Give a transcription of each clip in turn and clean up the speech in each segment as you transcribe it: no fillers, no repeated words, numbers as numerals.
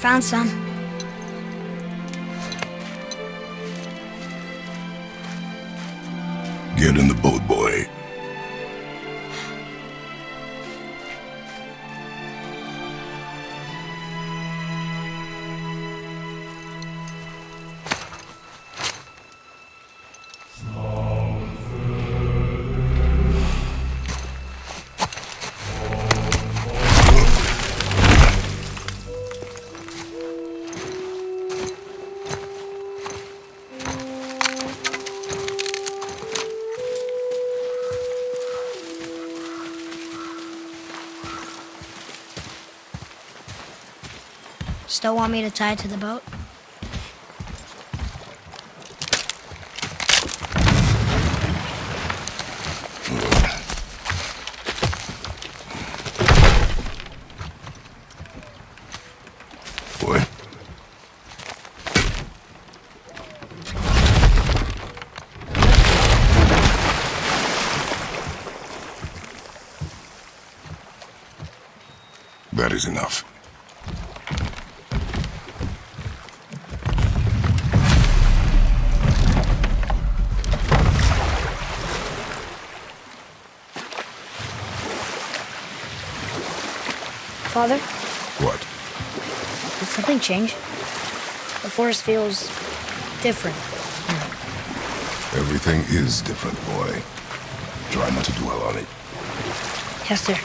Found some. Get in the boat, boy. Still want me to tie it to the boat? Boy. That is enough. Father, What? did something change? The forest feels different. Everything is different, boy. Try not to dwell on it. Yes, sir.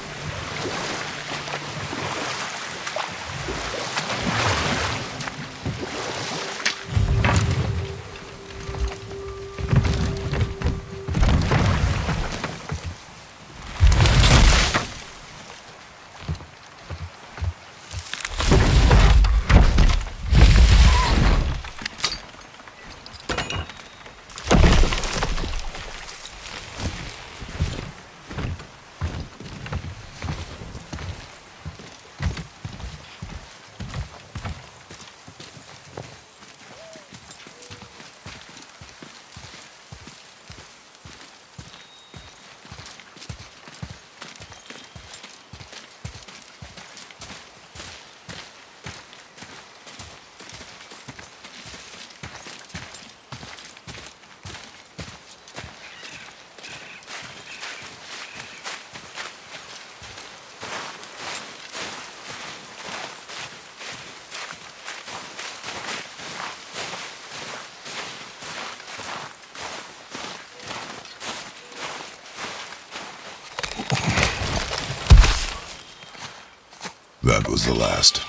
That was the last.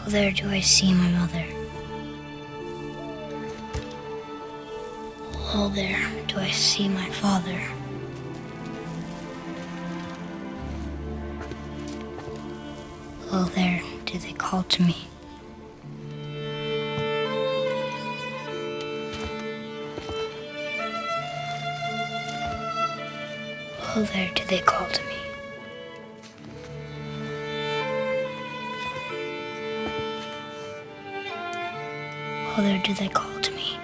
Oh, there do I see my mother. Oh, there do I see my father. Oh, there do they call to me. Oh, there do they call to me. Oh, there do they call to me.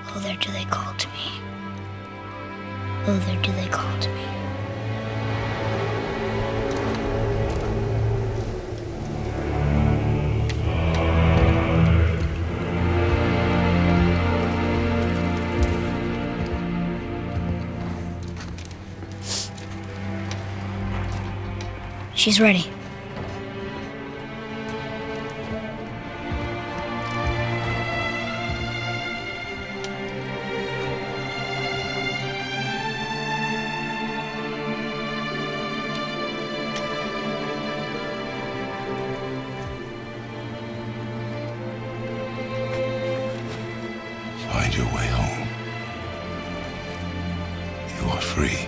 Oh, there do they call to me. Oh, there do they call to me. She's ready. Find your way home. You are free.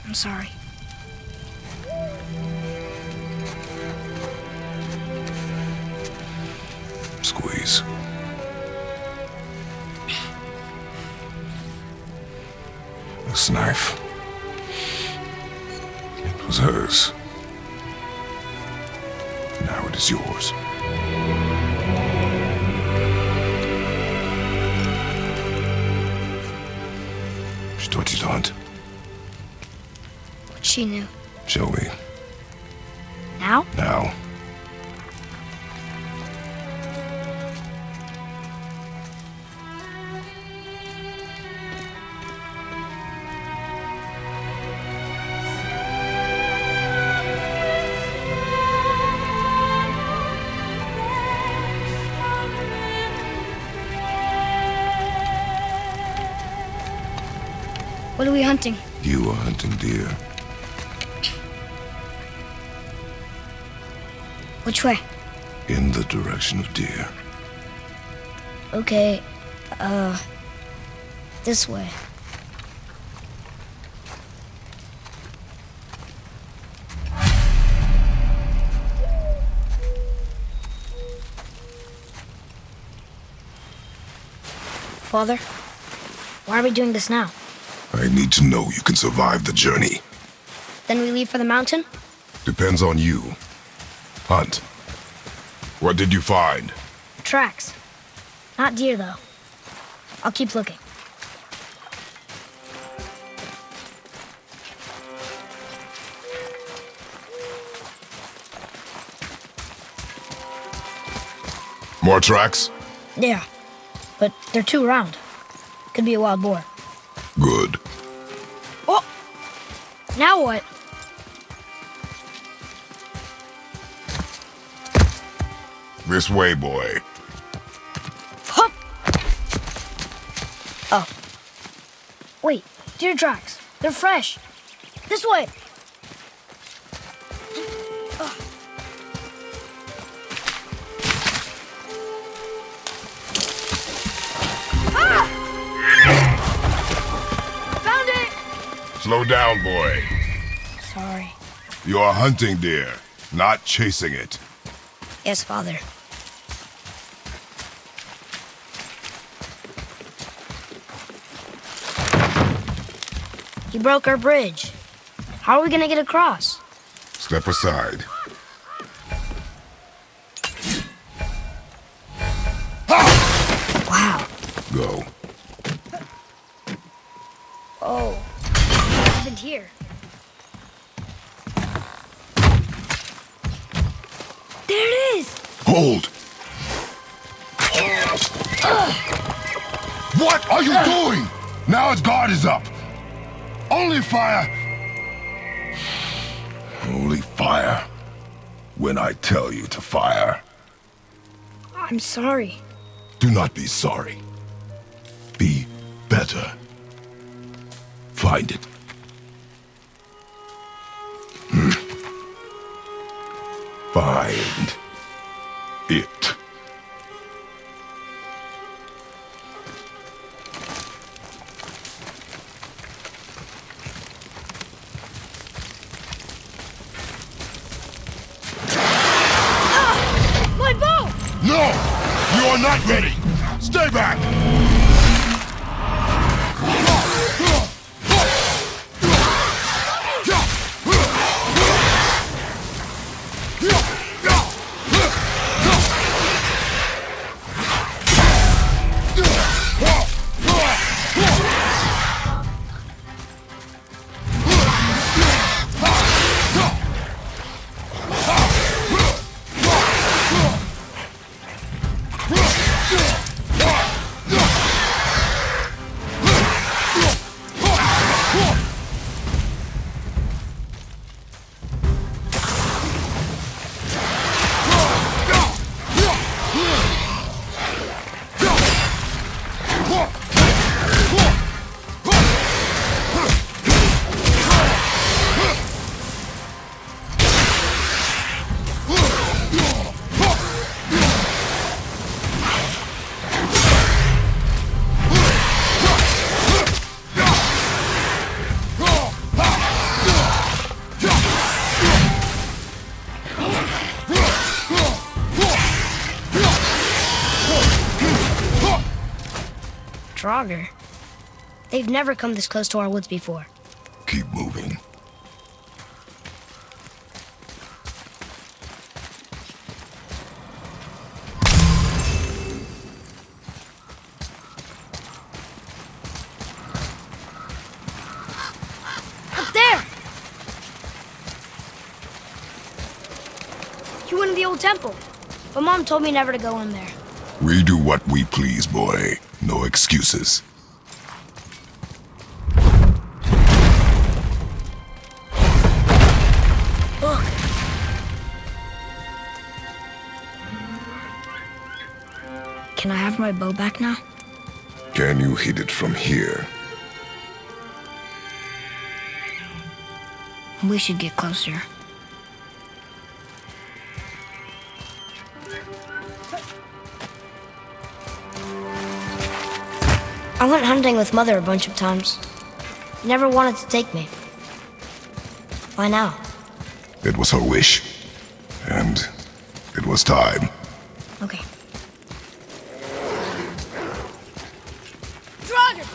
I'm sorry. Squeeze. This knife. It was hers. Now it is yours. She taught you to hunt. She knew. Show me. Now? Now. What are we hunting? You are hunting deer. Which way? In the direction of deer. Okay, this way. Father, why are we doing this now? I need to know you can survive the journey. Then we leave for the mountain? Depends on you. Hunt. What did you find? Tracks. Not deer, though. I'll keep looking. More tracks? Yeah, but they're too round. Could be a wild boar. Good. Oh! Now what? This way, boy. Hup! Oh. Wait, deer tracks. They're fresh. This way. Ah! Found it! Slow down, boy. Sorry. You are hunting deer, not chasing it. Yes, Father. He broke our bridge. How are we gonna get across? Step aside. Go. Oh, what happened here? There it is! Hold! What are you doing? Now its guard is up. Only fire. Only fire. When I tell you to fire. I'm sorry. Do not be sorry. Be better. Find it. Find it. My bow! No! You are not ready! Stay back! Draugr. They've never come this close to our woods before. Keep moving. Up there! You went to the old temple, but Mom told me never to go in there. We do what we please, boy. No excuses. Look. Can I have my bow back now? Can you hit it from here? We should get closer. I went hunting with Mother a bunch of times. Never wanted to take me. Why now? It was her wish. And it was time. Okay. Draugr!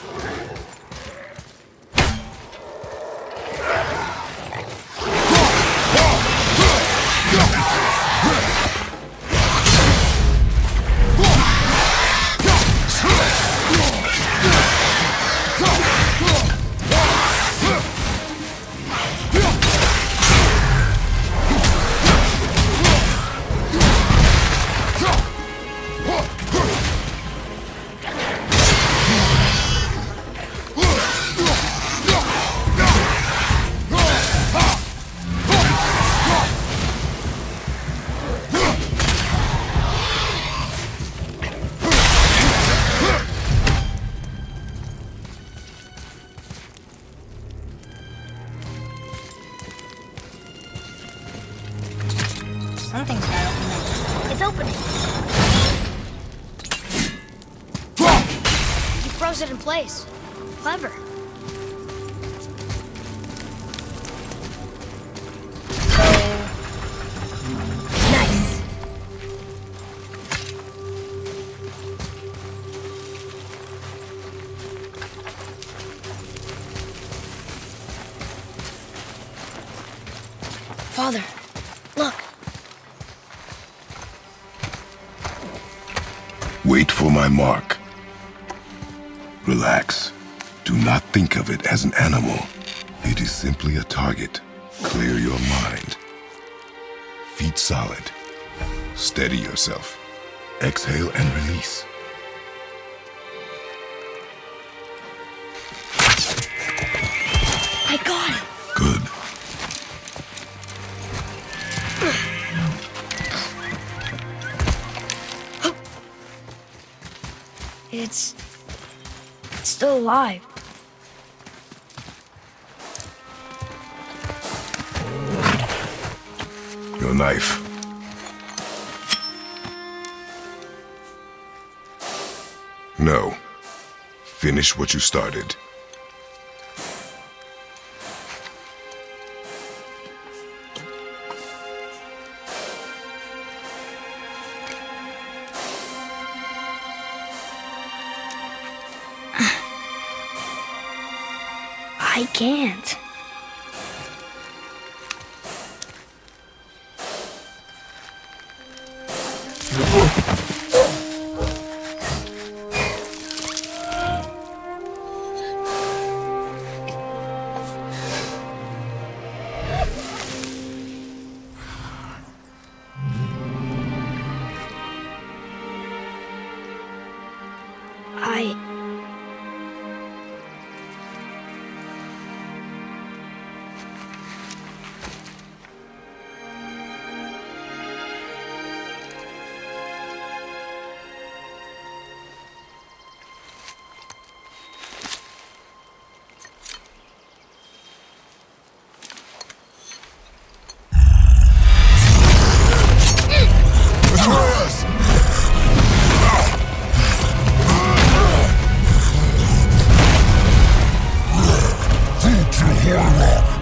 Something's not opening. It's opening. You froze it in place. Clever. So... nice. Father, look. Wait for my mark. Relax. Do not think of it as an animal. It is simply a target. Clear your mind. Feet solid. Steady yourself. Exhale and release. I got it. Good. It's still alive. Your knife. No. Finish what you started. I can't.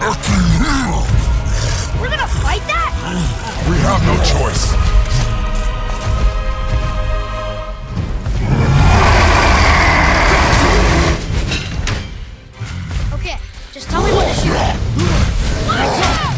Atreus! We're gonna fight that? We have no choice. Okay, just tell me when to shoot. Watch out!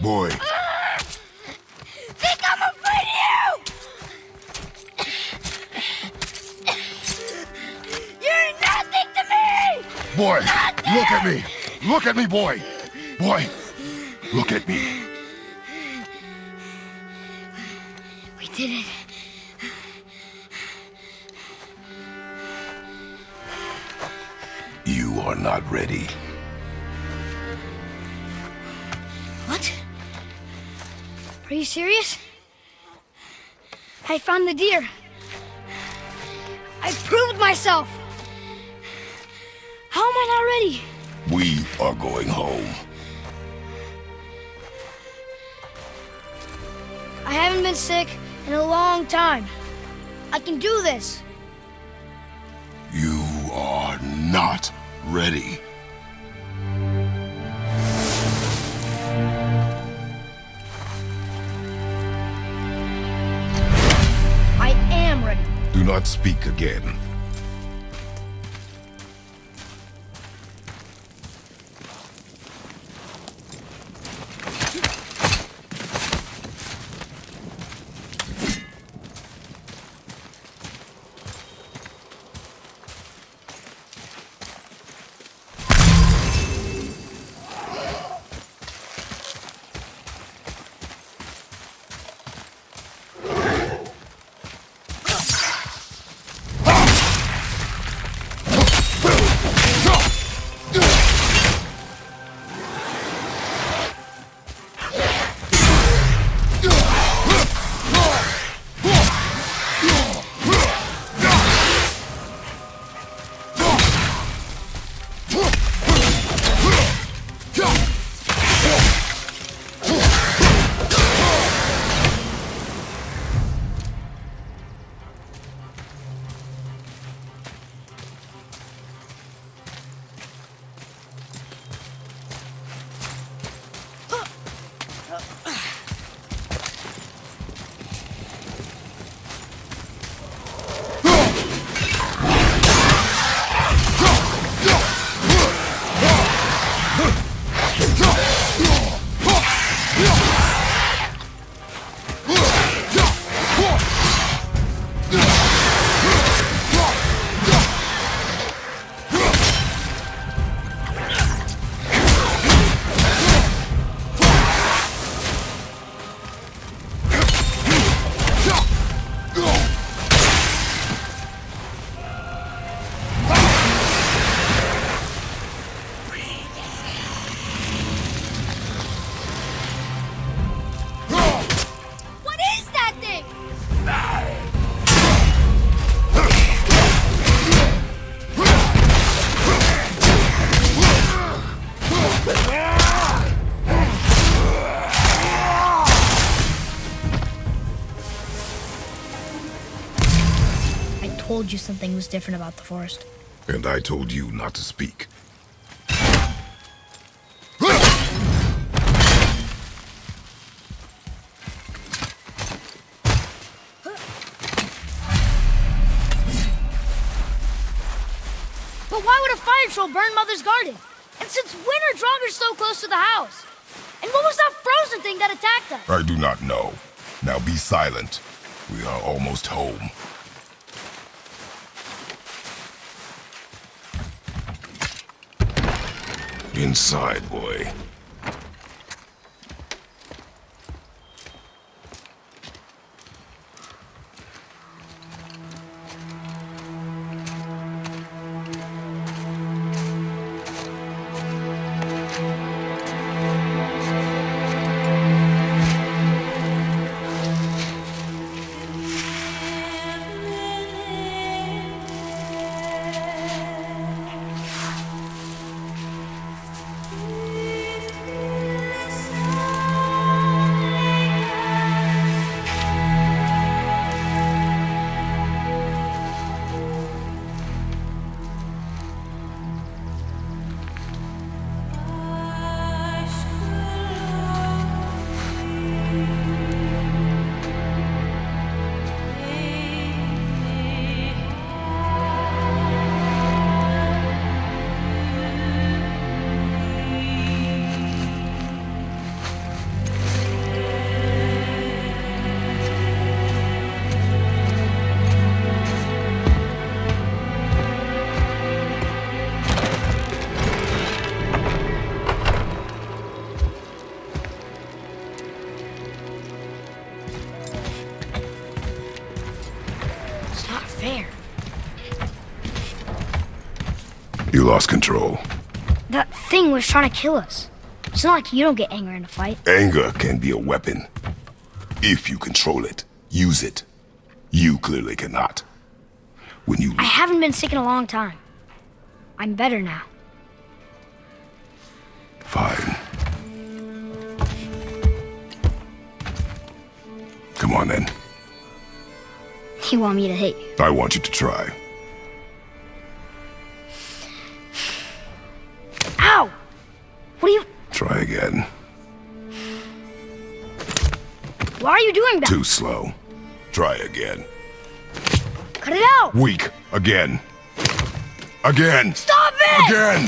Boy. Think I'm afraid of you! You're nothing to me! Boy, Nothing! look at me. Look at me, boy. Boy, look at me. We did it. You are not ready. What? Are you serious? I found the deer. I proved myself. How am I not ready? We are going home. I haven't been sick In a long time. I can do this. You are not ready. I am ready. Do not speak again. I told you something was different about the forest. And I told you not to speak. But why would a fire troll burn Mother's garden? And since when are Draugrs so close to the house? And what was that frozen thing that attacked us? I do not know. Now be silent. We are almost home. Inside, boy. You lost control. That thing was trying to kill us. It's not like you don't get angry in a fight. Anger can be a weapon. If you control it, use it. You clearly cannot. When you... I haven't been sick in a long time. I'm better now. Fine. Come on then. You want me to hate you? I want you to try. Ow! What are you... Try again. Why are you doing that? Too slow. Try again. Cut it out! Weak. Again. Again. Stop it! Again!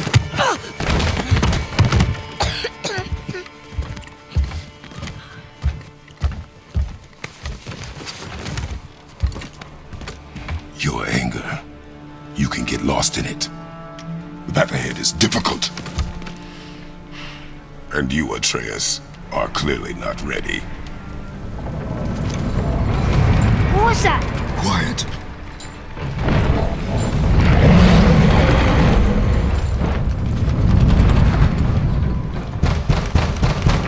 Your anger. You can get lost in it. The path ahead is difficult. And you, Atreus, are clearly not ready. What was that? Quiet.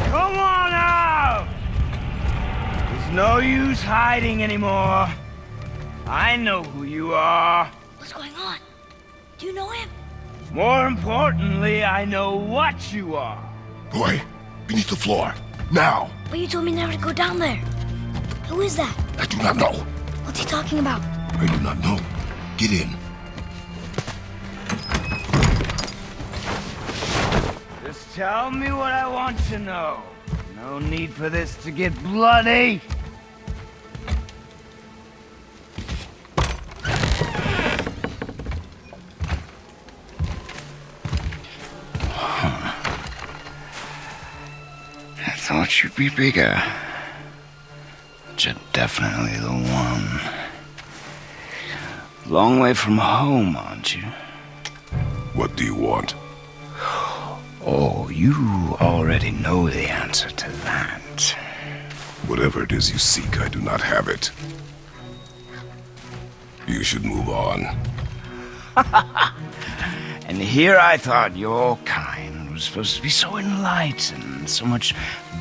Come on out! There's no use hiding anymore. I know who you are. What's going on? Do you know him? More importantly, I know what you are. Boy, beneath the floor. Now! But you told me never to go down there. Who is that? I do not know. What's he talking about? I do not know. Get in. Just tell me what I want to know. No need for this to get bloody. I thought you'd be bigger. But you're definitely the one. Long way from home, aren't you? What do you want? Oh, you already know the answer to that. Whatever it is you seek, I do not have it. You should move on. And here I thought your kind was supposed to be so enlightened, so much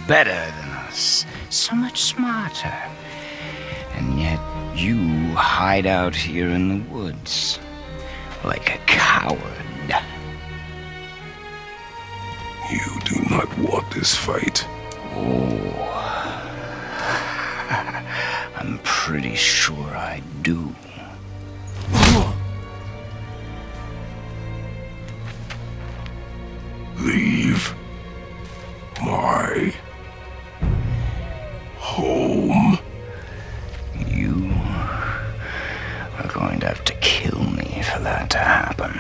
better than us, so much smarter. And yet you hide out here in the woods like a coward. You do not want this fight. Oh, I'm pretty sure I do. Leave my home. You are going to have to kill me for that to happen.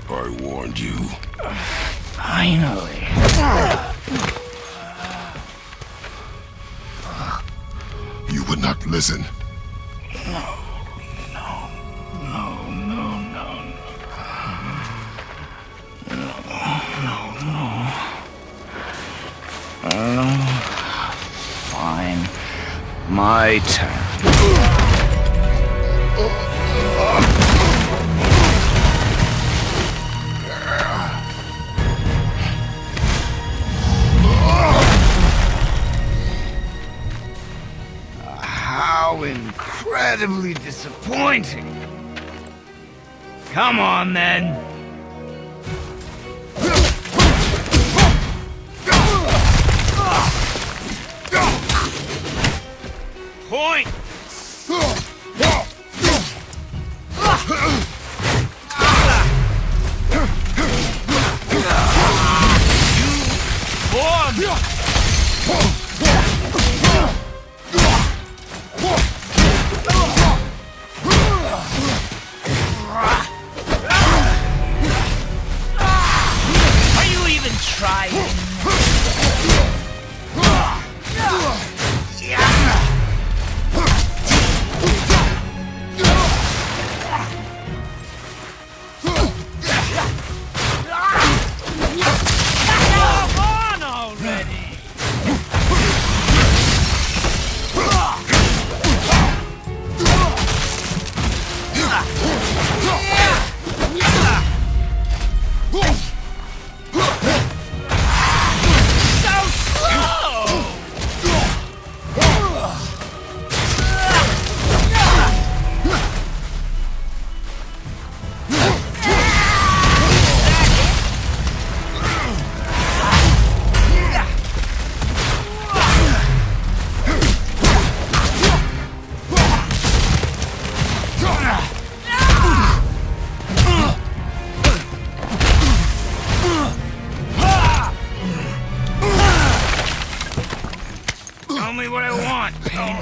I warned you. Finally. You would not listen. Fine. My turn. How incredibly disappointing. Come on, then. Point! Are you even trying?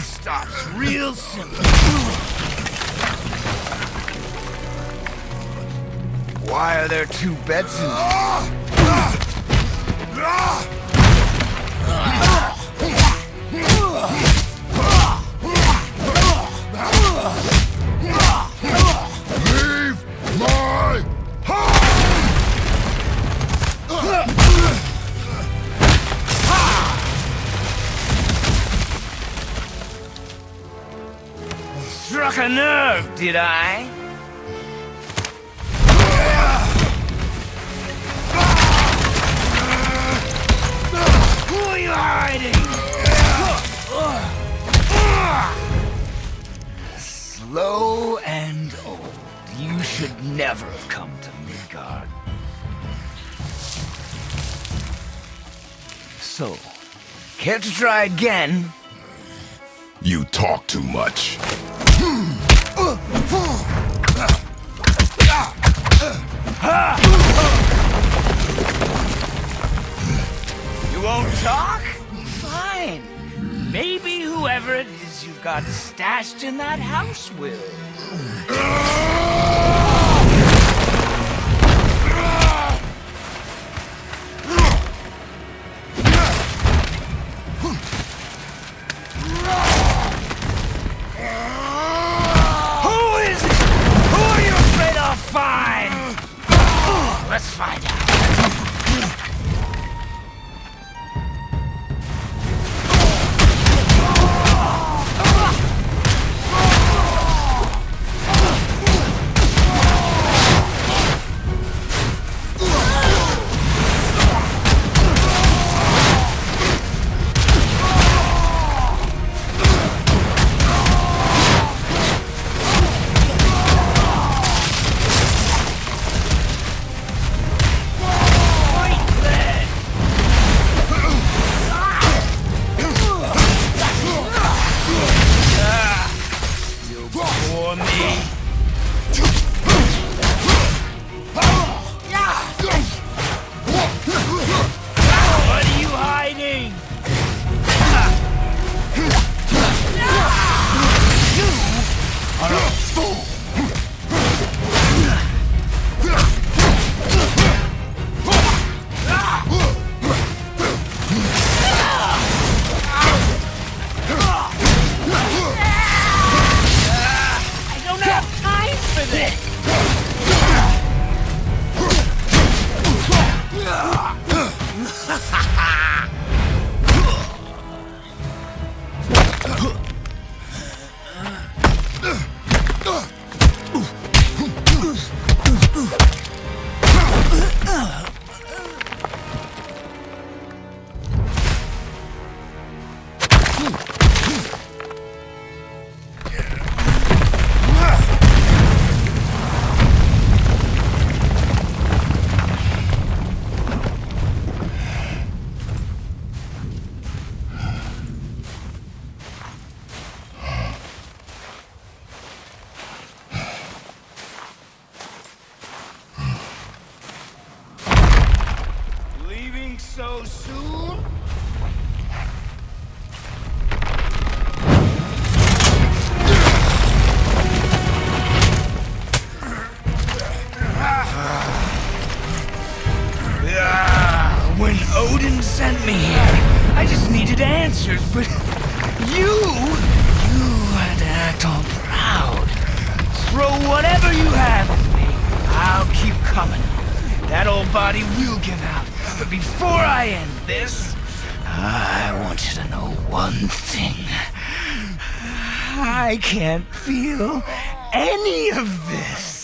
stops real simple. Why are there two beds in Leave my house! Struck a nerve, did I? Who are you hiding? Slow and old. You should never have come to Midgard. So, care to try again? You talk too much. You won't talk? Fine. Maybe whoever it is you've got stashed in that house will. Who is it? Who are you afraid I'll find? Let's find out. What are you hiding? You are a fool. I don't have time for this. Leaving so soon? When Odin sent me here, I just needed answers, but you had to act all proud. Throw whatever you have at me. I'll keep coming. That old body will give out. But before I end this, I want you to know one thing. I can't feel any of this.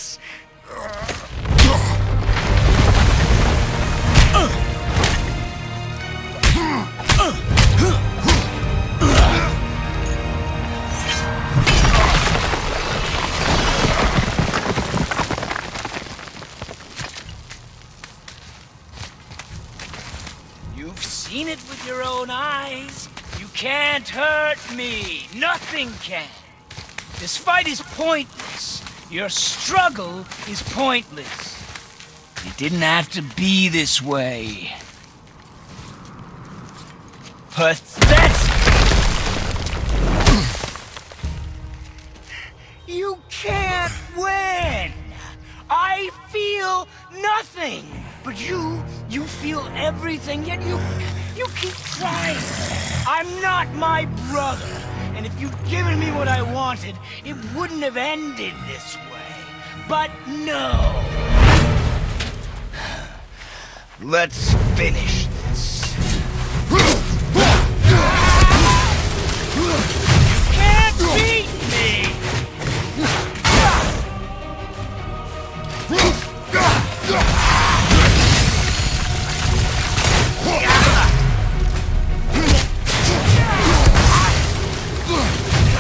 You've seen it with your own eyes. You can't hurt me. Nothing can. This fight is pointless. Your struggle is pointless. It didn't have to be this way. Pathetic! You can't win! I feel nothing! But you feel everything, yet you keep trying. I'm not my brother, and if you'd given me what I wanted, it wouldn't have ended this way. But no! Let's finish this. You can't beat me!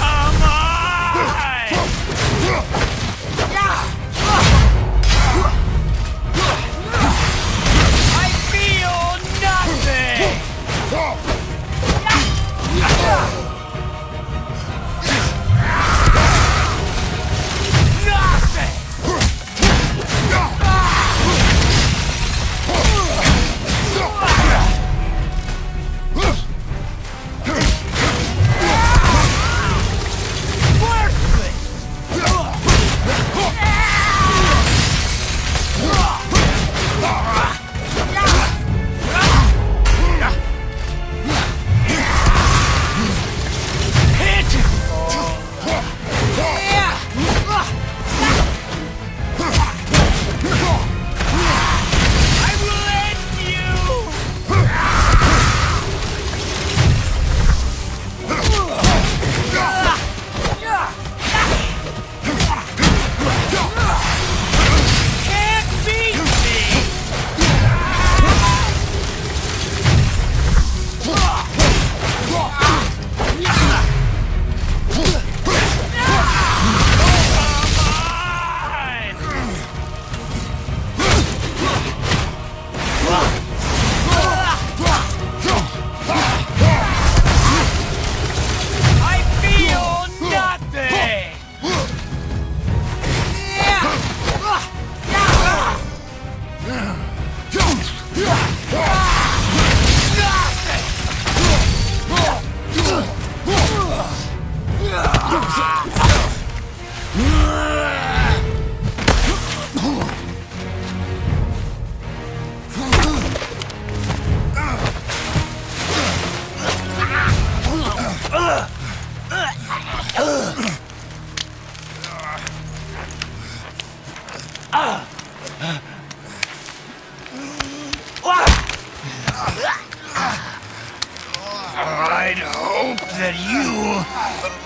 Come on! I feel nothing! I'd hope that you,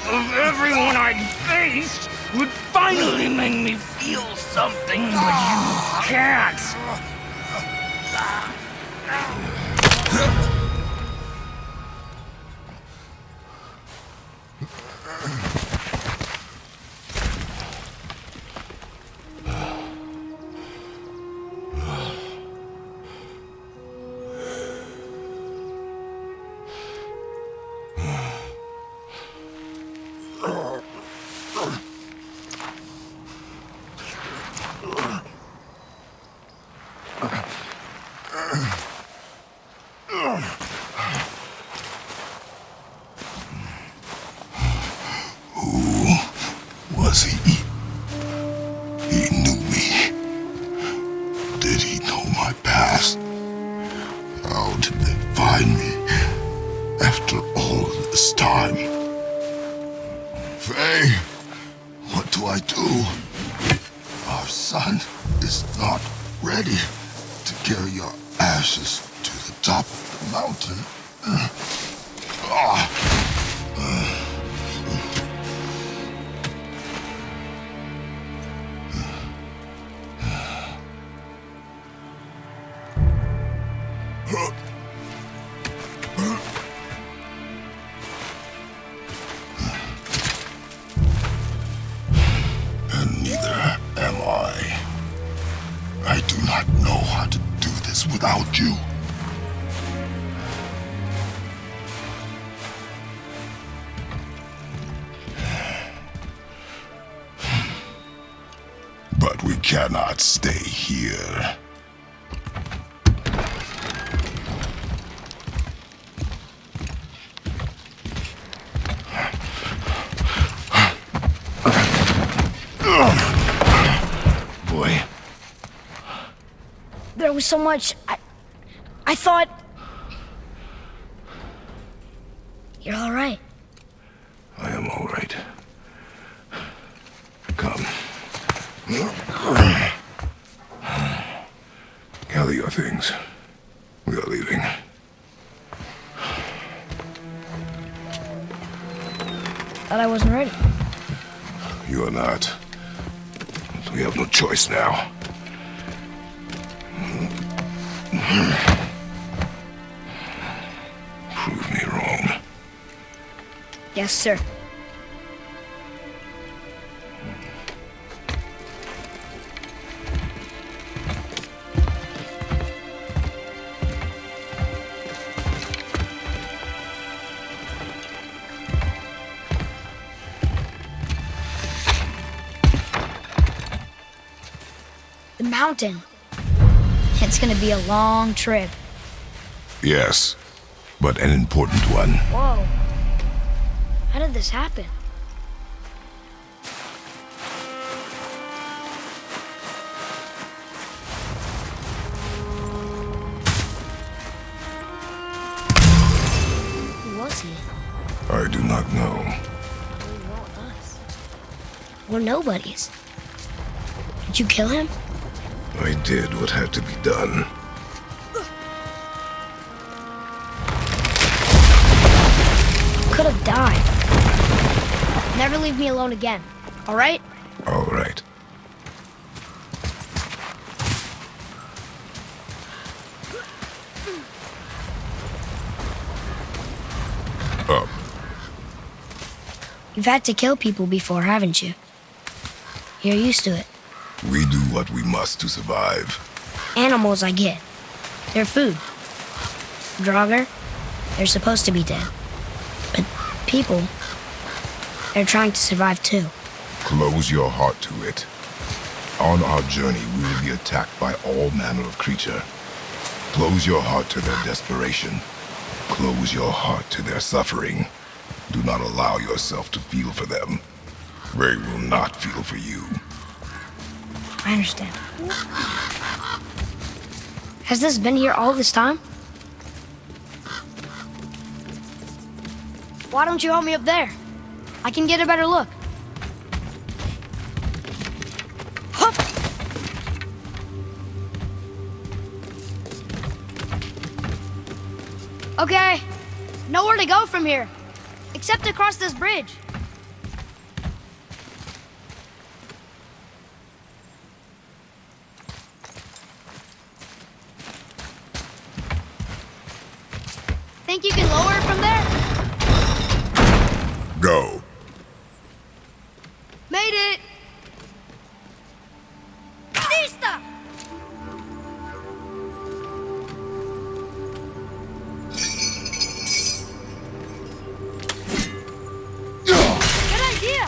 of everyone I'd faced, would finally make me feel something, but you can't. Was he? He knew me. Did he know my past? How did they find me after all this time? Faye, what do I do? Our son is not ready to carry your ashes to the top of the mountain. And neither am I. I do not know how to do this without you. But we cannot stay here. was so much. I thought... You're all right. I am all right. Come. Gather your things. We are leaving. Thought I wasn't ready. You are not. We have no choice now. Prove me wrong. Yes, sir. The mountain. It's gonna be a long trip. Yes, but an important one. Whoa. How did this happen? Who was he? I do not know. Who want us? We're nobodies. Did you kill him? I did what had to be done. Could have died. Never leave me alone again, all right? All right. Up. You've had to kill people before, haven't you? You're used to it. We do what we must to survive. Animals, I get. They're food. Draugr, they're supposed to be dead. But people, they're trying to survive too. Close your heart to it. On our journey, we will be attacked by all manner of creature. Close your heart to their desperation. Close your heart to their suffering. Do not allow yourself to feel for them. They will not feel for you. I understand. Has this been here all this time? Why don't you help me up there? I can get a better look. Hup! Okay, nowhere to go from here, except across this bridge. Think you can lower it from there? Go. Made it! Lista! Good idea!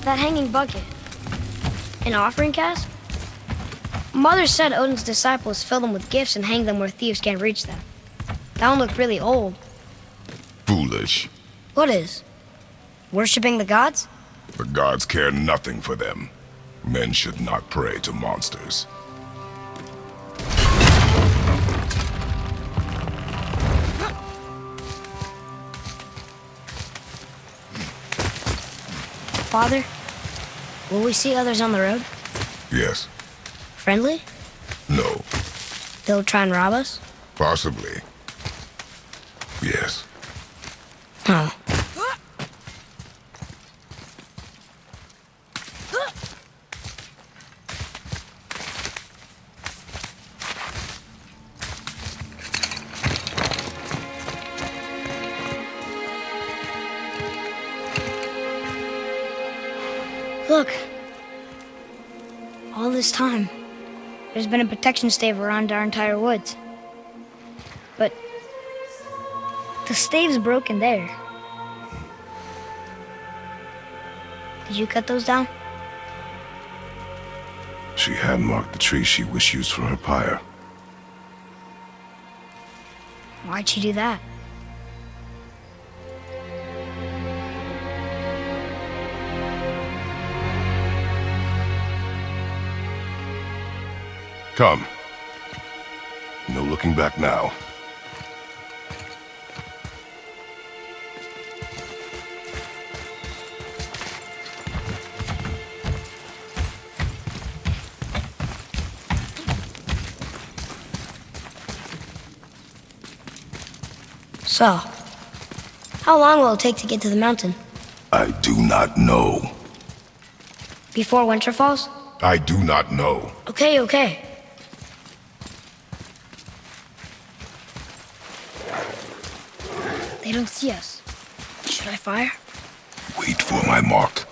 That hanging bucket. An offering cask? Mother said Odin's disciples fill them with gifts and hang them where thieves can't reach them. That one looked really old. Foolish. What is? Worshipping the gods? The gods care nothing for them. Men should not pray to monsters. Father, will we see others on the road? Yes. Friendly? No. They'll try and rob us? Possibly. Yes. Oh. Look. All this time, there's been a protection stave around our entire woods. But the stave's broken there. Did you cut those down? She had marked the tree she wished used for her pyre. Why'd she do that? Come. No looking back now. So, how long will it take to get to the mountain? I do not know. Before winter falls? I do not know. Okay, okay. They don't see us. Should I fire? Wait for my mark.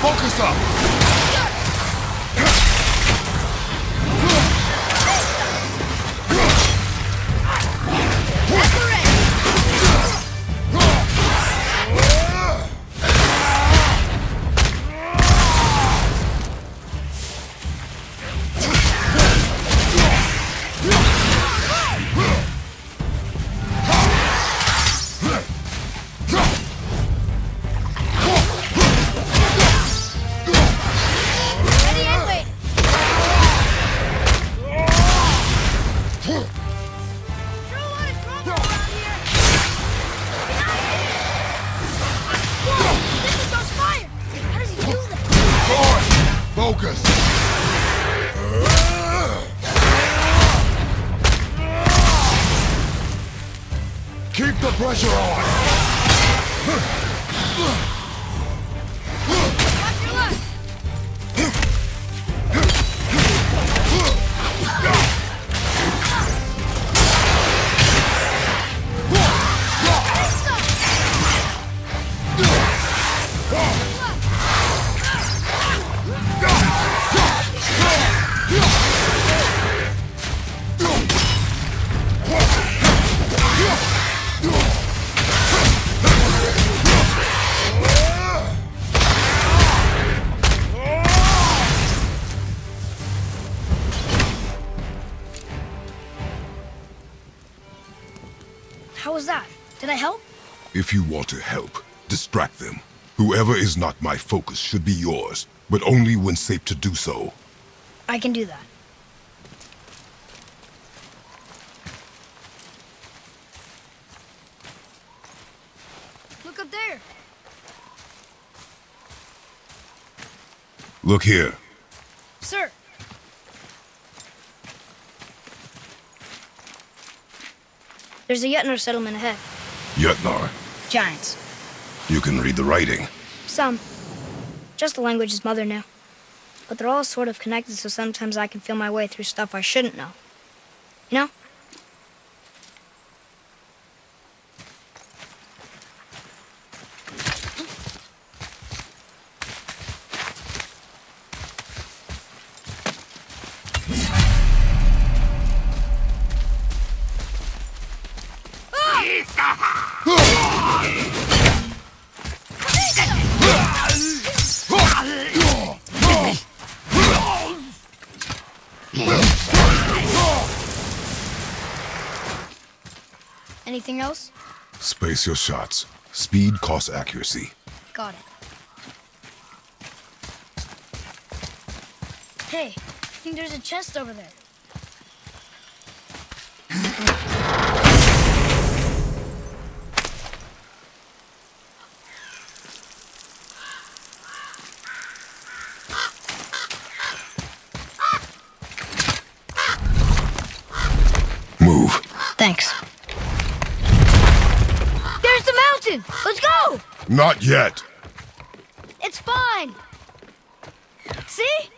Focus up! Focus! Keep the pressure on! Watch your left! How was that? Did I help? If you want to help, distract them. Whoever is not my focus should be yours, but only when safe to do so. I can do that. Look up there. Look here. Sir. There's a Jötnar settlement ahead. Jötnar. Giants. You can read the writing. Some. Just the language his mother knew. But they're all sort of connected, so sometimes I can feel my way through stuff I shouldn't know. You know? Anything else? Space your shots. Speed costs accuracy. Got it. Hey, I think there's a chest over there. Thanks. There's the mountain! Let's go! Not yet. It's fine! See?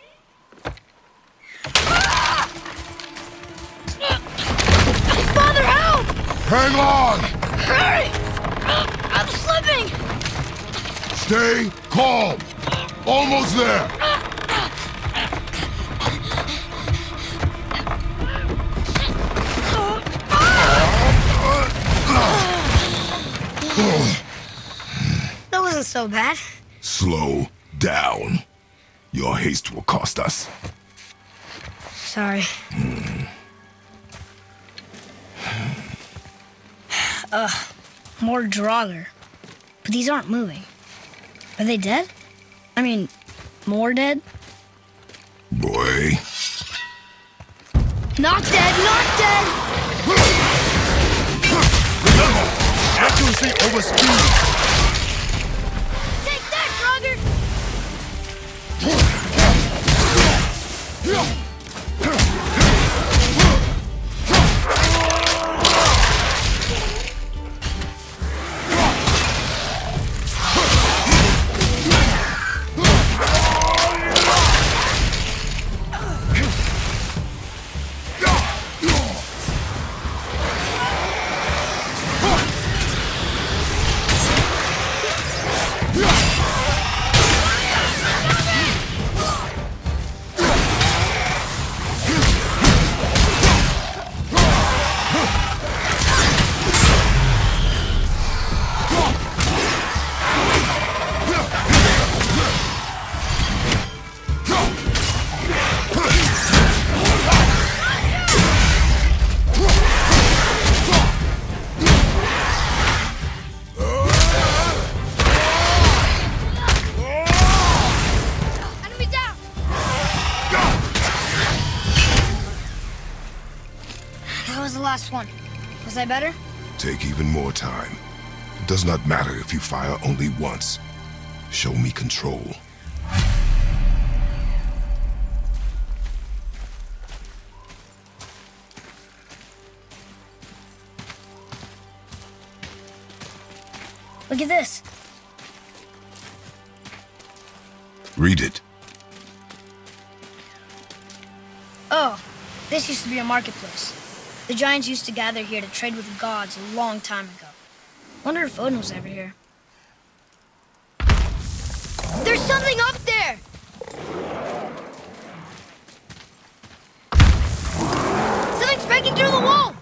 Ah! Father, help! Hang on! Hurry! I'm slipping! Stay calm. Almost there. That wasn't so bad. Slow down. Your haste will cost us. Sorry. More Draugr. But these aren't moving. Are they dead? I mean, more dead? Boy. Not dead, not dead! Remember, accuracy over speed. Take that, Draugr! Last one. Was I better? Take even more time. It does not matter if you fire only once. Show me control. Look at this. Read it. Oh, this used to be a marketplace. The giants used to gather here to trade with the gods a long time ago. Wonder if Odin was ever here. There's something up there! Something's breaking through the wall!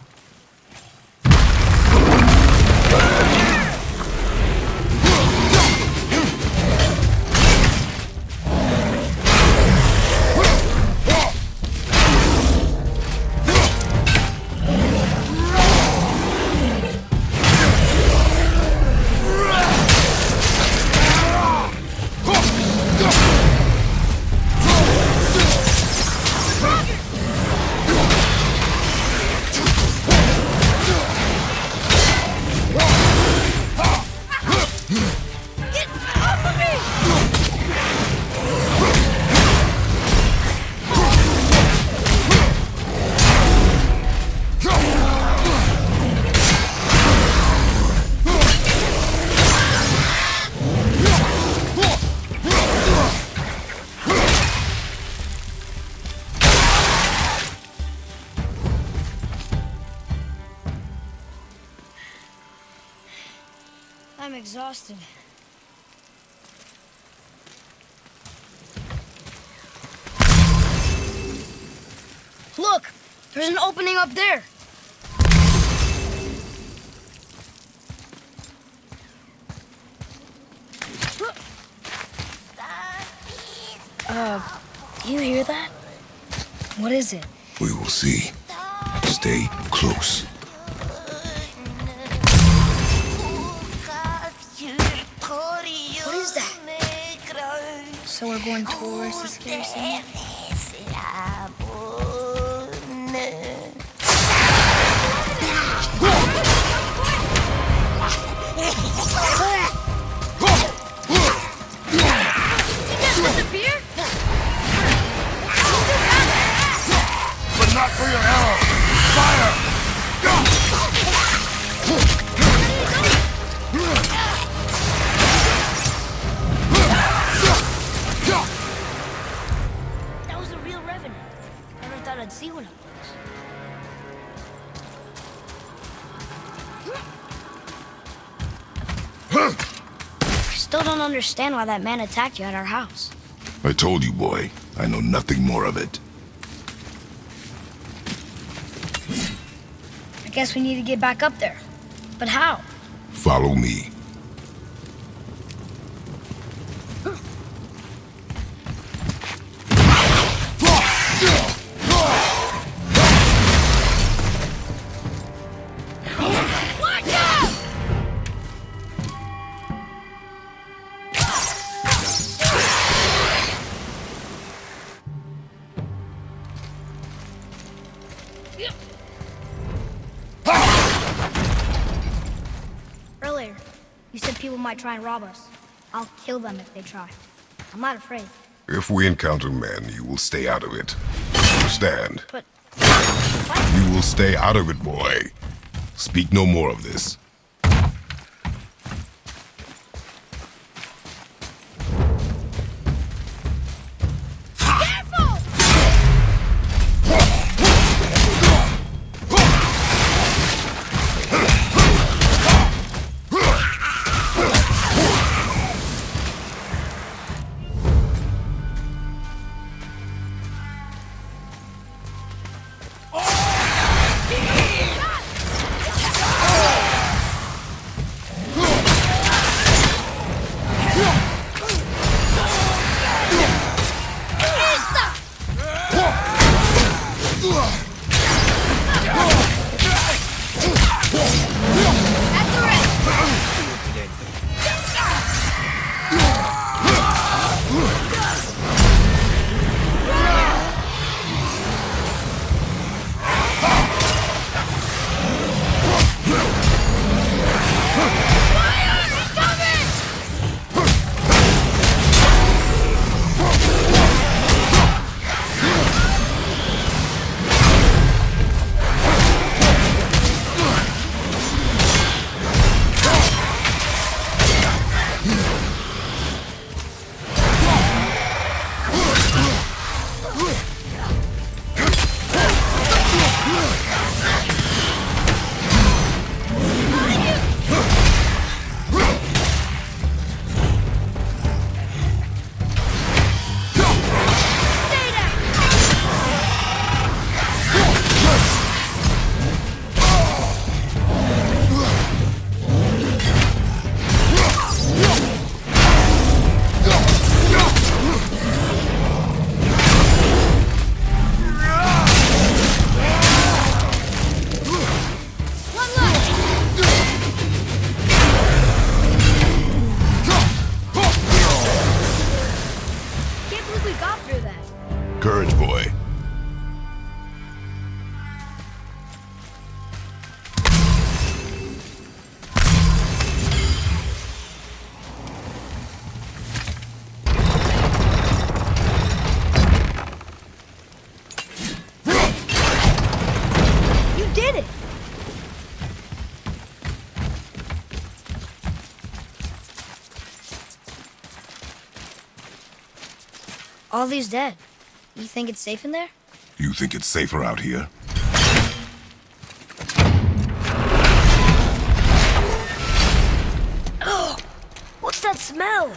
I'm exhausted. Look! There's an opening up there! Do you hear that? What is it? We will see. Stay close. What is that? So we're going towards the scary scene? Disappear? But not for your arrow. Fire! Go! don't understand why that man attacked you at our house. I told you, boy. I know nothing more of it. I guess we need to get back up there. But how? Follow me. Earlier, you said people might try and rob us. I'll kill them if they try. I'm not afraid. If we encounter men, you will stay out of it. Understand? But... You will stay out of it, boy. Speak no more of this. Courage, boy. You did it! All these dead. You think it's safe in there? You think it's safer out here? Oh! What's that smell?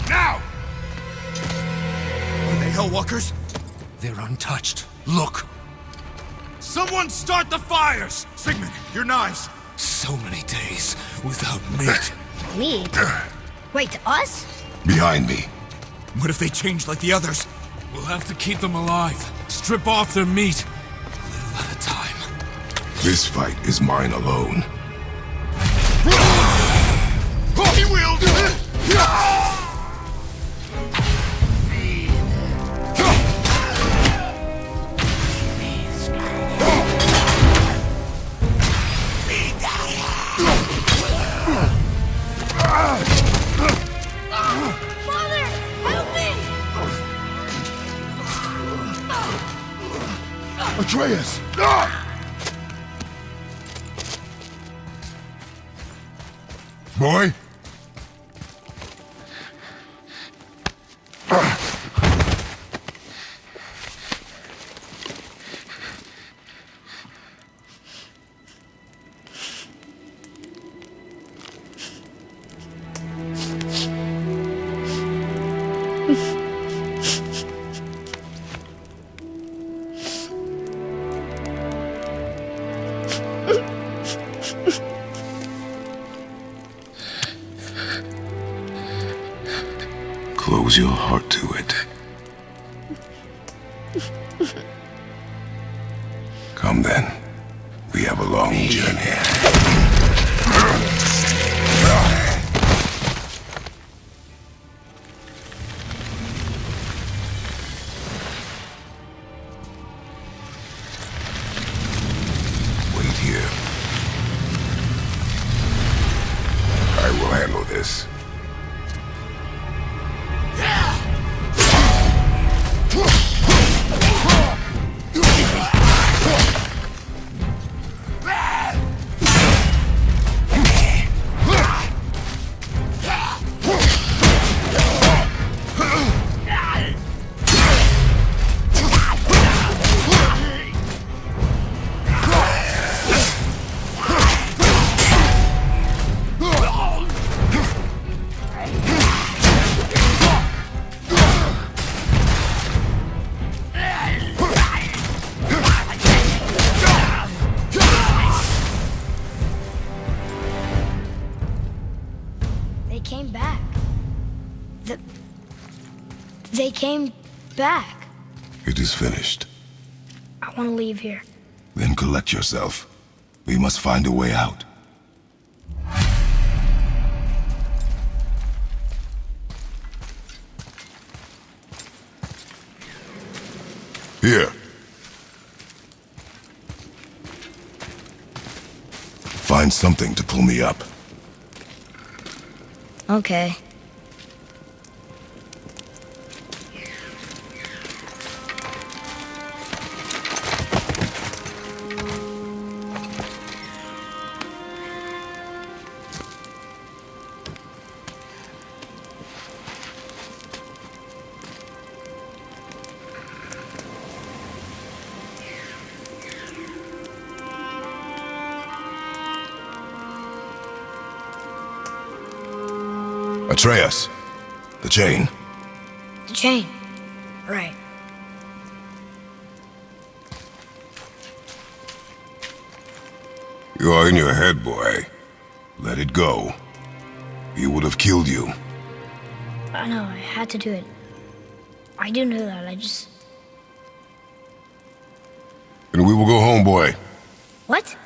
Now! Are they Hellwalkers? They're untouched. Look! Someone start the fires! Sigmund, your knives! So many days without meat. Meat? Wait, us? Behind me. What if they change like the others? We'll have to keep them alive. Strip off their meat. A little at a time. This fight is mine alone. He will! Father! Help me! Atreus! Boy? Close your heart to it. Come then. We have a long journey. Wait here. I will handle this. They came back. They came back. It is finished. I want to leave here. Then collect yourself. We must find a way out. Here. Find something to pull me up. Okay. Atreus. The chain. The chain. Right. You are in your head, boy. Let it go. He would have killed you. I know, I had to do it. I do know that, And we will go home, boy. What?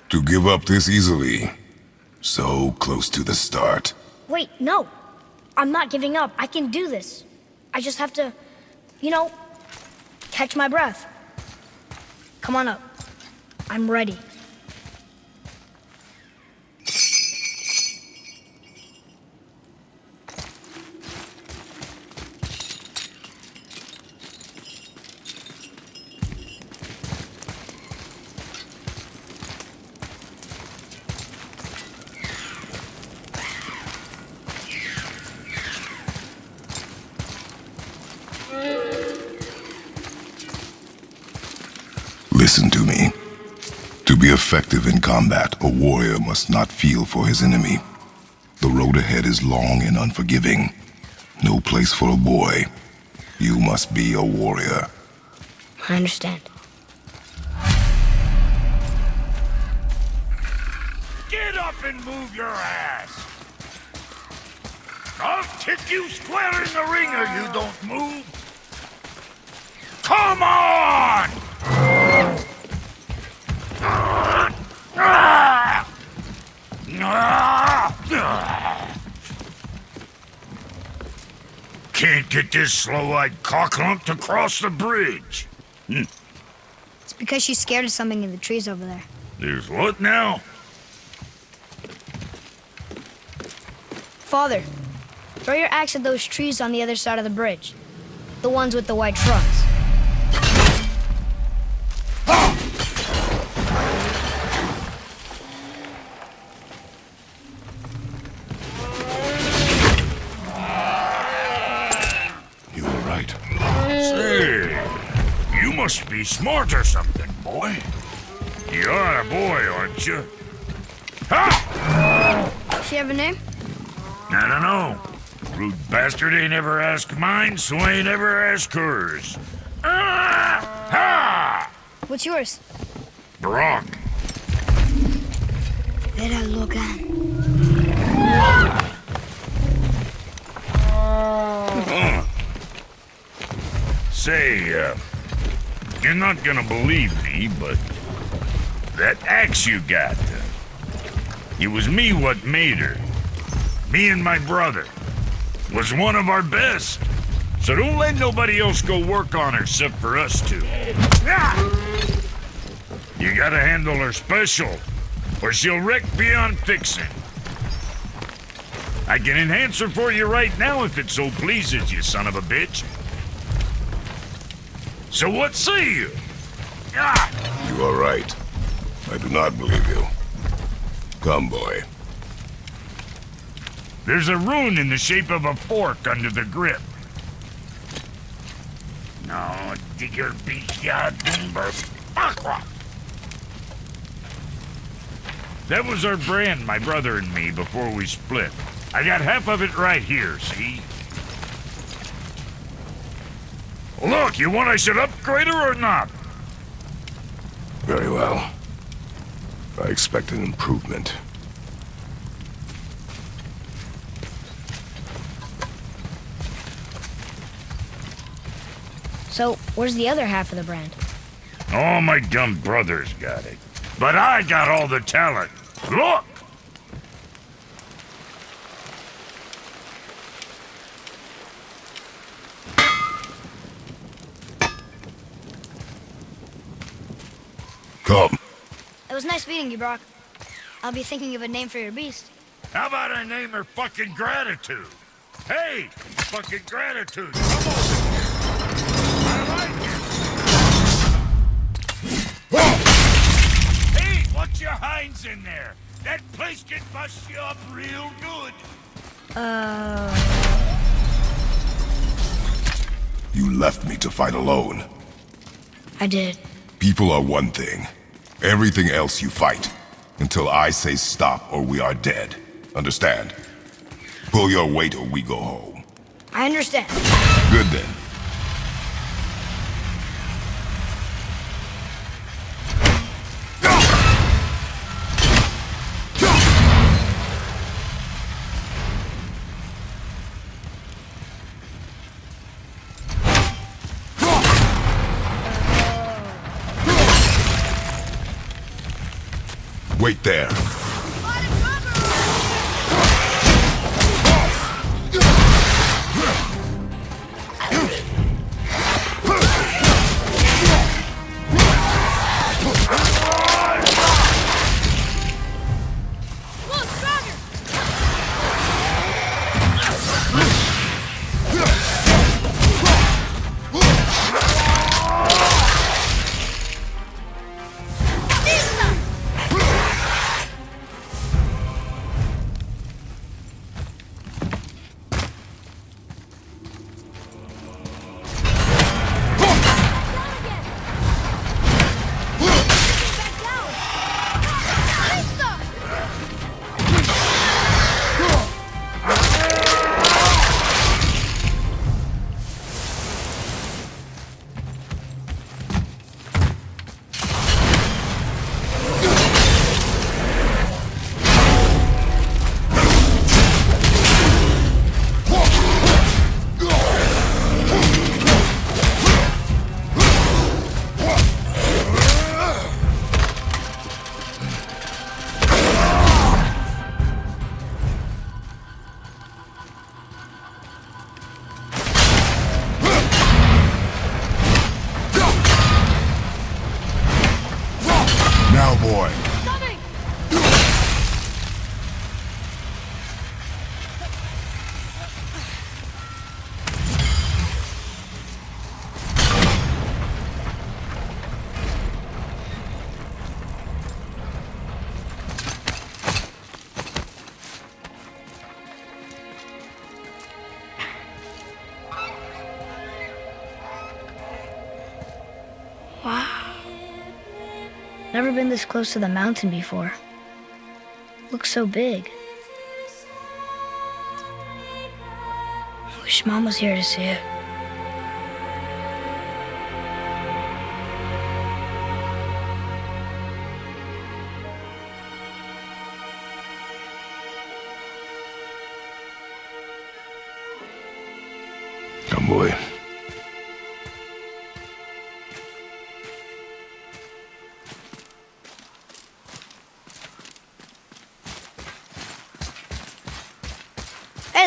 To give up this easily. So close to the start. Wait, no. I'm not giving up. I can do this. I just have to, catch my breath. Come on up. I'm ready. Listen to me. To be effective in combat, a warrior must not feel for his enemy. The road ahead is long and unforgiving. No place for a boy. You must be a warrior. I understand. Get up and move your ass! I'll kick you square in the ringer, you don't move! Come on! Can't get this slow-eyed cocklump to cross the bridge. It's because she's scared of something in the trees over there. There's what now? Father, throw your axe at those trees on the other side of the bridge. The ones with the white trunks. You were right. Say, you must be smart or something, boy. You're a boy, aren't you? Ha! Does she have a name? I don't know. Rude bastard ain't ever asked mine, so ain't ever asked hers. Ha! What's yours? Brock. Vera Logan. Say, you're not gonna believe me, but that axe you got, it was me what made her. Me and my brother. Was one of our best. So don't let nobody else go work on her except for us two. You gotta handle her special, or she'll wreck beyond fixing. I can enhance her for you right now if it so pleases you, son of a bitch. So what say you? You are right. I do not believe you. Come, boy. There's a rune in the shape of a fork under the grip. No, digger beast, That was our brand, my brother and me, before we split. I got half of it right here, see? Look, you want I should upgrade her or not? Very well. I expect an improvement. So, where's the other half of the brand? All my dumb brothers got it. But I got all the talent. Look! Come. It was nice meeting you, Brock. I'll be thinking of a name for your beast. How about I name her fucking Gratitude? Hey, fucking Gratitude, come over here. I like it. Hey, what's your hinds in there? That place can bust you up real good. You left me to fight alone. I did. People are one thing. Everything else you fight. Until I say stop or we are dead. Understand? Pull your weight or we go home. I understand. Good then. Wait there. Never been this close to the mountain before. Looks so big. I wish Mom was here to see it. Come, boy.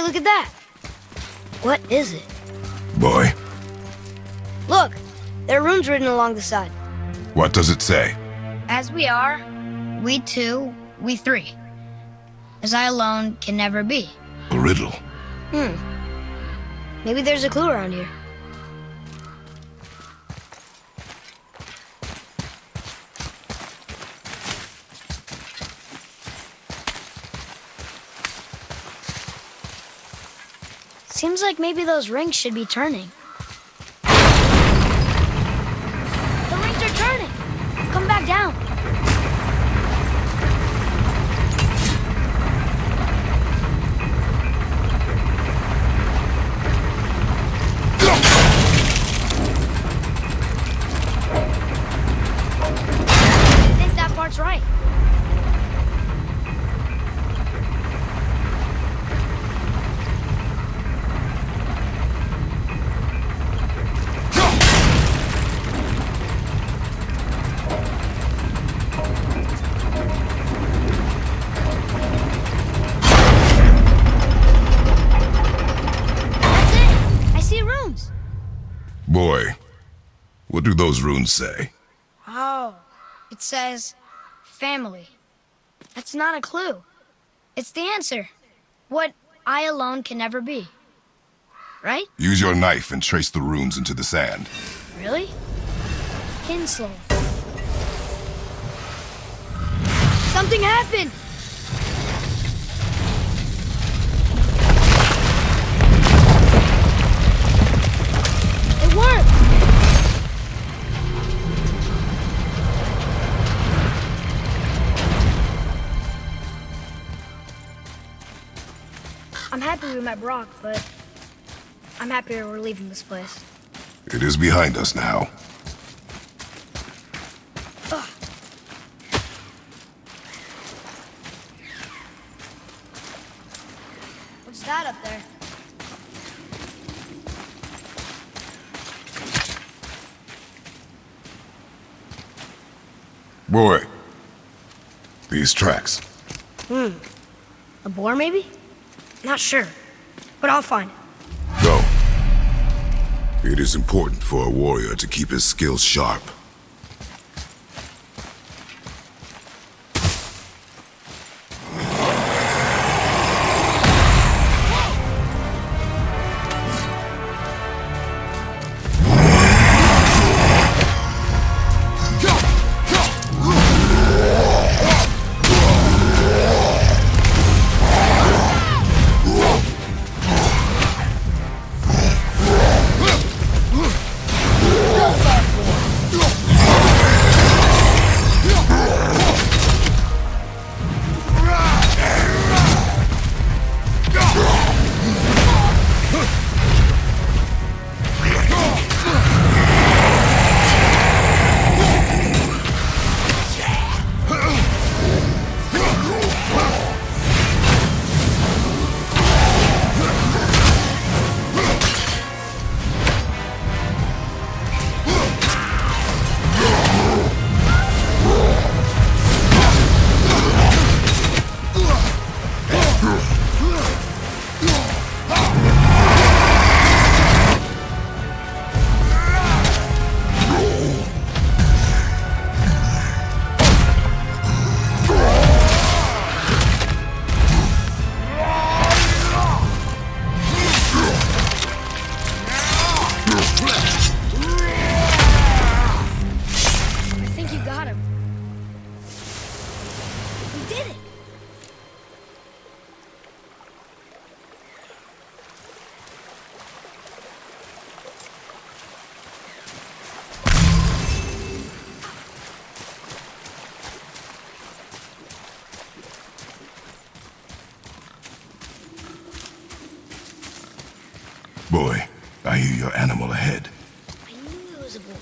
look at that. What is it? Boy, Look, there are runes written along the side. what does it say? As we are, we two, we three. As I alone can never be. A riddle. Maybe there's a clue around here. Seems like maybe those rings should be turning. The rings are turning! Come back down. I think that part's right. That's it! I see runes. Boy, what do those runes say? Oh, it says family. That's not a clue. It's the answer. What I alone can never be. Right? Use your knife and trace the runes into the sand. Really? Kinslow. Something happened! It worked! I'm happy we met Brock, but I'm happier we're leaving this place. It is behind us now. What's that up there? Boy, these tracks. A boar, maybe? Not sure, but I'll find it. Go. It is important for a warrior to keep his skills sharp. Boy, I hear your animal ahead. I knew it was a bull.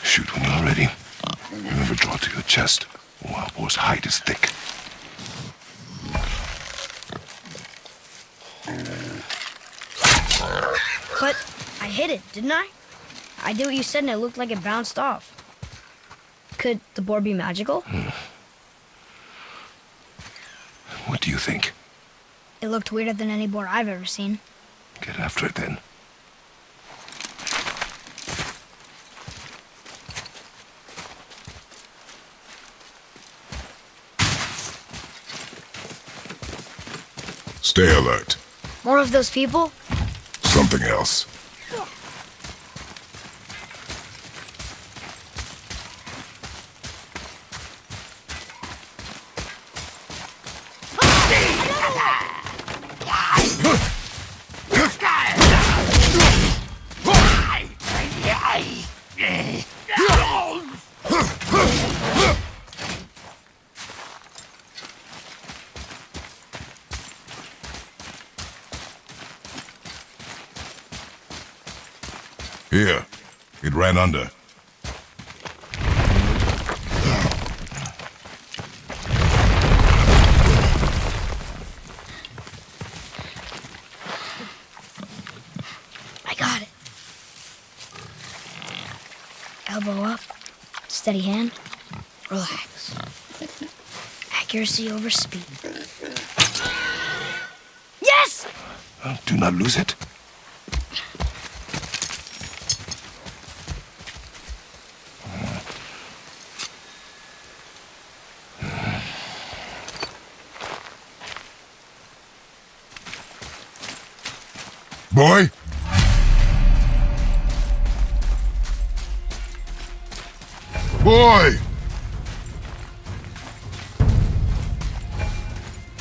Shoot when you're ready. Remember, draw to your chest. A wild boar's hide is thick. hit it, didn't I? I did what you said and it looked like it bounced off. Could the board be magical? What do you think? It looked weirder than any board I've ever seen. Get after it then. Stay alert. More of those people? Something else. Here. It ran under. I got it. Elbow up. Steady hand. Relax. Accuracy over speed. Yes! Do not lose it. Boy? Boy!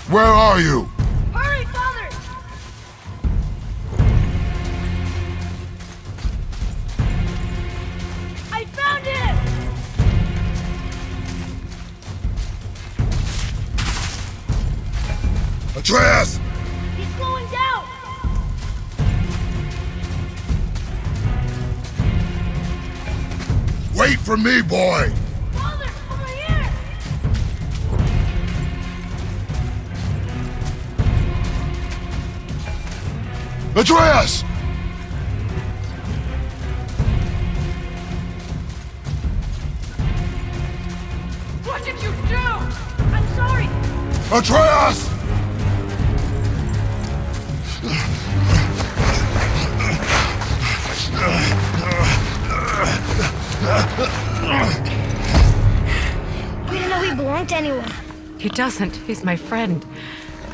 Where are you? Hurry, Father! I found it! Atreus! He's slowing down! Wait for me, boy! Father, over here! Atreus! What did you do? I'm sorry! Atreus! We didn't know he belonged to anyone. He doesn't. He's my friend.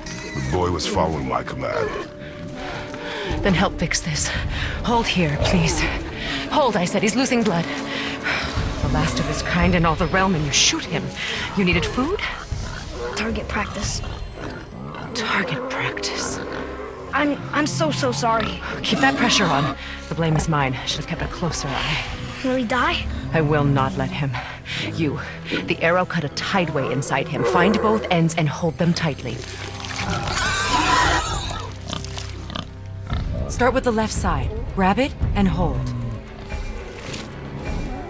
The boy was following my command. Then help fix this. Hold here, please. Hold, I said. He's losing blood. The last of his kind in all the realm, and you shoot him. You needed food? Target practice. Target practice. I'm so sorry. Keep that pressure on. The blame is mine. I should have kept a closer eye. Will he die? I will not let him. You. The arrow cut a tideway inside him. Find both ends and hold them tightly. Start with the left side. Grab it and hold.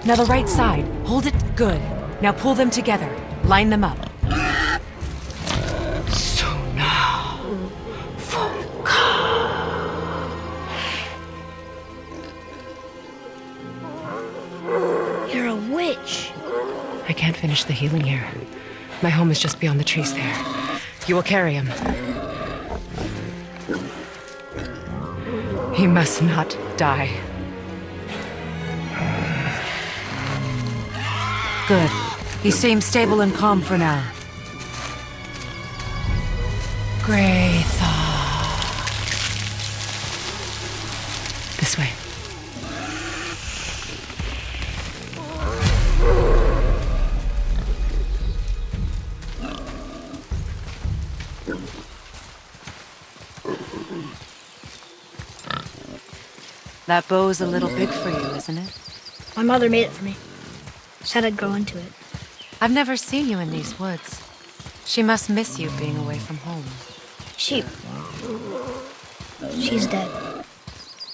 Now the right side. Hold it good. Now pull them together. Line them up. So now, You're a witch. I can't finish the healing here. My home is just beyond the trees there. You will carry him. He must not die. Good. He seems stable and calm for now. This way. That bow's a little big for you, isn't it? My mother made it for me. Said I'd grow into it. I've never seen you in these woods. She must miss you being away from home. She's dead.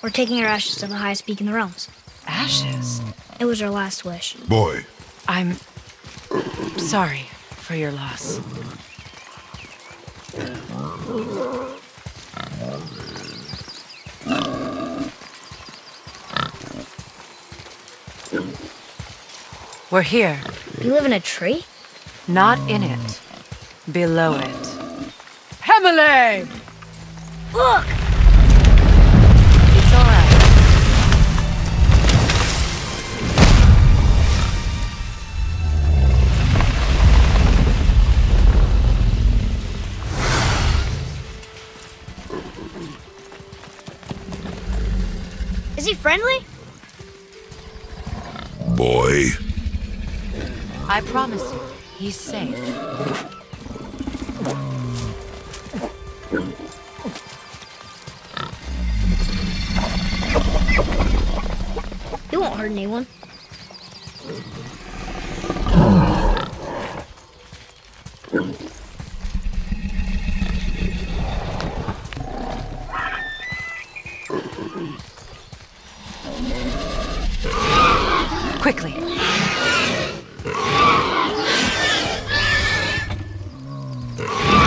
We're taking her ashes to the highest peak in the realms. Ashes? It was her last wish. Boy. I'm sorry for your loss. We're here. You live in a tree? Not in it. Below it. Hemele! Look! It's all right. Is he friendly? Boy. I promise you, he's safe. He won't hurt anyone. Quickly.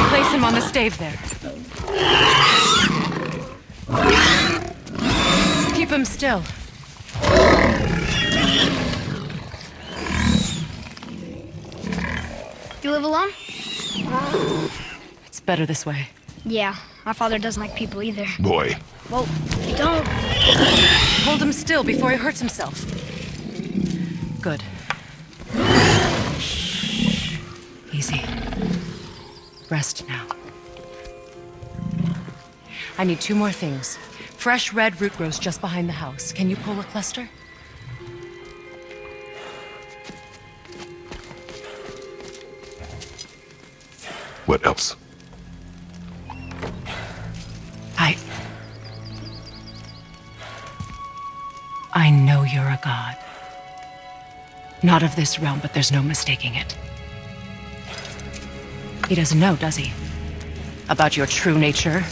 Place him on the stave there. Keep him still. You live alone? It's better this way. Yeah, my father doesn't like people either. Boy. Well, don't. Hold him still before he hurts himself. Good. Easy. Rest now. I need 2 more things. Fresh red root grows just behind the house. Can you pull a cluster? What else? I know you're a god. Not of this realm, but there's no mistaking it. He doesn't know, does he? About your true nature?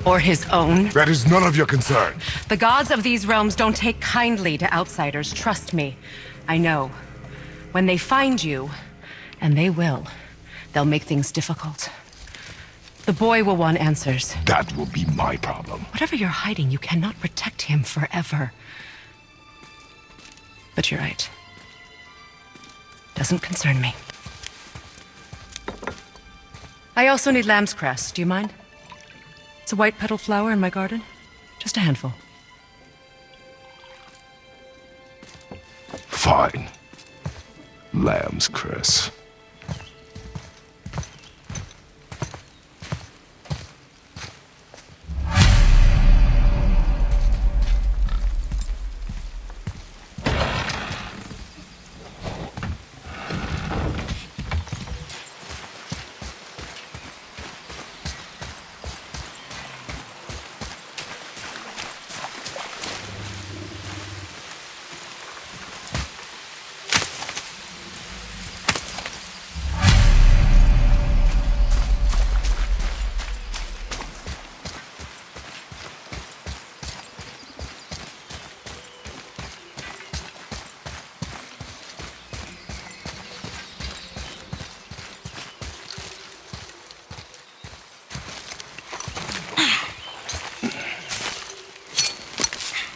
Or his own? That is none of your concern. The gods of these realms don't take kindly to outsiders, trust me. I know. When they find you, and they will, they'll make things difficult. The boy will want answers. That will be my problem. Whatever you're hiding, you cannot protect him forever. But you're right. Doesn't concern me. I also need lamb's cress. Do you mind? It's a white petal flower in my garden. Just a handful. Fine. Lamb's cress.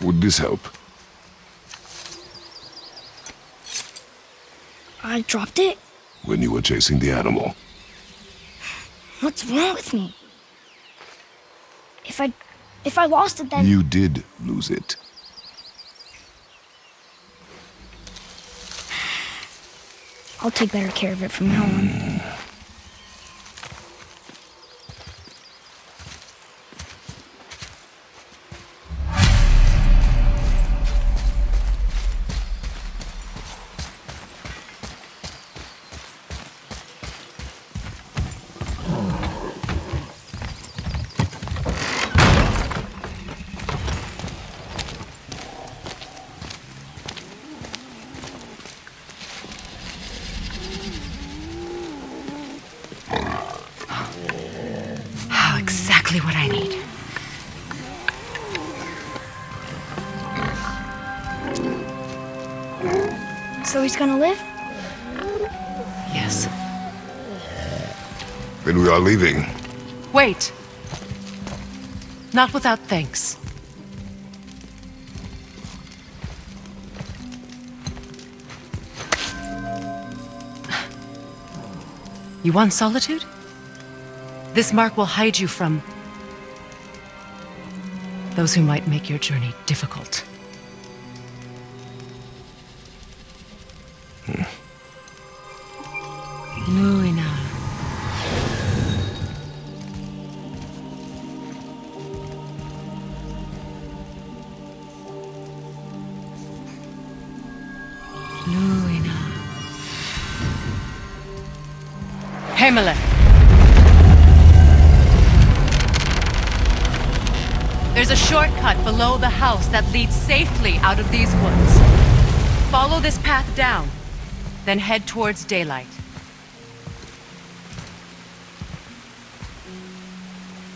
Would this help? I dropped it? When you were chasing the animal. What's wrong with me? If I lost it, then... You did lose it. I'll take better care of it from now on. Exactly what I need. So he's gonna live? Yes. Then we are leaving. Wait. Not without thanks. You want solitude? This mark will hide you from those who might make your journey difficult. Luina. Luina. Hemele. There's a shortcut below the house that leads safely out of these woods. Follow this path down, then head towards daylight.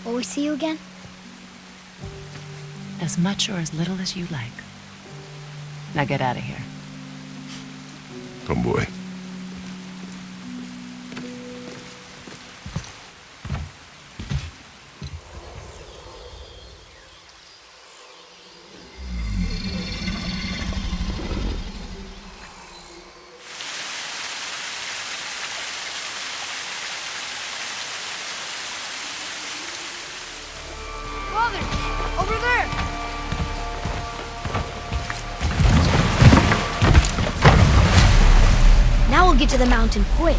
Will we see you again? As much or as little as you like. Now get out of here. Come, boy. Father! Over there! Now we'll get to the mountain quick.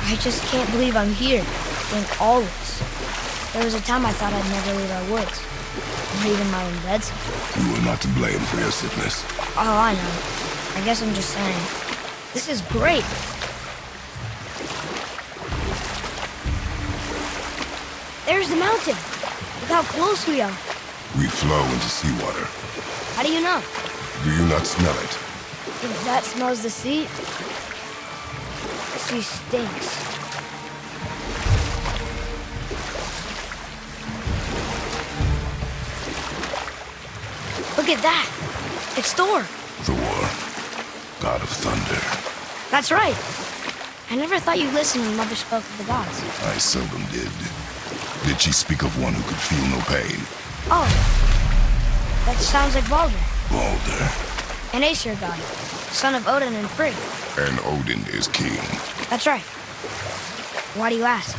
I just can't believe I'm here, doing all this. There was a time I thought I'd never leave our woods. Not even my own beds. You are not to blame for your sickness. Oh, I know. I guess I'm just saying. This is great. There's the mountain. Look how close we are. We flow into seawater. How do you know? Do you not smell it? If that smells the sea, the sea stinks. Look at that. It's Thor. Thor, god of thunder. That's right. I never thought you listened when Mother spoke of the gods. I seldom did. Did she speak of one who could feel no pain? Oh, that sounds like Baldur, Baldur. an Aesir god, son of Odin and Frigg. And Odin is king. That's right. Why do you ask?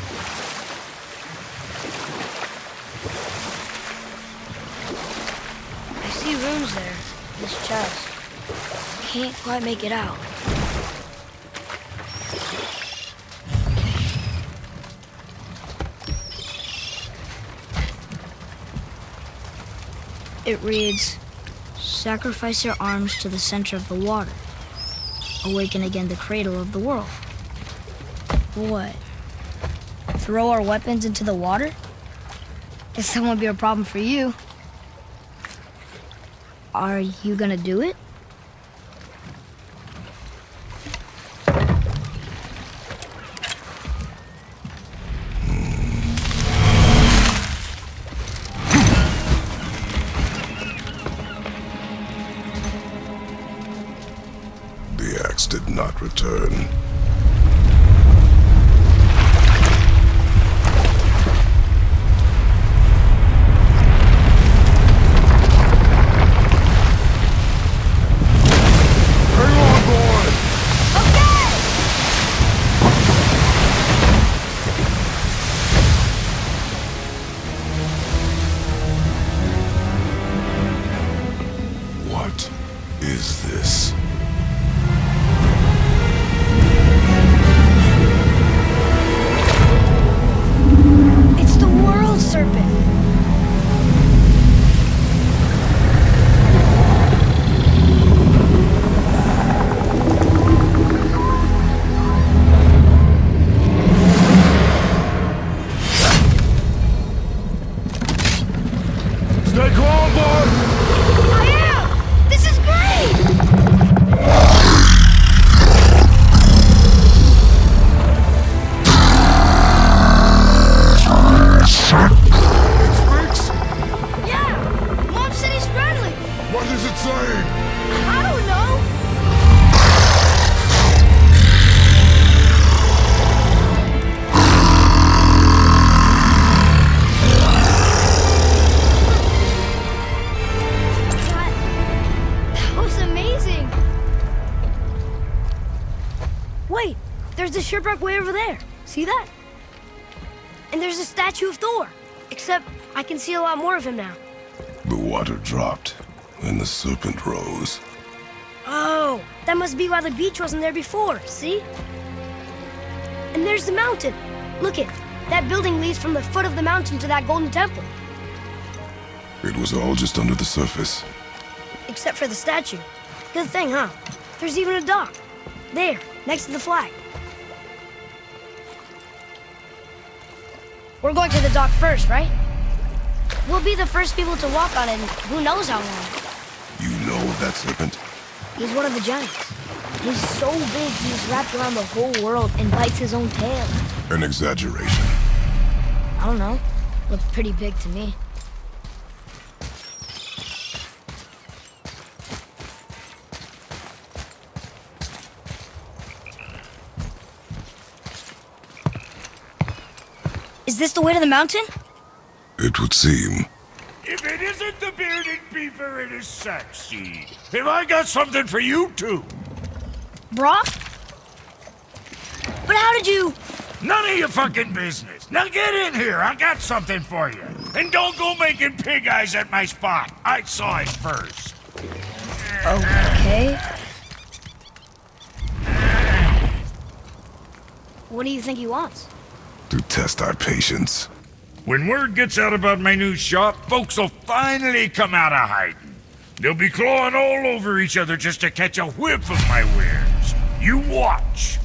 I see runes there, in this chest. Can't quite make it out. It reads, sacrifice your arms to the center of the water. Awaken again the cradle of the world. What? Throw our weapons into the water? Guess that won't be a problem for you. Are you gonna do it? The axe did not return. What is this? It's the world serpent. Stay calm, boy! I am! This is great! Speaks? Yeah! Mom said he's friendly! What is it saying? I don't know! That was amazing! Wait! There's the shipwreck way over there. See that? And there's a statue of Thor. Except I can see a lot more of him now. The water dropped, and the serpent rose. Oh, that must be why the beach wasn't there before, see? And there's the mountain. Look it, that building leads from the foot of the mountain to that golden temple. It was all just under the surface. Except for the statue. Good thing, huh? There's even a dock. There, next to the flag. We're going to the dock first, right? We'll be the first people to walk on it in who knows how long. You know of that serpent? He's one of the giants. He's so big he's wrapped around the whole world and bites his own tail. An exaggeration. I don't know. Looked pretty big to me. Is this the way to the mountain? It would seem. If it isn't the bearded beaver, it is Sackseed. Have I got something for you too? Brock? But how did you... None of your fucking business. Now get in here. I got something for you. And don't go making pig eyes at my spot. I saw it first. Okay. What do you think he wants? To test our patience. When word gets out about my new shop, folks will finally come out of hiding. They'll be clawing all over each other just to catch a whiff of my wares. You watch.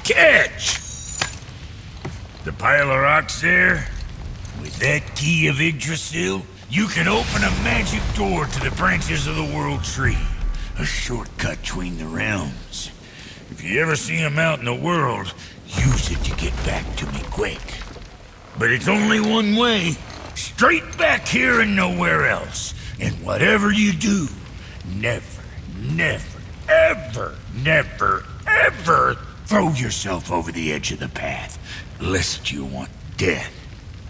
Catch! The pile of rocks there? With that key of Yggdrasil, you can open a magic door to the branches of the World Tree. A shortcut between the realms. If you ever see him out in the world, use it to get back to me quick. But it's only one way. Straight back here and nowhere else. And whatever you do, never, never, ever throw yourself over the edge of the path, lest you want death.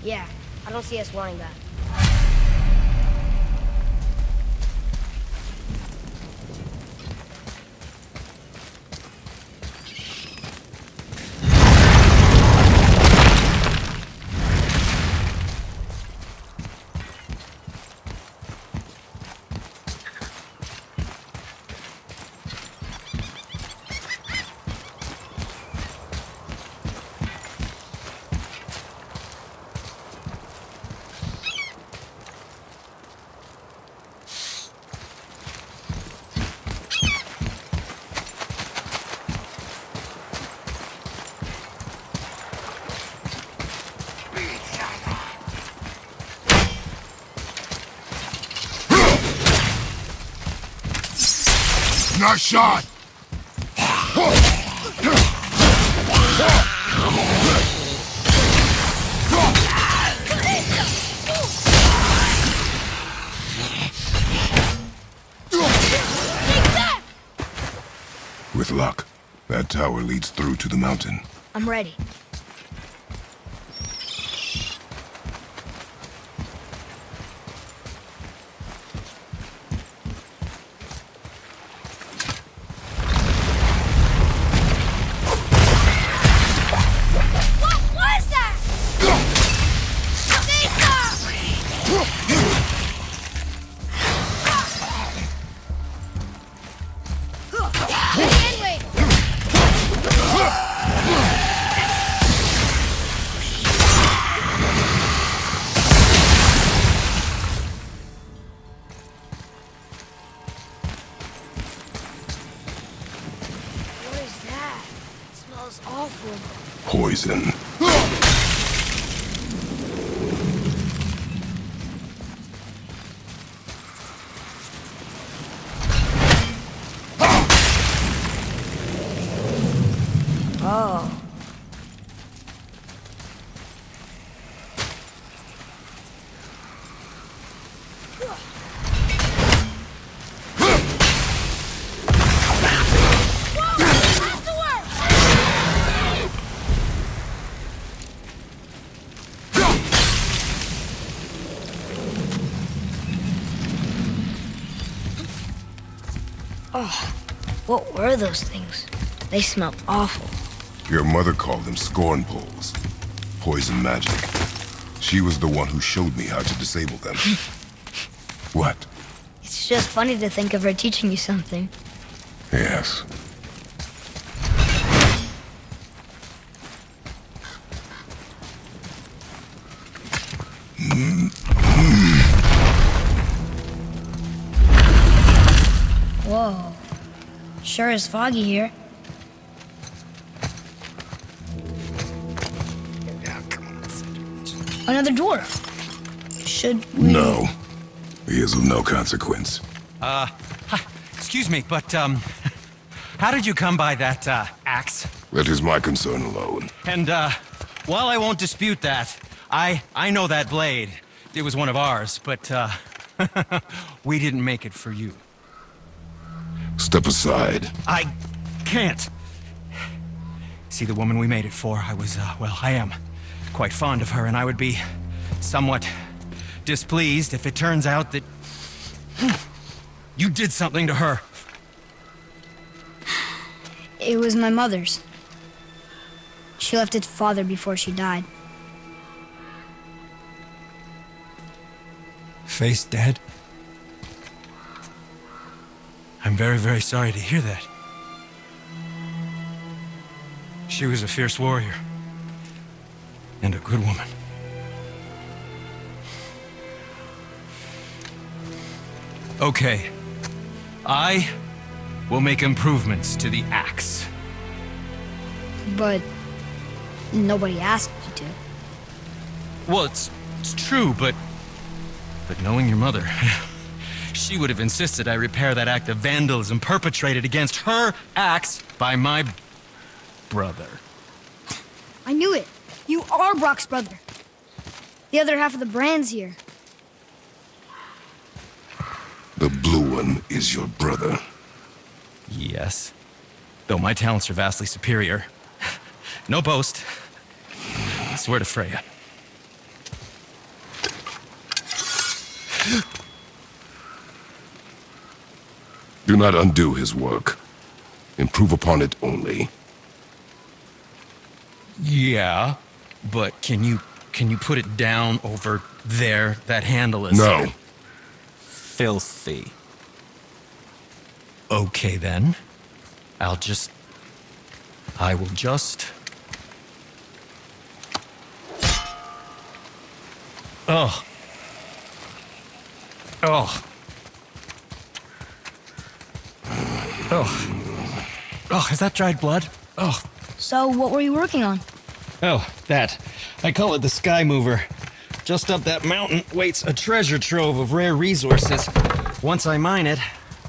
Yeah, I don't see us wanting that. Nice shot! With luck, that tower leads through to the mountain. I'm ready. Poison. Oh. Oh, what were those things? They smelled awful. Your mother called them scorn poles. Poison magic. She was the one who showed me how to disable them. What? It's just funny to think of her teaching you something. Yes. Whoa. Sure is foggy here. Another dwarf. Should we... No. He is of no consequence. Excuse me, but, how did you come by that, axe? That is my concern alone. And, while I won't dispute that, I know that blade. It was one of ours, but, we didn't make it for you. Step aside. I can't. See, the woman we made it for, I am quite fond of her, and I would be somewhat displeased if it turns out that you did something to her. It was my mother's. She left its father before she died. Faye's dead? I'm very, very sorry to hear that. She was a fierce warrior. And a good woman. Okay. I will make improvements to the axe. But nobody asked you to. Well, it's true, but knowing your mother, she would have insisted I repair that act of vandalism perpetrated against her axe by my brother. I knew it. You are Brock's brother. The other half of the brand's here. The blue one is your brother. Yes. Though my talents are vastly superior. No boast. I swear to Freya. Do not undo his work. Improve upon it only. Yeah, but can you put it down over there? That handle is... No. Filthy. Okay, then. I will just... Oh. Oh. Oh, is that dried blood? Oh. So, what were you working on? Oh, that. I call it the Sky Mover. Just up that mountain waits a treasure trove of rare resources. Once I mine it,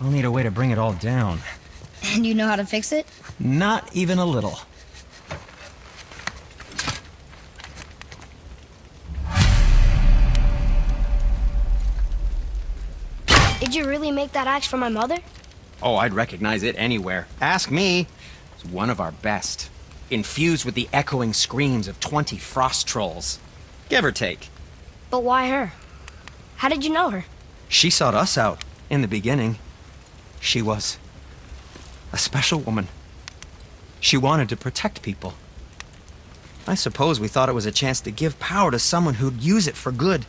I'll need a way to bring it all down. And you know how to fix it? Not even a little. Did you really make that axe for my mother? Oh, I'd recognize it anywhere. Ask me. It's one of our best. Infused with the echoing screams of 20 frost trolls. Give or take. But why her? How did you know her? She sought us out in the beginning. She was a special woman. She wanted to protect people. I suppose we thought it was a chance to give power to someone who'd use it for good.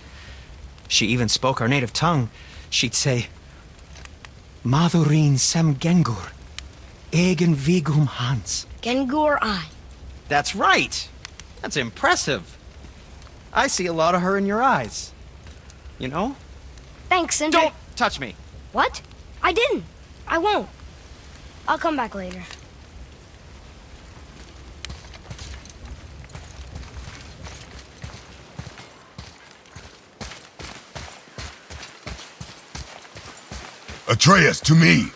She even spoke our native tongue. She'd say, Madurin sem gengur, egen vigum hans. Gengur I. That's right. That's impressive. I see a lot of her in your eyes. You know? Thanks, and Don't touch me. What? I didn't. I won't. I'll come back later. Atreus, to me!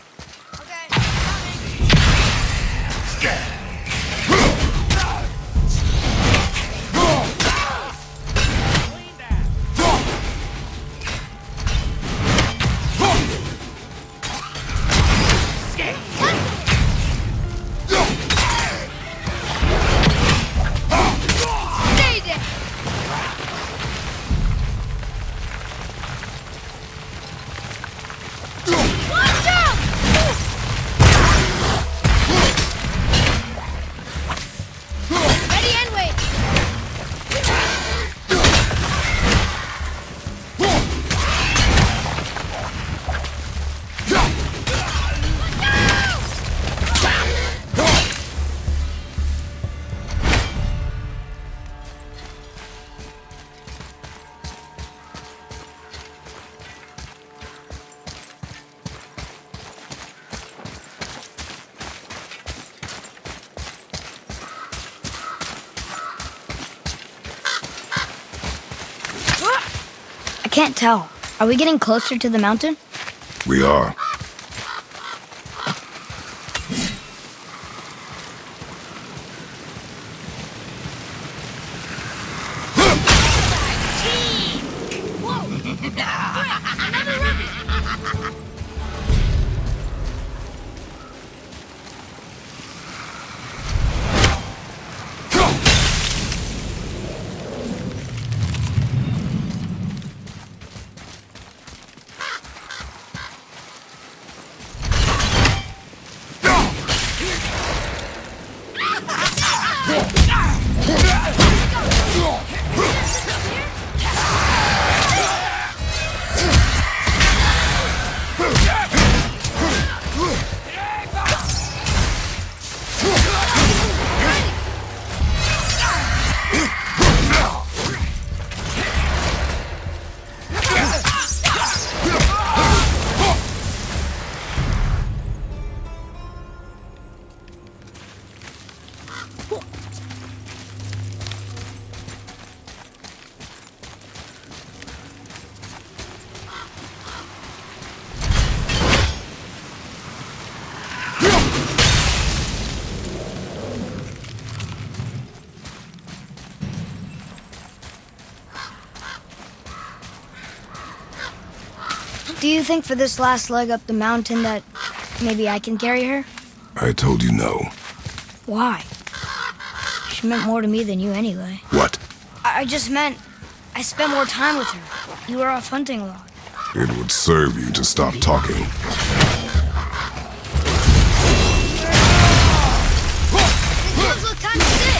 can't tell. Are we getting closer to the mountain? We are. Do you think for this last leg up the mountain that maybe I can carry her? I told you no. Why? She meant more to me than you anyway. What? I just meant I spent more time with her. You were off hunting a lot. It would serve you to stop talking. Those look kind of sick.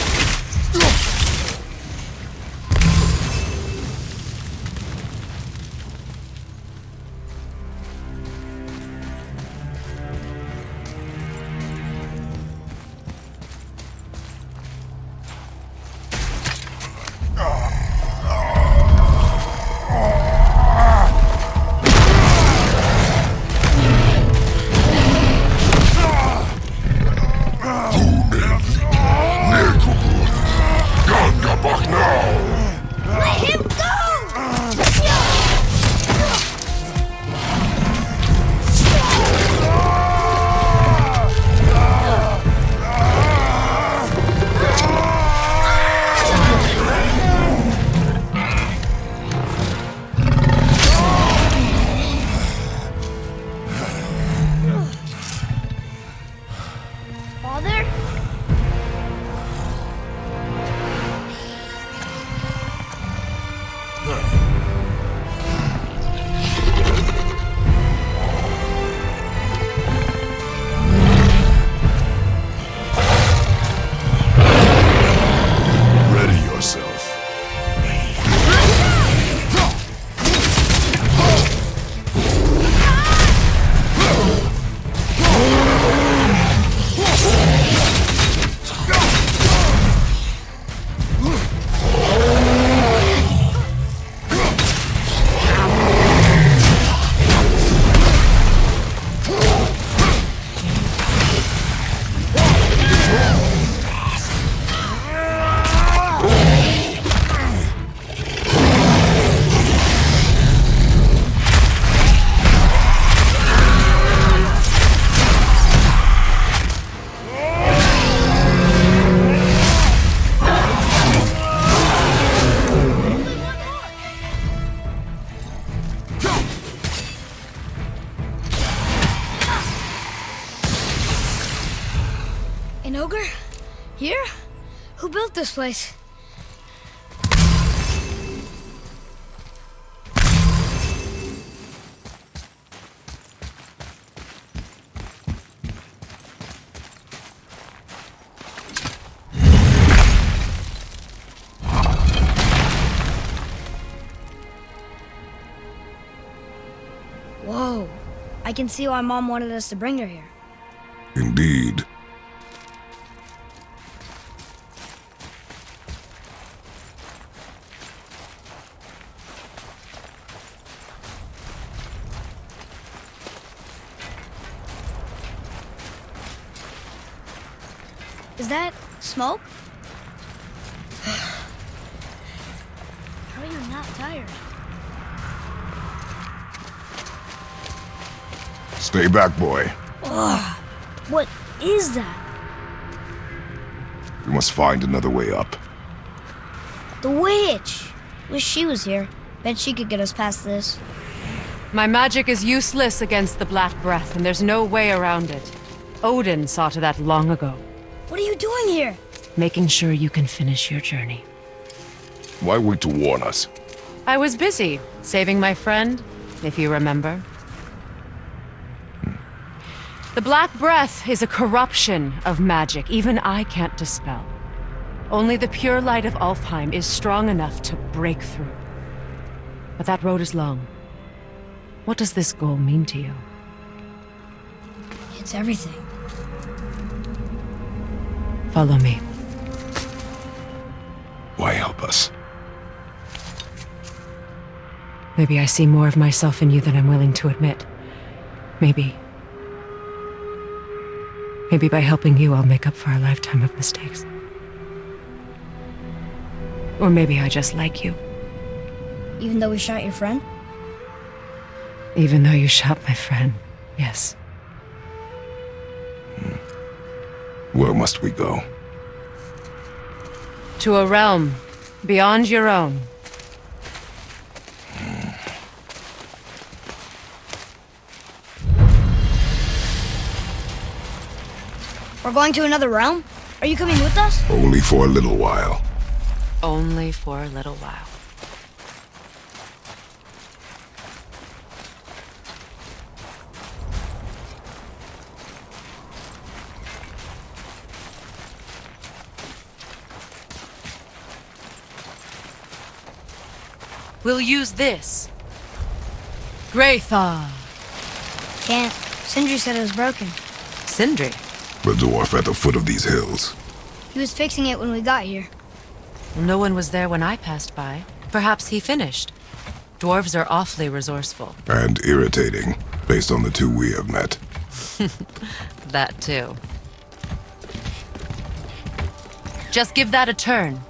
An ogre? Here? Who built this place? Whoa. I can see why Mom wanted us to bring her here. Indeed. Is that smoke? How are you not tired? Stay back, boy. Ugh. What is that? We must find another way up. The witch! Wish she was here. Bet she could get us past this. My magic is useless against the Black Breath, and there's no way around it. Odin saw to that long ago. What are you doing here? Making sure you can finish your journey. Why wait to warn us? I was busy, saving my friend, if you remember. The Black Breath is a corruption of magic even I can't dispel. Only the pure light of Alfheim is strong enough to break through. But that road is long. What does this goal mean to you? It's everything. Follow me. Why help us? Maybe I see more of myself in you than I'm willing to admit. Maybe by helping you, I'll make up for a lifetime of mistakes. Or maybe I just like you. Even though we shot your friend? Even though you shot my friend, yes. Where must we go? To a realm beyond your own. We're going to another realm? Are you coming with us? Only for a little while. Only for a little while. We'll use this. Greythaw. Can't. Sindri said it was broken. Sindri? The dwarf at the foot of these hills. He was fixing it when we got here. No one was there when I passed by. Perhaps he finished. Dwarves are awfully resourceful. And irritating, based on the two we have met. That too. Just give that a turn.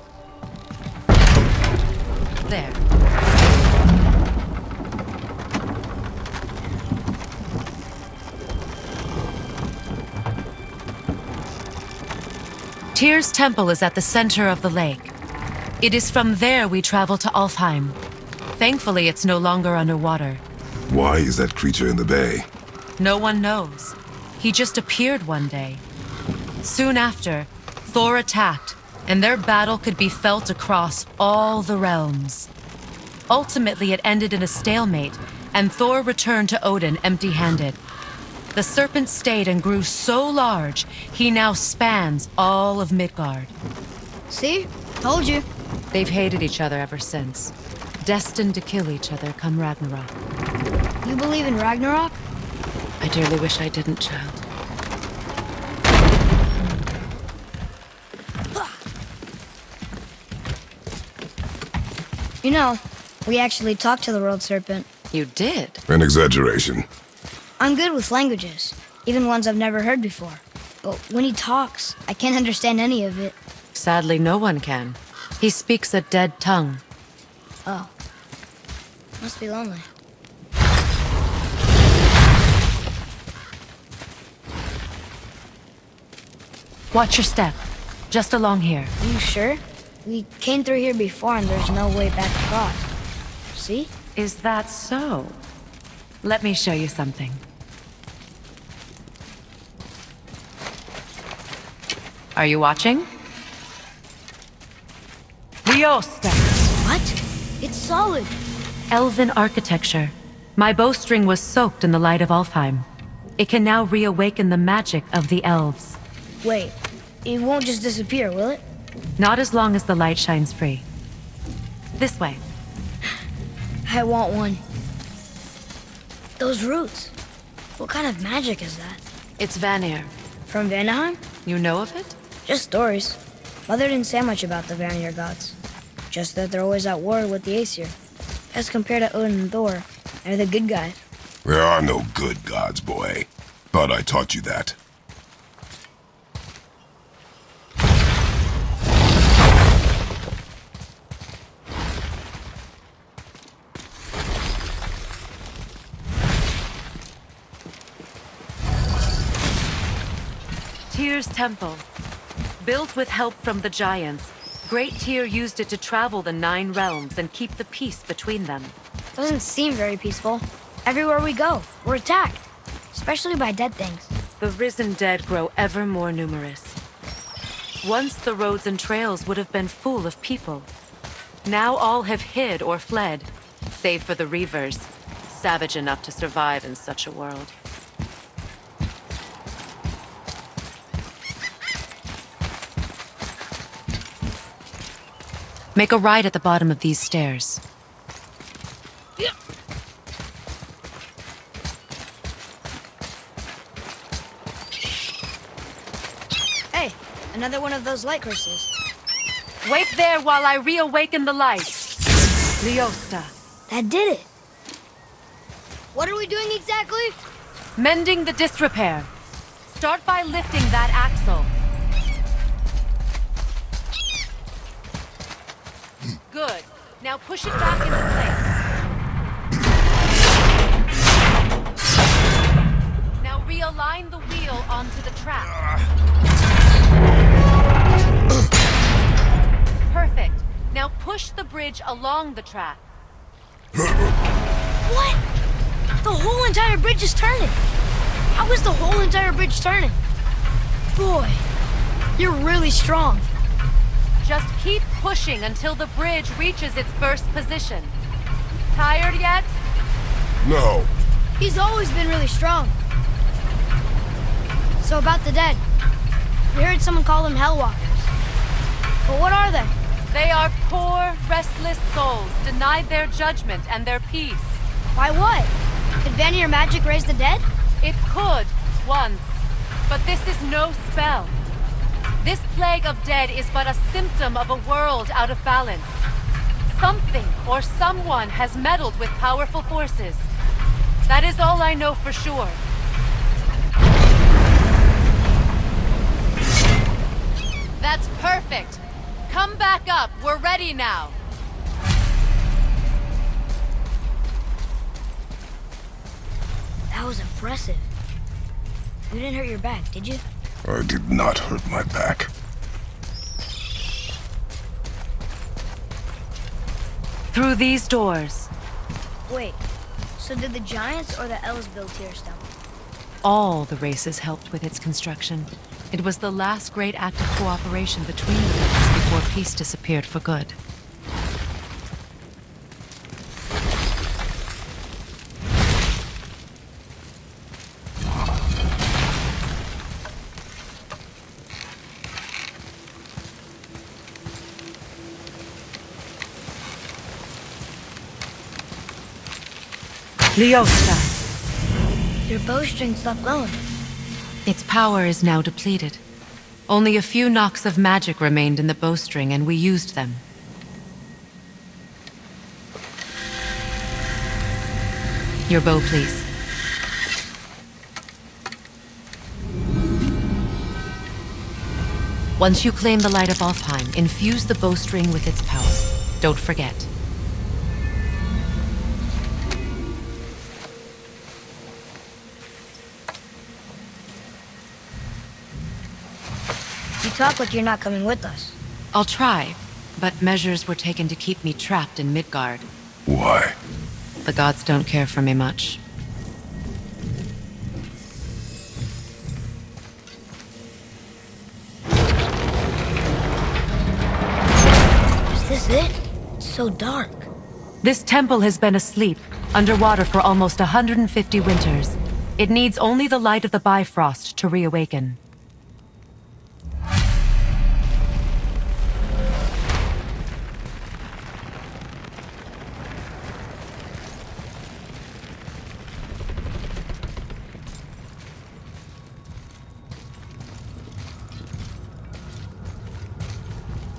There. Tyr's temple is at the center of the lake. It is from there we travel to Alfheim. Thankfully, it's no longer underwater. Why is that creature in the bay? No one knows. He just appeared one day. Soon after, Thor attacked, and their battle could be felt across all the realms. Ultimately, it ended in a stalemate, and Thor returned to Odin empty-handed. The serpent stayed and grew so large, he now spans all of Midgard. See? Told you. They've hated each other ever since. Destined to kill each other come Ragnarok. You believe in Ragnarok? I dearly wish I didn't, child. You know, we actually talked to the world serpent. You did? An exaggeration. I'm good with languages, even ones I've never heard before. But when he talks, I can't understand any of it. Sadly, no one can. He speaks a dead tongue. Oh. Must be lonely. Watch your step. Just along here. Are you sure? We came through here before and there's no way back across. See? Is that so? Let me show you something. Are you watching? Liosta! What? It's solid. Elven architecture. My bowstring was soaked in the light of Alfheim. It can now reawaken the magic of the elves. Wait, it won't just disappear, will it? Not as long as the light shines free. This way. I want one. Those roots. What kind of magic is that? It's Vanir. From Vanaheim? You know of it? Just stories. Mother didn't say much about the Vanir gods. Just that they're always at war with the Aesir. As compared to Odin and Thor, they're the good guys. There are no good gods, boy. Thought I taught you that. Tyr's temple. Built with help from the giants, Great Tyr used it to travel the 9 realms and keep the peace between them. Doesn't seem very peaceful. Everywhere we go, we're attacked. Especially by dead things. The risen dead grow ever more numerous. Once the roads and trails would have been full of people. Now all have hid or fled, save for the Reavers, savage enough to survive in such a world. Make a right at the bottom of these stairs. Hey, another one of those light crystals. Wait there while I reawaken the light. Leosta. That did it. What are we doing exactly? Mending the disrepair. Start by lifting that axle. Good. Now push it back into place. Now realign the wheel onto the track. Perfect. Now push the bridge along the track. What? The whole entire bridge is turning. How is the whole entire bridge turning? Boy, you're really strong. Just keep pushing until the bridge reaches its first position. Tired yet? No. He's always been really strong. So about the dead. We heard someone call them Hellwalkers. But what are they? They are poor, restless souls, denied their judgment and their peace. Why what? Could Vanir magic raise the dead? It could, once. But this is no spell. This plague of dead is but a symptom of a world out of balance. Something or someone has meddled with powerful forces. That is all I know for sure. That's perfect. Come back up. We're ready now. That was impressive. You didn't hurt your back, did you? I did not hurt my back. Through these doors. Wait, so did the giants or the elves build Tyr's temple? All the races helped with its construction. It was the last great act of cooperation between the races before peace disappeared for good. Leosta. Your bowstring stopped glowing. Its power is now depleted. Only a few knocks of magic remained in the bowstring, and we used them. Your bow, please. Once you claim the light of Alfheim, infuse the bowstring with its power. Don't forget. You talk like you're not coming with us. I'll try, but measures were taken to keep me trapped in Midgard. Why? The gods don't care for me much. Is this it? It's so dark. This temple has been asleep, underwater for almost 150 winters. It needs only the light of the Bifrost to reawaken.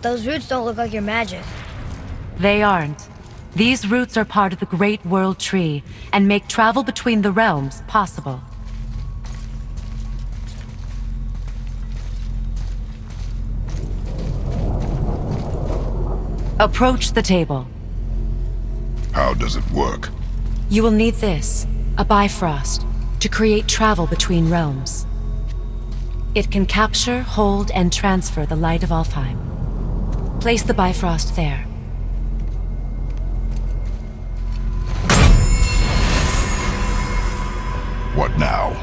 Those roots don't look like your magic. They aren't. These roots are part of the Great World Tree and make travel between the realms possible. Approach the table. How does it work? You will need this, a Bifrost, to create travel between realms. It can capture, hold, and transfer the light of Alfheim. Place the Bifrost there. What now?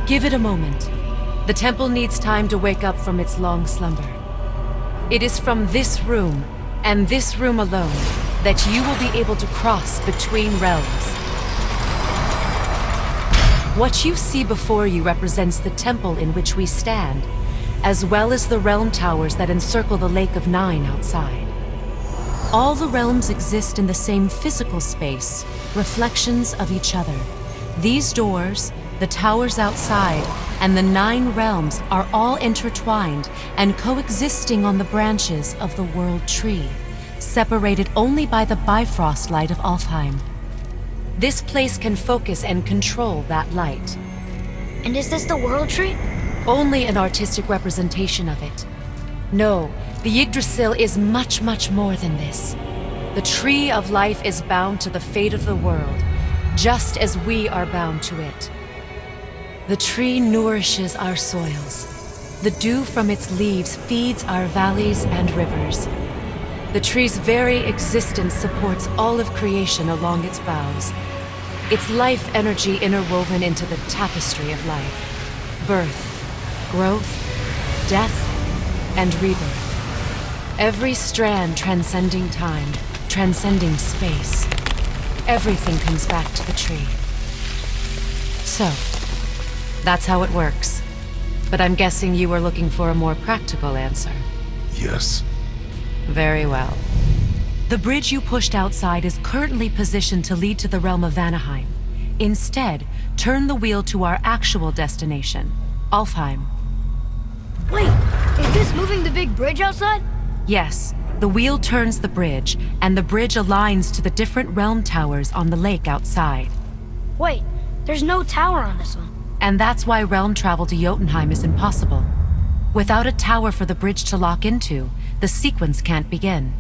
Give it a moment. The temple needs time to wake up from its long slumber. It is from this room, and this room alone, that you will be able to cross between realms. What you see before you represents the temple in which we stand, as well as the realm towers that encircle the Lake of Nine outside. All the realms exist in the same physical space, reflections of each other. These doors, the towers outside, and the 9 realms are all intertwined and coexisting on the branches of the World Tree, separated only by the Bifrost light of Alfheim. This place can focus and control that light. And is this the World Tree? Only an artistic representation of it. No, the Yggdrasil is much, much more than this. The Tree of Life is bound to the fate of the world, just as we are bound to it. The tree nourishes our soils. The dew from its leaves feeds our valleys and rivers. The tree's very existence supports all of creation along its boughs. Its life energy interwoven into the tapestry of life. Birth, growth, death, and rebirth. Every strand transcending time, transcending space. Everything comes back to the tree. So, that's how it works. But I'm guessing you were looking for a more practical answer. Yes. Very well. The bridge you pushed outside is currently positioned to lead to the realm of Vanaheim. Instead, turn the wheel to our actual destination, Alfheim. Wait, is this moving the big bridge outside? Yes, the wheel turns the bridge, and the bridge aligns to the different realm towers on the lake outside. Wait, there's no tower on this one. And that's why realm travel to Jotunheim is impossible. Without a tower for the bridge to lock into, the sequence can't begin.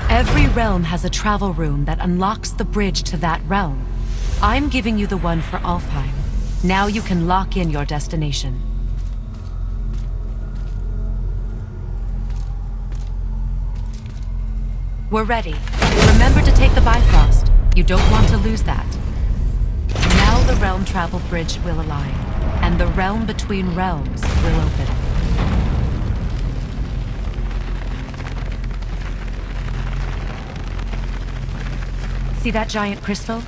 Every realm has a travel room that unlocks the bridge to that realm. I'm giving you the one for Alfheim. Now you can lock in your destination. We're ready. Remember to take the Bifrost. You don't want to lose that. Now the realm travel bridge will align, and the realm between realms will open. See that giant crystal?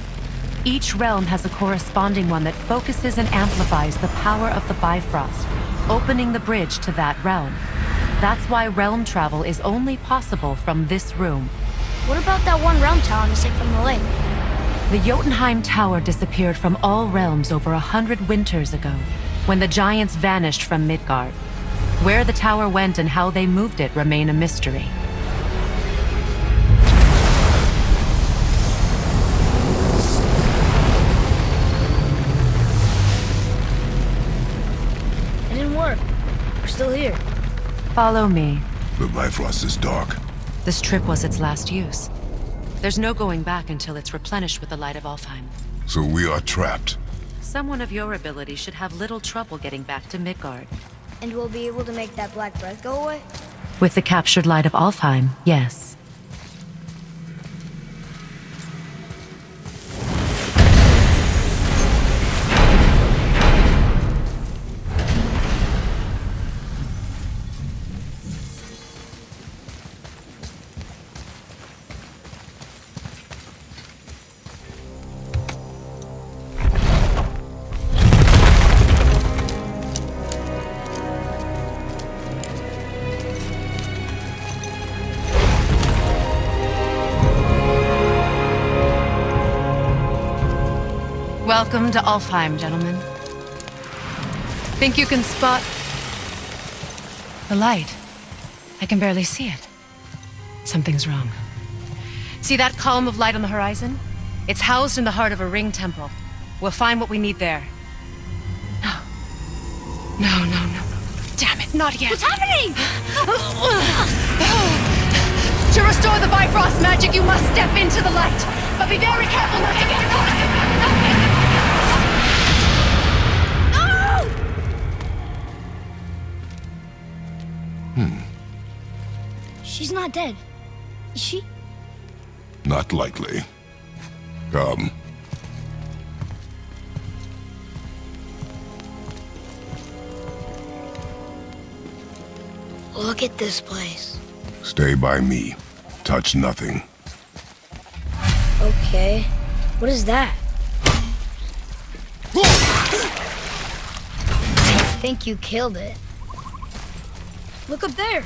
Each realm has a corresponding one that focuses and amplifies the power of the Bifrost, opening the bridge to that realm. That's why realm travel is only possible from this room. What about that one realm tower missing from the lake? The Jotunheim Tower disappeared from all realms over 100 winters ago, when the giants vanished from Midgard. Where the tower went and how they moved it remain a mystery. It didn't work. We're still here. Follow me. The Bifrost is dark. This trip was its last use. There's no going back until it's replenished with the light of Alfheim. So we are trapped. Someone of your ability should have little trouble getting back to Midgard. And we'll be able to make that black breath go away? With the captured light of Alfheim, yes. Welcome to Alfheim, gentlemen. Think you can spot the light? I can barely see it. Something's wrong. See that column of light on the horizon? It's housed in the heart of a ring temple. We'll find what we need there. No. No. Damn it, not yet. What's happening? To restore the Bifrost magic, you must step into the light. But be very careful not to get caught. not dead. Is she? Not likely. Come. Look at this place. Stay by me. Touch nothing. Okay. What is that? I think you killed it. Look up there.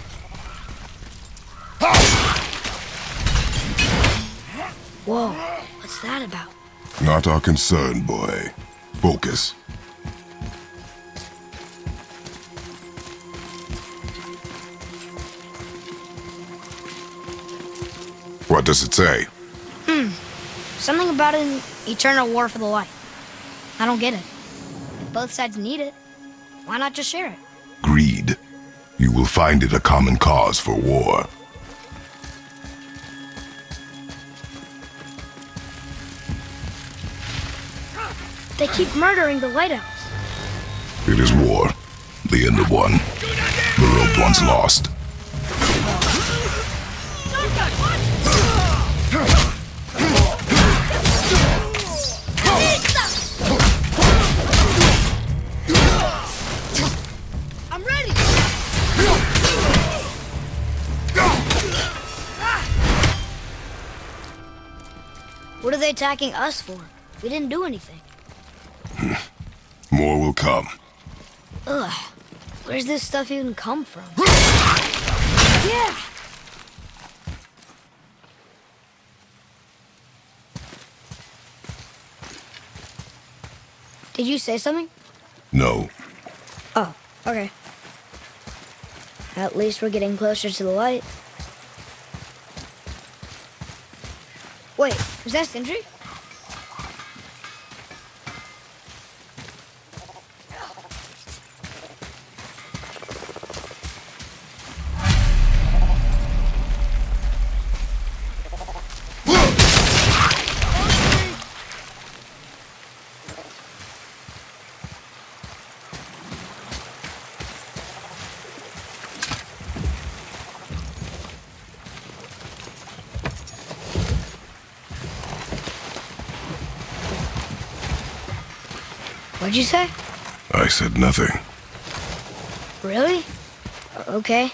Whoa, what's that about? Not our concern, boy. Focus. What does it say? Something about an eternal war for the light. I don't get it. If both sides need it, why not just share it? Greed. You will find it a common cause for war. They keep murdering the Light Elves. It is war. The end of one. The rope once lost. I'm ready! What are they attacking us for? We didn't do anything. More will come. Ugh. Where's this stuff even come from? Yeah! Did you say something? No. Oh, okay. At least we're getting closer to the light. Wait, was that Sindri? What'd you say? I said nothing. Really? Okay.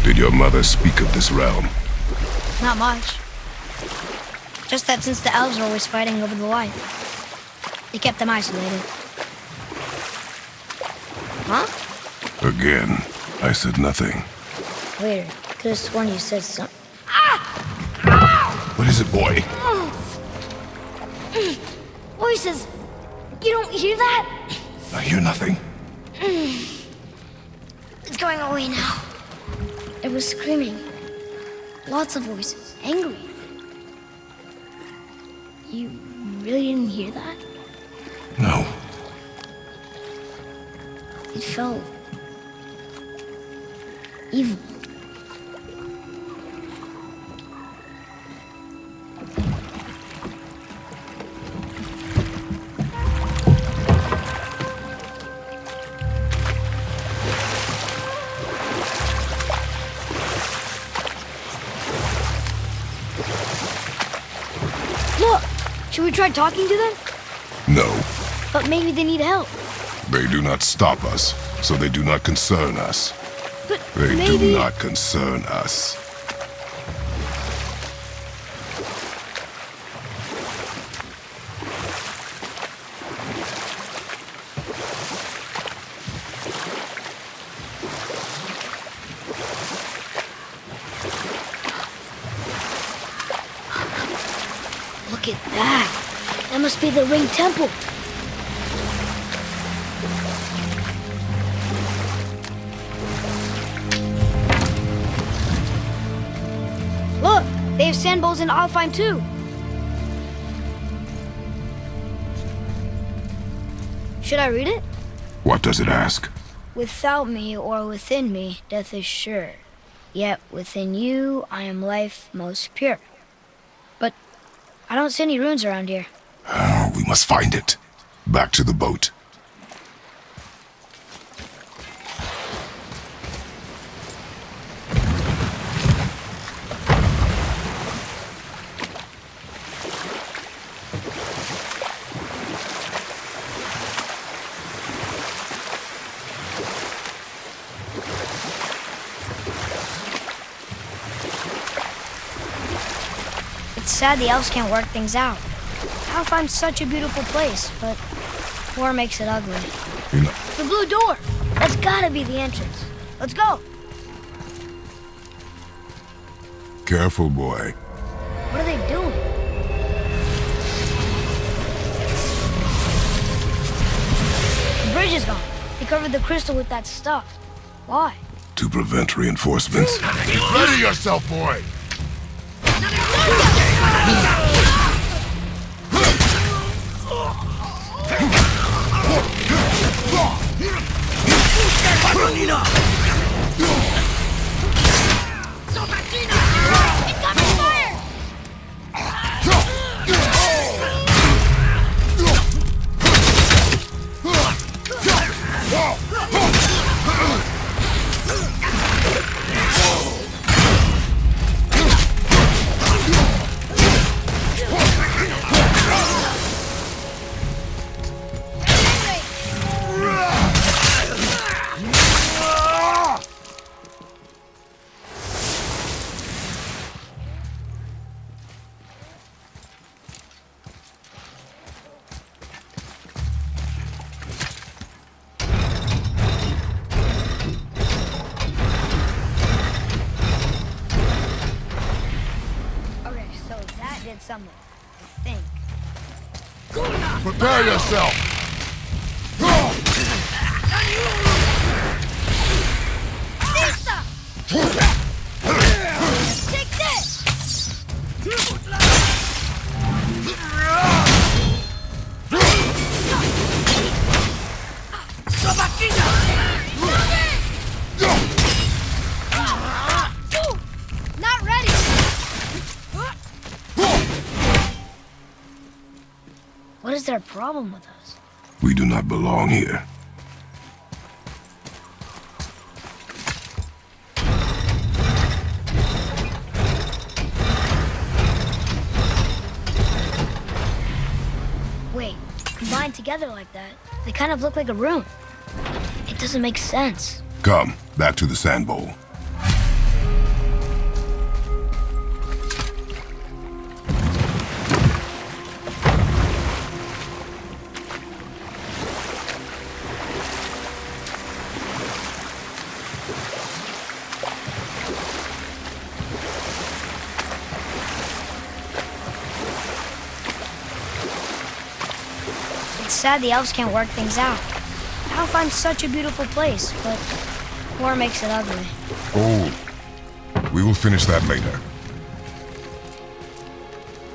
Did your mother speak of this realm? Not much. Just that since the elves are always fighting over the light, they kept them isolated. Huh? Again, I said nothing. Later. Could have sworn you said something. What is it, boy? Voices! You don't hear that? I hear nothing. It's going away now. It was screaming. Lots of voices. Angry. You really didn't hear that? No. It felt evil. Look! Should we try talking to them? No. But maybe they need help. They do not stop us, so they do not concern us. But They maybe... do not concern us. Look at that. That must be the Ring Temple. Look, they have sand bowls in Alfheim too. Should I read it? What does it ask? Without me or within me, death is sure. Yet within you, I am life most pure. But I don't see any runes around here. We must find it. Back to the boat. It's sad the elves can't work things out. How find such a beautiful place, but war makes it ugly. The blue door! That's gotta be the entrance. Let's go! Careful, boy. What are they doing? The bridge is gone. They covered the crystal with that stuff. Why? To prevent reinforcements. Ready yourself, boy! Something, I think. Prepare yourself! Take this! Not ready! What is their problem with us? We do not belong here. Wait, combined together like that, they kind of look like a room. It doesn't make sense. Come, back to the sand bowl. It's sad the elves can't work things out. How find such a beautiful place, but war makes it ugly. Oh, we will finish that later.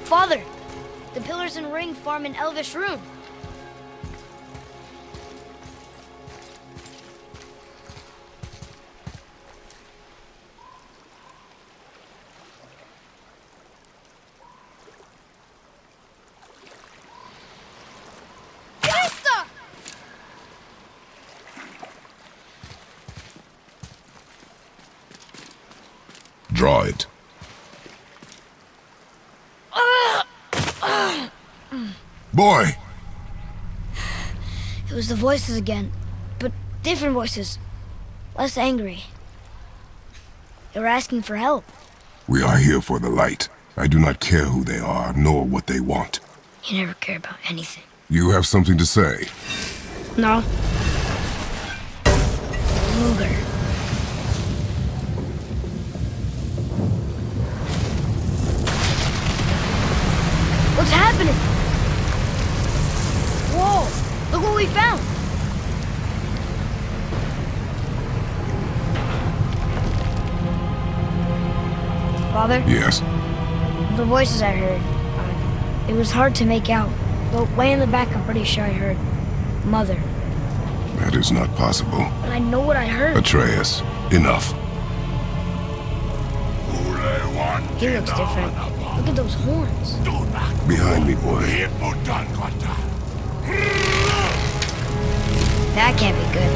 Father, the pillars and ring form an elvish rune. Draw it. Boy! It was the voices again, but different voices. Less angry. They were asking for help. We are here for the light. I do not care who they are, nor what they want. You never care about anything. You have something to say? No. Luger. What's happening? Whoa! Look what we found! Father? Yes. The voices I heard, it was hard to make out. But way in the back, I'm pretty sure I heard Mother. That is not possible. But I know what I heard. Atreus, enough. He looks different. Look at those horns. Behind me, boy. That can't be good.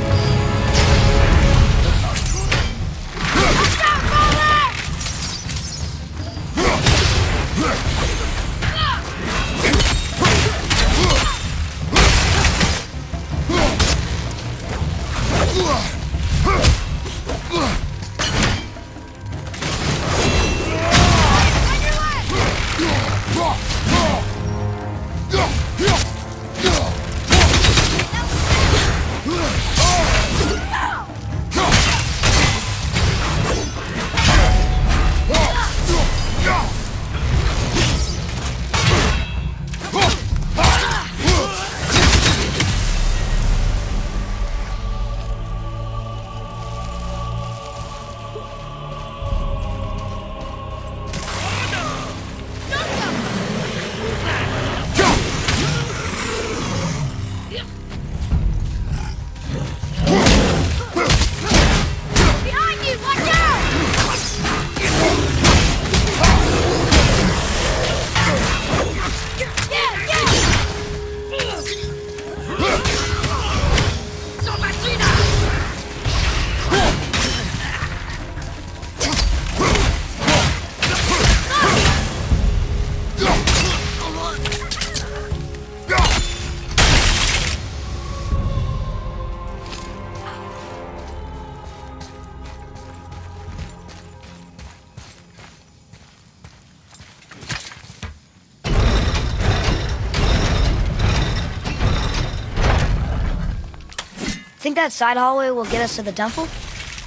Think that side hallway will get us to the temple?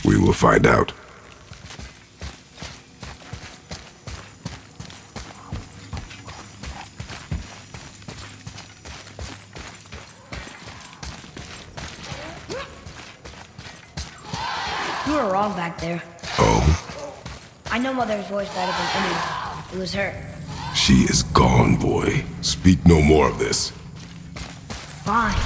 We will find out. You were wrong back there. Oh? I know Mother's voice better than anyone. It was her. She is gone, boy. Speak no more of this. Fine.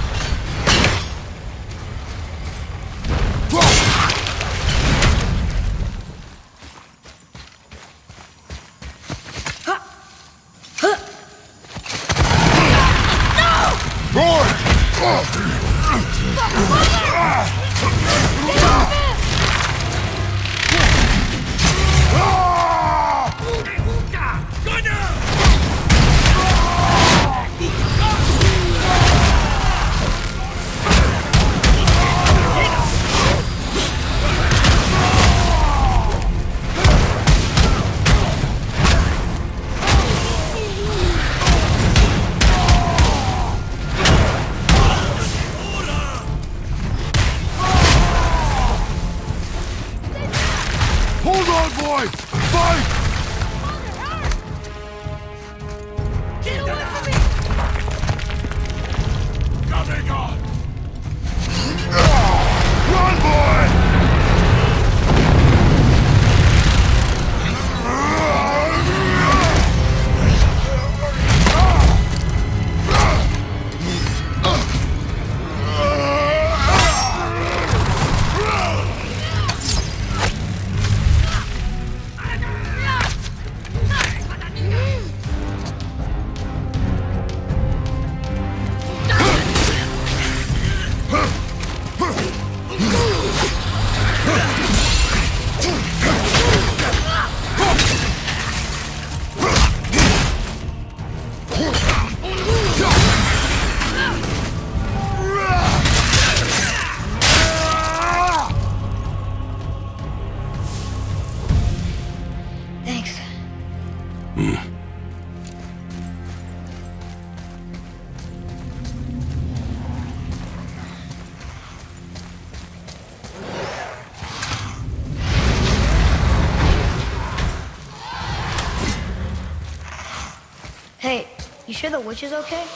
Hey, you sure the witch is okay?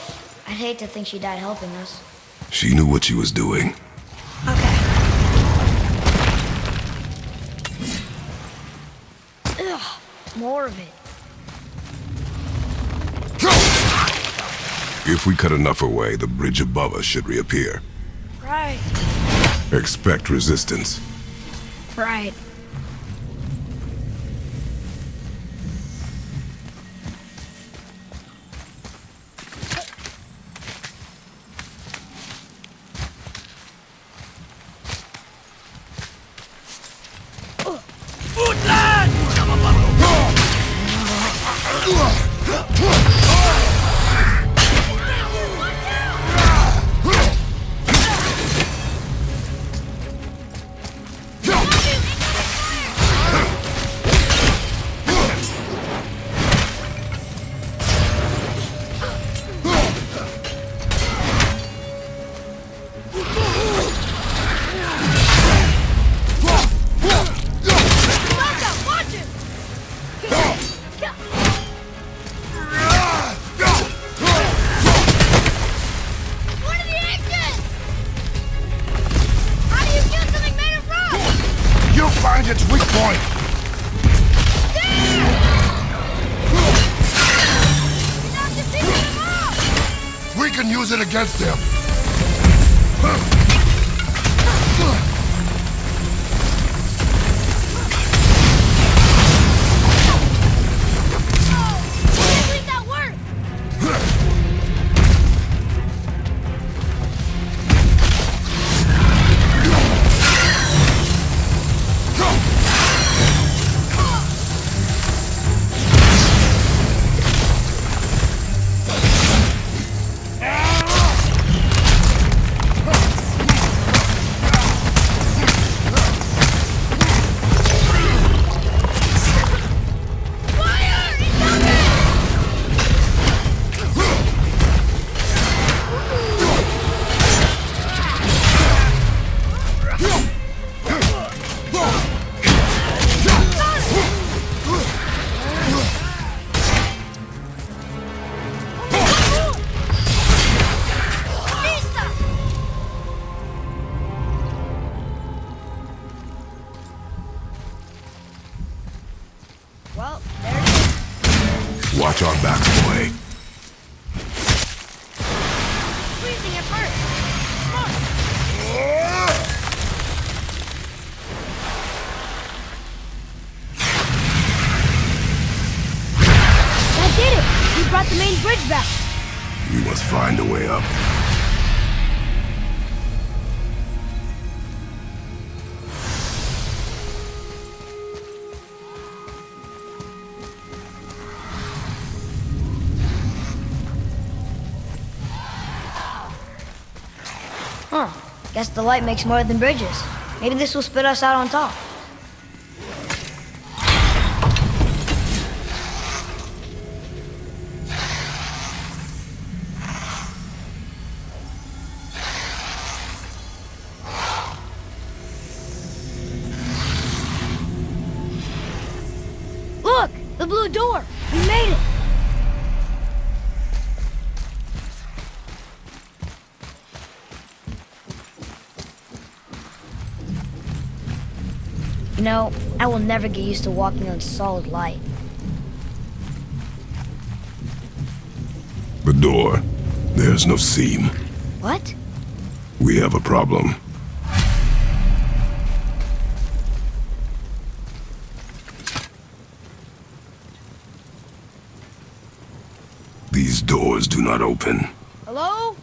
I'd hate to think she died helping us. She knew what she was doing. Okay. Ugh, more of it. If we cut enough away, the bridge above us should reappear. Right. Expect resistance. Right. use it against him. Well, there it is. Watch our backs, boy. Freezing at first. Come on. That did it! We brought the main bridge back. We must find a way up. Huh. Guess the light makes more than bridges. Maybe this will spit us out on top. Look! The blue door! We made it! You know, I will never get used to walking on solid light. The door. There's no seam. What? We have a problem. These doors do not open. Hello?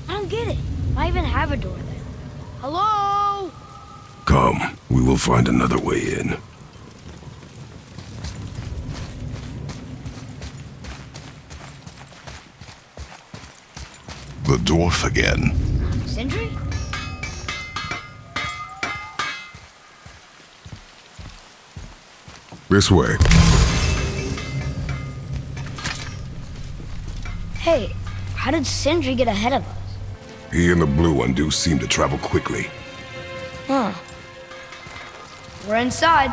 I don't get it. I even have a door there. Hello? Come, we will find another way in. The dwarf again. Sindri? This way. Hey, how did Sindri get ahead of us? He and the blue one do seem to travel quickly. Huh. We're inside.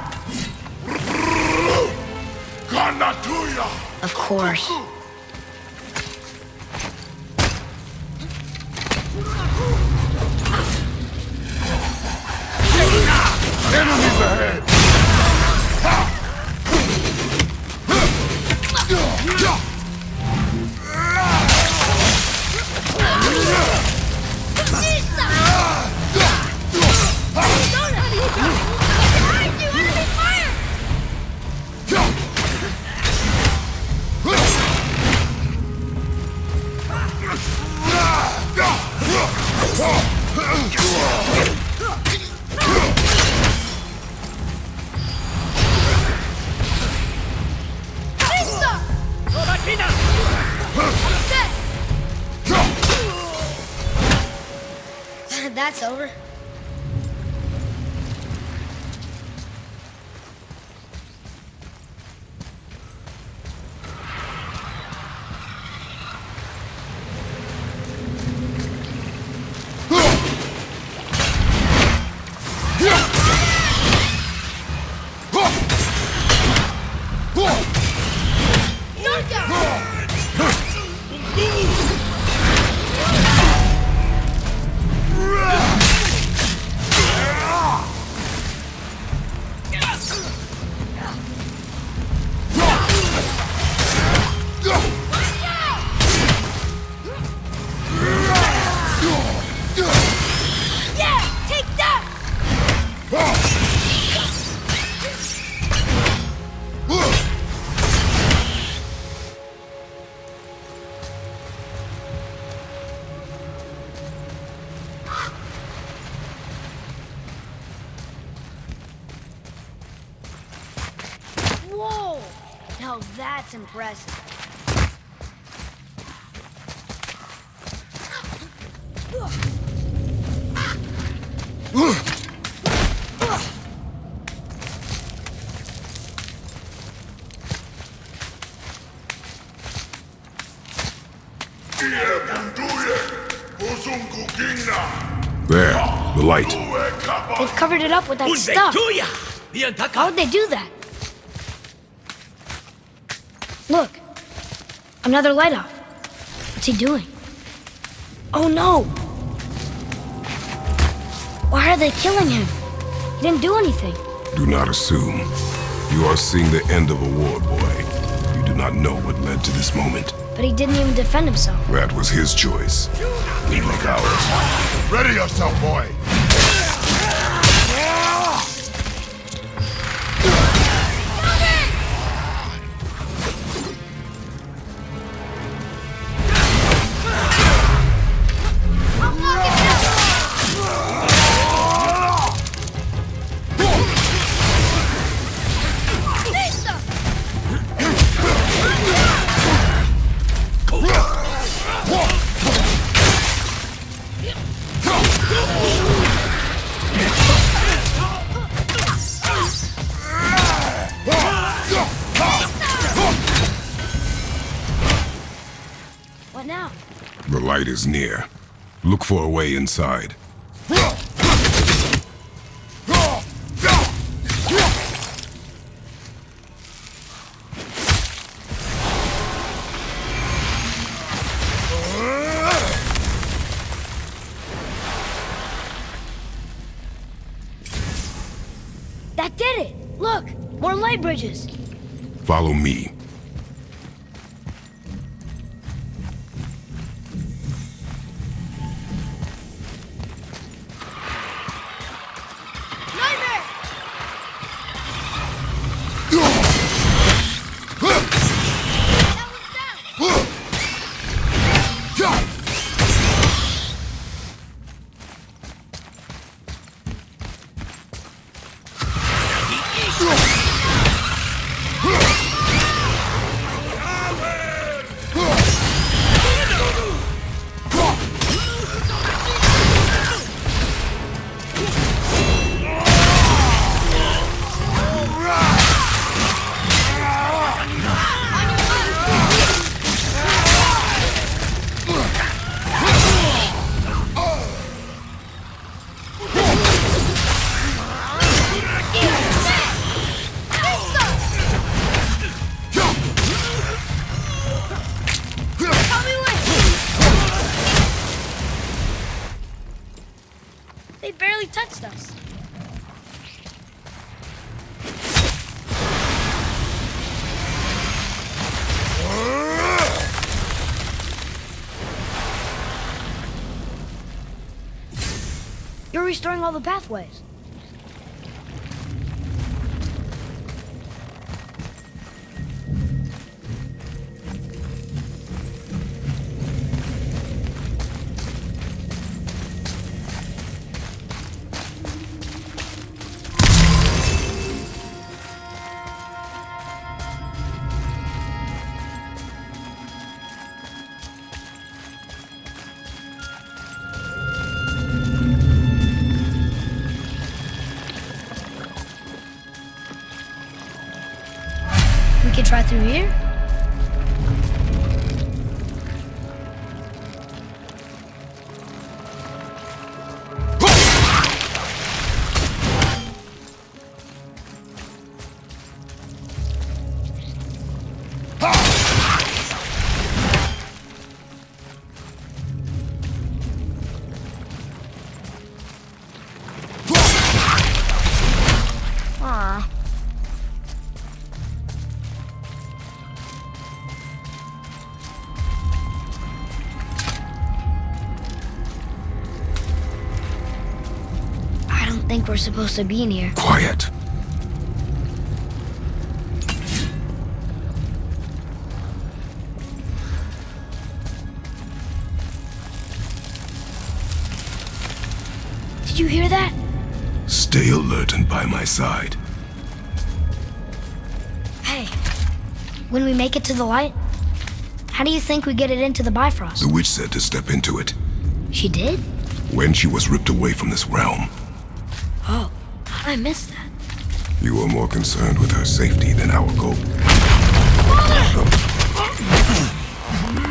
Of course. Enemies ahead! That's over. Whoa! Now that's impressive. There, the light. They've covered it up with that stuff. How'd they do that? Look. Another light off. What's he doing? Oh no! Why are they killing him? He didn't do anything. Do not assume. You are seeing the end of a war, boy. You do not know what led to this moment. But he didn't even defend himself. That was his choice. We make ours. Ready yourself, boy! What now? The light is near. Look for a way inside. That did it! Look! More light bridges! Follow me. They barely touched us. You're restoring all the pathways. We could try through here? Aw. I don't think we're supposed to be in here. Quiet. Did you hear that? Stay alert and by my side. When we make it to the light, how do you think we get it into the Bifrost? The witch said to step into it She did? when she was ripped away from this realm. Oh, how'd I miss that? You were more concerned with her safety than our goal.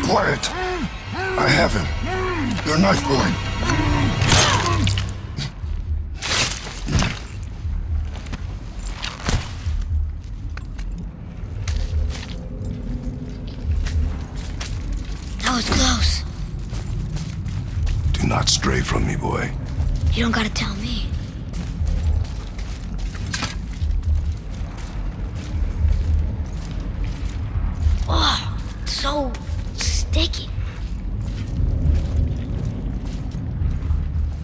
Quiet! I have him. Your knife boy. That was close. Do not stray from me, boy. You don't gotta tell me. Oh, it's so sticky.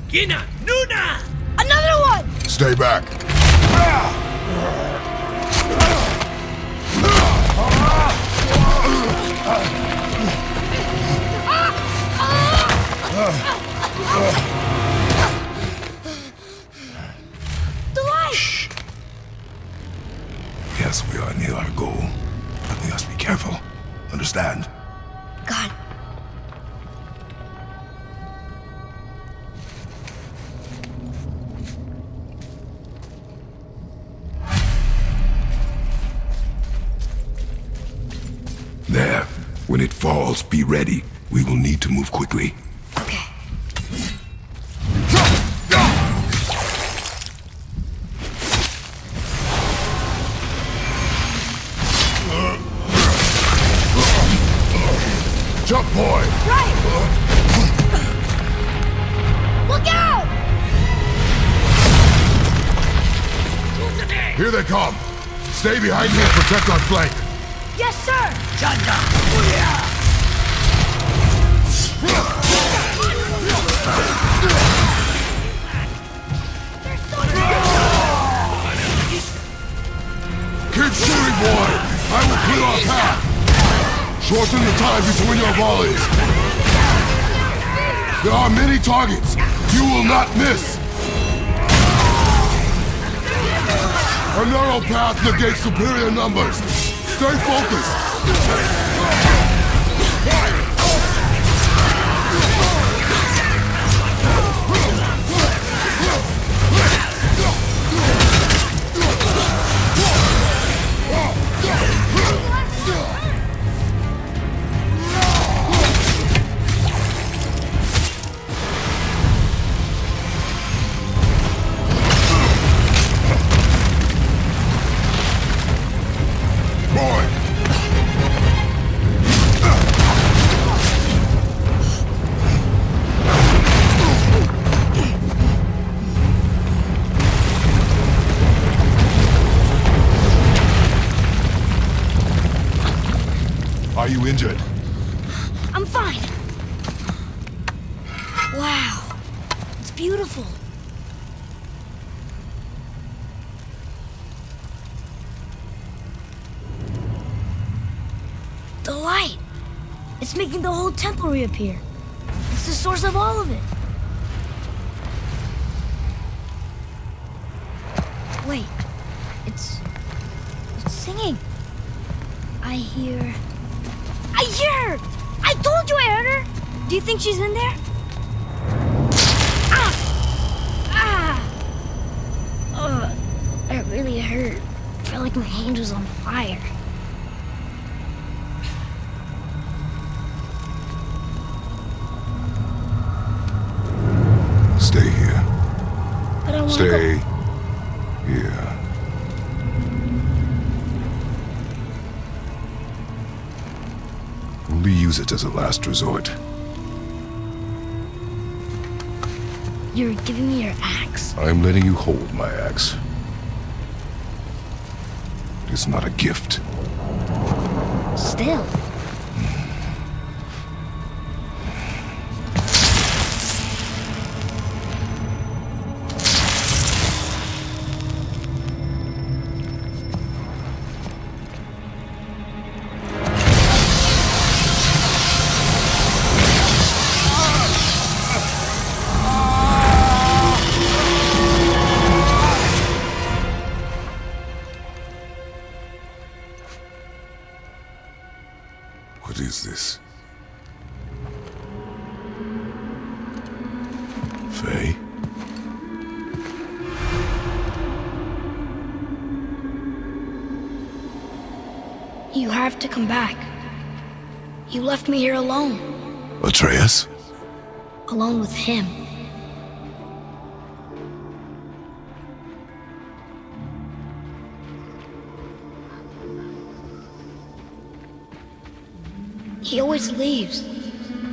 Gina! Nuna! Another one! Stay back. The light! Yes, we are near our goal, but we must be careful. Understand? God. There. When it falls, be ready. We will need to move quickly. Okay. Jump, boy! Right! Look out! Here they come. Stay behind me and protect our flank. Yes, sir! Keep shooting, boy! I will clear our path! Shorten the time between your volleys! There are many targets! You will not miss! A narrow path negates superior numbers! Stay focused! Are you injured? I'm fine. Wow. It's beautiful. The light. It's making the whole temple reappear. It's the source of all of it. Wait. It's singing. I hear her! I told you I heard her! Do you think she's in there? It really hurt. I felt like my hand was on fire. Stay here. But I want to Stay here. Only use it as a last resort. You're giving me your axe? I'm letting you hold my axe. It is not a gift. Still. What is this? Faye? You have to come back. You left me here alone. Atreus? Alone with him. He always leaves.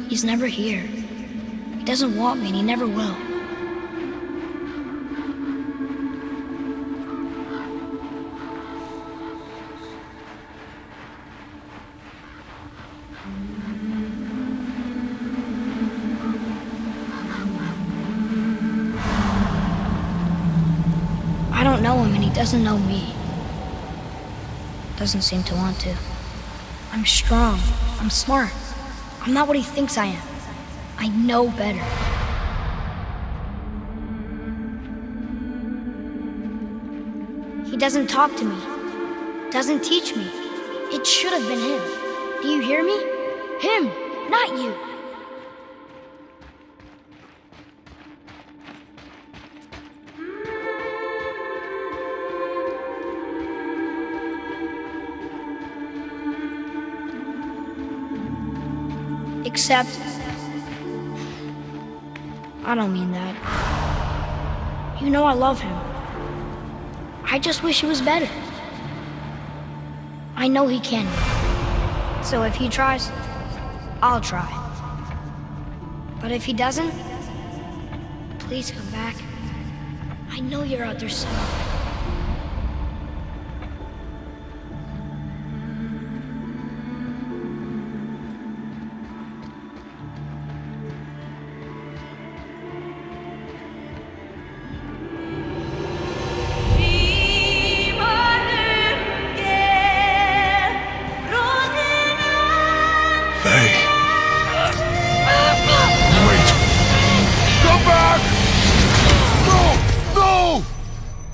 He's never here. He doesn't want me and he never will. I don't know him and he doesn't know me. Doesn't seem to want to. I'm strong. I'm smart. I'm not what he thinks I am. I know better. He doesn't talk to me. Doesn't teach me. It should have been him. Do you hear me? Him, not you. Except, I don't mean that. You know I love him. I just wish he was better. I know he can be. So if he tries, I'll try. But if he doesn't, please come back. I know you're out there somewhere.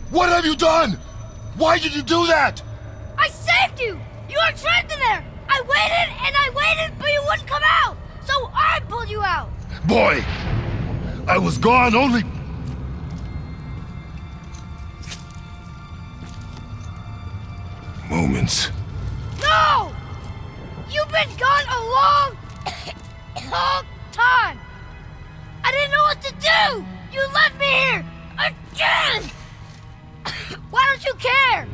What have you done? Why did you do that? I saved you! You were trapped in there! I waited and I waited, but you wouldn't come out! So I pulled you out! Boy, I was gone only... moments. No! You've been gone a long, long time! I didn't know what to do! You left me here! Again! Why don't you care?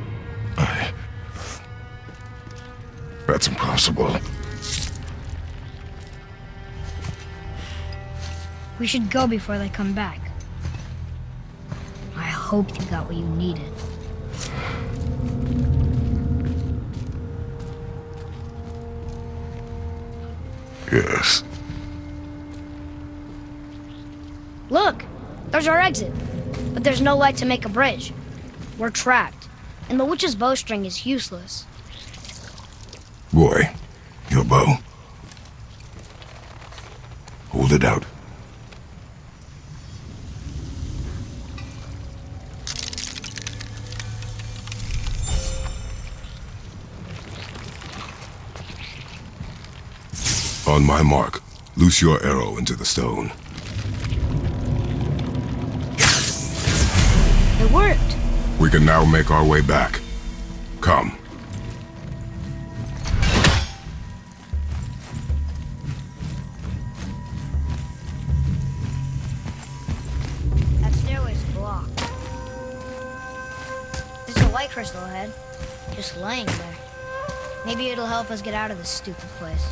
That's impossible. We should go before they come back. I hope you got what you needed. Yes. Look! There's our exit. But there's no light to make a bridge. We're trapped, and the witch's bowstring is useless. Boy, your bow. Hold it out. On my mark, loose your arrow into the stone. It worked. We can now make our way back. Come. That stairway's blocked. There's a light crystal ahead, just laying there. Maybe it'll help us get out of this stupid place.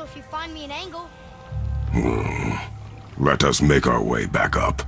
If you find me an angle. Let us make our way back up.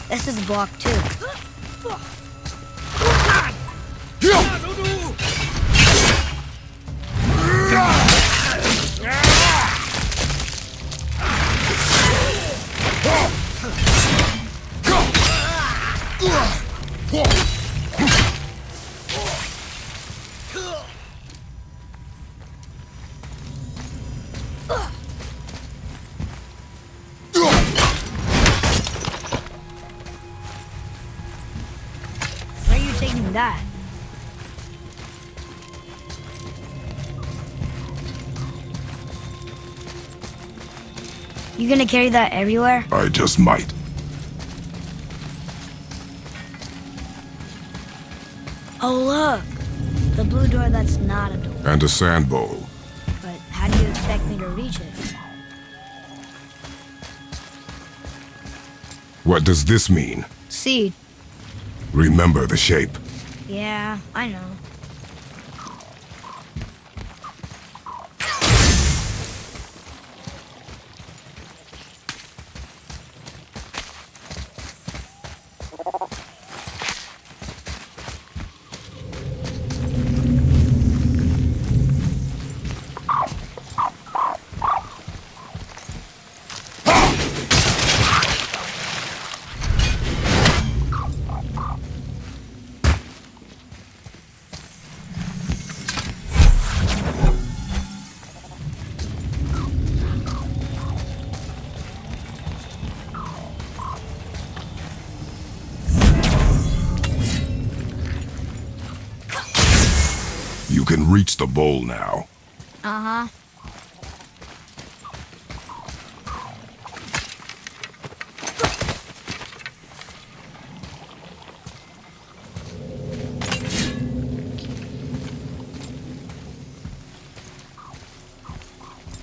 This is blocked too. Where are you taking that? You gonna carry that everywhere? I just might. Oh look! The blue door that's not a door. And a sand bowl. But how do you expect me to reach it? What does this mean? Seed. Remember the shape. Yeah, I know. You can reach the bowl now. Uh-huh.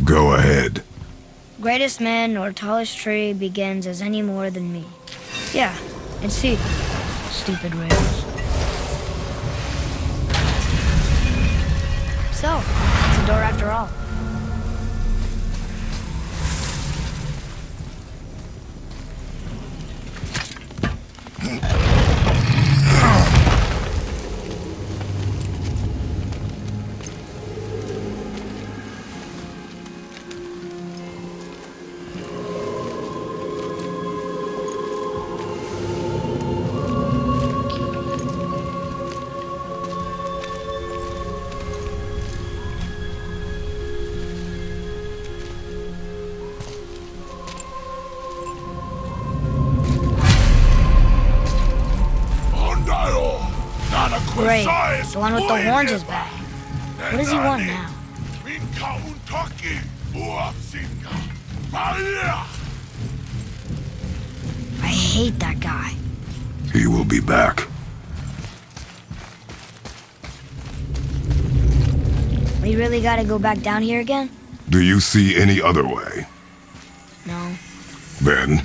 Go ahead. Greatest man or tallest tree begins as any more than me. Yeah, and see. Stupid rails. So, it's a door after all. Great. The one with the horns is back. What does he want now? I hate that guy. He will be back. We really gotta go back down here again? Do you see any other way? No. Then,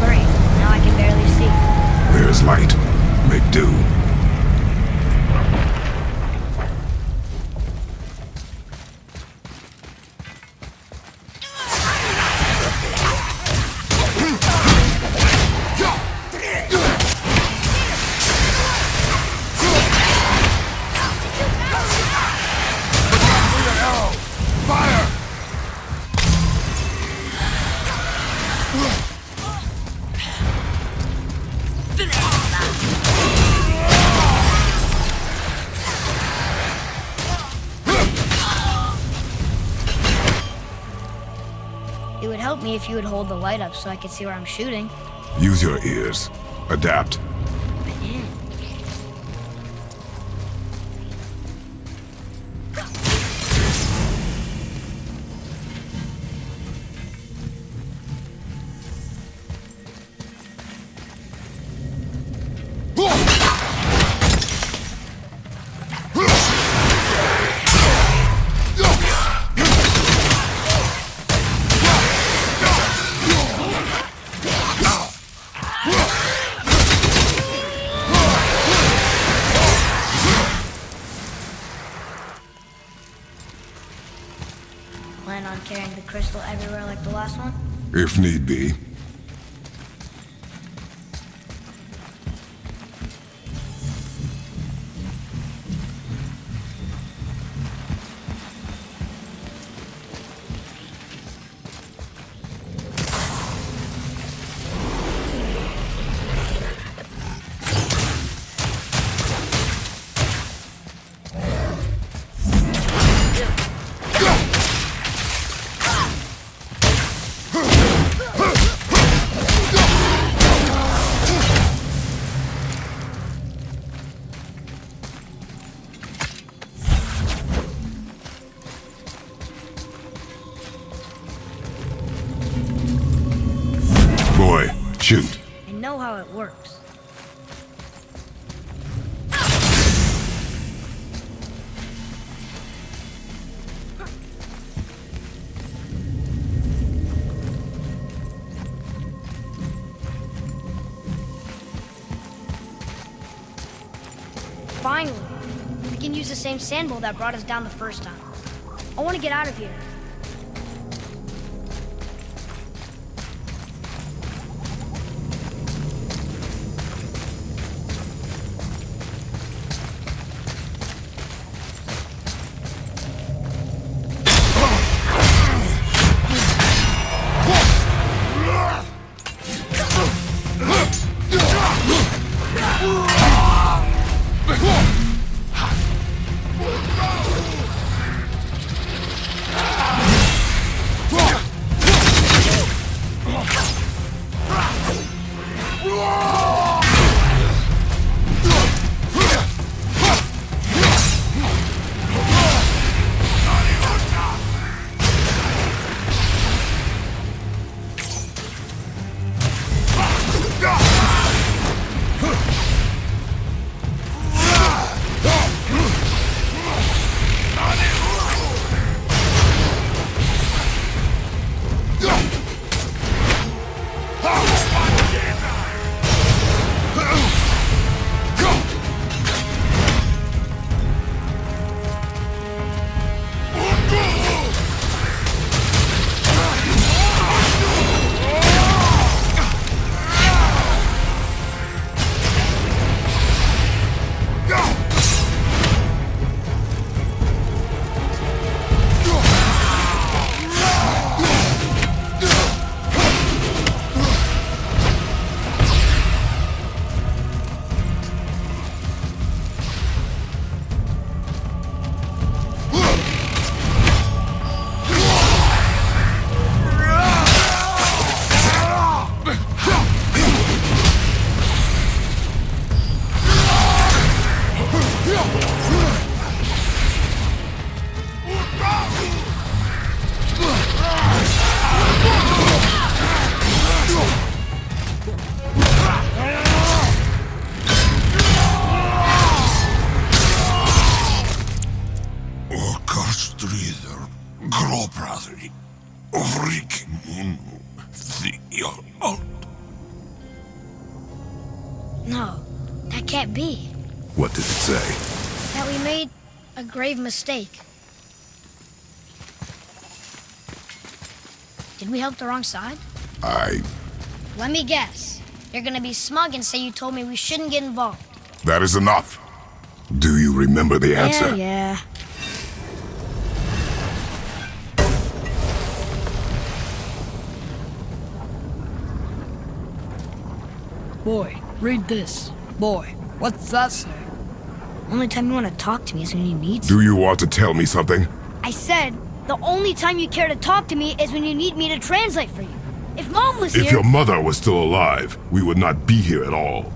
Great. Now I can barely see. there's light. Make do. It would help me if you would hold the light up so I could see where I'm shooting. Use your ears. Adapt. I am. Plan on carrying the crystal everywhere like the last one? If need be. Boy, shoot. I know how it works. Finally, we can use the same sandbowl that brought us down the first time. I want to get out of here. Gråbröder, vriking, No, that can't be. What did it say? That we made a grave mistake. Did we help the wrong side? Let me guess. You're gonna be smug and say you told me we shouldn't get involved. That is enough. Do you remember the answer? Yeah. Boy, read this. Boy, what's that say? Only time you want to talk to me is when you need to. Do you want to tell me something? I said, the only time you care to talk to me is when you need me to translate for you. If Mom was If here... your mother was still alive, we would not be here at all.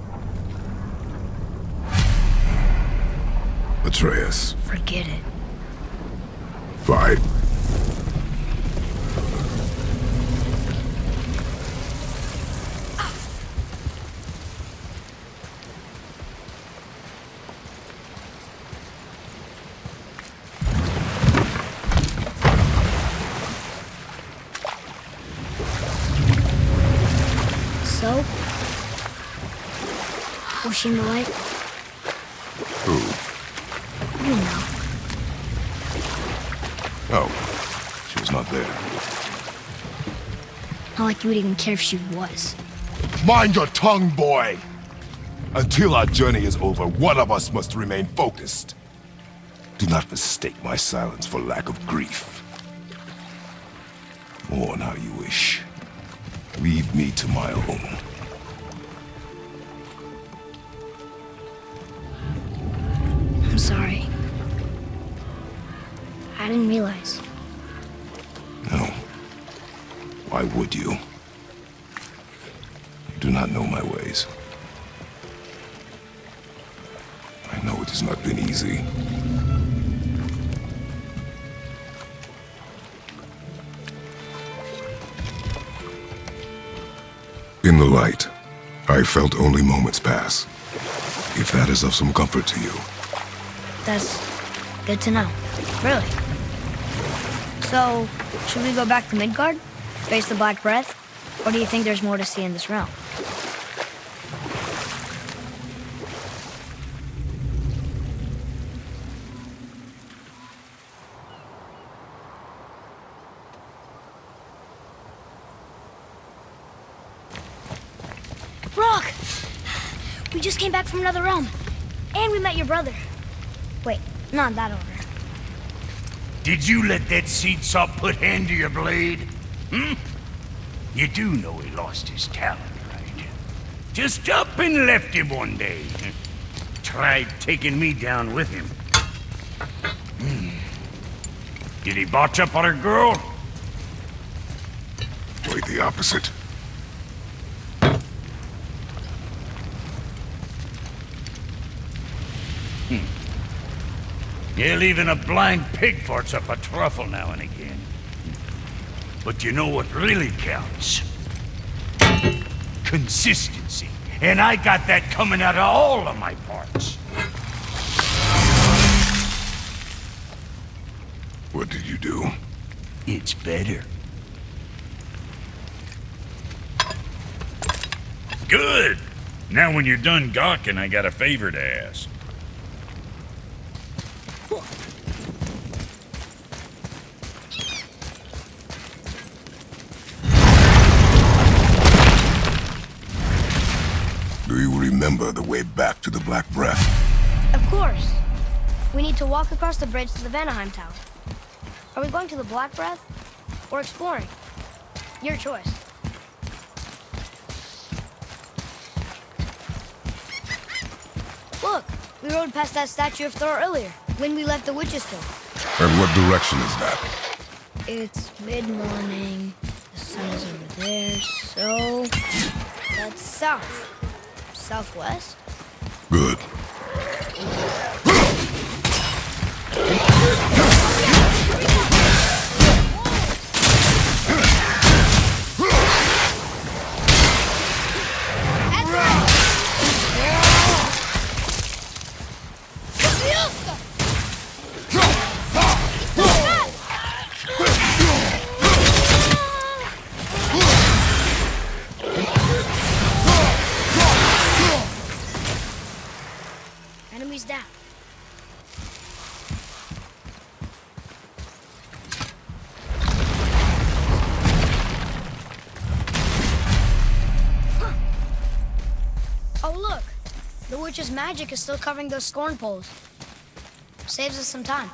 Atreus. Forget it. Fine. So? Was she in the light? Who? You know. Oh, she was not there. Not like you would even care if she was. Mind your tongue, boy! Until our journey is over, one of us must remain focused. Do not mistake my silence for lack of grief. Mourn how you wish. Leave me to my own. I'm sorry. I didn't realize. No. Why would you? You do not know my ways. I know it has not been easy. In the light, I felt only moments pass. If that is of some comfort to you. That's good to know. Really. So, should we go back to Midgard? Face the Black Breath? Or do you think there's more to see in this realm? Rock! We just came back from another realm. And we met your brother. Wait, not in that order. Did you let that seed saw put hand to your blade? Hmm? You do know he lost his talent, right? Just up and left him one day. Tried taking me down with him. Did he botch up on her girl? Quite the opposite. Yeah, even a blind pig farts up a truffle now and again. But you know what really counts? Consistency. And I got that coming out of all of my parts. What did you do? It's better. Good! Now when you're done gawking, I got a favor to ask. Do you remember the way back to the Black Breath? Of course. We need to walk across the bridge to the Vanaheim Tower. Are we going to the Black Breath or exploring? Your choice. Look, we rode past that statue of Thor earlier, when we left the Witch's Hill. And what direction is that? It's mid-morning, the sun is over there, so that's south. Southwest? Good. witch's magic is still covering those scorn poles. Saves us some time.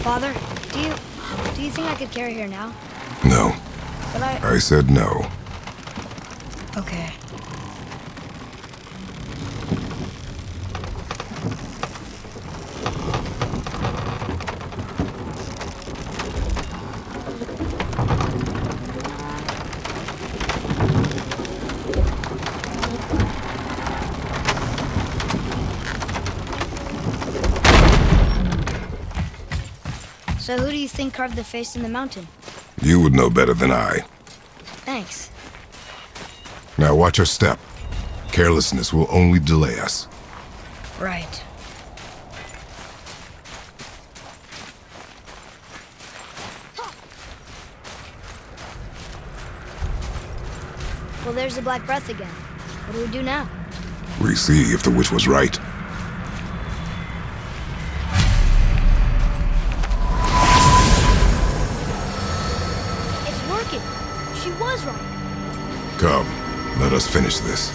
Father, do you think I could carry her now? No. But I said no. Okay. So who do you think carved the face in the mountain? You would know better than I. Thanks. Now watch your step. Carelessness will only delay us. Right. Well, there's the black breath again. What do we do now? We see if the witch was right. It's working. She was right. Come, let us finish this.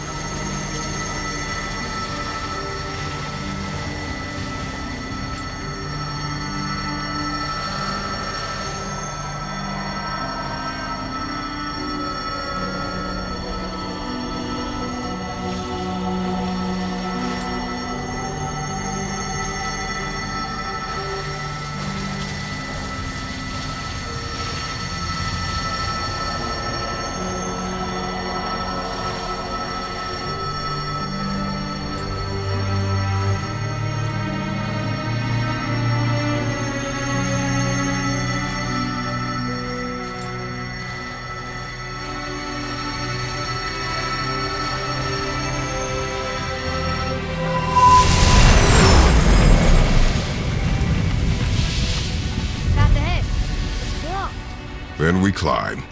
Then we climb.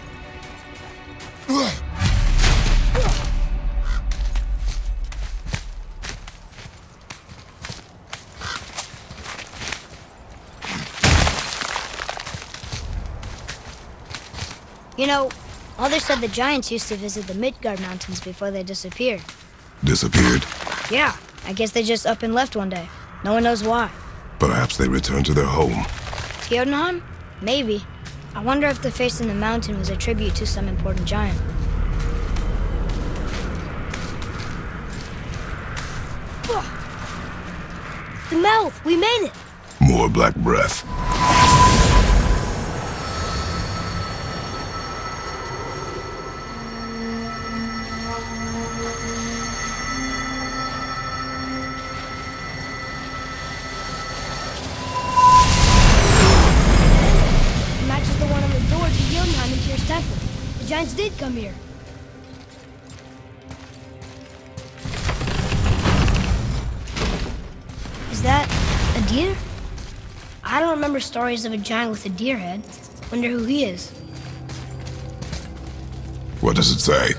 You know, Mother said the giants used to visit the Midgard mountains before they disappeared. Disappeared? Yeah, I guess they just up and left one day. No one knows why. Perhaps they returned to their home. Jotunheim? Maybe. I wonder if the face in the mountain was a tribute to some important giant. The mouth! We made it! More black breath. The giants did come here. Is that a deer? I don't remember stories of a giant with a deer head. Wonder who he is. What does it say?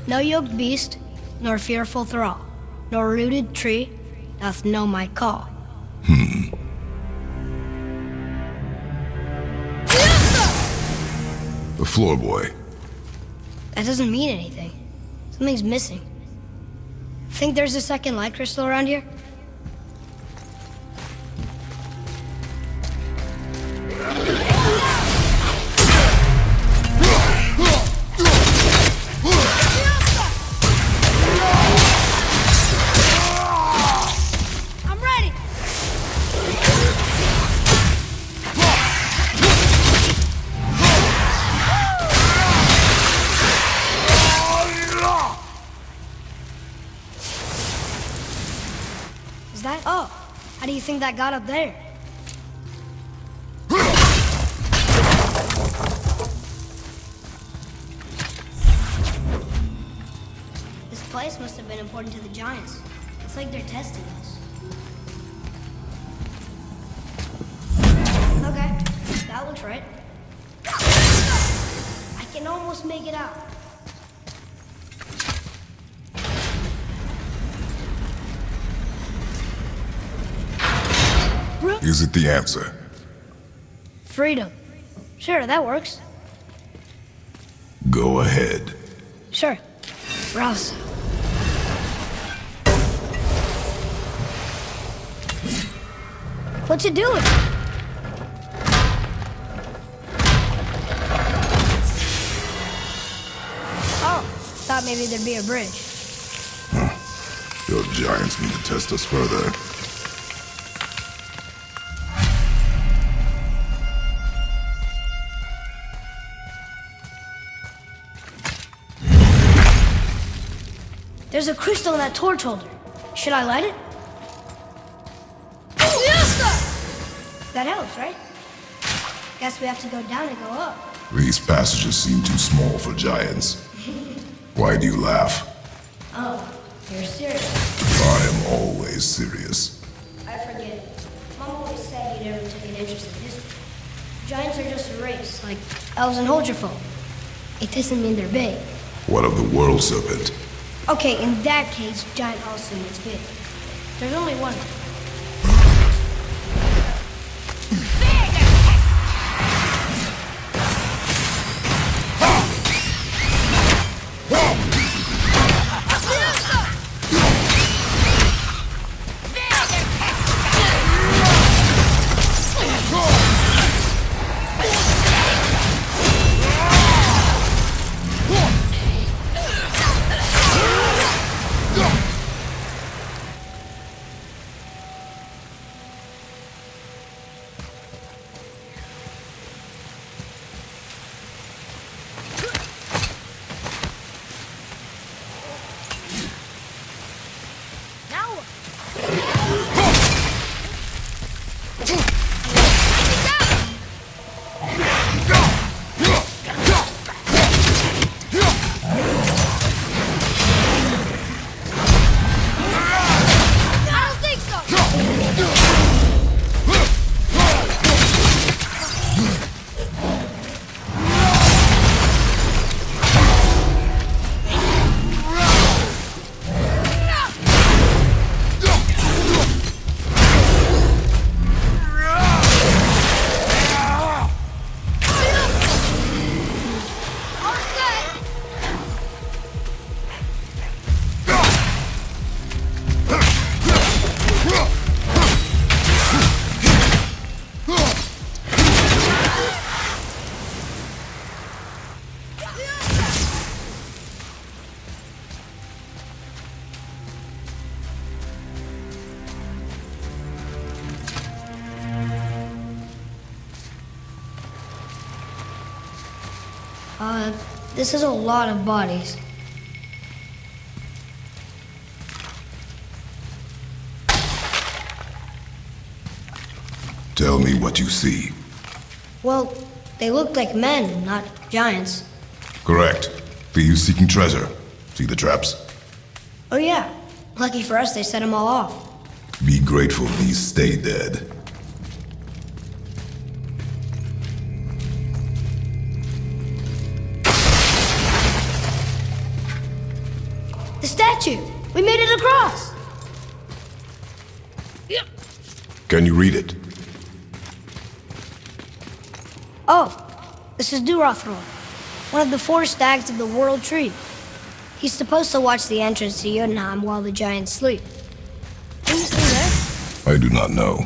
No yoked beast, nor fearful thrall, nor rooted tree doth know my call. The floor boy. That doesn't mean anything. Something's missing. Think there's a second light crystal around here? I'm ready! Is that? Oh, how do you think that got up there? This place must have been important to the giants. It's like they're testing us. Okay, that looks right. I can almost make it out. Is it the answer? Freedom. Sure, that works. Go ahead. Sure. Rouse. What you doing? Oh, thought maybe there'd be a bridge. Your giants need to test us further. There's a crystal in that torch holder. Should I light it? That helps, right? Guess we have to go down and go up. These passages seem too small for giants. Why do you laugh? Oh, you're serious. I am always serious. I forget. Mom always said you never took an interest in history. Giants are just a race, like elves and Holgerfolk. It doesn't mean they're big. What of the world serpent? Okay, in that case, giant also means big. There's only one. This is a lot of bodies. Tell me what you see. Well, they look like men, not giants. Correct. Thieves seeking treasure. See the traps? Oh yeah. Lucky for us, they set them all off. Be grateful these stay dead. statue! We made it across! Can you read it? Oh, this is Durathror, one of the 4 stags of the World Tree. He's supposed to watch the entrance to Jotunheim while the giants sleep. Are you still there? I do not know.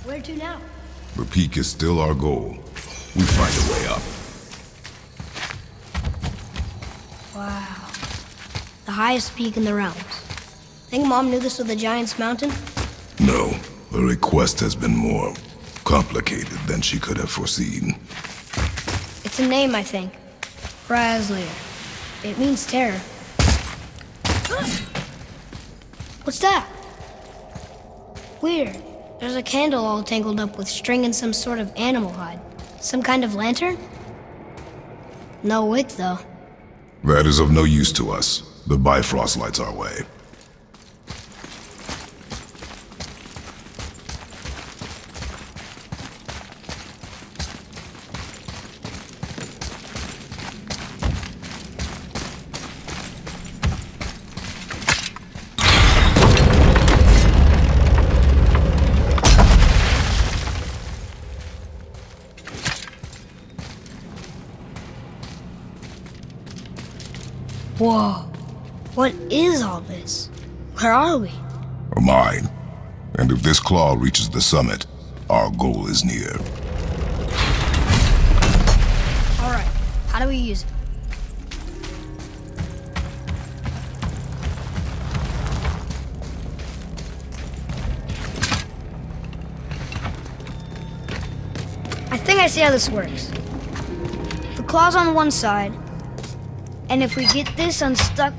Where to now? The peak is still our goal. We find a way up. Wow. The highest peak in the realms. Think Mom knew this was the Giant's Mountain? No, the request has been more complicated than she could have foreseen. It's a name, I think. Raslayer. It means terror. What's that? Weird. There's a candle all tangled up with string and some sort of animal hide. Some kind of lantern? No wick, though. That is of no use to us. The Bifrost lights our way. Whoa. What is all this? Where are we? A mine. And if this claw reaches the summit, our goal is near. All right. How do we use it? I think I see how this works. The claw's on one side, and if we get this unstuck...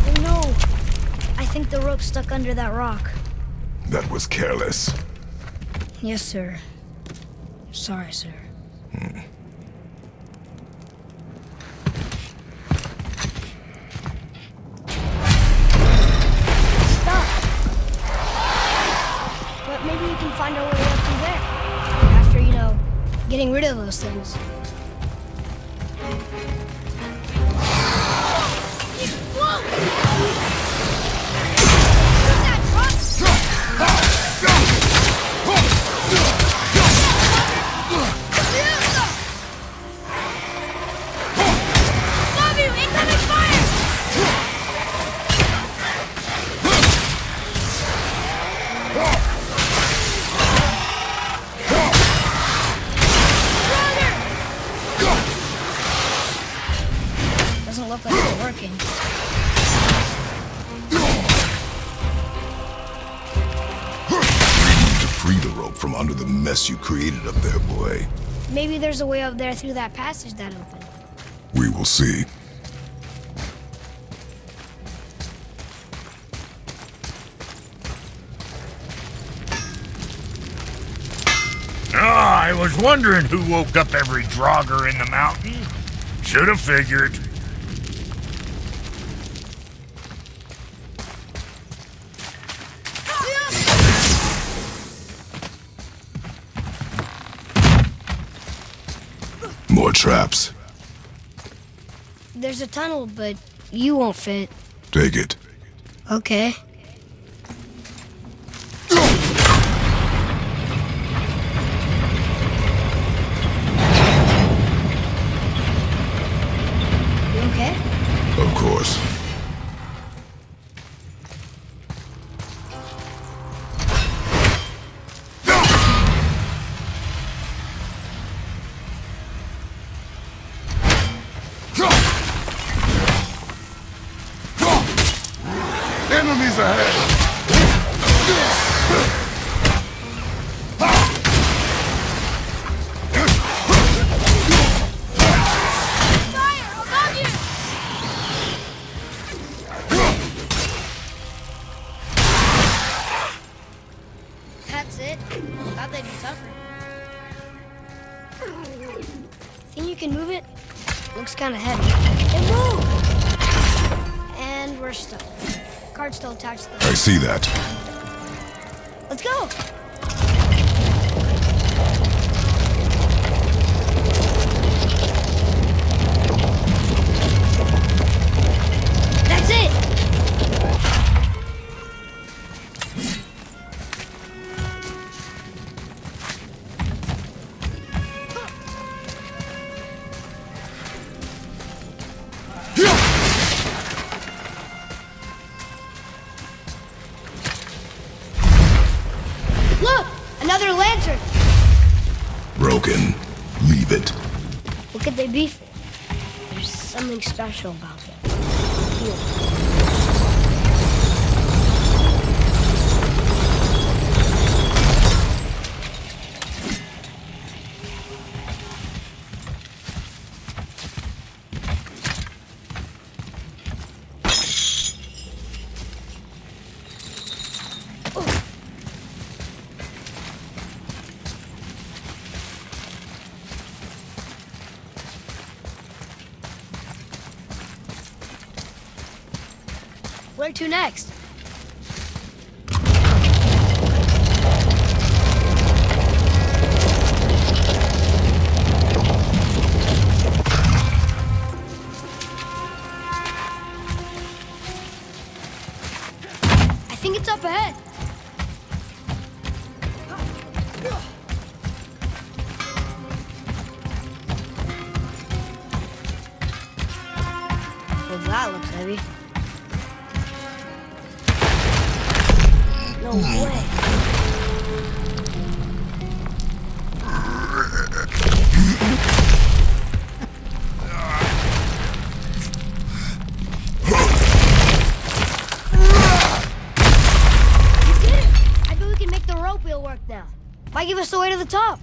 Oh no! I think the rope's stuck under that rock. That was careless. Yes, sir. Sorry, sir. Maybe we can find our way up through there. After, getting rid of those things. Doesn't look like it's working. We need to free the rope from under the mess you created up there, boy. Maybe there's a way up there through that passage that opened. We will see. I was wondering who woke up every Draugr in the mountain. Should have figured. More traps. There's a tunnel, but you won't fit. Take it. Okay. You okay? Of course. Enemies ahead! That's it? Thought they'd be tougher. Think you can move it? Looks kind of heavy. It moved! And we're stuck. Card's still attached to the... I see that. Let's go! That's it! Look! Another lantern! Broken. Leave it. What could they be for? There's something special about them. Feel it. Where to next? I think it's up ahead. Well, that looks heavy. No way. You did it! I bet we can make the rope wheel work now. Might give us the way to the top.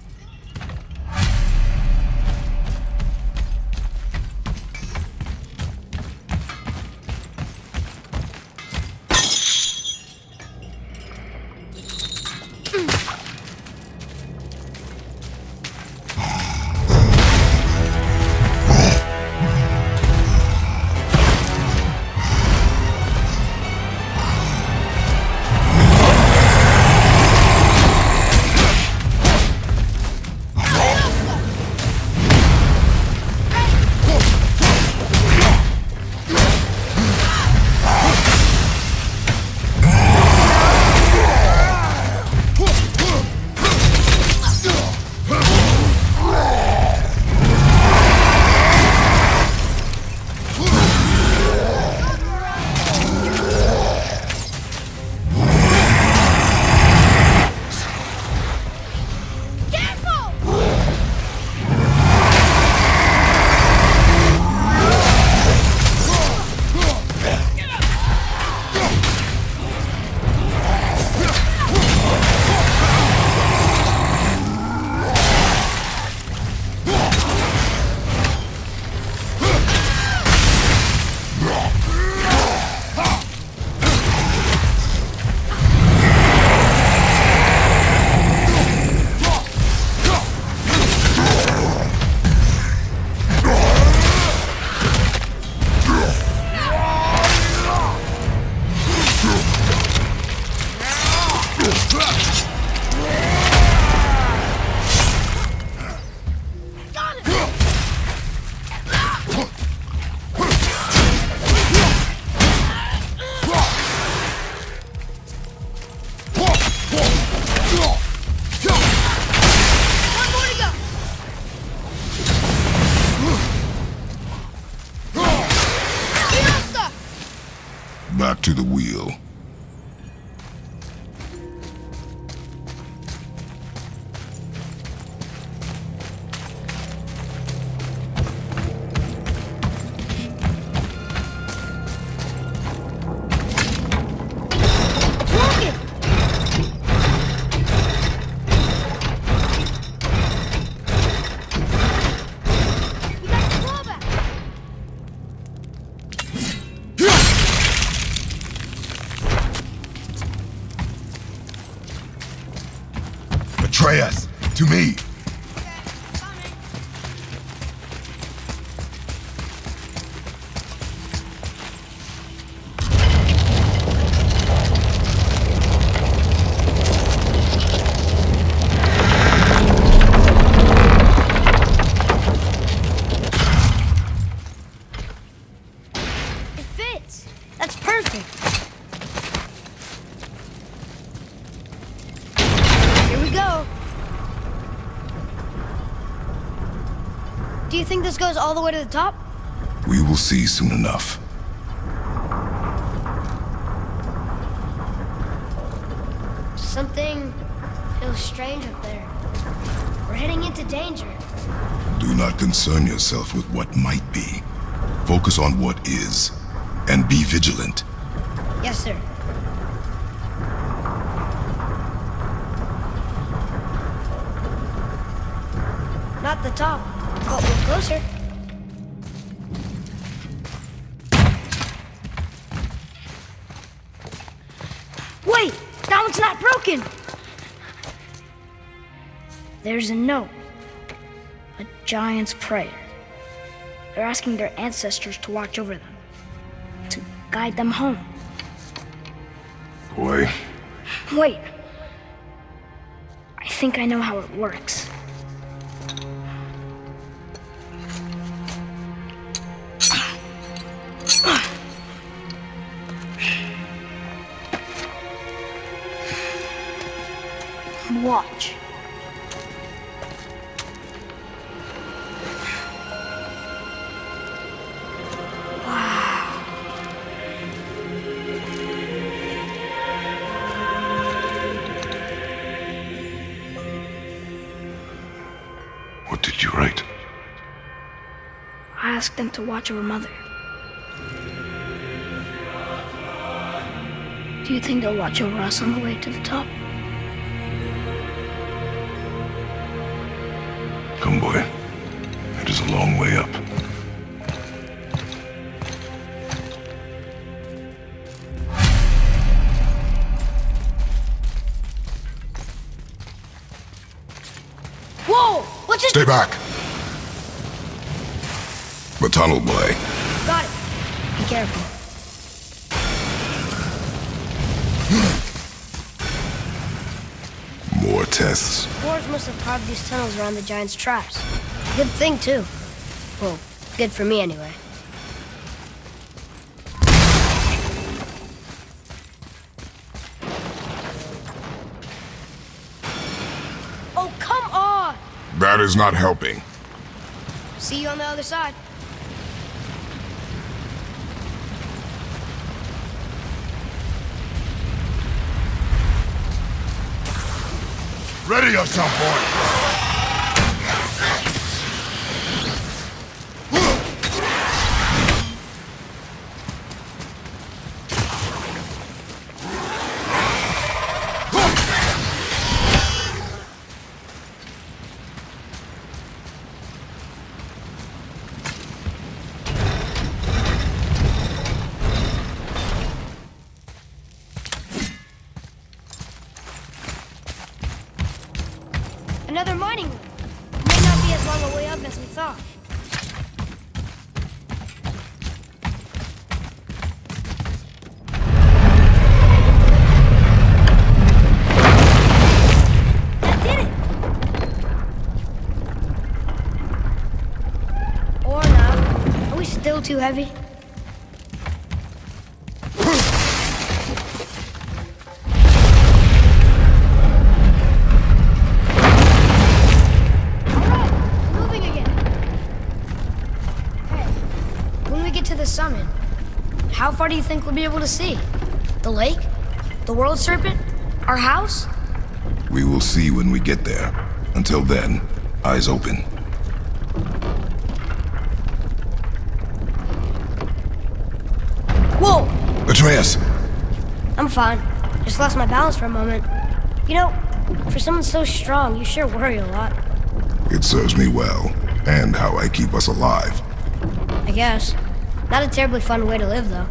Back to the wheel. Do you think this goes all the way to the top? We will see soon enough. Something feels strange up there. We're heading into danger. Do not concern yourself with what might be. Focus on what is, and be vigilant. Yes, sir. Not the top, but we're closer. Wait! That one's not broken! There's a note. A giant's prayer. They're asking their ancestors to watch over them. To guide them home. Boy, Wait. I think I know how it works. Watch. what did you write? I asked them to watch over Mother. Do you think they'll watch over us on the way to the top? Come, boy. It is a long way up. Whoa! What's it? Stay back! The tunnel, boy. Got it. Be careful. More tests. Boars must have carved these tunnels around the giant's traps. Good thing, too. Well, good for me, anyway. Oh, come on! That is not helping. See you on the other side. Ready yourself, boy! Another mining room. May not be as long a way up as we thought. That did it! Or not. Are we still too heavy? Summit. How far do you think we'll be able to see? The lake? The world serpent? Our house? We will see when we get there. Until then, eyes open. Whoa! Atreus! I'm fine. Just lost my balance for a moment. You know, for someone so strong, you sure worry a lot. It serves me well, and how I keep us alive. I guess. Not a terribly fun way to live, though.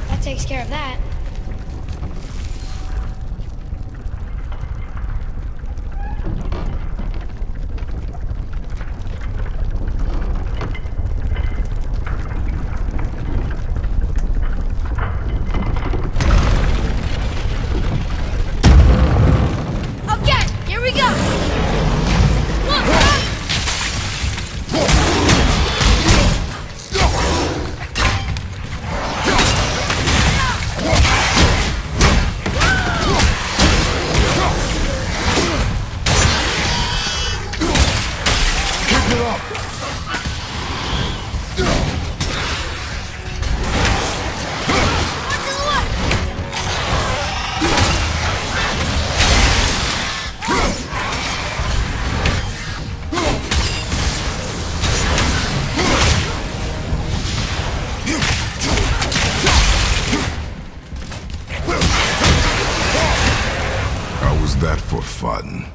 That takes care of that. for fun.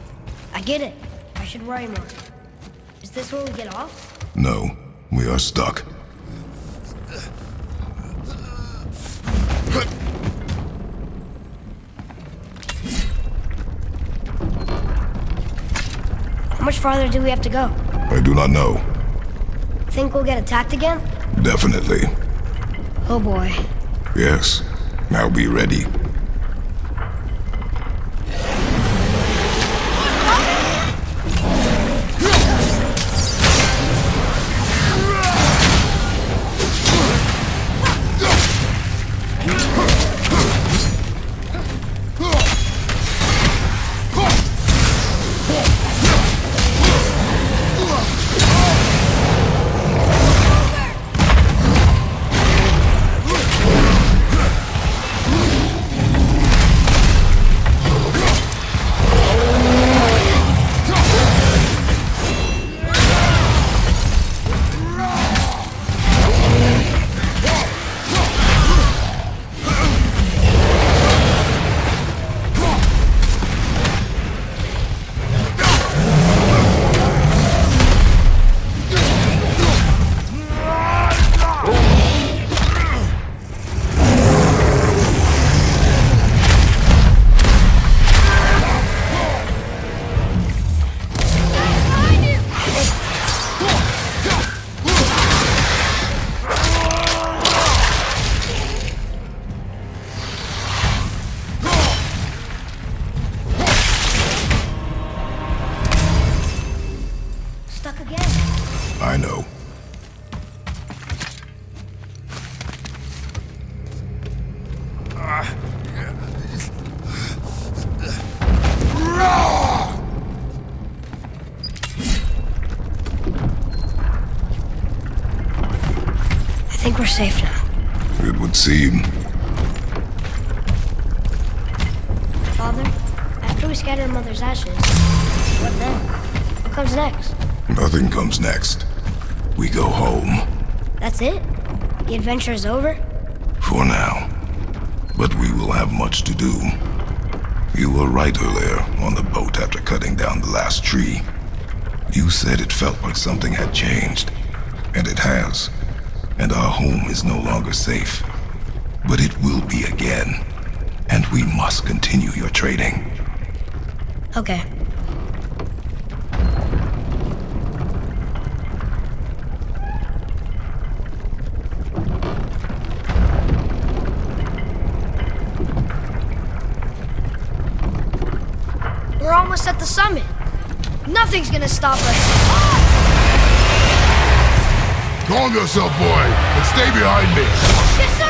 I get it. I should worry more. Is this where we get off? No, we are stuck. How much farther do we have to go? I do not know. Think we'll get attacked again? Definitely. Oh boy. Yes. Now be ready. I know. I think we're safe now. It would seem. Father, after we scatter Mother's ashes, what then? What comes next? Nothing comes next. We go home. That's it? The adventure is over? For now. But we will have much to do. You were right earlier on the boat after cutting down the last tree. You said it felt like something had changed. And it has. And our home is no longer safe. But it will be again. And we must continue your trading. Okay. We're almost at the summit. Nothing's gonna stop us. Calm yourself, boy, and stay behind me. Yes, sir!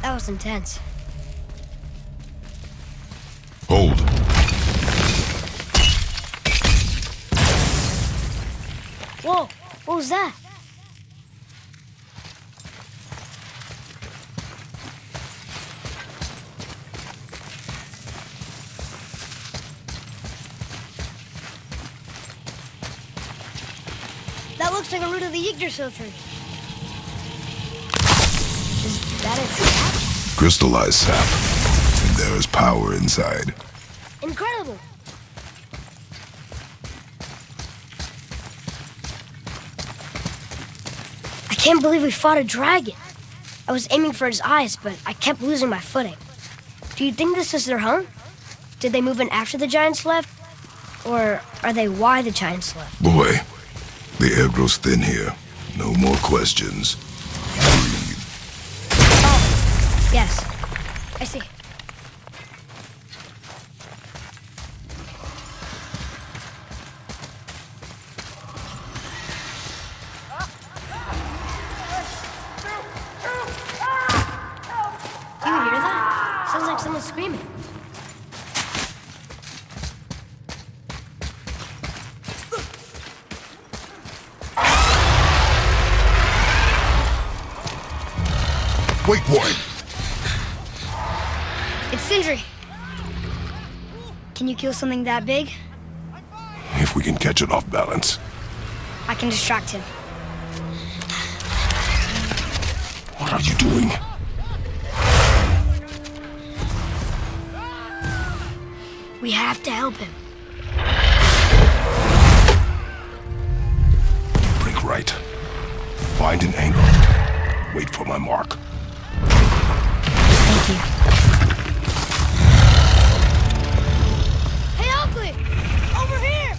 That was intense. Hold. Whoa, what was that? That looks like a root of the Yggdrasil tree. Is that its sap? Crystallized sap. And there is power inside. Incredible! I can't believe we fought a dragon. I was aiming for his eyes, but I kept losing my footing. Do you think this is their home? Did they move in after the giants left? Or are they why the giants left? Boy, the air grows thin here. No more questions. Breathe. Oh, yes. I see. Do you hear that? Sounds like someone screaming. Wait, boy. It's Sindri. Can you kill something that big? If we can catch it off balance. I can distract him. What are you doing? We have to help him. Break right. Find an angle. Wait for my mark. Thank you. Hey, Ugly! Over here!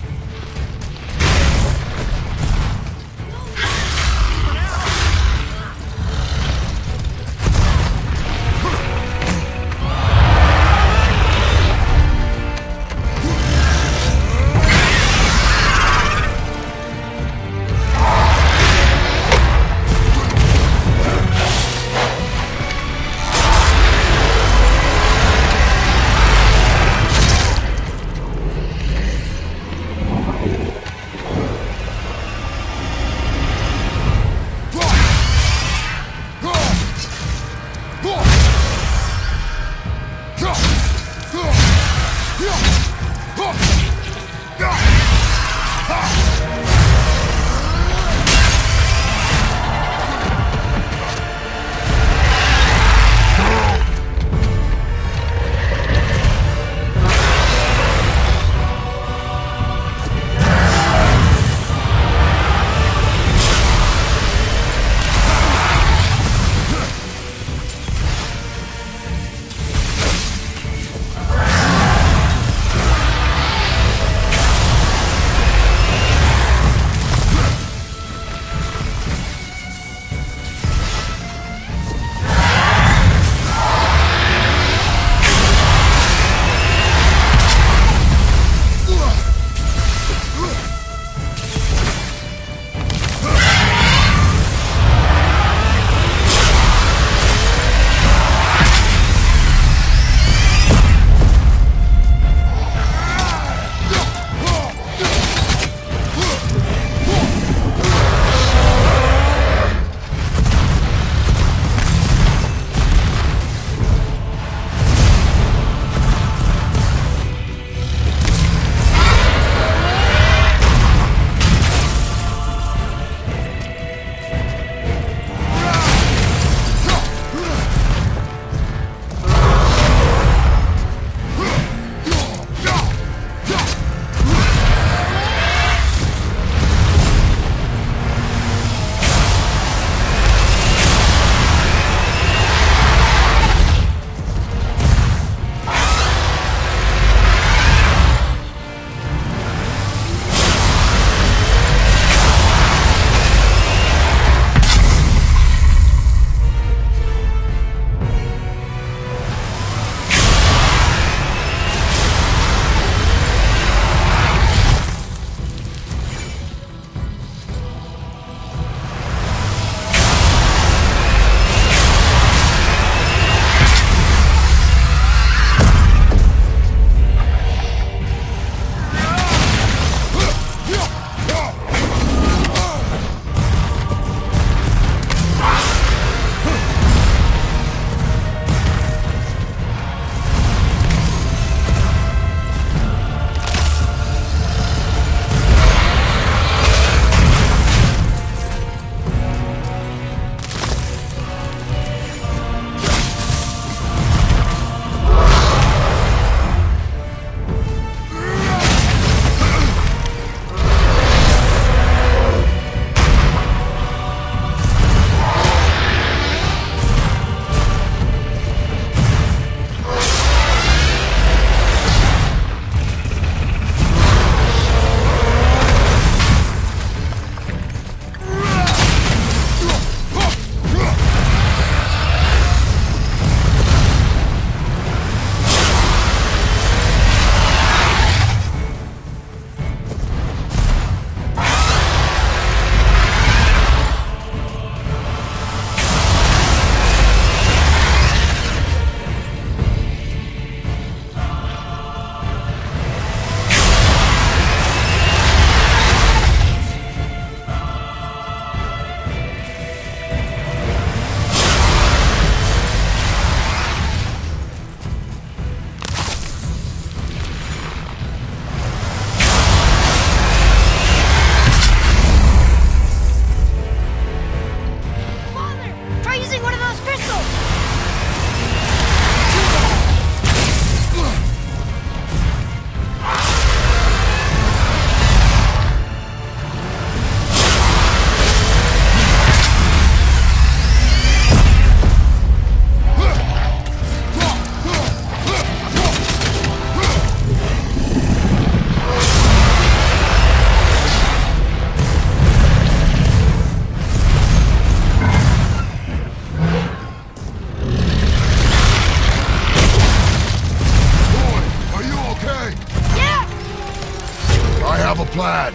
have a plan.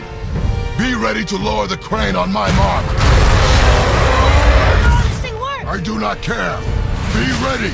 Be ready to lower the crane on my mark. This thing works! I do not care. Be ready.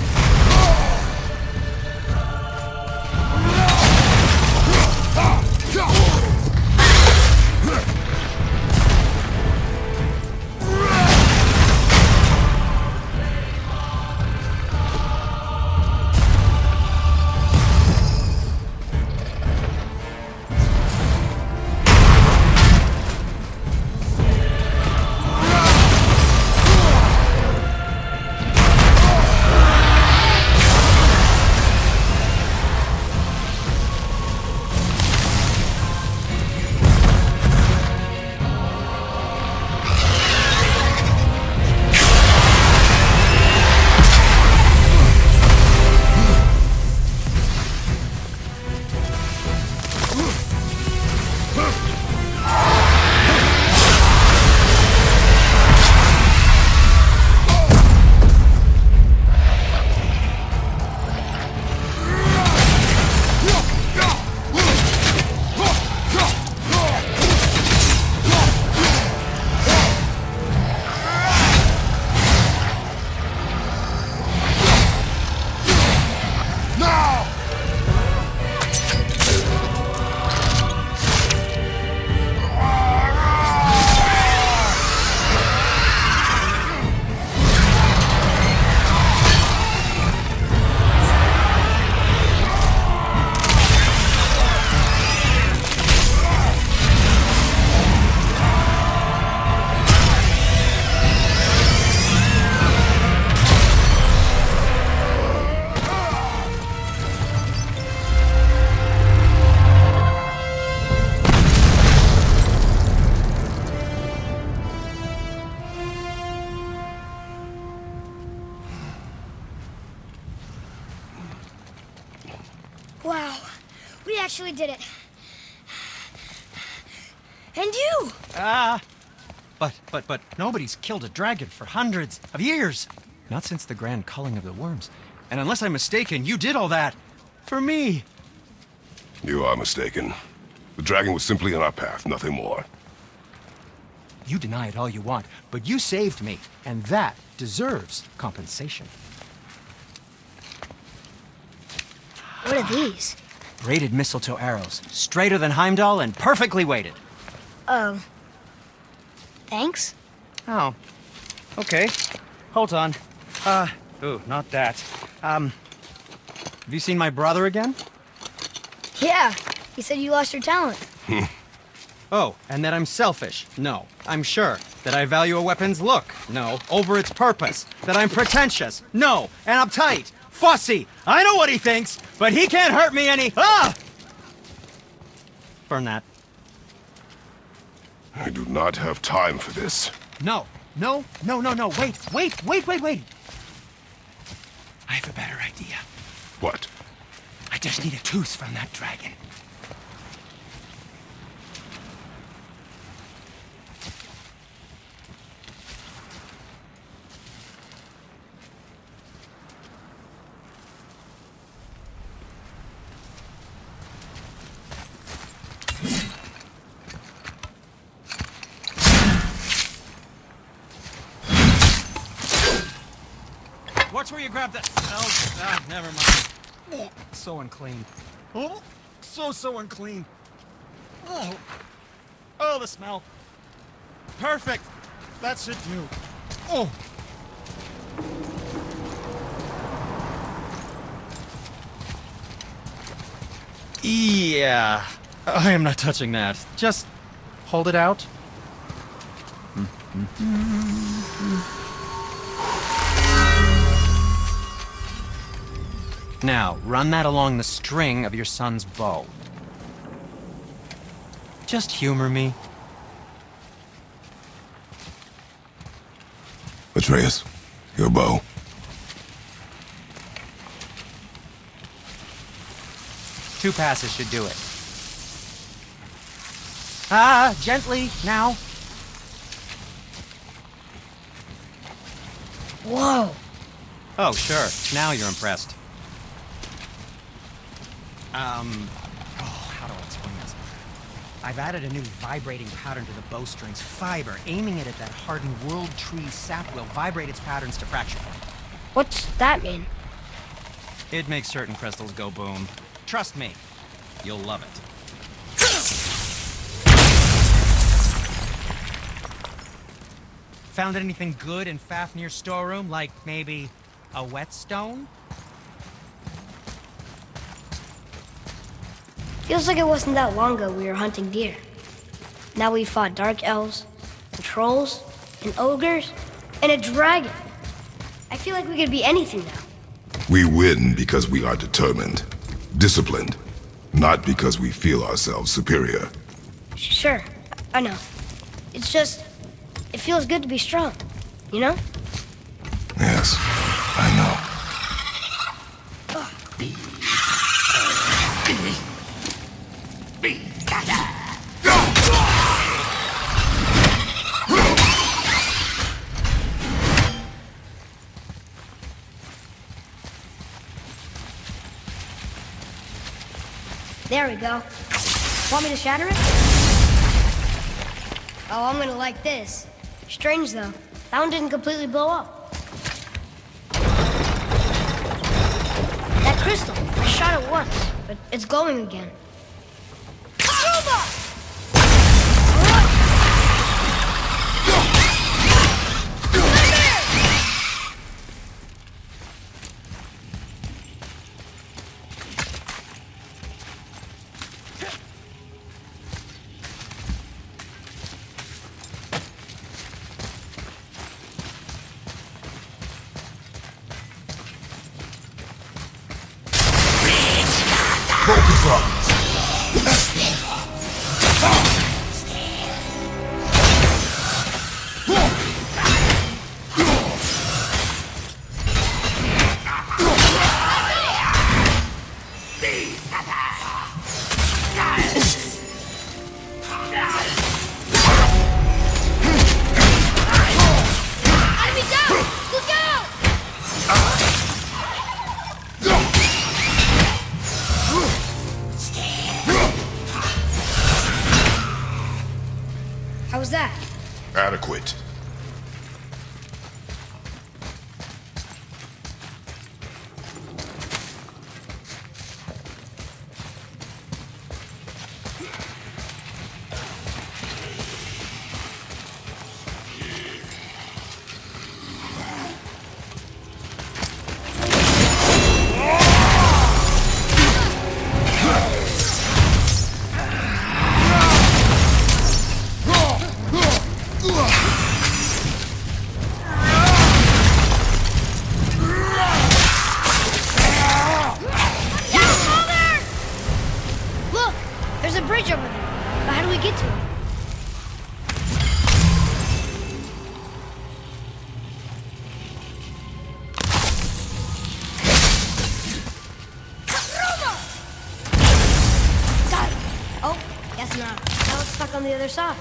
Wow, we actually did it. And you! But nobody's killed a dragon for hundreds of years. Not since the grand culling of the worms. And unless I'm mistaken, you did all that for me. You are mistaken. The dragon was simply in our path, nothing more. You deny it all you want, but you saved me, and that deserves compensation. What are these? Braided mistletoe arrows, straighter than Heimdall and perfectly weighted. Oh. Thanks? Oh. Okay. Hold on. Ooh, not that. Have you seen my brother again? Yeah, he said you lost your talent. Oh, and that I'm selfish? No, I'm sure. That I value a weapon's look? No, over its purpose. That I'm pretentious? No, and uptight. Fussy! I know what he thinks, but he can't hurt me any— Ah! Burn that. I do not have time for this. No. Wait. I have a better idea. What? I just need a tooth from that dragon. Watch where you grab that. Oh, never mind. Oh, so unclean. Oh, so unclean. Oh, the smell. Perfect. That should do. Oh. Yeah. I am not touching that. Just hold it out. Now, run that along the string of your son's bow. Just humor me. Atreus, your bow. Two passes should do it. Ah, gently, now. Whoa! Oh, sure. Now you're impressed. How do I explain this? I've added a new vibrating pattern to the bowstring's fiber. Aiming it at that hardened world tree sap will vibrate its patterns to fracture point. What's that mean? It makes certain crystals go boom. Trust me, you'll love it. Found anything good in Fafnir's storeroom? Like maybe a whetstone? Feels like it wasn't that long ago we were hunting deer. Now we fought dark elves, and trolls, and ogres, and a dragon. I feel like we could be anything now. We win because we are determined, disciplined, not because we feel ourselves superior. Sure, I know. It's just, it feels good to be strong, you know? Yes, I know. There we go. Want me to shatter it? Oh, I'm gonna like this. Strange though, that one didn't completely blow up. That crystal, I shot it once, but it's glowing again. Focus up. How was that? Adequate. Bridge over there. But how do we get to it? Got it. Oh, guess not. Now it's stuck on the other side.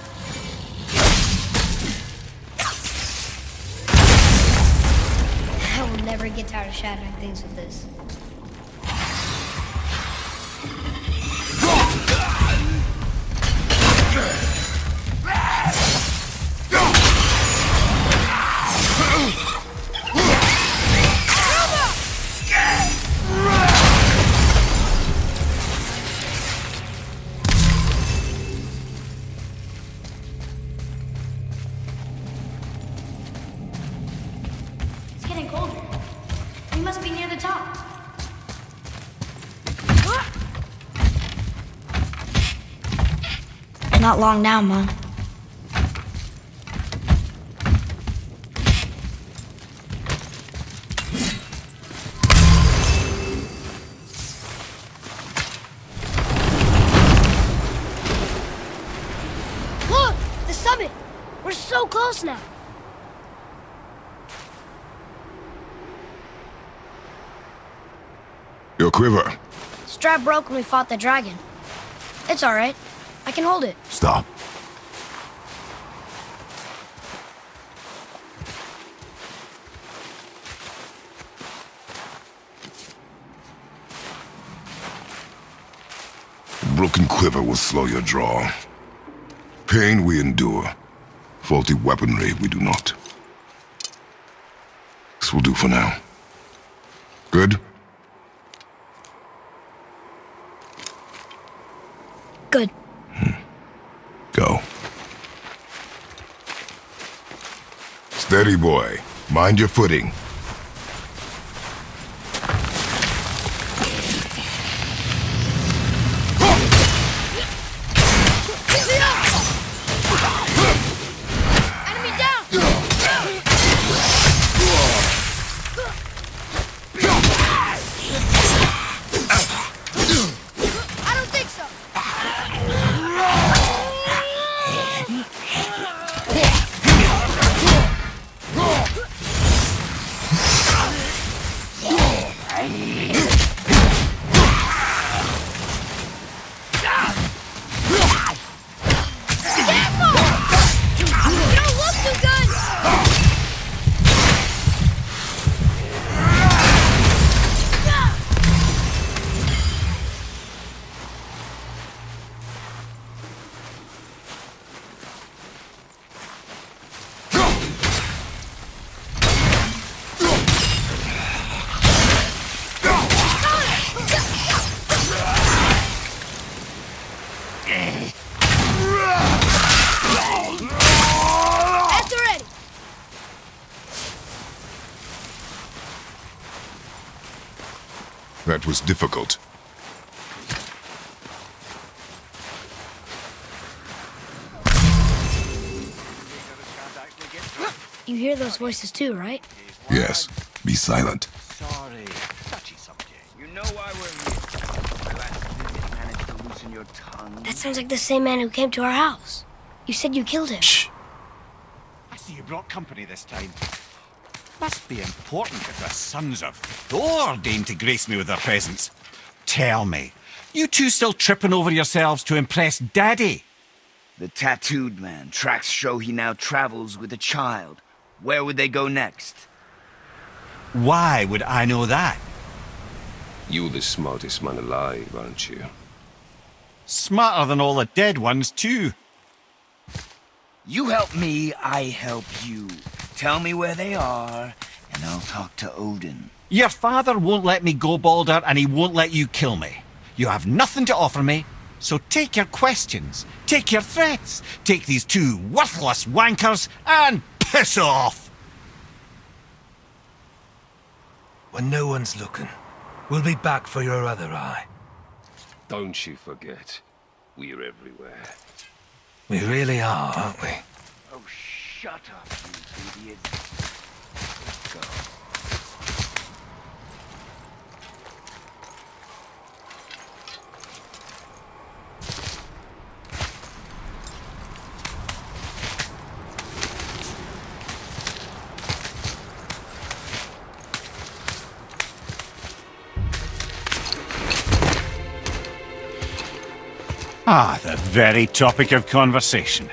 I will never get tired of shattering things with this. It's getting colder. We must be near the top. Not long now, Mom. Look! The summit! We're so close now! Your quiver. Strap broke when we fought the dragon. It's alright. I can hold it. Stop. The broken quiver will slow your draw. Pain we endure. Faulty weaponry we do not. This will do for now. Good? Good. Go. Steady, boy. Mind your footing. Enemy down! I don't think so. That was difficult. You hear those voices too, right? Yes. Be silent. Sorry. Touchy subject. You know why we're here. My last visit managed to loosen your tongue. That sounds like the same man who came to our house. You said you killed him. Shh. I see you brought company this time. Must be important if the sons of Thor deign to grace me with their presence. Tell me, you two still tripping over yourselves to impress Daddy? The tattooed man. Tracks show he now travels with a child. Where would they go next? Why would I know that? You're the smartest man alive, aren't you? Smarter than all the dead ones, too. You help me, I help you. Tell me where they are, and I'll talk to Odin. Your father won't let me go, Balder, and he won't let you kill me. You have nothing to offer me, so take your questions, take your threats, take these two worthless wankers, and piss off! When no one's looking, we'll be back for your other eye. Don't you forget, we're everywhere. We really are, aren't we? Oh, shut up, you idiot. Let's go. Ah, the very topic of conversation.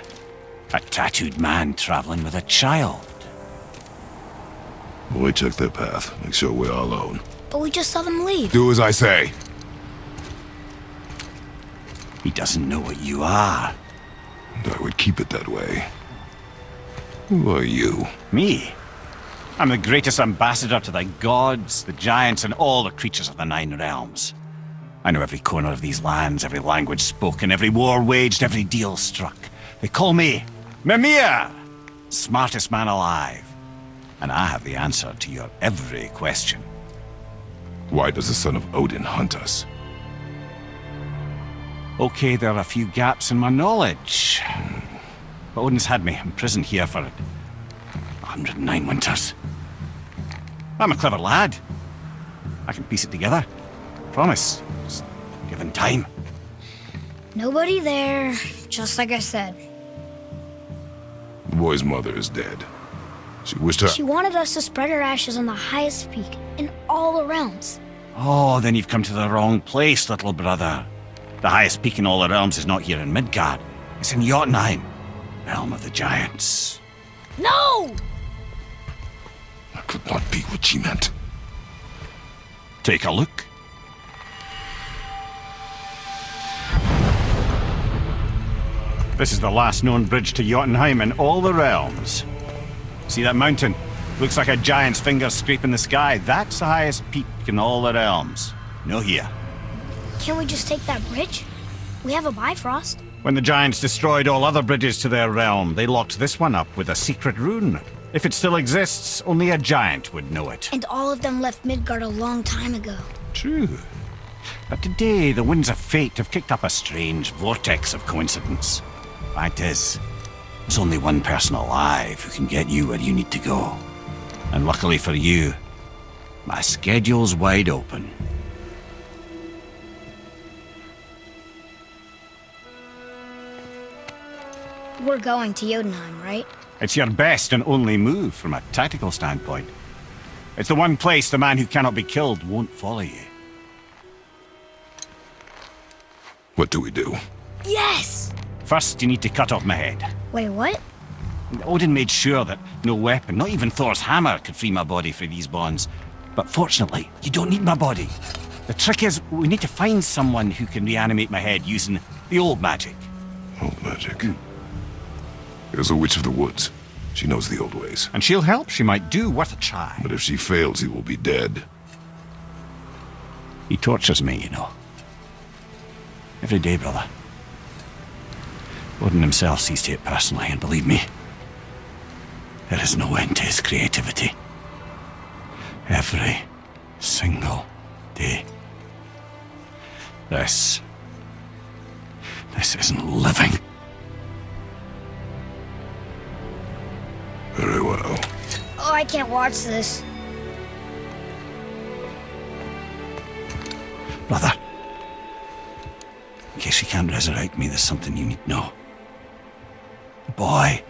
A tattooed man traveling with a child. Boy, check their path. Make sure we're all alone. But we just saw them leave. Do as I say. He doesn't know what you are. And I would keep it that way. Who are you? Me? I'm the greatest ambassador to the gods, the giants, and all the creatures of the Nine Realms. I know every corner of these lands, every language spoken, every war waged, every deal struck. They call me Mimir, smartest man alive. And I have the answer to your every question. Why does the son of Odin hunt us? Okay, there are a few gaps in my knowledge. But Odin's had me imprisoned here for 109 winters. I'm a clever lad. I can piece it together. Promise. Just given time. Nobody there, just like I said. The boy's mother is dead. She wished her... She wanted us to spread her ashes on the highest peak in all the realms. Oh, then you've come to the wrong place, little brother. The highest peak in all the realms is not here in Midgard. It's in Jotunheim, realm of the giants. No! That could not be what she meant. Take a look. This is the last known bridge to Jotunheim in all the realms. See that mountain? Looks like a giant's finger scraping the sky. That's the highest peak in all the realms. No here. Can't we just take that bridge? We have a Bifrost. When the giants destroyed all other bridges to their realm, they locked this one up with a secret rune. If it still exists, only a giant would know it. And all of them left Midgard a long time ago. True. But today, the winds of fate have kicked up a strange vortex of coincidence. Fact is, there's only one person alive who can get you where you need to go. And luckily for you, my schedule's wide open. We're going to Jotunheim, right? It's your best and only move from a tactical standpoint. It's the one place the man who cannot be killed won't follow you. What do we do? Yes! First, you need to cut off my head. Wait, what? Odin made sure that no weapon, not even Thor's hammer, could free my body from these bonds. But fortunately, you don't need my body. The trick is, we need to find someone who can reanimate my head using the old magic. Old magic? There's a witch of the woods. She knows the old ways. And she'll help. She might do. Worth a try. But if she fails, he will be dead. He tortures me, you know. Every day, brother. Odin himself sees to it personally, and believe me, there is no end to his creativity. Every single day. This isn't living. Very well. Oh, I can't watch this. Brother, in case you can't resurrect me, there's something you need to know. Boy,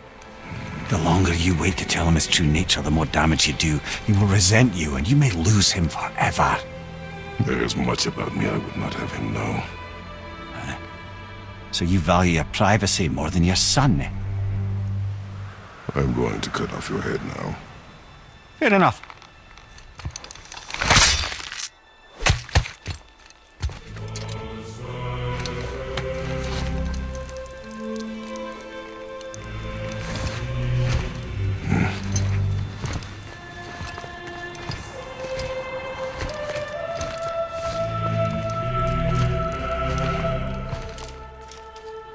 the longer you wait to tell him his true nature, the more damage you do. He will resent you, and you may lose him forever. There is much about me I would not have him know. So you value your privacy more than your son, eh? I'm going to cut off your head now. Fair enough.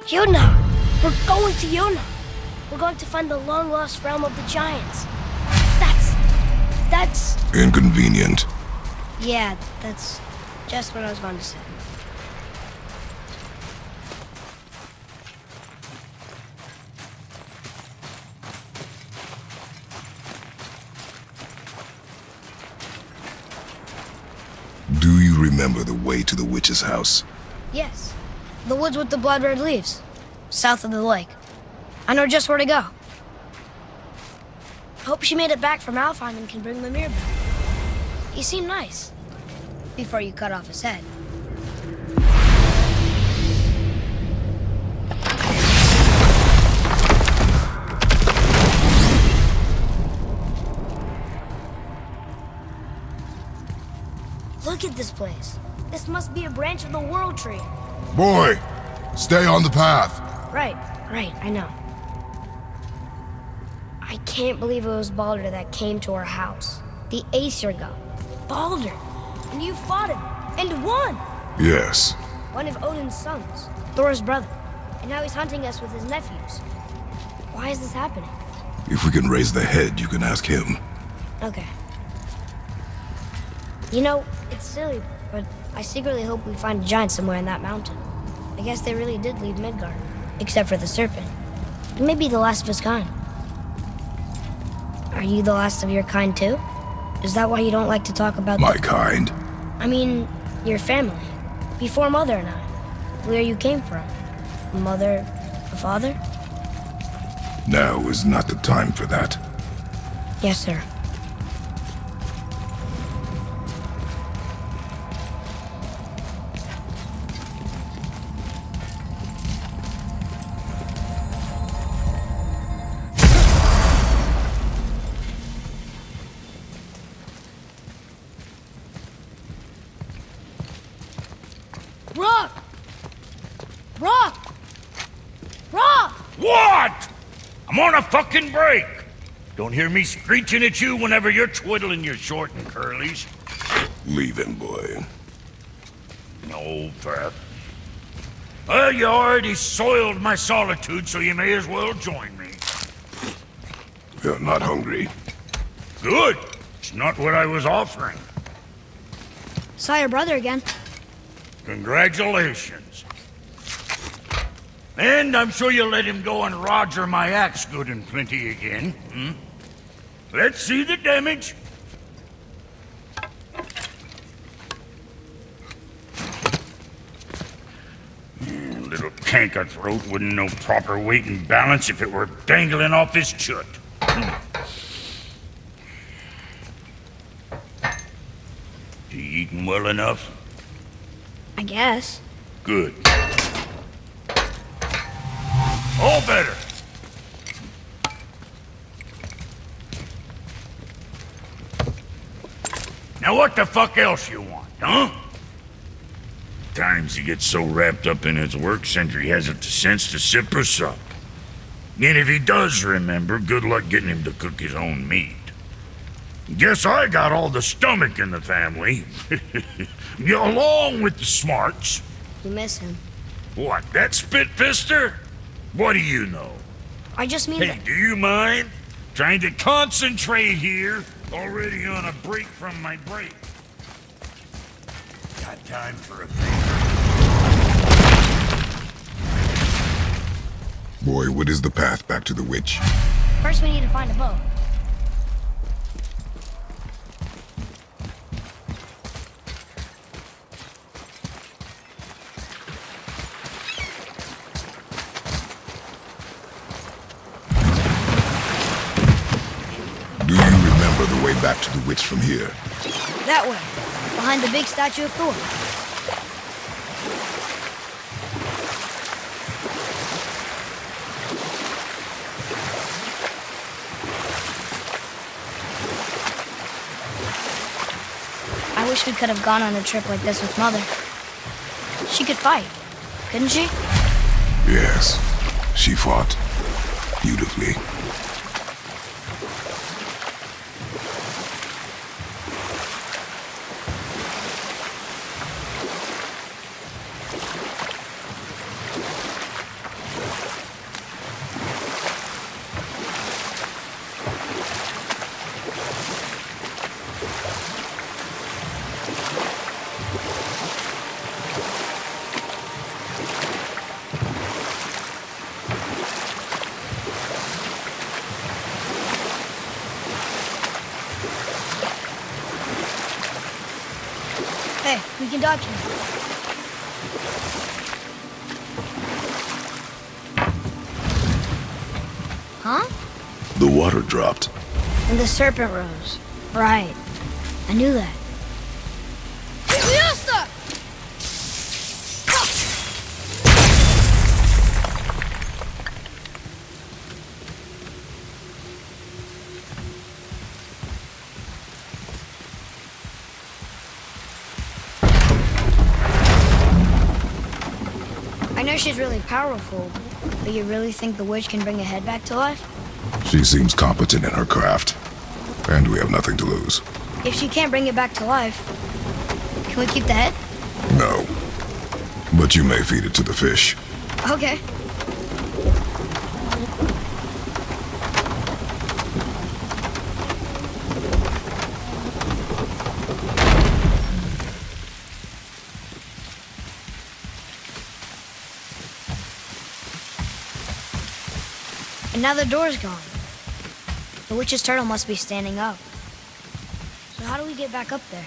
Jotunheim! We're going to Jotunheim! We're going to find the long-lost realm of the giants. That's... Inconvenient. Yeah, that's just what I was going to say. Do you remember the way to the witch's house? Yes. The woods with the blood-red leaves. South of the lake. I know just where to go. Hope she made it back from Alfheim and can bring Mimir back. He seemed nice. Before you cut off his head. Look at this place. This must be a branch of the World Tree. Boy, stay on the path. Right, I know. I can't believe it was Baldur that came to our house. The Aesir god. Baldur! And you fought him, and won! Yes. One of Odin's sons, Thor's brother. And now he's hunting us with his nephews. Why is this happening? If we can raise the head, you can ask him. Okay. You know, it's silly, but I secretly hope we find a giant somewhere in that mountain. I guess they really did leave Midgard. Except for the serpent. He may be the last of his kind. Are you the last of your kind too? Is that why you don't like to talk about my kind? I mean, your family. Before Mother and I. Where you came from. Mother, a father? Now is not the time for that. Yes, sir. Rock! Rock! Rock! What? I'm on a fucking break. Don't hear me screeching at you whenever you're twiddling your short and curlies. Leave him, boy. No, Pep. Well, you already soiled my solitude, so you may as well join me. You're not hungry. Good. It's not what I was offering. Saw your brother again. Congratulations. And I'm sure you'll let him go and roger my axe good and plenty again. Hmm? Let's see the damage. Little canker throat wouldn't know proper weight and balance if it were dangling off his chut. You eating well enough? I guess. Good. All better. Now what the fuck else you want, huh? Times he gets so wrapped up in his work, Sentry hasn't the sense to sip or sup. And if he does remember, good luck getting him to cook his own meat. Guess I got all the stomach in the family. Along with the smarts. You miss him. What, that spit-fister? What do you know? I just mean Hey, that... do you mind? Trying to concentrate here. Already on a break from my break. Got time for a favor? Boy, what is the path back to the witch? First we need to find a boat. Do you remember the way back to the witch from here? That way. Behind the big statue of Thor. I wish we could have gone on a trip like this with Mother. She could fight, couldn't she? Yes, she fought beautifully. Hey, we can dodge him. Huh? The water dropped. And the serpent rose. Right. I knew that. I know she's really powerful, but you really think the witch can bring a head back to life? She seems competent in her craft, and we have nothing to lose. If she can't bring it back to life, can we keep the head? No, but you may feed it to the fish. Okay. And now the door's gone. The witch's turtle must be standing up. So how do we get back up there?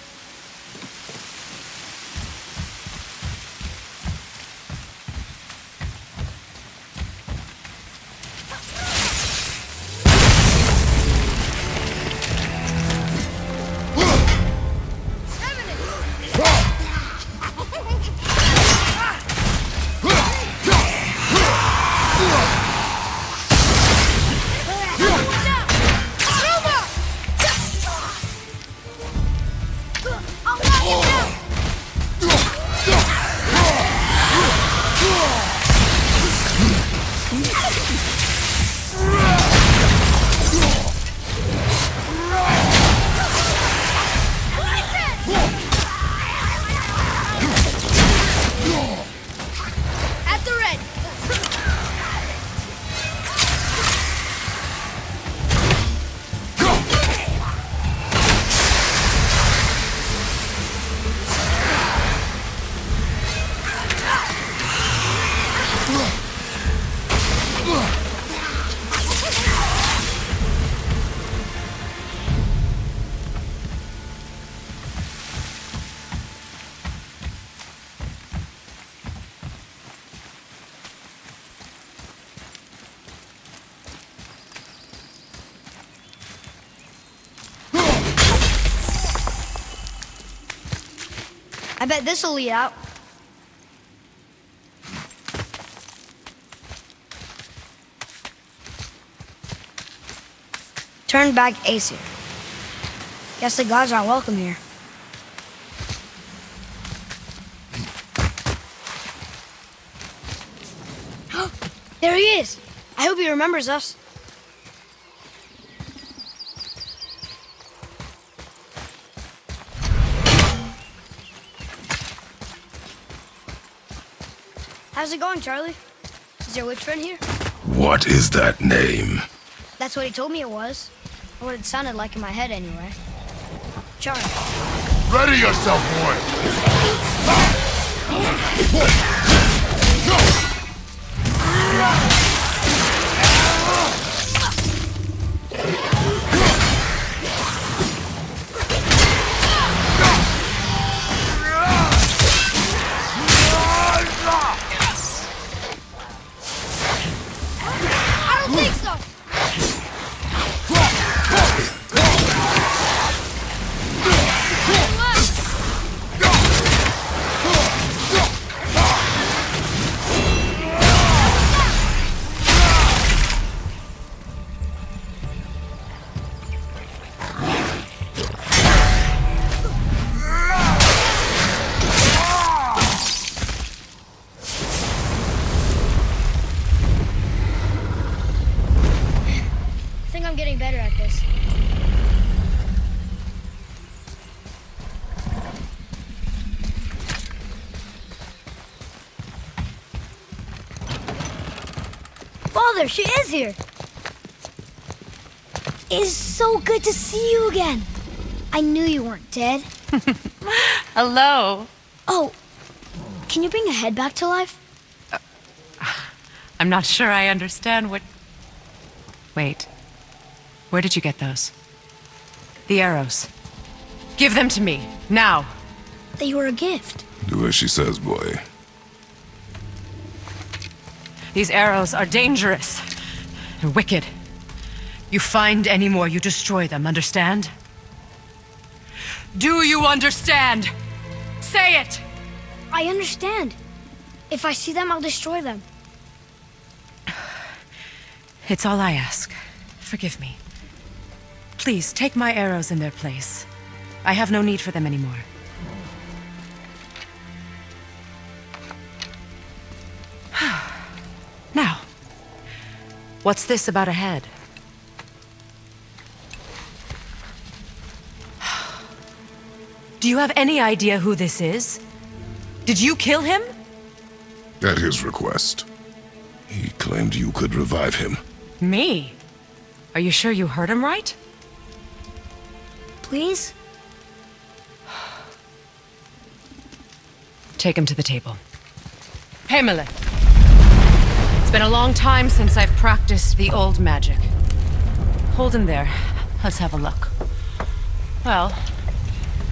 I bet this'll lead out. Turn back Aesir. Guess the gods aren't welcome here. There he is! I hope he remembers us. How's it going, Charlie? Is your witch friend here? What is that name? That's what he told me it was. Or what it sounded like in my head, anyway. Charlie. Ready yourself, I don't think so! I think I'm getting better at this. Father, she is here! It is so good to see you again. I knew you weren't dead. Hello. Oh, can you bring a head back to life? I'm not sure I understand what... Wait. Where did you get those? The arrows. Give them to me, now. They were a gift. Do as she says, boy. These arrows are dangerous and wicked. You find any more, you destroy them, understand? Do you understand? Say it! I understand. If I see them, I'll destroy them. It's all I ask. Forgive me. Please, take my arrows in their place. I have no need for them anymore. Now, what's this about a head? Do you have any idea who this is? Did you kill him? At his request. He claimed you could revive him. Me? Are you sure you heard him right? Please? Take him to the table. Hamlet! It's been a long time since I've practiced the old magic. Hold him there. Let's have a look. Well,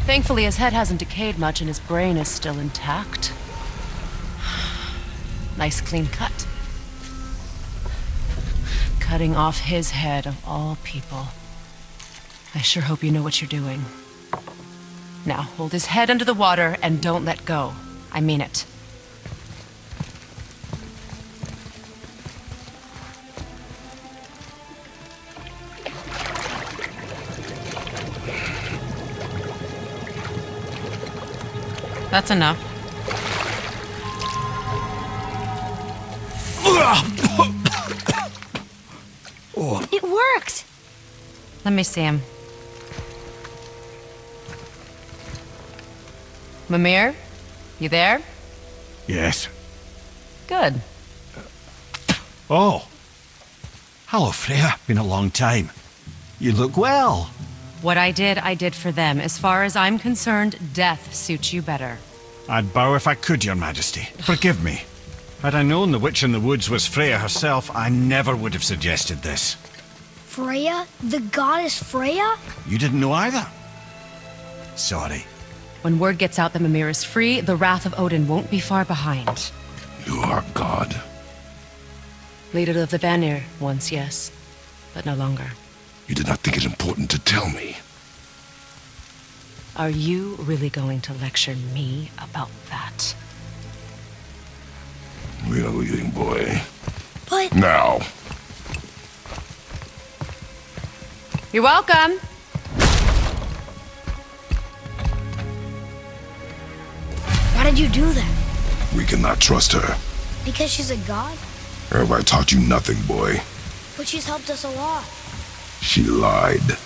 thankfully his head hasn't decayed much and his brain is still intact. Nice clean cut. Cutting off his head of all people. I sure hope you know what you're doing. Now, hold his head under the water and don't let go. I mean it. That's enough. It worked! Let me see him. Mimir? You there? Yes. Good. Oh. Hello, Freya. Been a long time. You look well. What I did for them. As far as I'm concerned, death suits you better. I'd bow if I could, Your Majesty. Forgive me. Had I known the witch in the woods was Freya herself, I never would have suggested this. Freya? The goddess Freya? You didn't know either? Sorry. When word gets out that Mimir is free, the wrath of Odin won't be far behind. You are God. Leader of the Vanir, once, yes. But no longer. You did not think it important to tell me. Are you really going to lecture me about that? We are leaving, boy. But... Now. You're welcome. Why did you do that? We cannot trust her. Because she's a god? Have I taught you nothing, boy? But she's helped us a lot. She lied.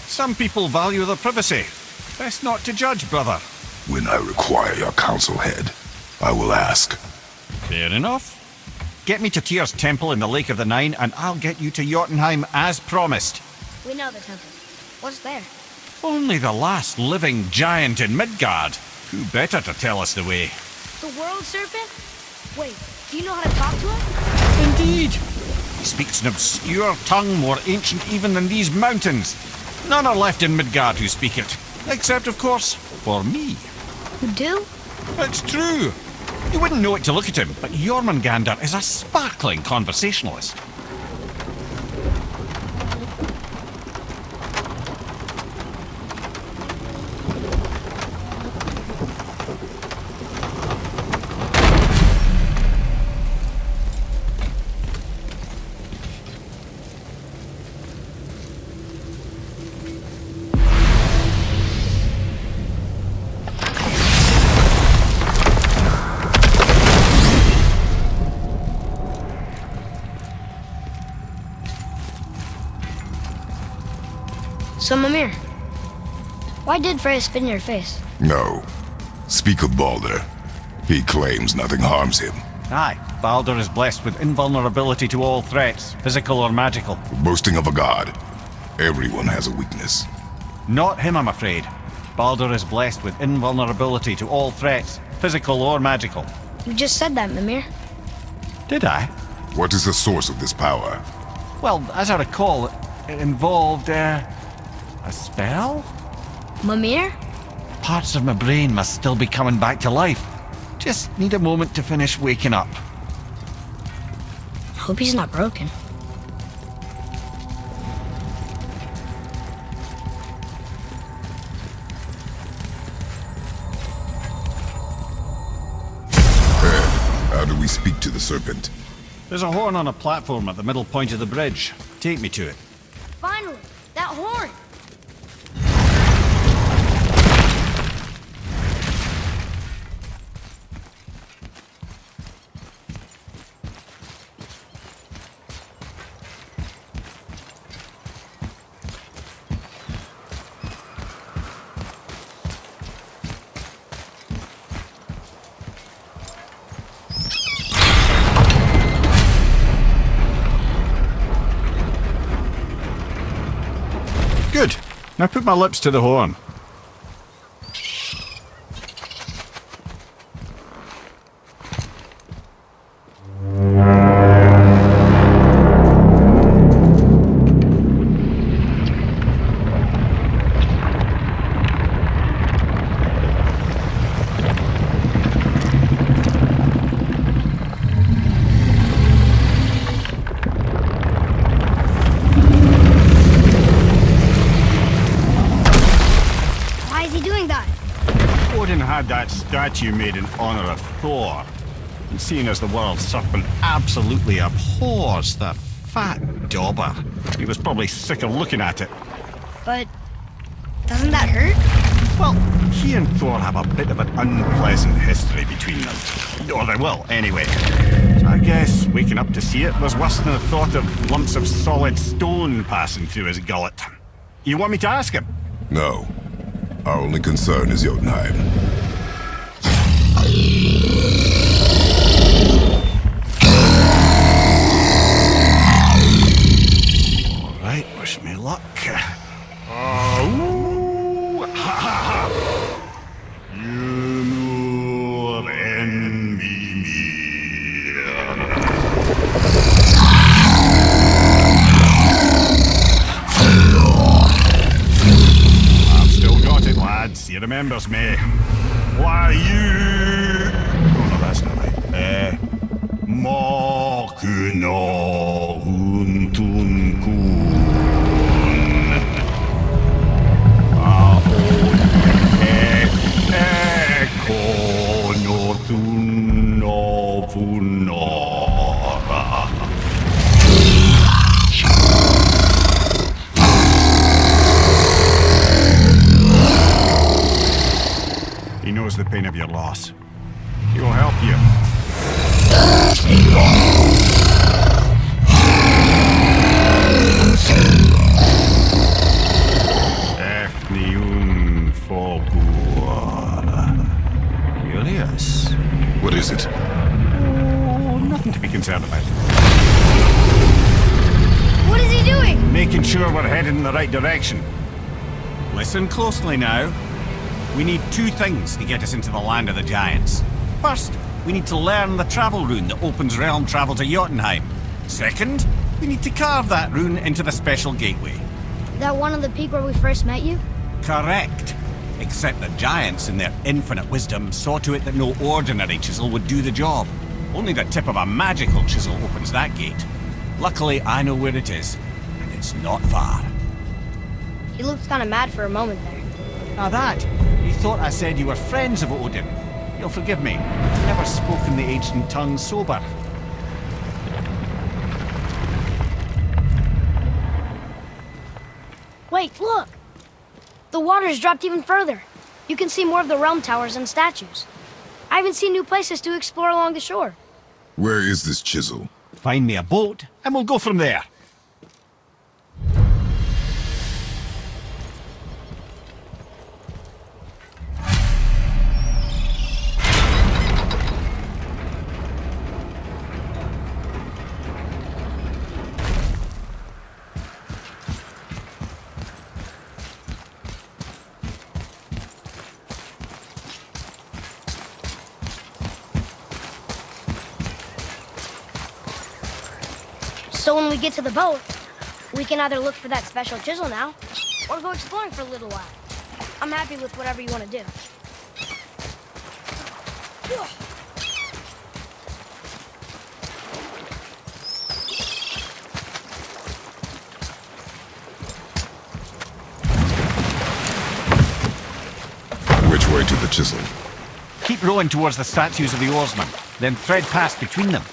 Some people value their privacy. Best not to judge, brother. When I require your council head, I will ask. Fair enough. Get me to Tyr's temple in the Lake of the Nine, and I'll get you to Jotunheim as promised. We know the temple. What's there? Only the last living giant in Midgard. Who better to tell us the way? The world serpent? Wait, do you know how to talk to him? Indeed. He speaks an obscure tongue more ancient even than these mountains. None are left in Midgard who speak it. Except, of course, for me. You do? It's true. You wouldn't know it to look at him, but Jormungandr is a sparkling conversationalist. So, Mimir, why did Freya spit in your face? No. Speak of Baldur. He claims nothing harms him. Aye, Baldur is blessed with invulnerability to all threats, physical or magical. Boasting of a god. Everyone has a weakness. Not him, I'm afraid. Baldur is blessed with invulnerability to all threats, physical or magical. You just said that, Mimir. Did I? What is the source of this power? Well, as I recall, it involved, a spell? Mimir? Parts of my brain must still be coming back to life. Just need a moment to finish waking up. Hope he's not broken. How do we speak to the serpent? There's a horn on a platform at the middle point of the bridge. Take me to it. Finally! That horn! Good. Now put my lips to the horn. Had that statue made in honor of Thor. And seeing as the world serpent absolutely abhors the fat dauber, he was probably sick of looking at it. But doesn't that hurt? Well, he and Thor have a bit of an unpleasant history between them. Or they will, anyway. So I guess waking up to see it was worse than the thought of lumps of solid stone passing through his gullet. You want me to ask him? No. Our only concern is Jotunheim. All right, wish me luck. Oh, ha ha ha! You move and me. I've still got it, lads. He remembers me. Why you? Oh no, that's not right. Makuna huntun kun. pain of your loss. He will help you. Efniun Fogua. Curious. What is it? Oh, nothing to be concerned about. What is he doing? Making sure we're heading in the right direction. Listen closely now. We need two things to get us into the land of the giants. First, we need to learn the travel rune that opens realm travel to Jotunheim. Second, we need to carve that rune into the special gateway. That one on the peak where we first met you? Correct. Except the giants, in their infinite wisdom, saw to it that no ordinary chisel would do the job. Only the tip of a magical chisel opens that gate. Luckily, I know where it is, and it's not far. He looked kind of mad for a moment there. Now that, you thought I said you were friends of Odin. You'll forgive me. I've never spoken the ancient tongue sober. Wait, look! The water's dropped even further. You can see more of the realm towers and statues. I even see new places to explore along the shore. Where is this chisel? Find me a boat, and we'll go from there. So when we get to the boat, we can either look for that special chisel now, or go exploring for a little while. I'm happy with whatever you want to do. Which way to the chisel? Keep rowing towards the statues of the oarsmen, then thread past between them.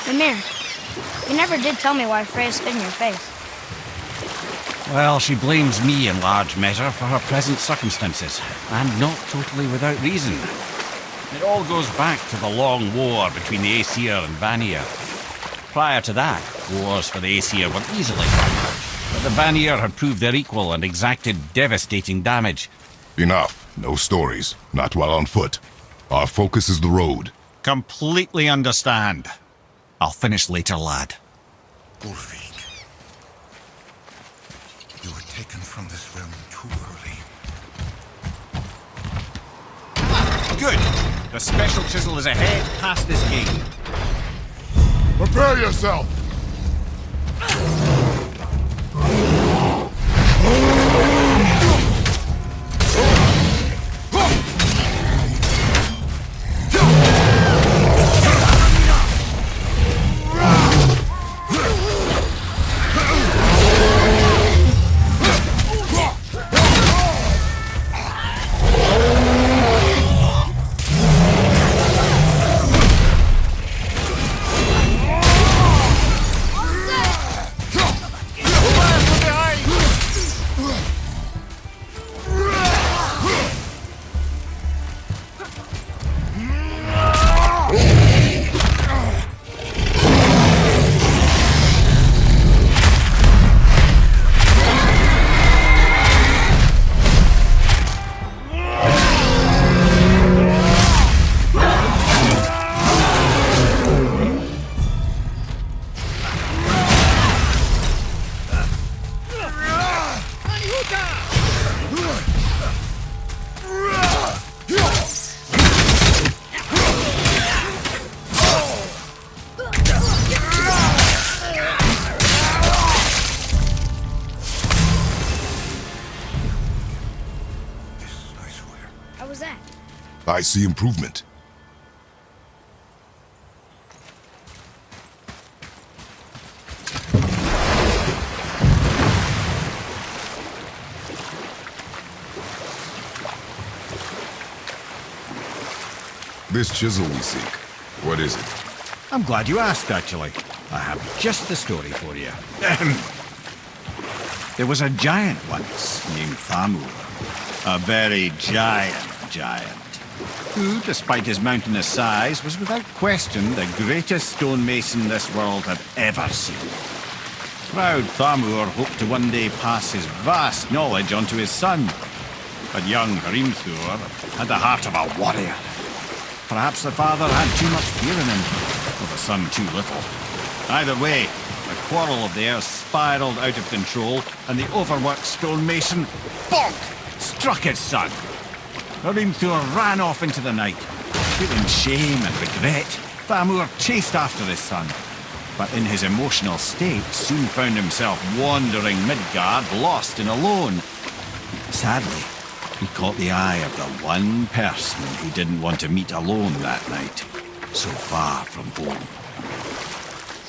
Mimir, you never did tell me why Faye spit in your face. Well, she blames me in large measure for her present circumstances, and not totally without reason. It all goes back to the long war between the Aesir and Vanir. Prior to that, wars for the Aesir were easily won, but the Vanir had proved their equal and exacted devastating damage. Enough. No stories. Not while on foot. Our focus is the road. Completely understand. I'll finish later, lad. Ulfik, you were taken from this realm too early. Good. The special chisel is ahead past this gate. Prepare yourself! I see improvement. This chisel we seek. What is it? I'm glad you asked, actually. I have just the story for you. There was a giant once named Thamur. A very giant, who, despite his mountainous size, was without question the greatest stonemason this world had ever seen. Proud Thamur hoped to one day pass his vast knowledge on to his son. But young Hrimthur had the heart of a warrior. Perhaps the father had too much fear in him, or the son too little. Either way, the quarrel of theirs spiraled out of control, and the overworked stonemason, bonk, struck his son. Hrimthur ran off into the night. Feeling shame and regret, Thamur chased after his son, but in his emotional state soon found himself wandering Midgard, lost and alone. Sadly, he caught the eye of the one person he didn't want to meet alone that night, so far from home.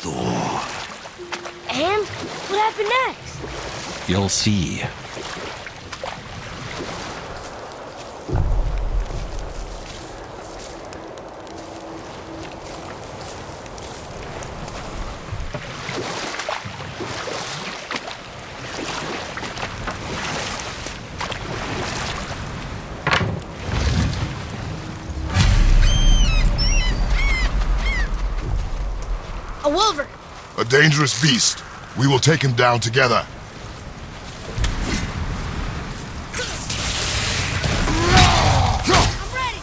Thor. And what happened next? You'll see. A wolver! A dangerous beast. We will take him down together. I'm ready!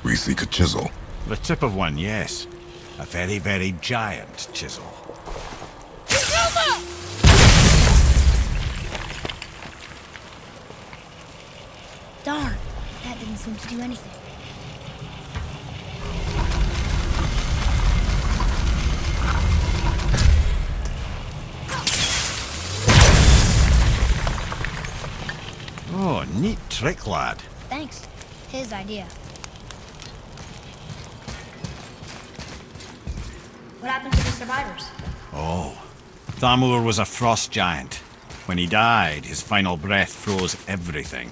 We seek a chisel. The tip of one, yes. A very, very giant chisel. Darn, that didn't seem to do anything. Oh, neat trick, lad. Thanks. His idea. What happened to the survivors? Oh, Thamur was a frost giant. When he died, his final breath froze everything.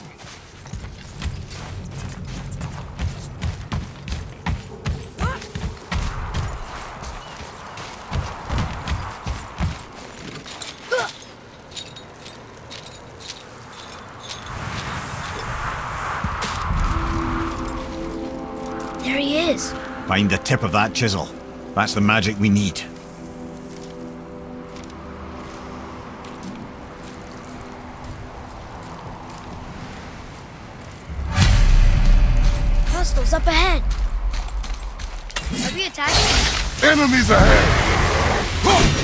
There he is. Find the tip of that chisel. That's the magic we need. Hostiles up ahead. Are we attacking? Enemies ahead!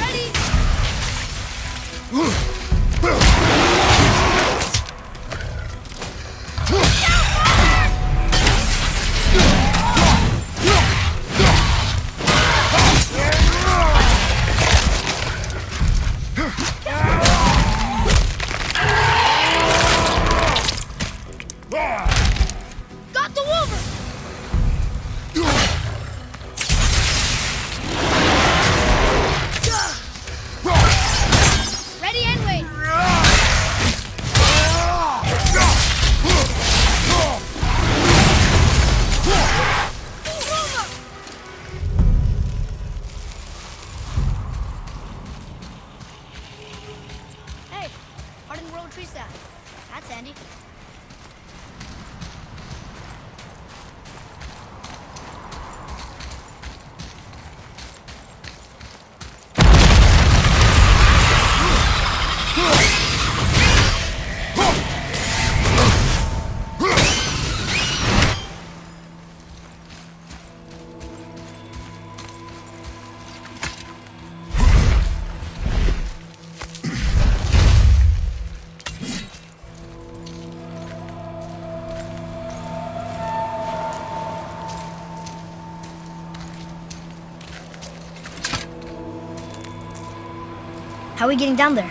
Ready? Got the wolver! Ready and wait. Hey, hardened road tree staff. That's handy. How are we getting down there?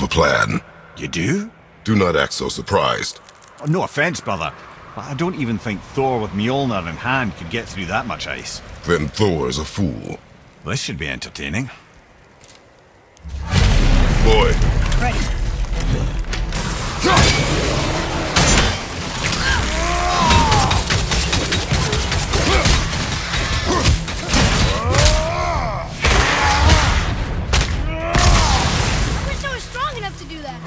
have a plan. You do? Do not act so surprised. Oh, no offense, brother, but I don't even think Thor with Mjolnir in hand could get through that much ice. Then Thor's a fool. This should be entertaining. Boy. Ready. I wish I was strong enough to do that.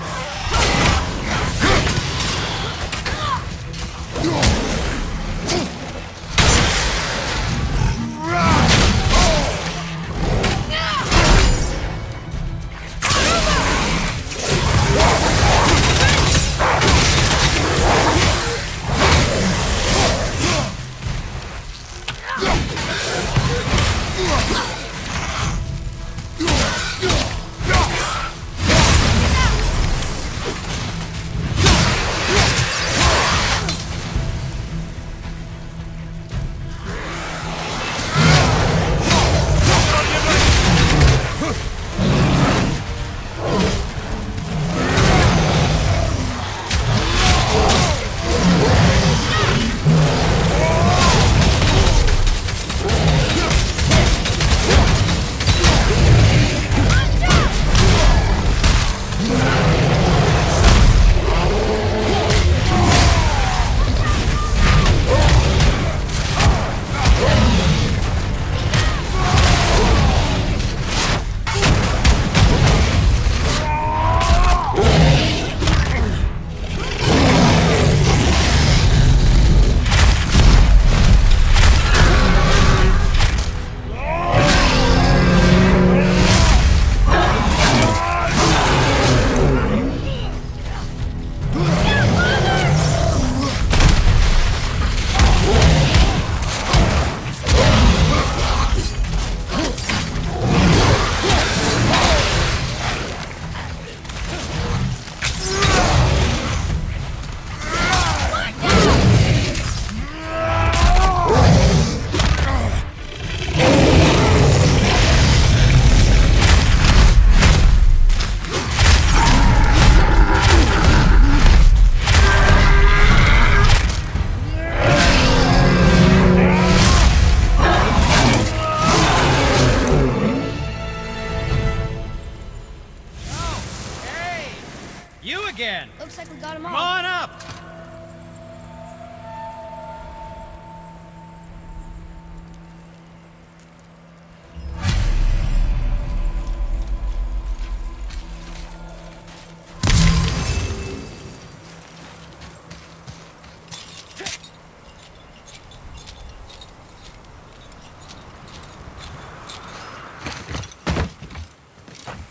Looks like we got him all. Come on up!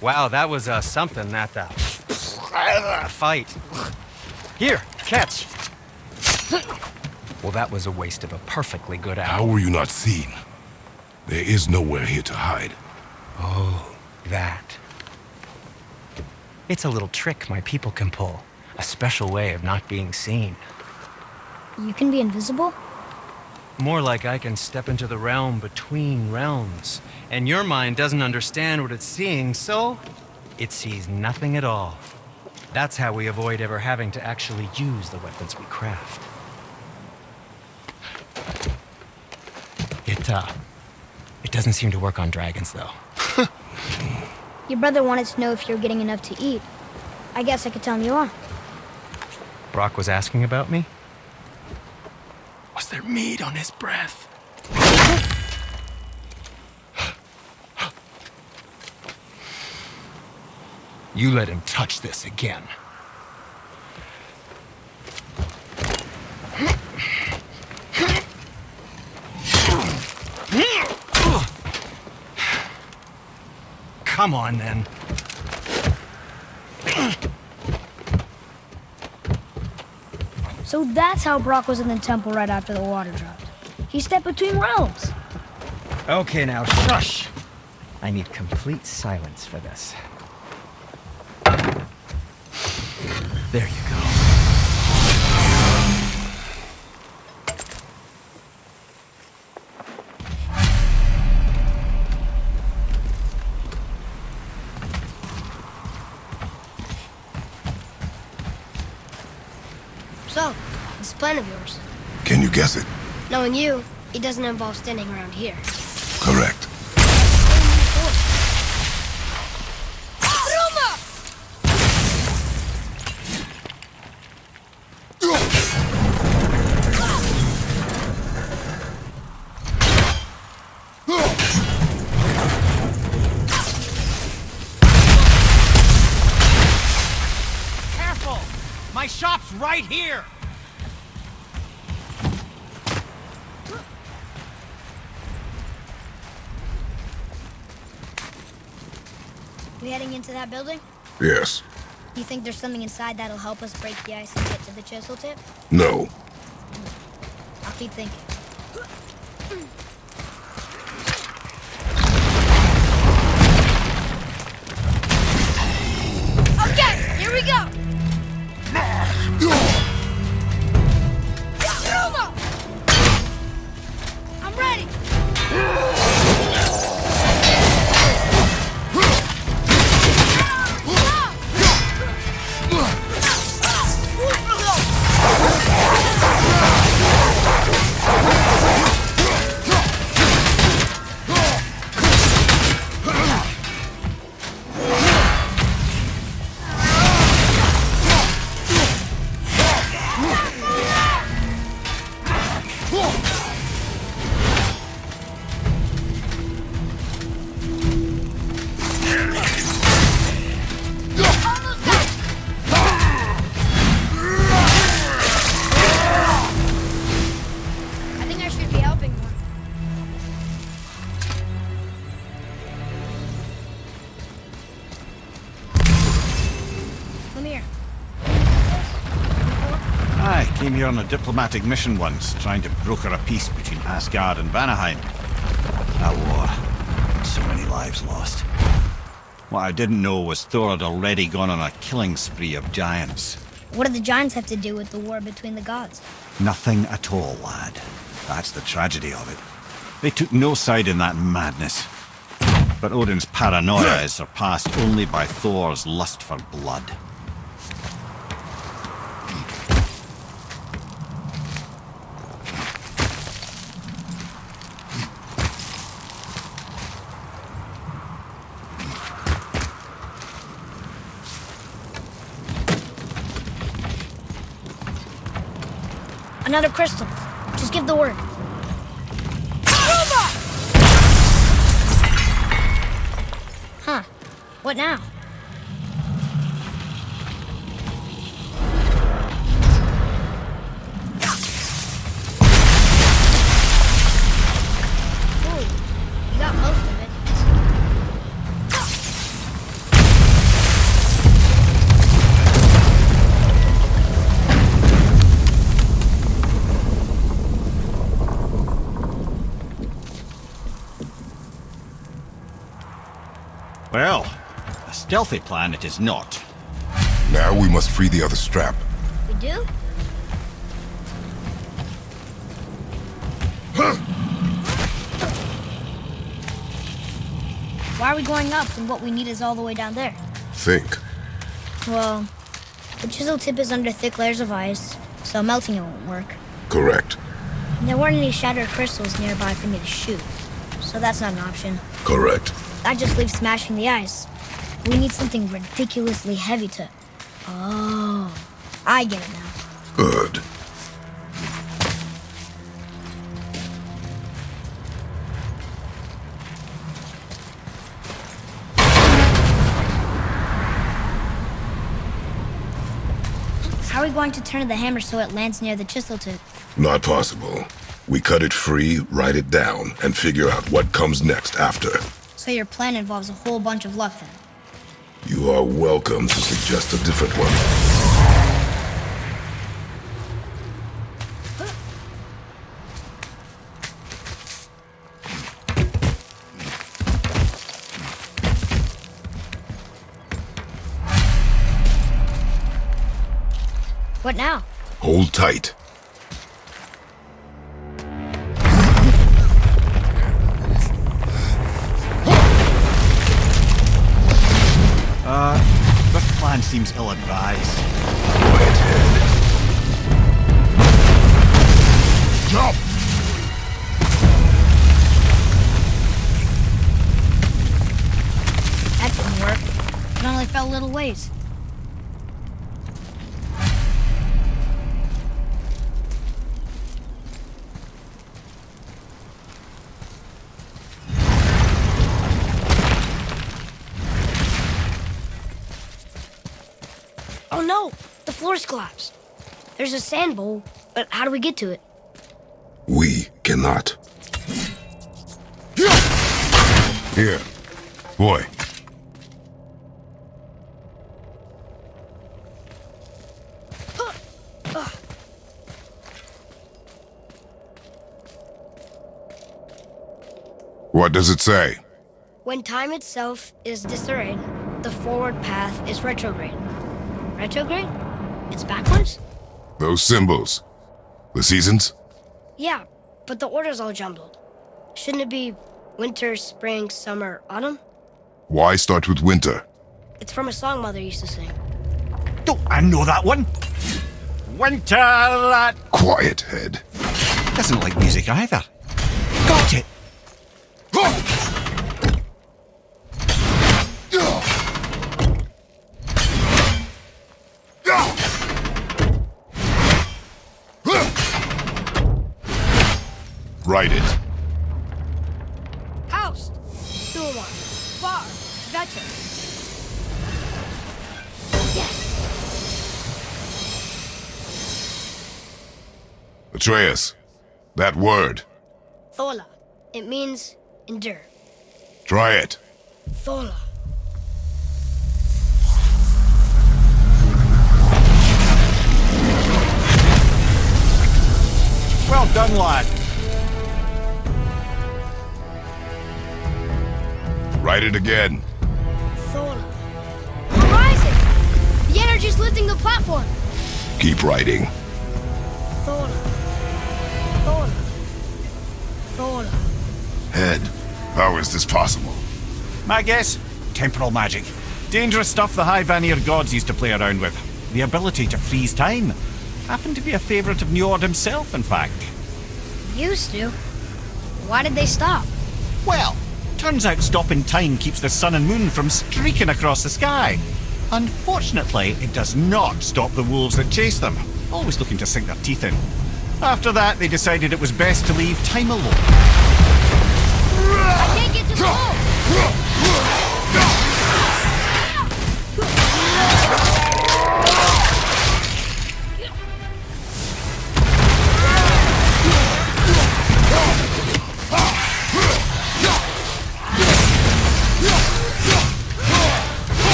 Wow, that was something, that fight. Here, catch. Well, that was a waste of a perfectly good How apple. were you not seen? There is nowhere here to hide. Oh, that. It's a little trick my people can pull. A special way of not being seen. You can be invisible? More like I can step into the realm between realms. And your mind doesn't understand what it's seeing, so it sees nothing at all. That's how we avoid ever having to actually use the weapons we craft. It doesn't seem to work on dragons, though. Your brother wanted to know if you're getting enough to eat. I guess I could tell him you are. Brock was asking about me? Was there meat on his breath? You let him touch this again. Come on, then. So that's how Brock was in the temple right after the water dropped. He stepped between realms. Okay, now shush! I need complete silence for this. There you go. plan of yours? Can you guess it? Knowing you, it doesn't involve standing around here. Correct. Careful! My shop's right here! We heading into that building? Yes. You think there's something inside that'll help us break the ice and get to the chisel tip? No. I'll keep thinking. Okay, here we go! I'm ready! I think I should be helping more. Come here. I came here on a diplomatic mission once, trying to broker a peace between Asgard and Vanaheim. That war. So many lives lost. What I didn't know was Thor had already gone on a killing spree of giants. What do the giants have to do with the war between the gods? Nothing at all, lad. That's the tragedy of it. They took no side in that madness. But Odin's paranoia is surpassed only by Thor's lust for blood. Another crystal. Just give the word. Huh. What now? Ooh, you got most of it. Well, a stealthy plan it is not. Now we must free the other strap. We do? Why are we going up when what we need is all the way down there? Think. Well, the chisel tip is under thick layers of ice, so melting it won't work. Correct. And there weren't any shattered crystals nearby for me to shoot, so that's not an option. Correct. That just leaves smashing the ice. We need something ridiculously heavy to... Oh, I get it now. Good. How are we going to turn the hammer so it lands near the chisel tip? Not possible. We cut it free, write it down, and figure out what comes next after. So your plan involves a whole bunch of luck then? You are welcome to suggest a different one. What now? Hold tight. This plan seems ill-advised. Quiet head. plays. Oh no! The floor's collapsed. There's a sand bowl, but how do we get to it? We cannot. Here, boy. What does it say? When time itself is disarrayed, the forward path is retrograde. Retrograde? It's backwards? Those symbols. The seasons? Yeah, but the order's all jumbled. Shouldn't it be winter, spring, summer, autumn? Why start with winter? It's from a song Mother used to sing. Don't I know that one? Winter, that Quiet, head. doesn't like music either. Got it. Write it. House, Duamon, Bar, Vetter. Yes! Atreus, that word. Thola. It means endure. Try it. Thola. Well done, lad. Write it again. Thola. We're rising! The energy's lifting the platform! Keep writing. Thola. Thola. Thola. Head, how is this possible? My guess? Temporal magic. Dangerous stuff the High Vanir gods used to play around with. The ability to freeze time. Happened to be a favourite of Njord himself, in fact. Used to. Why did they stop? Well, turns out stopping time keeps the sun and moon from streaking across the sky. Unfortunately, it does not stop the wolves that chase them, always looking to sink their teeth in. After that, they decided it was best to leave time alone. I can't get to the hole!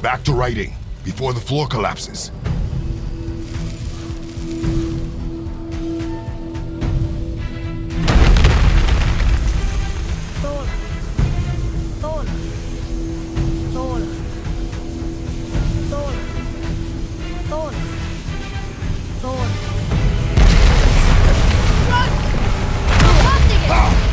Back to writing, before the floor collapses. Thola. Thola. Thola. Thola. Thola. Thola. Run! Stop digging!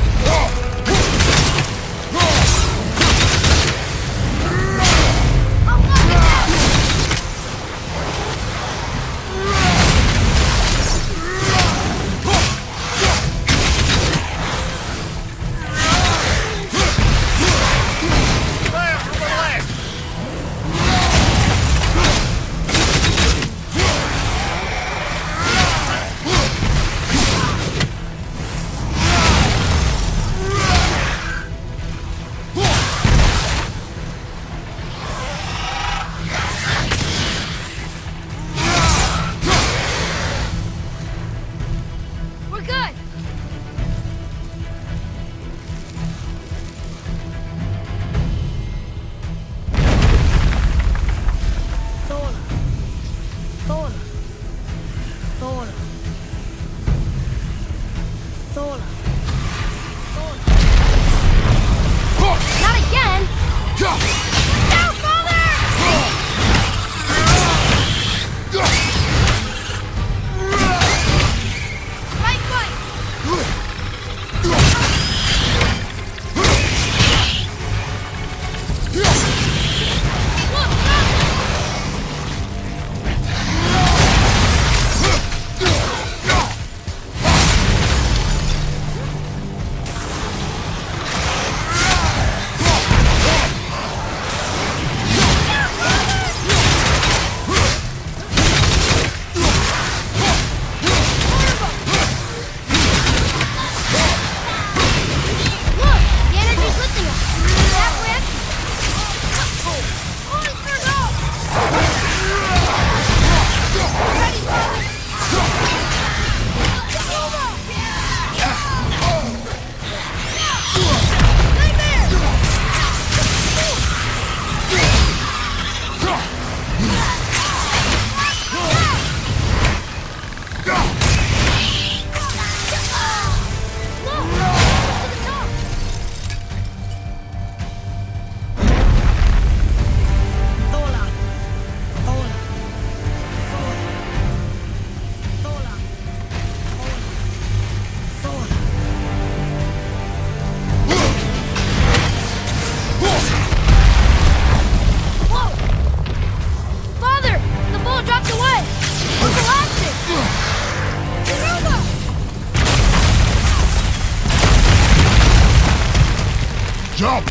Jump!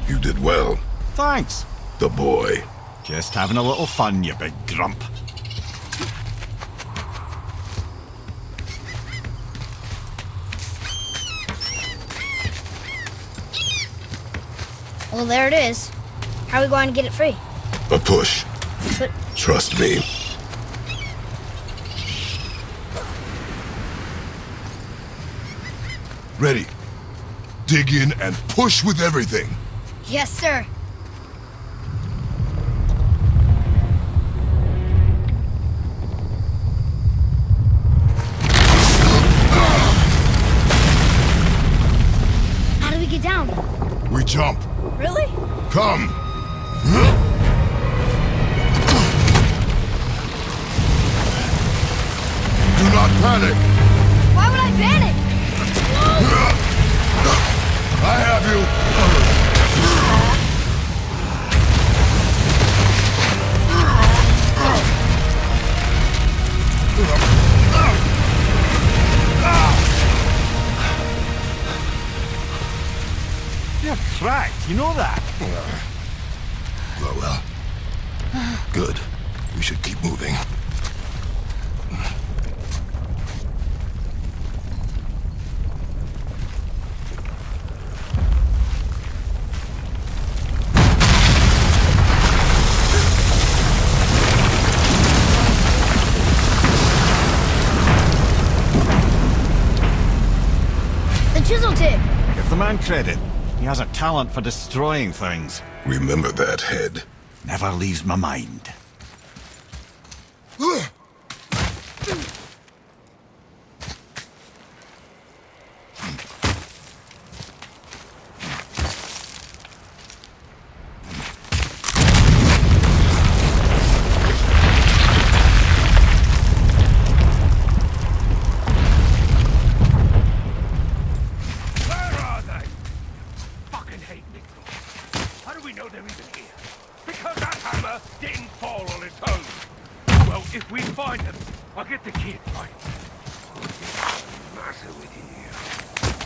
You did well. Thanks. The boy. Just having a little fun, you big grump. Well, there it is. How are we going to get it free? A push. But Trust me. Ready. Dig in and push with everything. yes, sir. How do we get down? We jump. Really? Come. Do not panic. Why would I panic? I have you. You're cracked, you know that? Well. Good. We should keep moving. The chisel tip. Give the man credit. He has a talent for destroying things. Remember that, head. Never leaves my mind.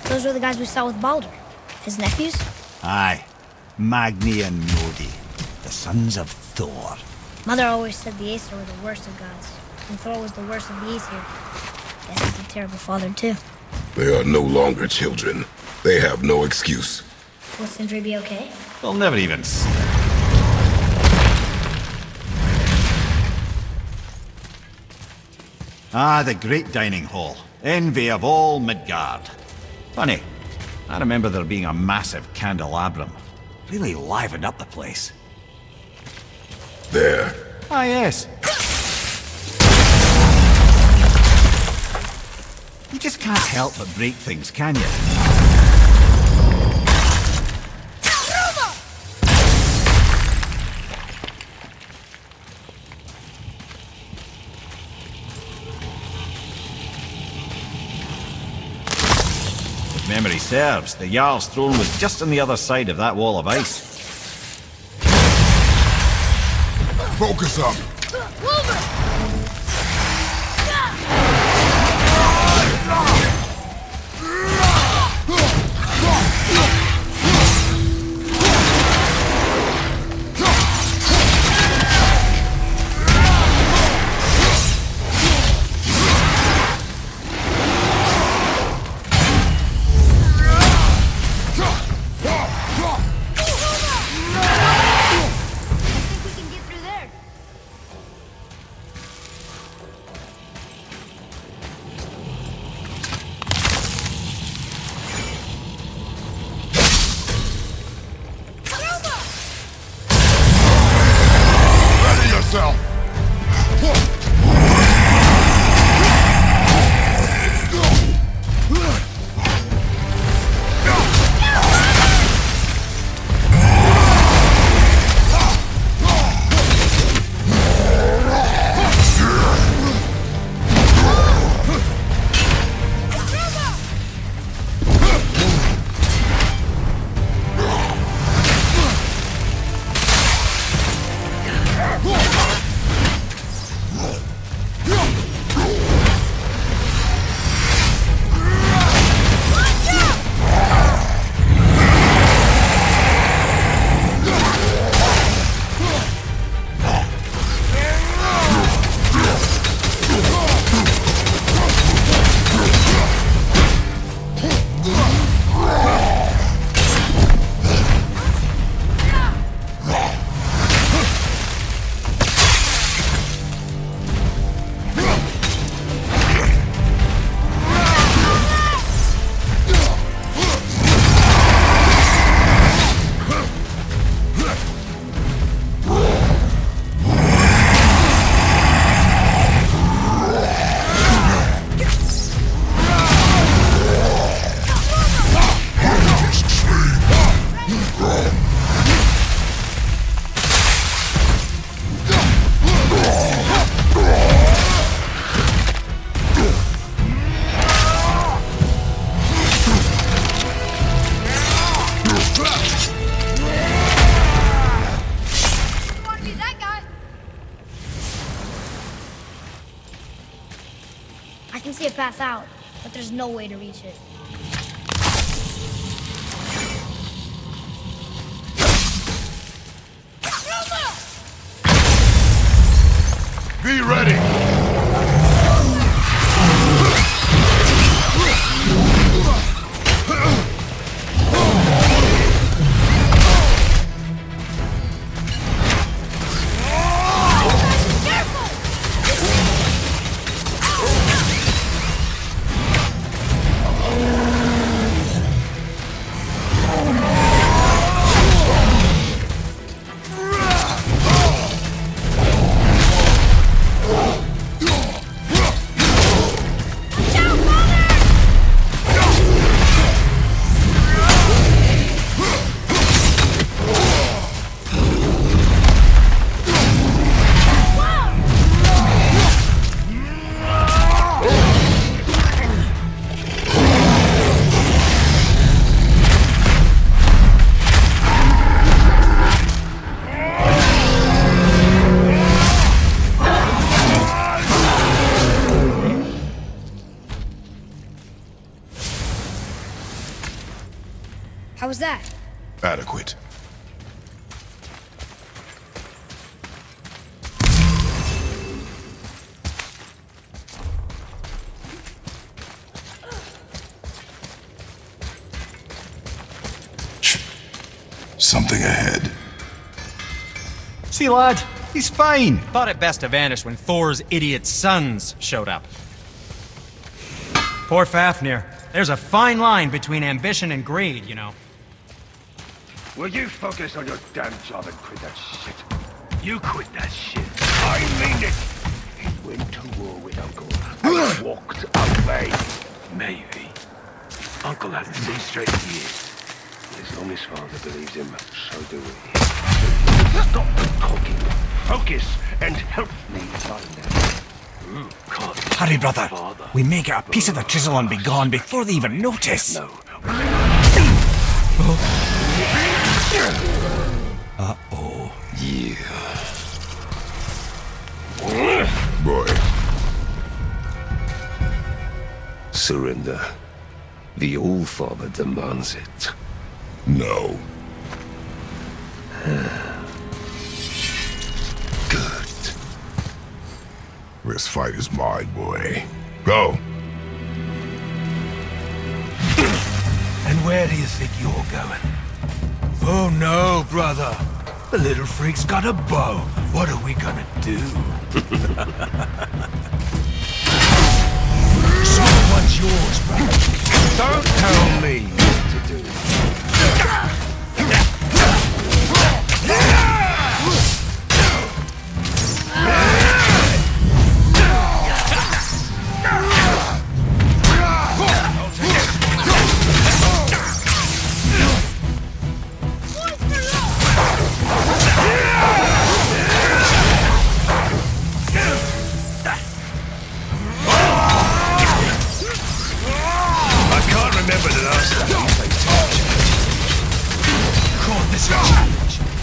Those were the guys we saw with Baldur. His nephews? Aye. Magni and Nodi, the sons of Thor. Mother always said the Aesir were the worst of gods, and Thor was the worst of the Aesir. Guess he's a terrible father, too. They are no longer children. They have no excuse. Will Sindri be okay? They'll never even see. Ah, the great dining hall. Envy of all Midgard. Funny, I remember there being a massive candelabrum. Really livened up the place. There. Ah, yes. You just can't help but break things, can you? If memory serves, the Jarl's throne was just on the other side of that wall of ice. Focus up. Path out, but there's no way to reach it. Be ready! How was that? Adequate. Something ahead. See, lad, he's fine. Thought it best to vanish when Thor's idiot sons showed up. Poor Fafnir. There's a fine line between ambition and greed, you know. Will you focus on your damn job and quit that shit? You quit that shit. I mean it! He went to war with Uncle and walked away. Maybe. Uncle hasn't seen straight in years. As long as father believes him, so do we. Stop talking. Focus and help me find out. Hurry, brother. We may get a piece of the chisel and be gone before they even notice. No, Uh-oh. Yeah. Boy. Surrender. The All-Father demands it. No. Good. This fight is mine, boy. Go. And where do you think you're going? Oh no, brother. The little freak's got a bow. What are we gonna do? So what's yours, brother? Don't tell me what to do.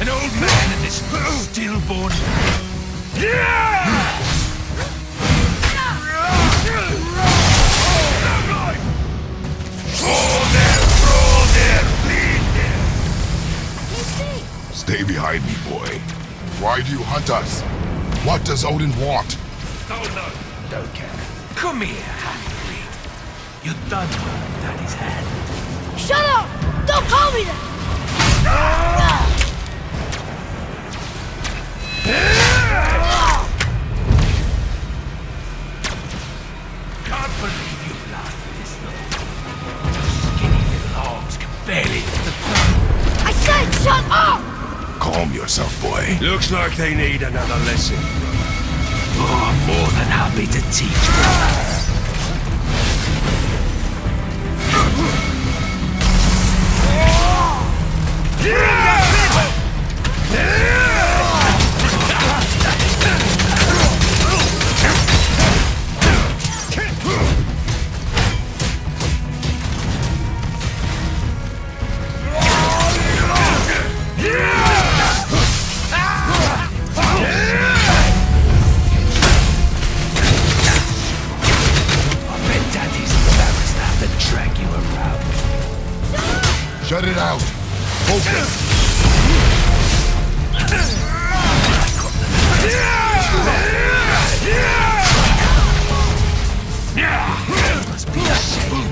An old man and this stillborn... Stay behind me, boy. Why do you hunt us? What does Odin want? Oh no, don't care. Come here, half-breed. You done Daddy's hand. Shut up! Don't call me that! Can't believe you lasted this long. Those skinny little arms can barely lift the ground. I said shut up! Calm yourself, boy. Looks like they need another lesson. Oh, I'm more than happy to teach, brother. Shut it out. Focus. Must be ashamed.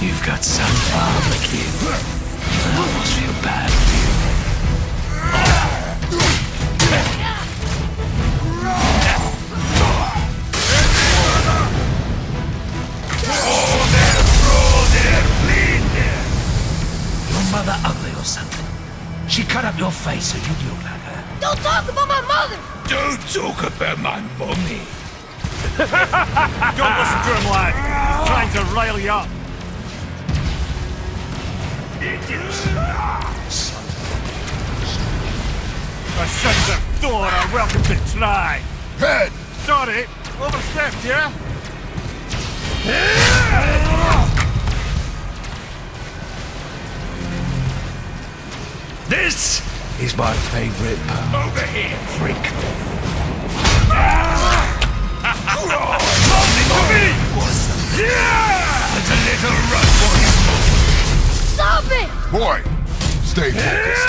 You've got some barbecue. I almost feel bad for you. Your mother ugly or something? She cut up your face so you'd look like her. Don't talk about my mother! Don't talk about my mommy. Don't listen to him, lad. He's trying to rile you up. A sons of Thor are welcome to try. Head! Sorry, overstepped, yeah? This is my favorite. Over here, freak. There's a little run for you. Stop it! Boy, stay focused.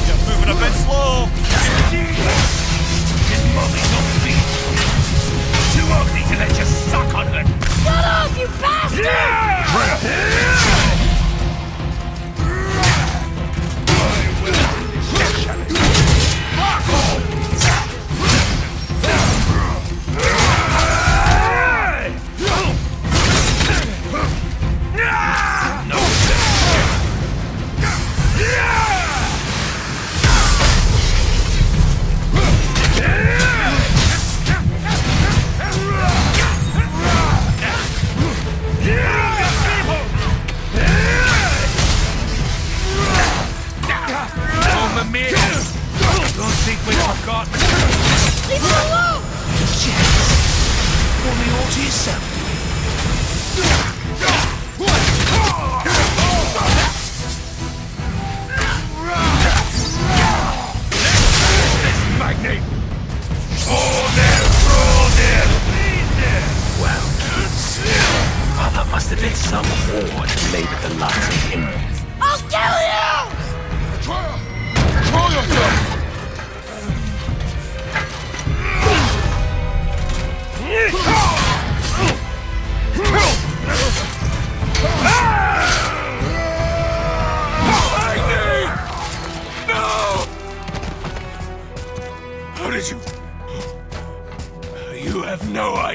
You're moving a bit slow. His mommy's on feet. Too ugly to let you suck on her. Shut up, you bastard!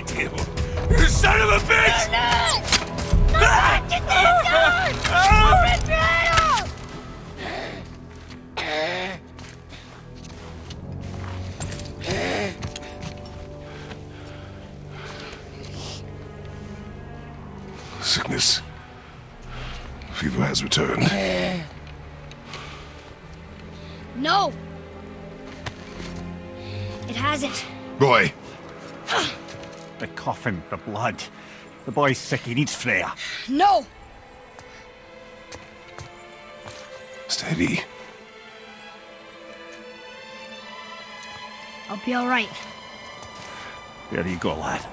get you! You son of a bitch! Get this gun! Open Kratos! Sickness. Fever has returned. No! It hasn't. Boy, The coffin, the blood. The boy's sick, he needs Freya. No! steady. I'll be all right. There you go, lad.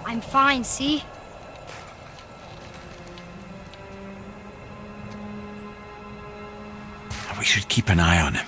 I'm fine, see? We should keep an eye on him.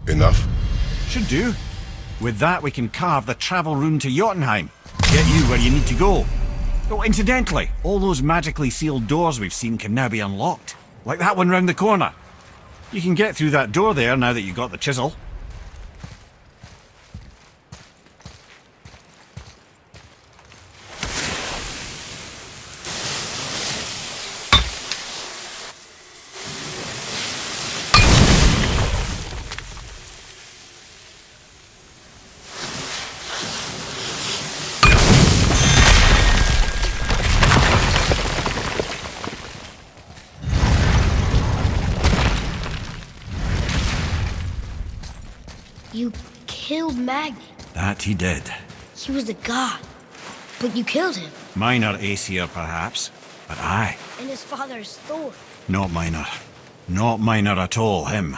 Enough? Should do. With that, we can carve the travel rune to Jotunheim. Get you where you need to go. Oh, incidentally, all those magically sealed doors we've seen can now be unlocked. Like that one round the corner. You can get through that door there now that you've got the chisel. You killed Magni. That he did. He was a god. But you killed him. Minor Aesir, perhaps. But I. And his father's Thor. Not minor. Not minor at all, him.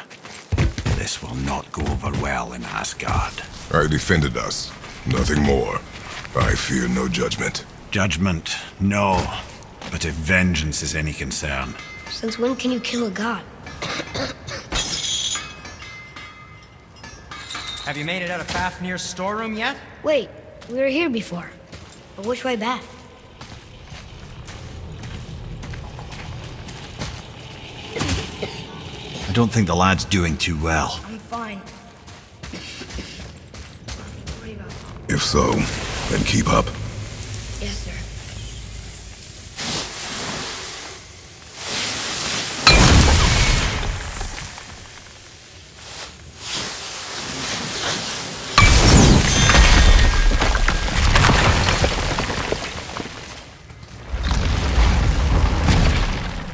This will not go over well in Asgard. I defended us. Nothing more. I fear no judgment. Judgment, no. But if vengeance is any concern. Since when can you kill a god? Have you made it out of Fafnir's storeroom yet? Wait, we were here before. But which way back? I don't think the lad's doing too well. I'm fine. Nothing to worry about. If so, then keep up. Yes, sir.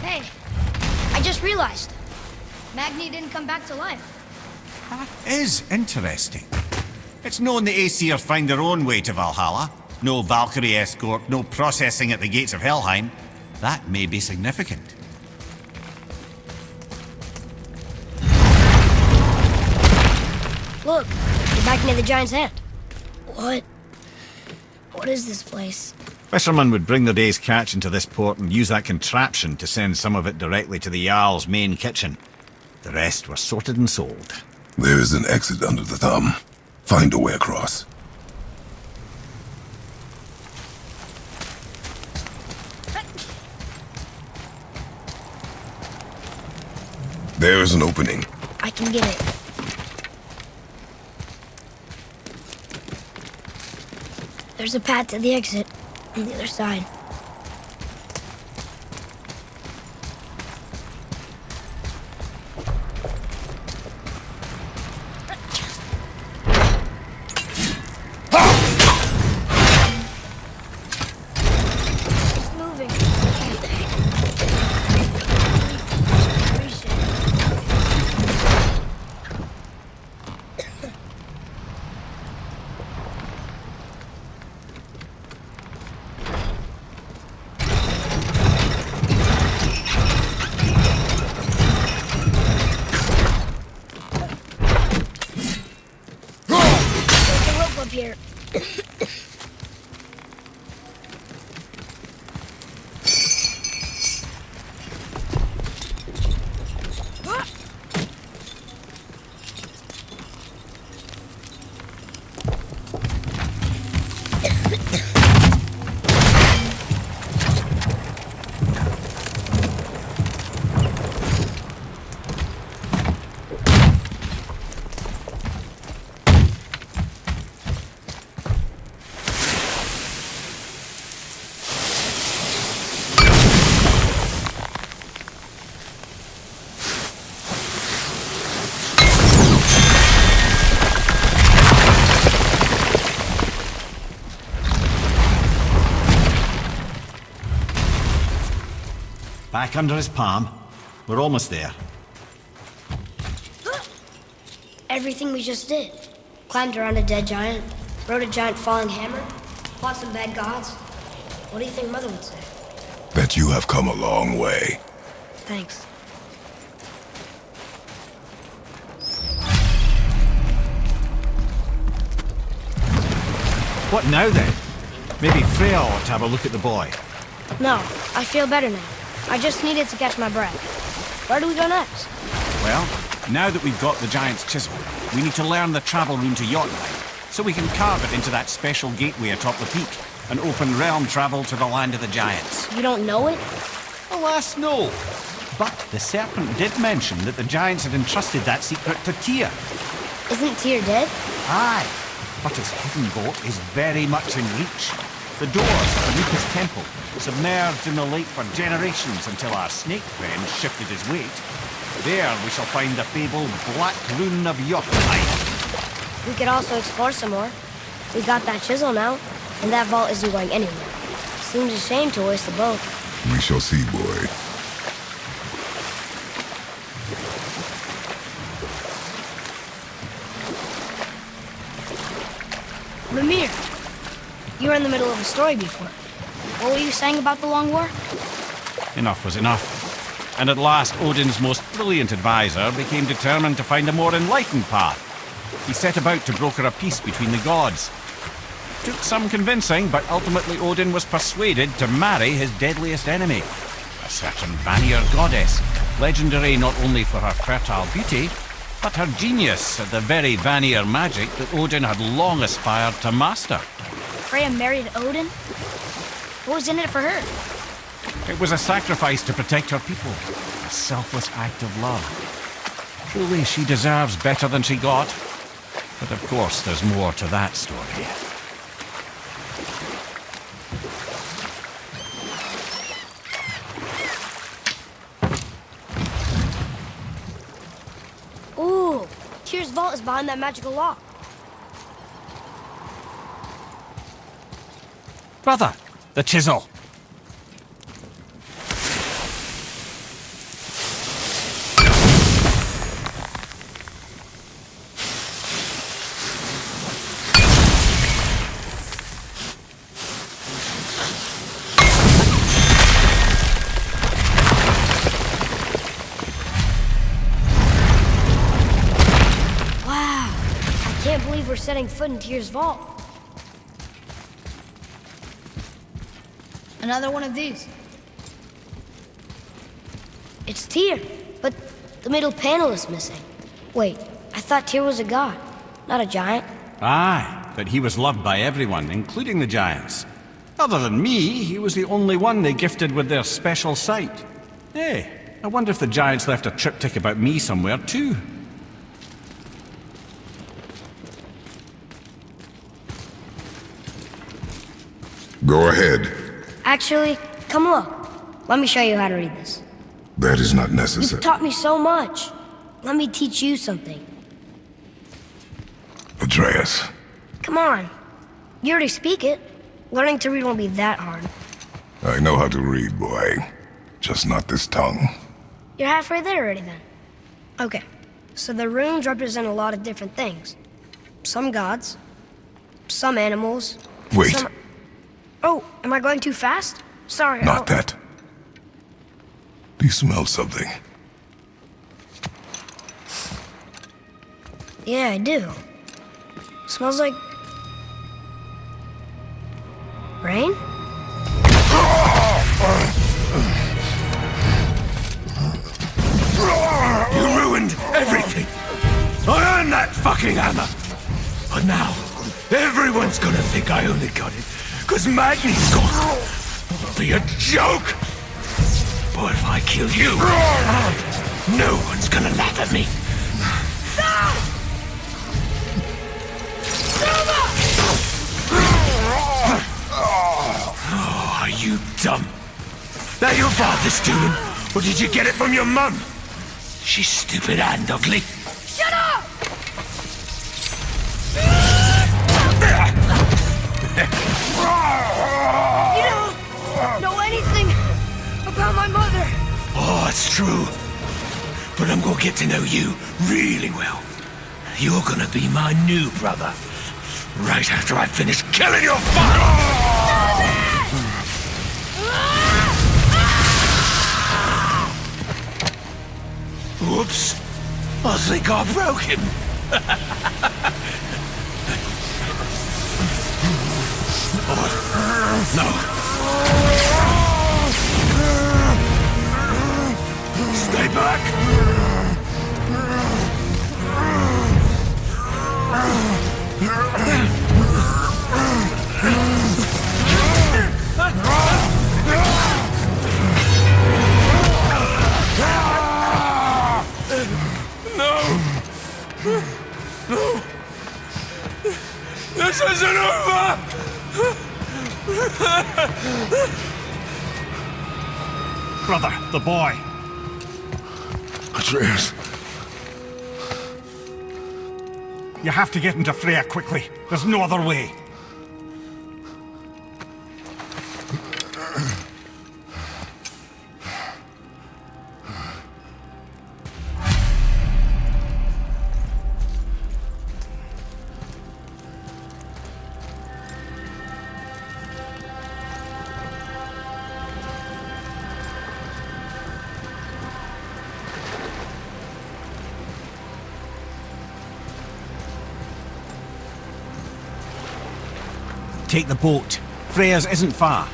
Hey, I just realized. Magni didn't come back to life. That is interesting. It's known the Aesir find their own way to Valhalla. No Valkyrie escort, no processing at the gates of Helheim. That may be significant. Look, you're back near the giant's hand. What? What is this place? Fishermen would bring their day's catch into this port and use that contraption to send some of it directly to the Jarl's main kitchen. The rest were sorted and sold. There is an exit under the thumb. Find a way across. There is an opening. I can get it. There's a path to the exit on the other side. It's moving. Back under his palm. We're almost there. Everything we just did. Climbed around a dead giant, rode a giant falling hammer, fought some bad gods. What do you think Mother would say? That you have come a long way. Thanks. What now then? Maybe Freya ought to have a look at the boy. No, I feel better now. I just needed to catch my breath. Where do we go next? Well, now that we've got the giant's chisel, we need to learn the travel rune to Jotunheim, so we can carve it into that special gateway atop the peak, and open realm travel to the land of the giants. You don't know it? Alas, no. But the serpent did mention that the giants had entrusted that secret to Tyr. Isn't Tyr dead? Aye, but his hidden vault is very much in reach. The doors of Anubis temple, submerged in the lake for generations until our snake friend shifted his weight. There we shall find the fabled Black Rune of Jotunheim. We could also explore some more. We got that chisel now, and that vault isn't going anywhere. Seems a shame to waste the boat. We shall see, boy. Mimir, you were in the middle of a story before. What were you saying about the Long War? Enough was enough. And at last, Odin's most brilliant advisor became determined to find a more enlightened path. He set about to broker a peace between the gods. Took some convincing, but ultimately Odin was persuaded to marry his deadliest enemy, a certain Vanir goddess, legendary not only for her fertile beauty, but her genius at the very Vanir magic that Odin had long aspired to master. Freya married Odin? What was in it for her? It was a sacrifice to protect her people, a selfless act of love. Truly, she deserves better than she got. But of course, there's more to that story. Ooh, Tyr's vault is behind that magical lock. Brother, the chisel. We're setting foot in Tyr's vault. Another one of these. It's Tyr, but the middle panel is missing. Wait, I thought Tyr was a god, not a giant. Aye, but he was loved by everyone, including the giants. Other than me, he was the only one they gifted with their special sight. Hey, I wonder if the giants left a triptych about me somewhere too. Go ahead. Actually, come look. Let me show you how to read this. That is not necessary. You've taught me so much. Let me teach you something. Atreus. Come on. You already speak it. Learning to read won't be that hard. I know how to read, boy. Just not this tongue. You're halfway there already then. Okay, so the runes represent a lot of different things. Some gods, some animals. Wait. Oh, am I going too fast? Sorry. Not that. Do you smell something? Yeah, I do. Smells like... rain? You ruined everything! I earned that fucking hammer! But now, everyone's gonna think I only got it because Magni's gone. It'll be a joke! But if I kill you, no one's gonna laugh at me. Oh, are you dumb? That your father's doing? Or did you get it from your mum? She's stupid and ugly. Shut up! You don't know anything about my mother. That's true. But I'm gonna get to know you really well. You're gonna be my new brother. Right after I finish killing your father! Whoops. I think I broke him. No. Stay back. No! This isn't over! Brother, the boy. Atreus. You have to get into Freya quickly. There's no other way. Take the boat. Freya's isn't far.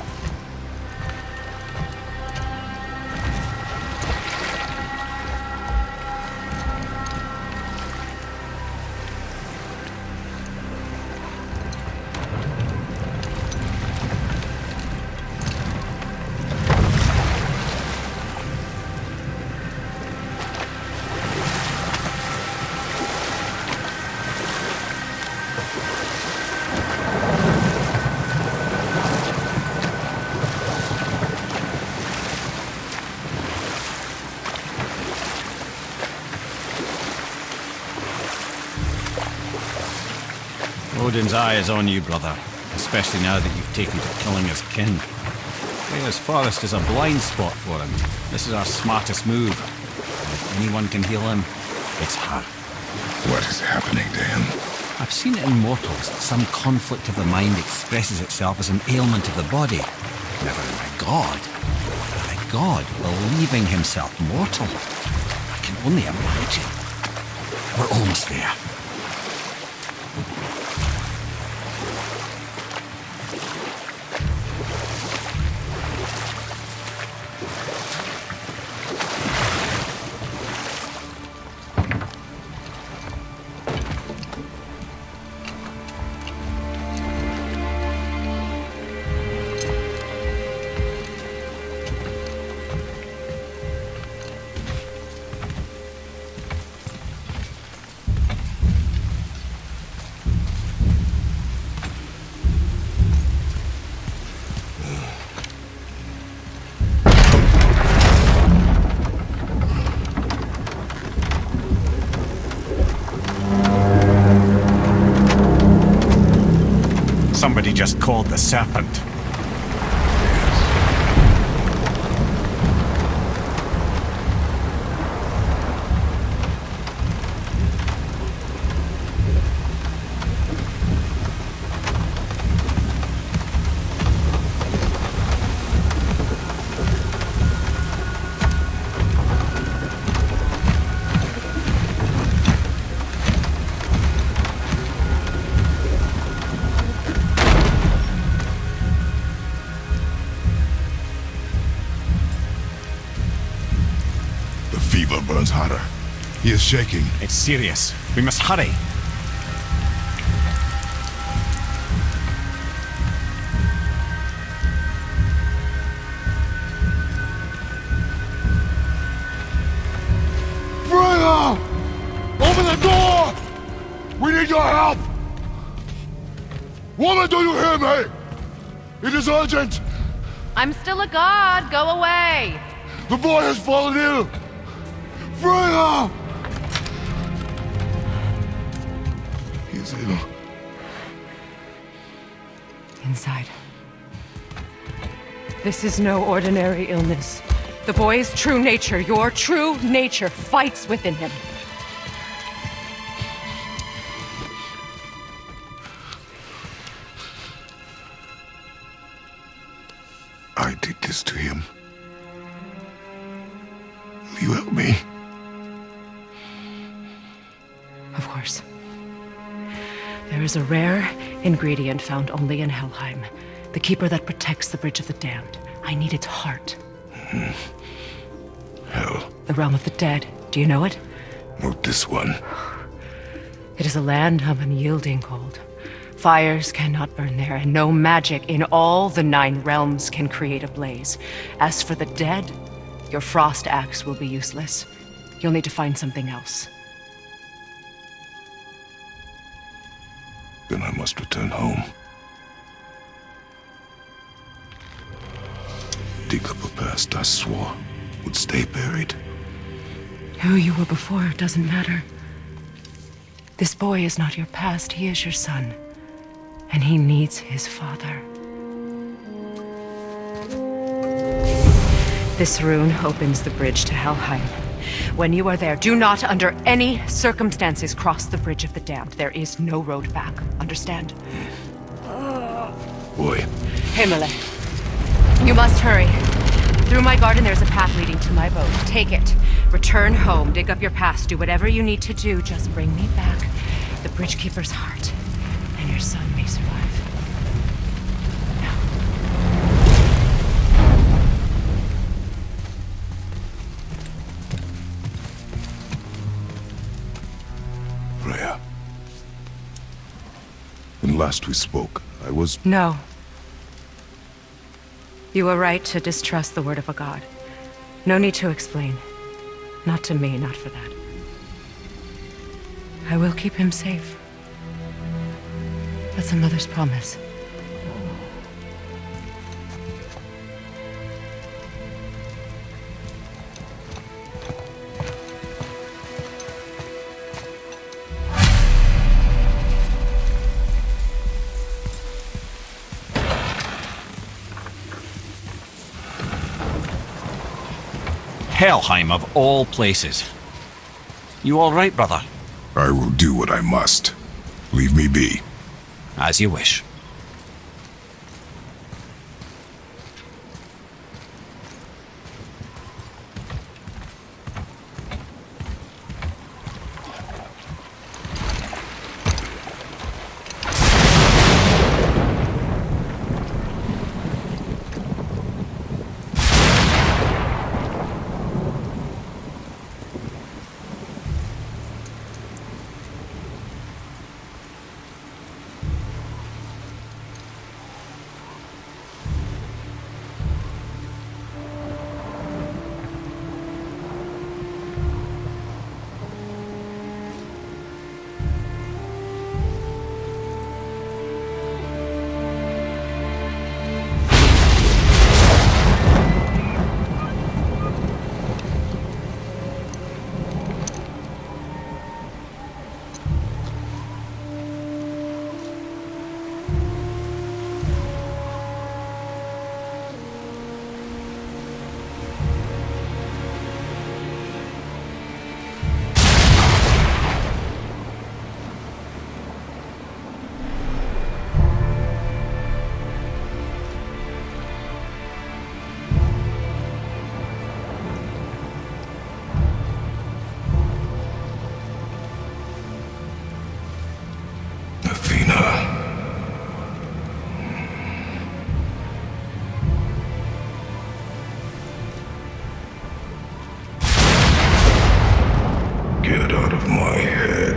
Odin's eye is on you, brother. Especially now that you've taken to killing his kin. Freya's forest is a blind spot for him. This is our smartest move. And if anyone can heal him, it's her. What is happening to him? I've seen it in mortals that some conflict of the mind expresses itself as an ailment of the body. Never in a god. But a god believing himself mortal. I can only imagine. We're almost there. Somebody just called the serpent. Burns hotter. He is shaking. It's serious. We must hurry. Freya! Open the door! We need your help! Woman, do you hear me? It is urgent! I'm still a god. Go away. The boy has fallen ill! Freya! He is ill. Inside. This is no ordinary illness. The boy's true nature, your true nature, fights within him. I did this to him. Will you help me? Of course. There is a rare ingredient found only in Helheim. The keeper that protects the Bridge of the Damned. I need its heart. Hell. The realm of the dead. Do you know it? Not this one. It is a land of unyielding cold. Fires cannot burn there, and no magic in all the 9 realms can create a blaze. As for the dead, your frost axe will be useless. You'll need to find something else. Then I must return home. Dig up a past I swore would stay buried. Who you were before doesn't matter. This boy is not your past, he is your son. And he needs his father. This rune opens the bridge to Helheim. When you are there, do not under any circumstances cross the Bridge of the Damned. There is no road back. Understand? Boy. Himmele. You must hurry. Through my garden, there's a path leading to my boat. Take it. Return home. Dig up your past. Do whatever you need to do. Just bring me back the Bridgekeeper's heart. And your son may survive. Freya. When last we spoke, I was... No. You were right to distrust the word of a god. No need to explain. Not to me, not for that. I will keep him safe. That's a mother's promise. Helheim of all places. You all right, brother? I will do what I must. Leave me be. As you wish. Get out of my head.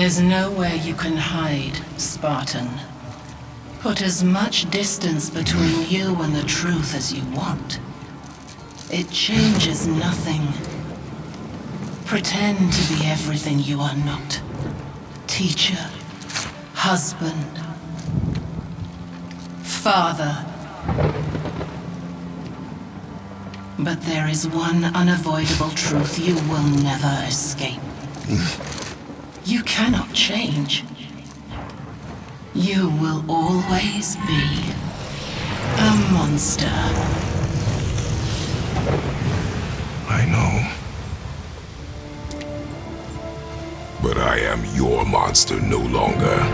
There's nowhere you can hide, Spartan. Put as much distance between you and the truth as you want. It changes nothing. Pretend to be everything you are not. Teacher, husband, father. But there is one unavoidable truth you will never escape. You cannot change. You will always be a monster. I know. But I am your monster no longer.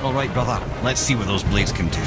All right, brother. Let's see what those blades can do.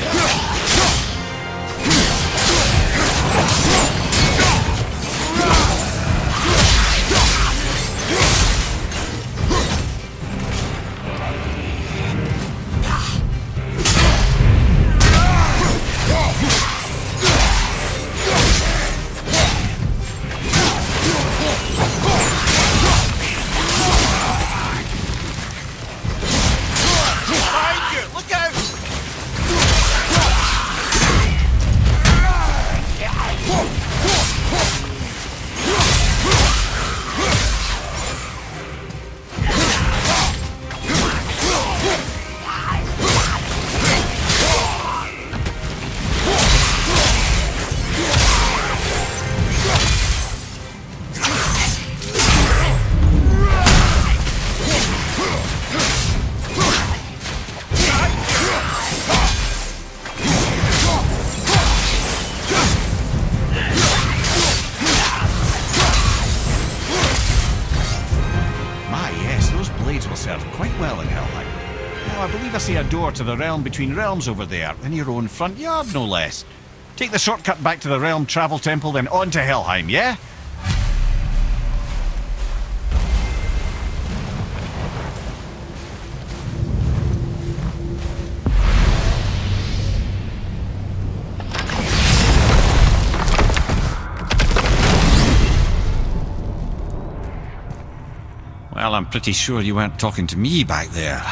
A door to the realm between realms over there, in your own front yard, no less. Take the shortcut back to the realm travel temple, then on to Helheim, yeah? Well, I'm pretty sure you weren't talking to me back there.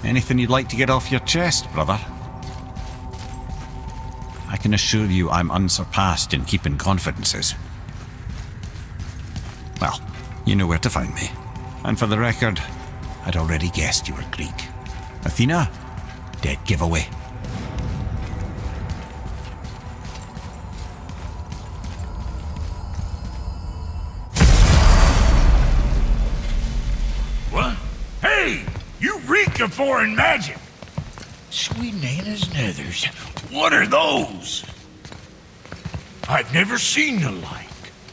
Anything you'd like to get off your chest, brother? I can assure you I'm unsurpassed in keeping confidences. Well, you know where to find me. And for the record, I'd already guessed you were Greek. Athena? Dead giveaway. What? Hey! You reek of foreign magic! Sweet Nana's nethers. What are those? I've never seen the like.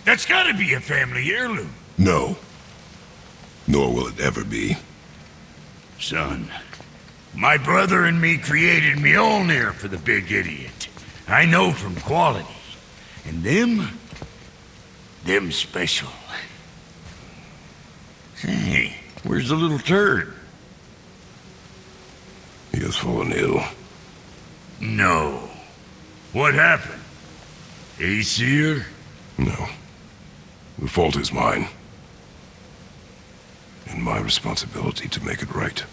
That's gotta be a family heirloom. No. Nor will it ever be. Son, my brother and me created Mjolnir for the big idiot. I know from quality. And them special. Hey, where's the little turd? He has fallen ill. No. What happened? Aesir? No. The fault is mine. And my responsibility to make it right.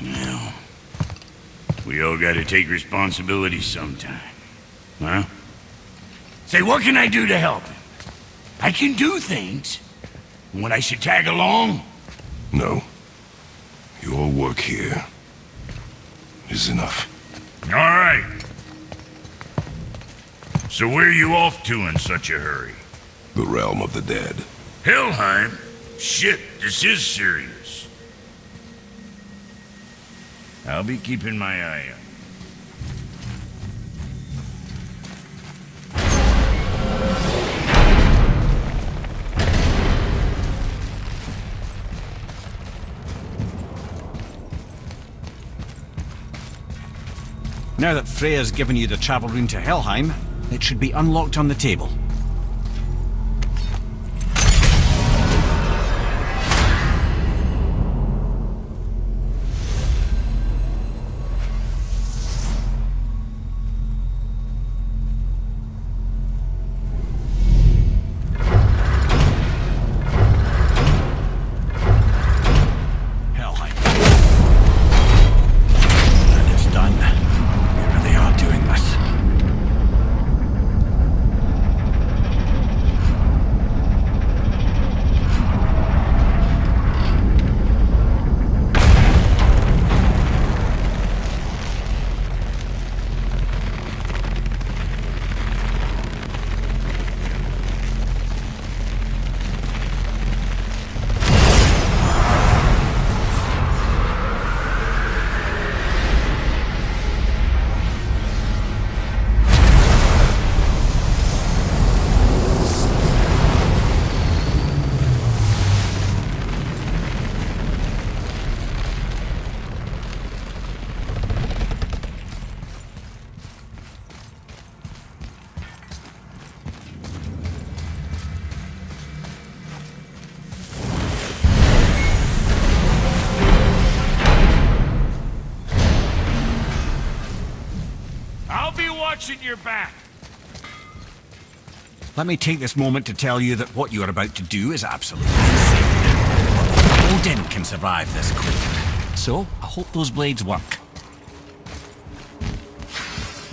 Well, we all gotta take responsibility sometime. Huh? Say, what can I do to help him? I can do things. When I should tag along? No. Your work here is enough. All right. So where are you off to in such a hurry? The realm of the dead. Helheim? Shit, this is serious. I'll be keeping my eye on you. Now that Freya's given you the travel rune to Helheim, it should be unlocked on the table. watching your back. Let me take this moment to tell you that what you are about to do is absolutely insane. Odin can survive this quick. So, I hope those blades work.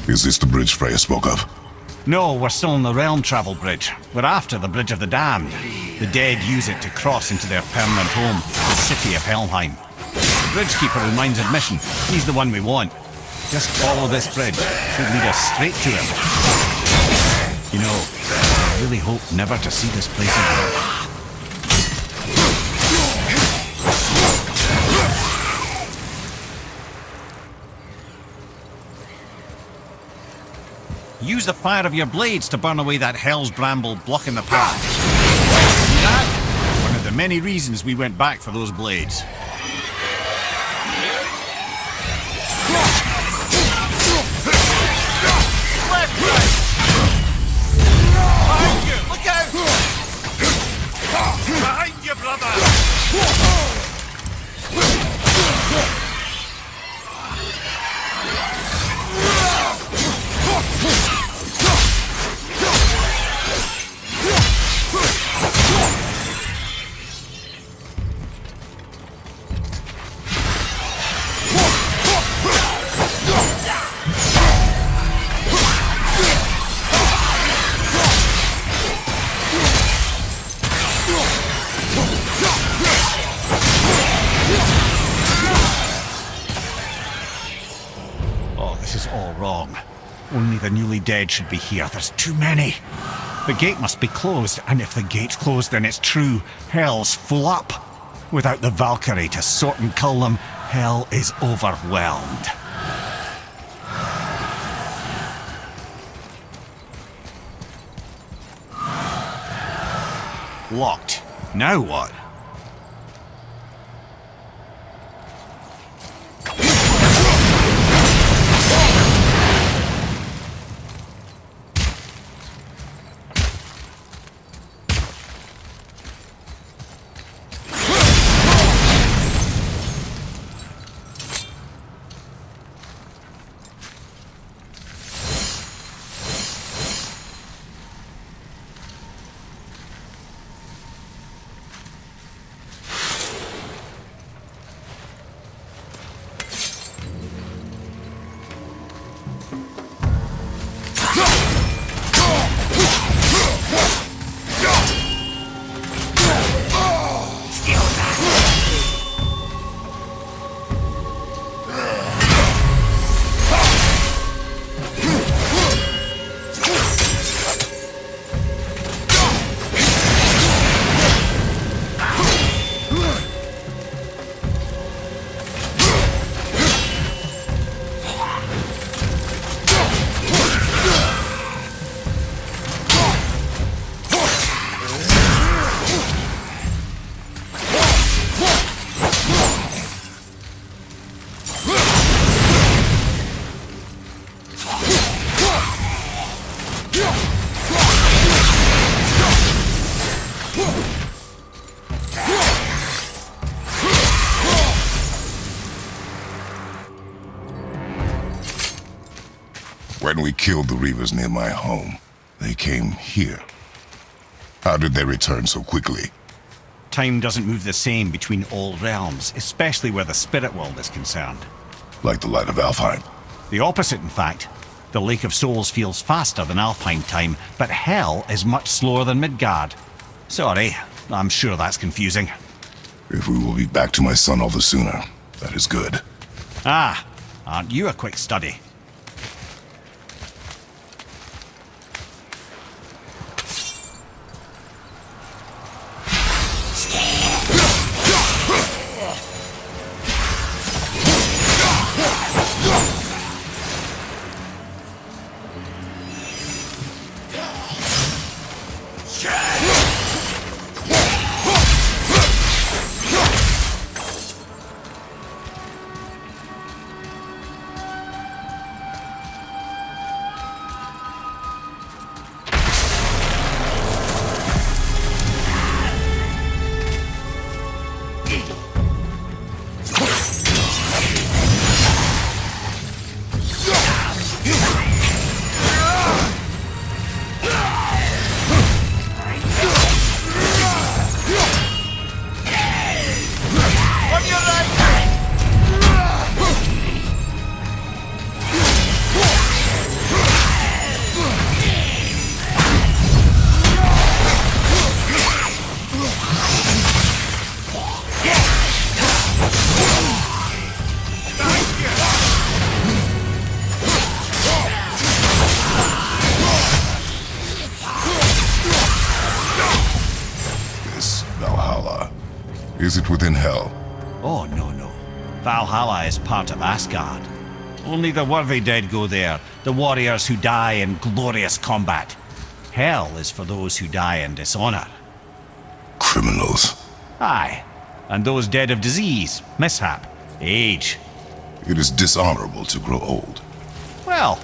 Is this the bridge Freya spoke of? No, we're still on the realm travel bridge. We're after the Bridge of the Damned. The dead use it to cross into their permanent home, the city of Helheim. The bridgekeeper in Mind's admission, he's the one we want. Just follow this bridge. Should lead us straight to him. You know, I really hope never to see this place again. Use the fire of your blades to burn away that hell's bramble blocking the path. See that? One of the many reasons we went back for those blades. Behind you! Look out! Behind you, brother! Only the newly dead should be here. There's too many. The gate must be closed, and if the gate's closed, then it's true. Hell's full up. Without the Valkyrie to sort and cull them, hell is overwhelmed. Locked. Now what? When we killed the Reavers near my home, they came here. How did they return so quickly? Time doesn't move the same between all realms, especially where the spirit world is concerned. Like the light of Alfheim? The opposite, in fact. The Lake of Souls feels faster than Alfheim time, but Hell is much slower than Midgard. Sorry, I'm sure that's confusing. If we will be back to my son all the sooner, that is good. Ah, aren't you a quick study? Is it within Hell? Oh, no, no. Valhalla is part of Asgard. Only the worthy dead go there, the warriors who die in glorious combat. Hell is for those who die in dishonor. Criminals. Aye, and those dead of disease, mishap, age. It is dishonorable to grow old. Well,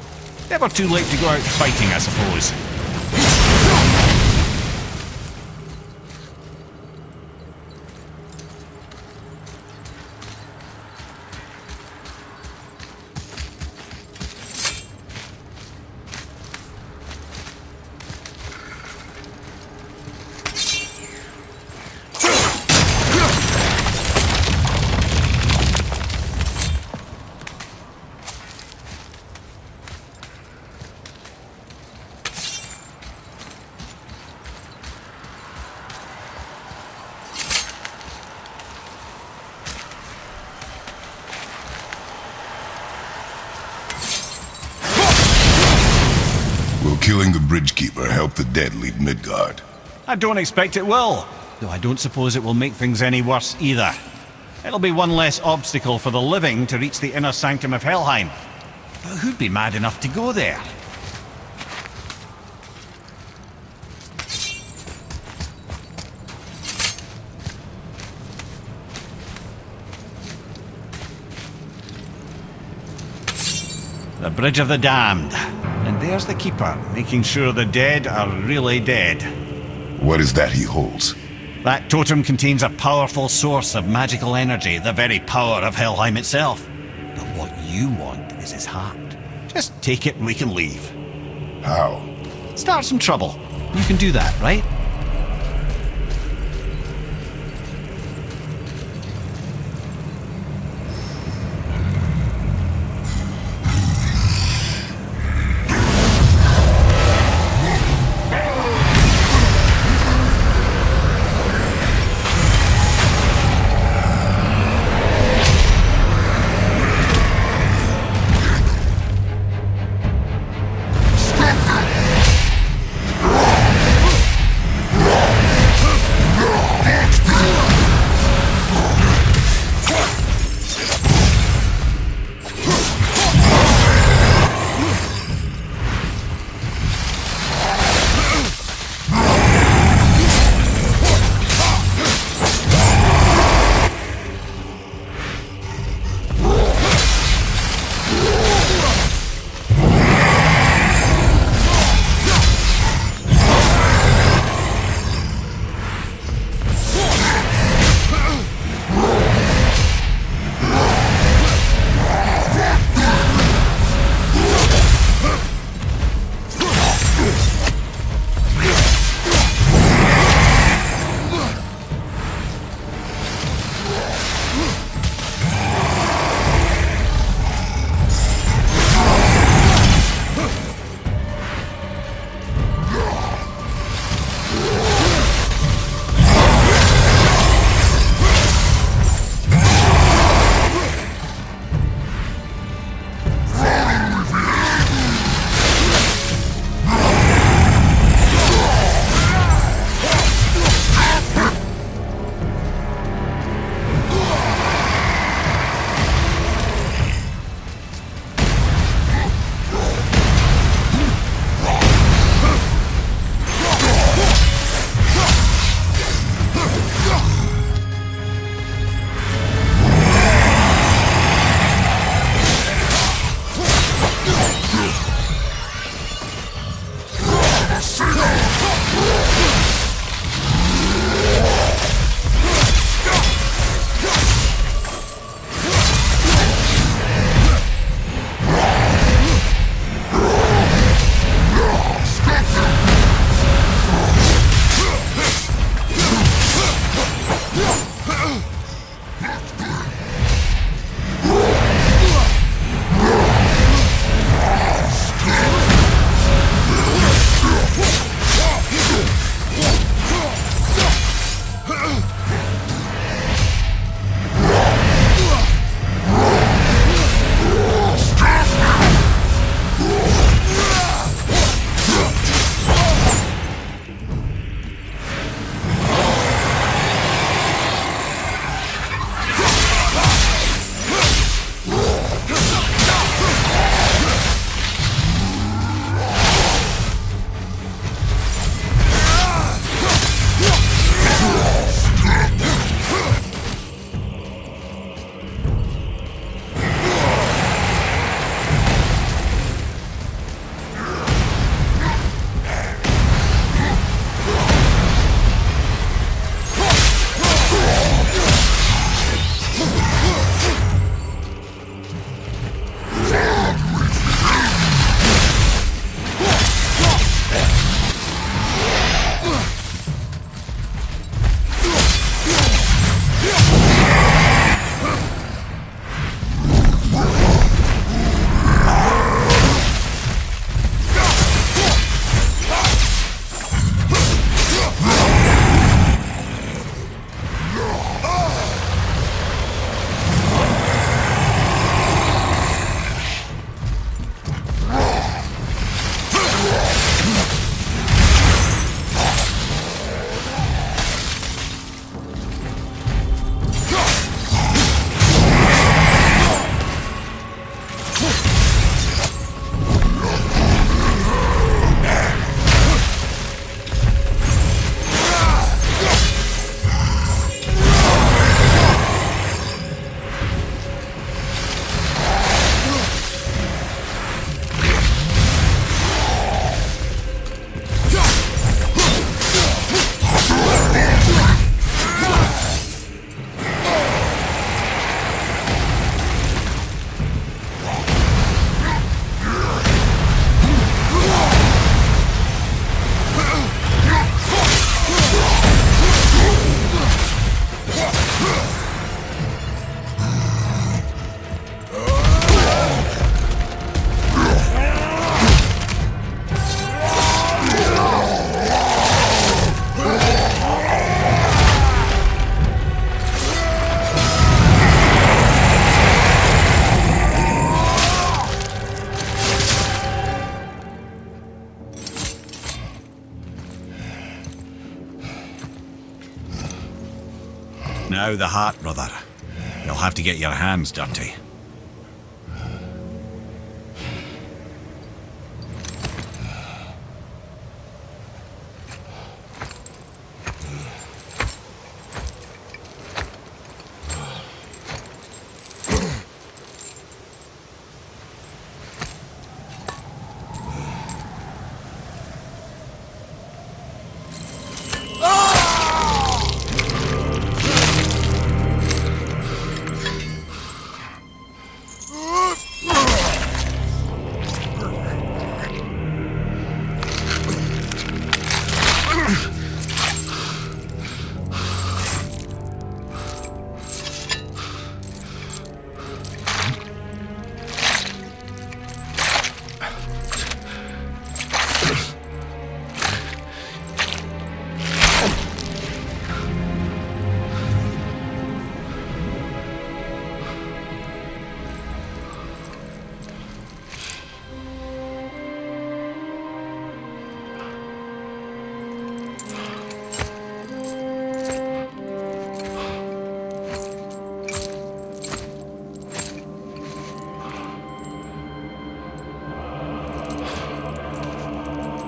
never too late to go out fighting, I suppose. Will killing the Bridgekeeper help the dead leave Midgard? I don't expect it will, though I don't suppose it will make things any worse either. It'll be one less obstacle for the living to reach the inner sanctum of Helheim. But who'd be mad enough to go there? The Bridge of the Damned. And there's the Keeper, making sure the dead are really dead. What is that he holds? That totem contains a powerful source of magical energy, the very power of Helheim itself. But what you want is his heart. Just take it and we can leave. How? Start some trouble. You can do that, right? Now the heart, brother. You'll have to get your hands dirty.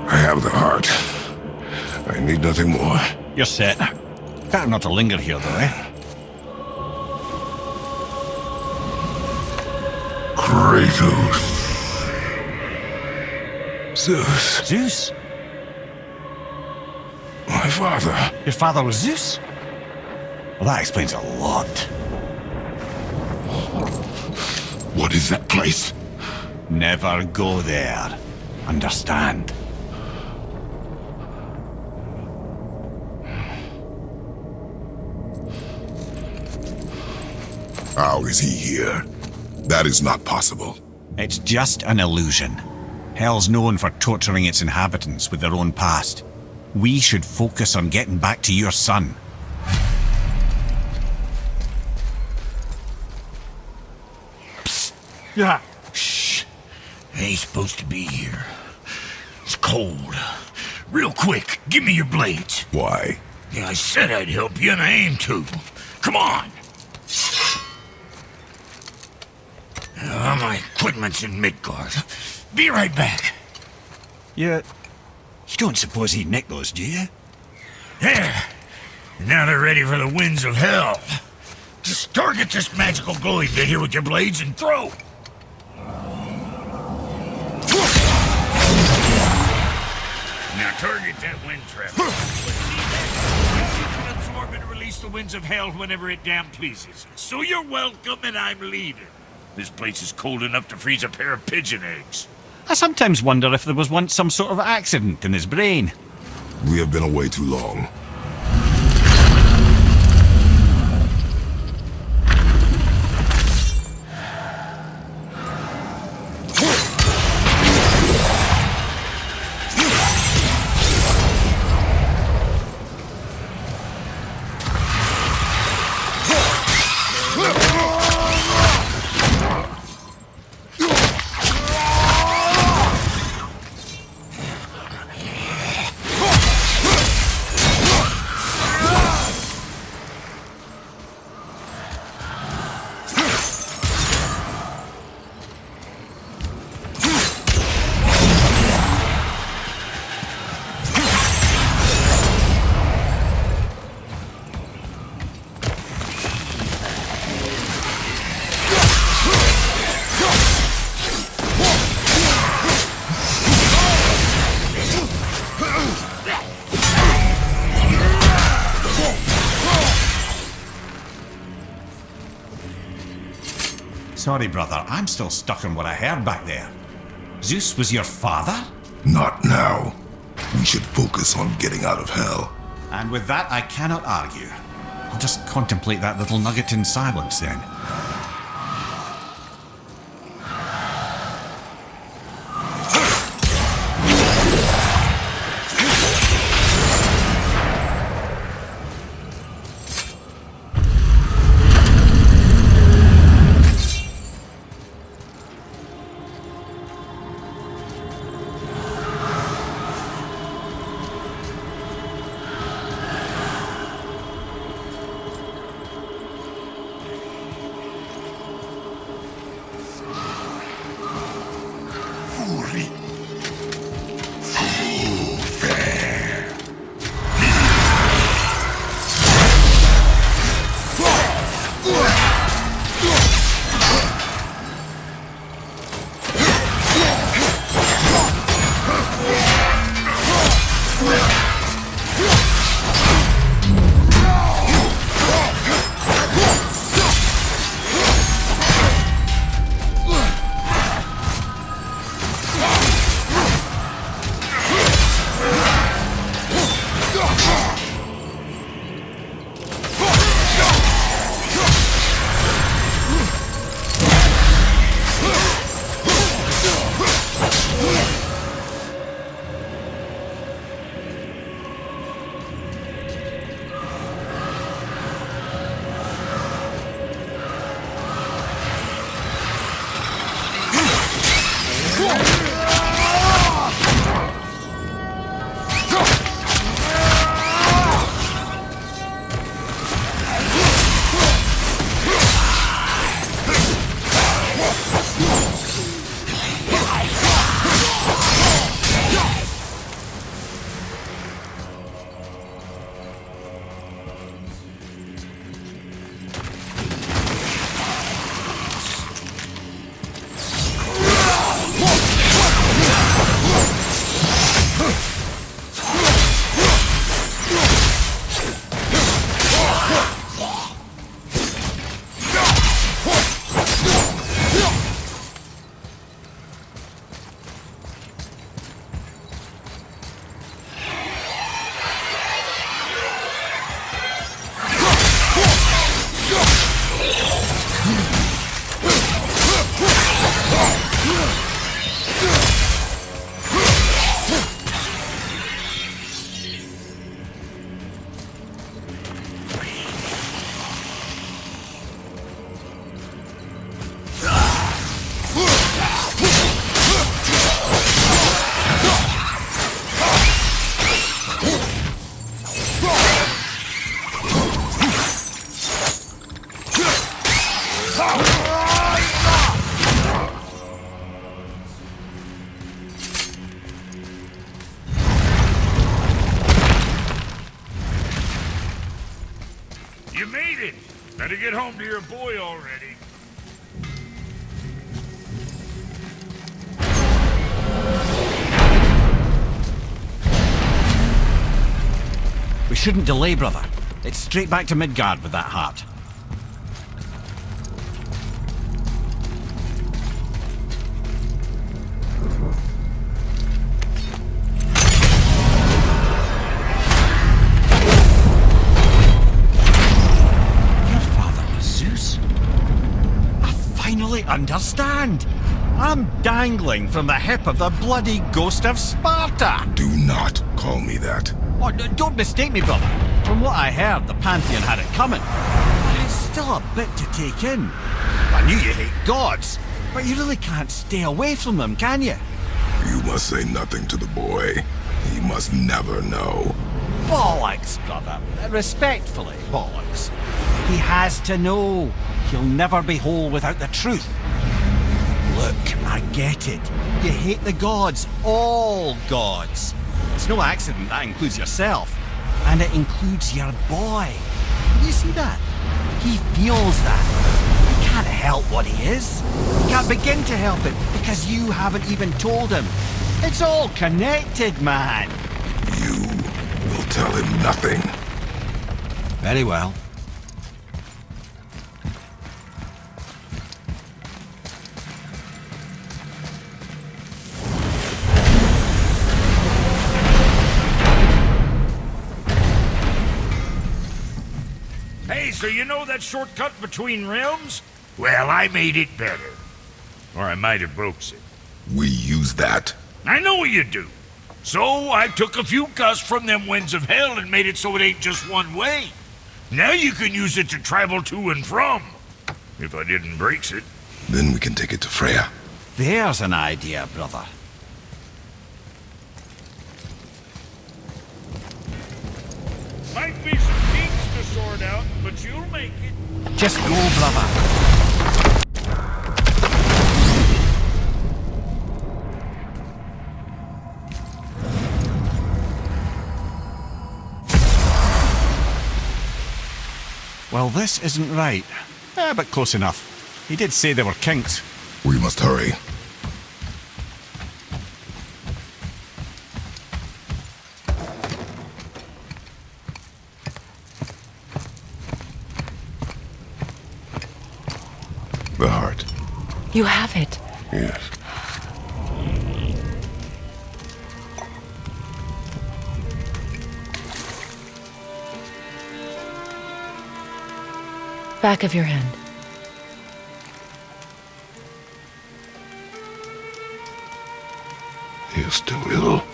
I have the heart. I need nothing more. You're set. Better not to linger here, though, eh? Kratos. Zeus. Zeus? My father. Your father was Zeus? Well, that explains a lot. What is that place? Never go there. Understand? How is he here? That is not possible. It's just an illusion. Hell's known for torturing its inhabitants with their own past. We should focus on getting back to your son. Psst. Yeah. Shh. I ain't supposed to be here. It's cold. Real quick, give me your blades. Why? Yeah, I said I'd help you, and I aim to. Come on. My equipment's in Midgard. Be right back. You don't suppose he'd nick those, do you? There. Now they're ready for the winds of hell. Just target this magical glowy bit here with your blades and throw. Now target that wind trap. You can absorb and release the winds of hell whenever it damn pleases. So you're welcome, and I'm leaving. This place is cold enough to freeze a pair of pigeon eggs. I sometimes wonder if there was once some sort of accident in his brain. We have been away too long. Sorry, brother, I'm still stuck on what I heard back there. Zeus was your father? Not now. We should focus on getting out of hell. And with that, I cannot argue. I'll just contemplate that little nugget in silence then. You made it! Better get home to your boy already. We shouldn't delay, brother. It's straight back to Midgard with that heart. Understand? I'm dangling from the hip of the bloody ghost of Sparta! Do not call me that. Oh, don't mistake me, brother. From what I heard, the Pantheon had it coming. But it's still a bit to take in. I knew you hate gods, but you really can't stay away from them, can you? You must say nothing to the boy. He must never know. Bollocks, brother. Respectfully, bollocks. He has to know. He'll never be whole without the truth. Look, I get it. You hate the gods. All gods. It's no accident that includes yourself. And it includes your boy. You see that? He feels that. He can't help what he is. He can't begin to help it because you haven't even told him. It's all connected, man. You will tell him nothing. Very well. Hey, so you know that shortcut between realms? Well, I made it better. Or I might have broke it. We use that. I know you do. So I took a few gusts from them winds of hell and made it so it ain't just one way. Now you can use it to travel to and from. If I didn't break it. Then we can take it to Freya. There's an idea, brother. Might be some kinks to sort out, but you'll make it. Just go, brother. Well, this isn't right. But close enough. He did say there were kinks. We must hurry. The heart. You have it. Yes. Back of your hand. He is still ill.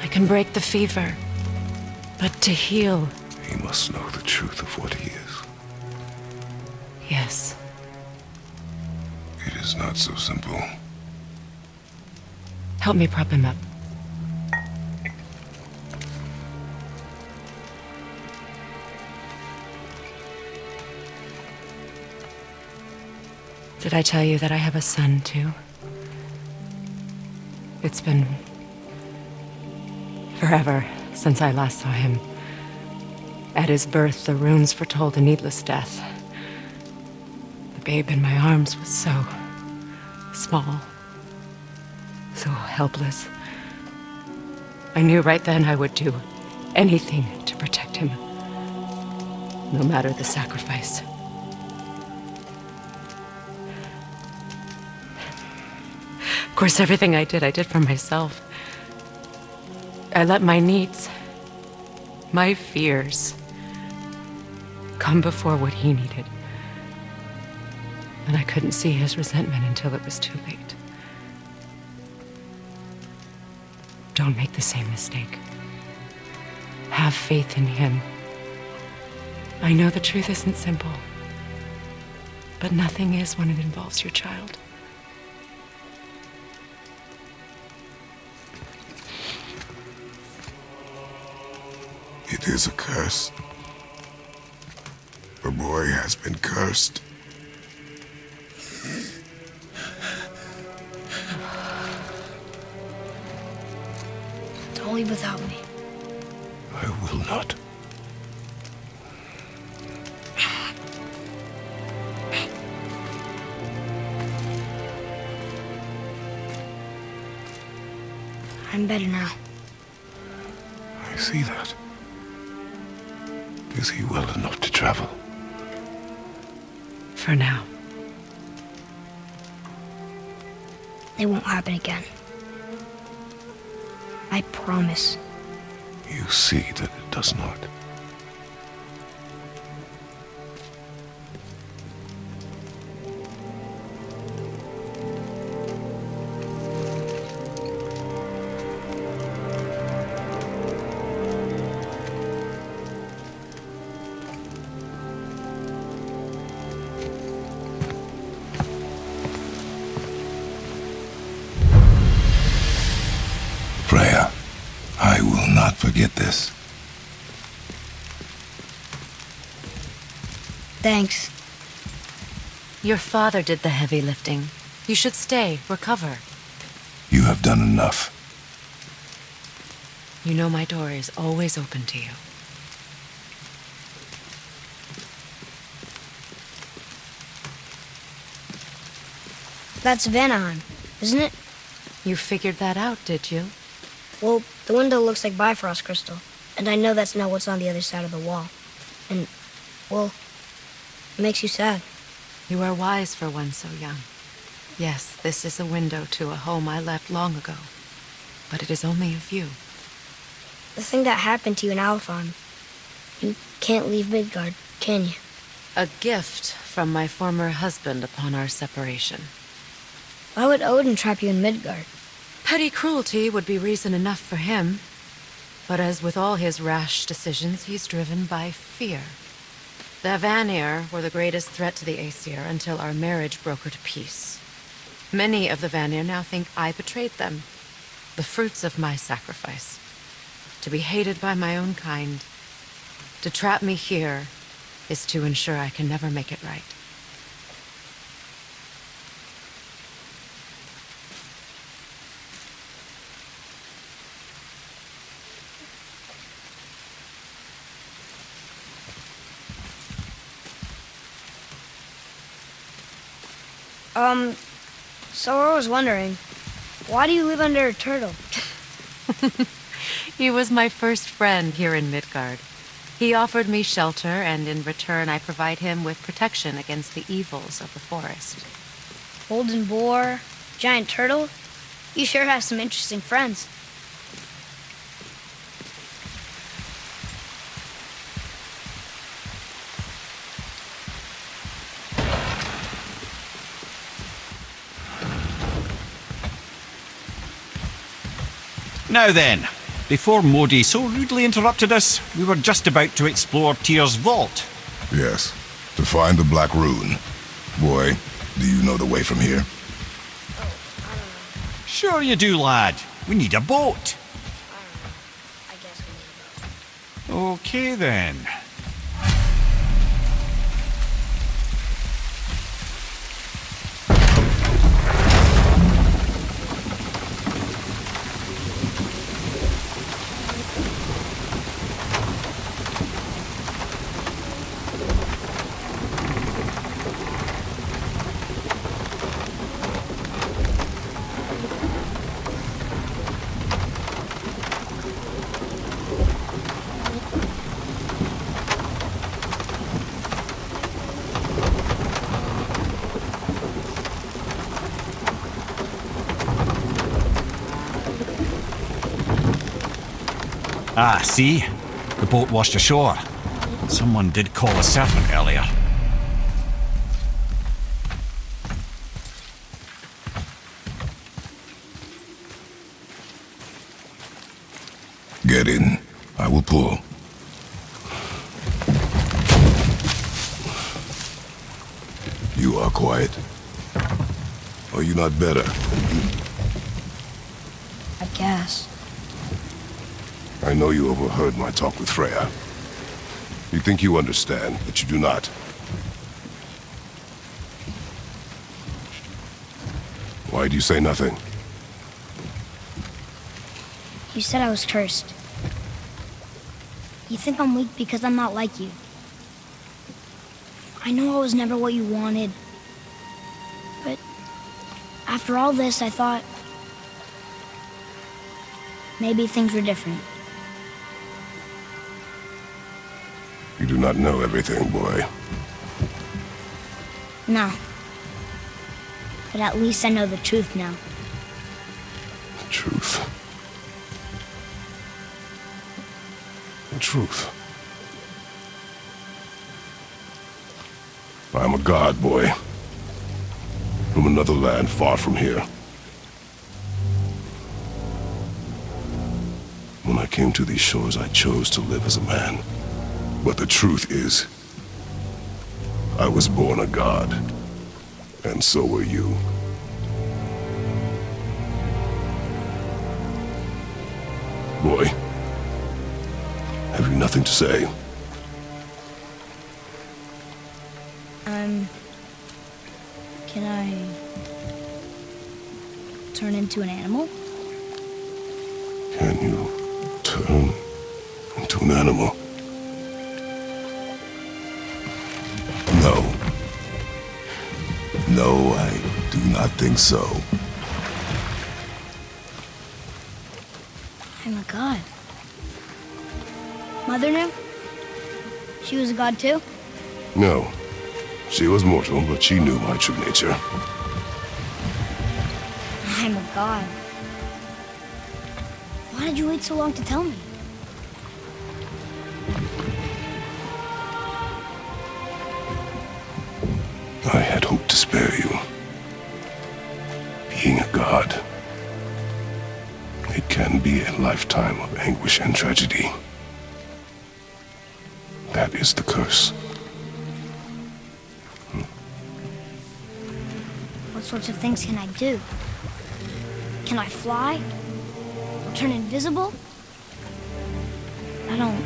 I can break the fever, but to heal... He must know the truth of what he is. Yes. It is not so simple. Help me prop him up. Did I tell you that I have a son, too? It's been forever since I last saw him. At his birth, the runes foretold a needless death. The babe in my arms was so small, so helpless. I knew right then I would do anything to protect him, no matter the sacrifice. Of course, everything I did for myself. I let my needs, my fears, come before what he needed. And I couldn't see his resentment until it was too late. Don't make the same mistake. Have faith in him. I know the truth isn't simple, but nothing is when it involves your child. It is a curse. The boy has been cursed. Don't leave without me. I will not. I'm better now. I see that. Is he well enough to travel? For now. It won't happen again. I promise. You see that it does not. Freya, I will not forget this. Thanks. Your father did the heavy lifting. You should stay, recover. You have done enough. You know my door is always open to you. That's Vanaheim, isn't it? You figured that out, did you? Well, the window looks like Bifrost crystal, and I know that's not what's on the other side of the wall. And, well, it makes you sad. You are wise for one so young. Yes, this is a window to a home I left long ago, but it is only a view. The thing that happened to you in Alfheim, you can't leave Midgard, can you? A gift from my former husband upon our separation. Why would Odin trap you in Midgard? Petty cruelty would be reason enough for him. But as with all his rash decisions, he's driven by fear. The Vanir were the greatest threat to the Aesir until our marriage brokered peace. Many of the Vanir now think I betrayed them. The fruits of my sacrifice. To be hated by my own kind. To trap me here is to ensure I can never make it right. So I was wondering, why do you live under a turtle? He was my first friend here in Midgard. He offered me shelter, and in return I provide him with protection against the evils of the forest. Golden boar, giant turtle? You sure have some interesting friends. Now then, before Modi so rudely interrupted us, we were just about to explore Tyr's vault. Yes, to find the Black Rune. Boy, Do you know the way from here? Sure you do, lad. We need a boat. I guess we need a boat. Okay, then. Ah, see? The boat washed ashore. Someone did call a serpent earlier. Get in. I will pull. You are quiet. Are you not better? I guess. I know you overheard my talk with Freya. You think you understand, but you do not. Why do you say nothing? You said I was cursed. You think I'm weak because I'm not like you. I know I was never what you wanted. But after all this, I thought maybe things were different. You do not know everything, boy. No. But at least I know the truth now. The truth. The truth. I am a god, boy. From another land far from here. When I came to these shores, I chose to live as a man. But the truth is, I was born a god. And so were you. Boy, have you nothing to say? Can I turn into an animal? Can you turn into an animal? No. No, I do not think so. I'm a god. Mother knew? She was a god too? No. She was mortal, but she knew my true nature. I'm a god. Why did you wait so long to tell me? I had hoped to spare you. Being a god, it can be a lifetime of anguish and tragedy. That is the curse. What sorts of things can I do? Can I fly? Or turn invisible? I don't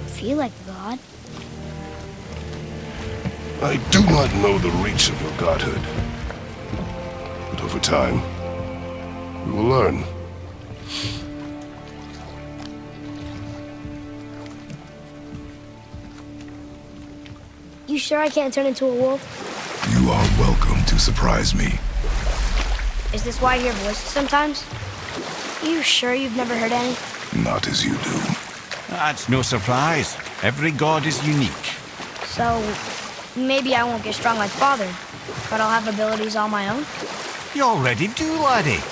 feel like a god. I do not know the reach of your godhood. But over time, we will learn. You sure I can't turn into a wolf? You are welcome to surprise me. Is this why I hear voices sometimes? You sure you've never heard any? Not as you do. That's no surprise. Every god is unique. So, maybe I won't get strong like Father, but I'll have abilities all my own? You already do, laddie.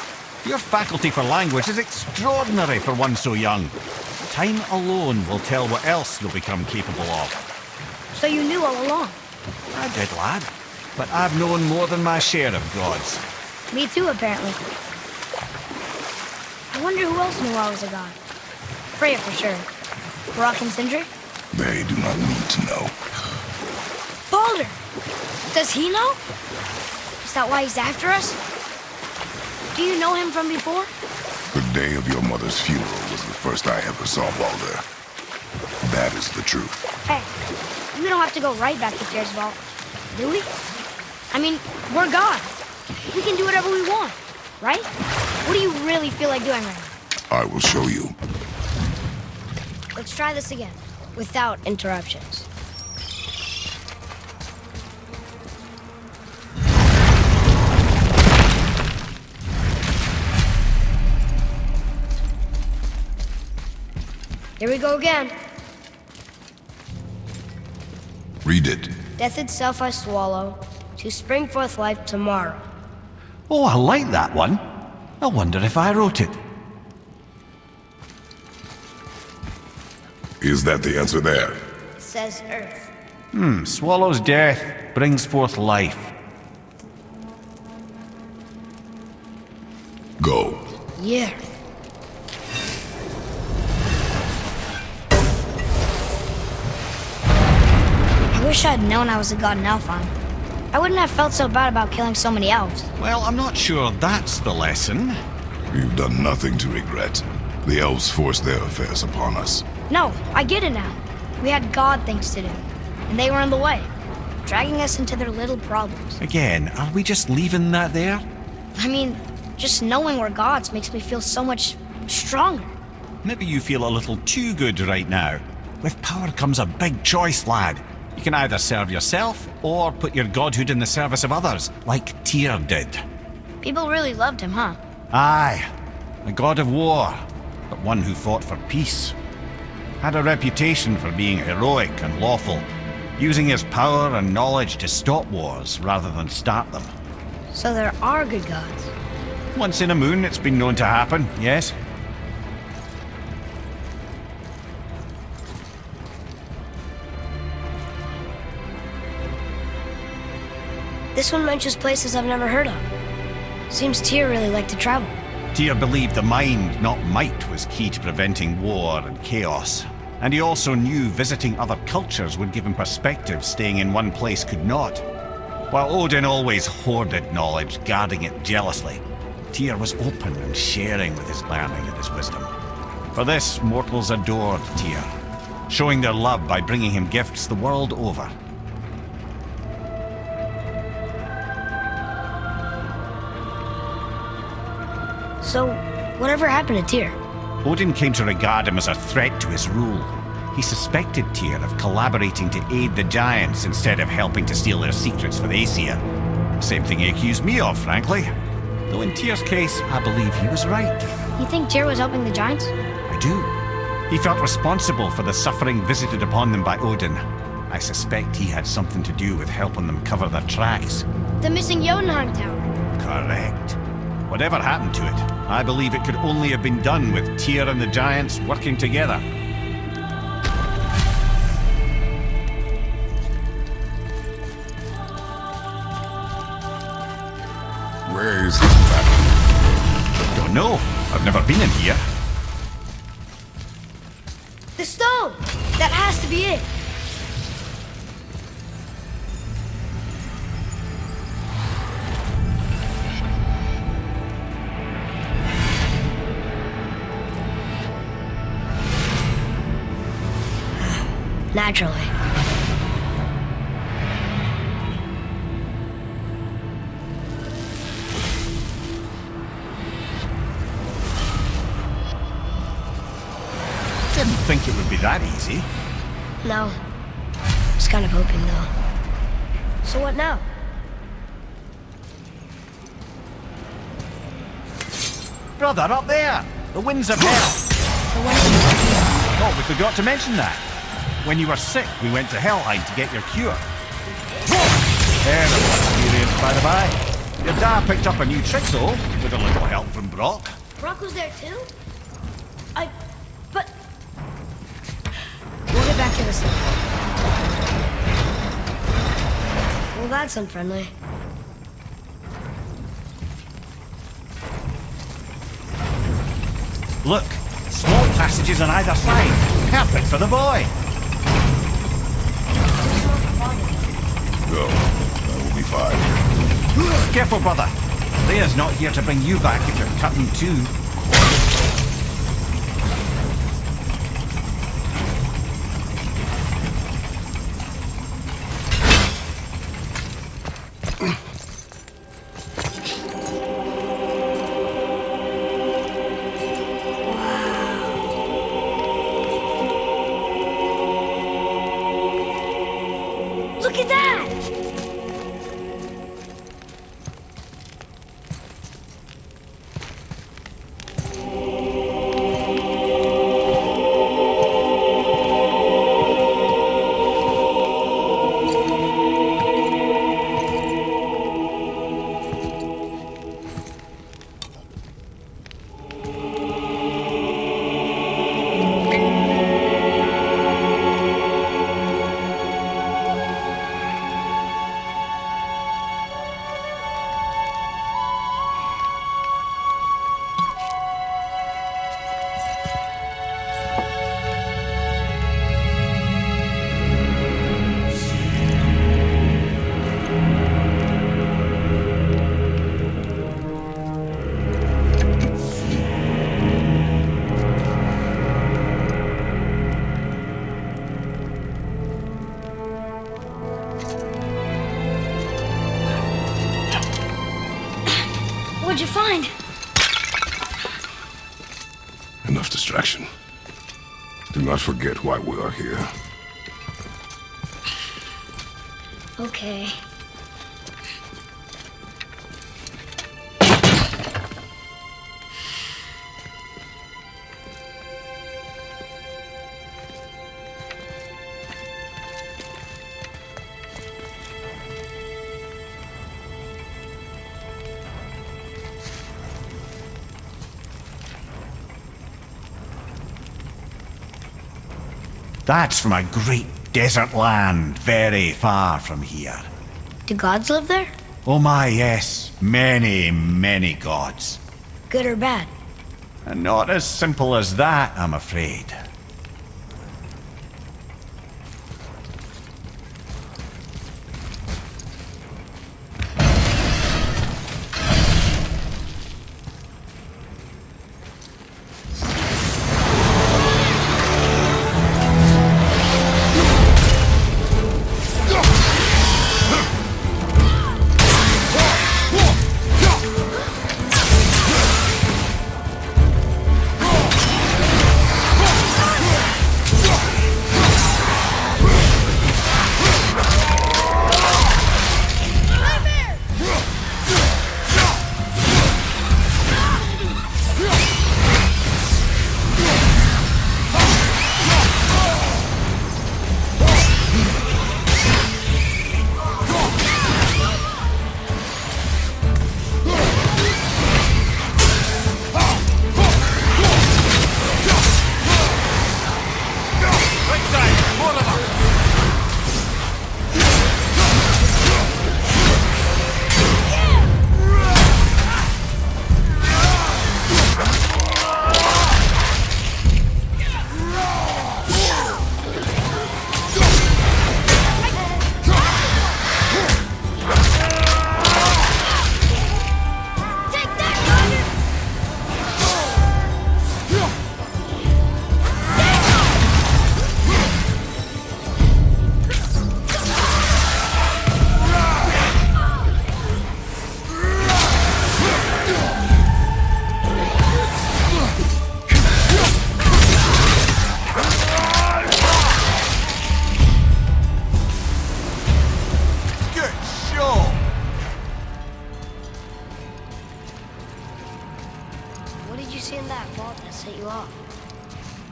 Your faculty for language is extraordinary for one so young. Time alone will tell what else you'll become capable of. So you knew all along? I did, lad. But I've known more than my share of gods. Me too, apparently. I wonder who else knew I was a god. Freya for sure. Brock and Sindri? They do not need to know. Balder! Does he know? Is that why he's after us? Do you know him from before? The day of your mother's funeral was the first I ever saw Balder. That is the truth. Hey, we don't have to go right back to Tyr's vault, do we? I mean, we're God. We can do whatever we want, right? What do you really feel like doing right now? I will show you. Let's try this again, without interruptions. Here we go again. Read it. Death itself I swallow, to spring forth life tomorrow. Oh, I like that one. I wonder if I wrote it. Is that the answer there? It says Earth. Swallows death, brings forth life. Go. Yeah. I wish I'd known I was a god in Alfheim. I wouldn't have felt so bad about killing so many elves. Well, I'm not sure that's the lesson. You've done nothing to regret. The elves forced their affairs upon us. No, I get it now. We had god things to do, and they were in the way, dragging us into their little problems. Again, are we just leaving that there? I mean, just knowing we're gods makes me feel so much stronger. Maybe you feel a little too good right now. With power comes a big choice, lad. You can either serve yourself, or put your godhood in the service of others, like Tyr did. People really loved him, huh? Aye, a god of war, but one who fought for peace. Had a reputation for being heroic and lawful, using his power and knowledge to stop wars rather than start them. So there are good gods. Once in a moon, it's been known to happen, yes? This one mentions places I've never heard of. Seems Tyr really liked to travel. Tyr believed the mind, not might, was key to preventing war and chaos. And he also knew visiting other cultures would give him perspective staying in one place could not. While Odin always hoarded knowledge, guarding it jealously, Tyr was open and sharing with his learning and his wisdom. For this, mortals adored Tyr, showing their love by bringing him gifts the world over. So, whatever happened to Tyr? Odin came to regard him as a threat to his rule. He suspected Tyr of collaborating to aid the giants instead of helping to steal their secrets for the Aesir. Same thing he accused me of, frankly. Though in Tyr's case, I believe he was right. You think Tyr was helping the giants? I do. He felt responsible for the suffering visited upon them by Odin. I suspect he had something to do with helping them cover their tracks. The missing Jotunheim Tower. Correct. Whatever happened to it, I believe it could only have been done with Tyr and the giants working together. Where is this battle? Don't know. I've never been in here. The stone! That has to be it! Naturally. Didn't think it would be that easy. No. Was kind of hoping, though. So what now? Brother, up there! The winds of hell! The winds of hell? Oh, we forgot to mention that. When you were sick, we went to Helheim to get your cure. Terrible experience, by the by. Your dad picked up a new trick, though, with a little help from Brock. Brock was there, too? But... We'll get back to this later. Well, that's unfriendly. Look, small passages on either side. Perfect for the boy. Go. I will justified. Careful, brother. Leia's not here to bring you back if you're cutting too. Look at that! What'd you find? Enough distraction. Do not forget why we are here. Okay. That's from a great desert land, very far from here. Do gods live there? Oh my, yes. Many, many gods. Good or bad? And not as simple as that, I'm afraid.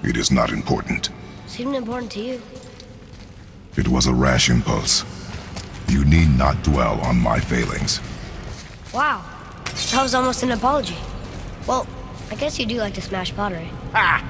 It is not important. Seemed important to you. It was a rash impulse. You need not dwell on my failings. Wow. That was almost an apology. Well, I guess you do like to smash pottery. Ah!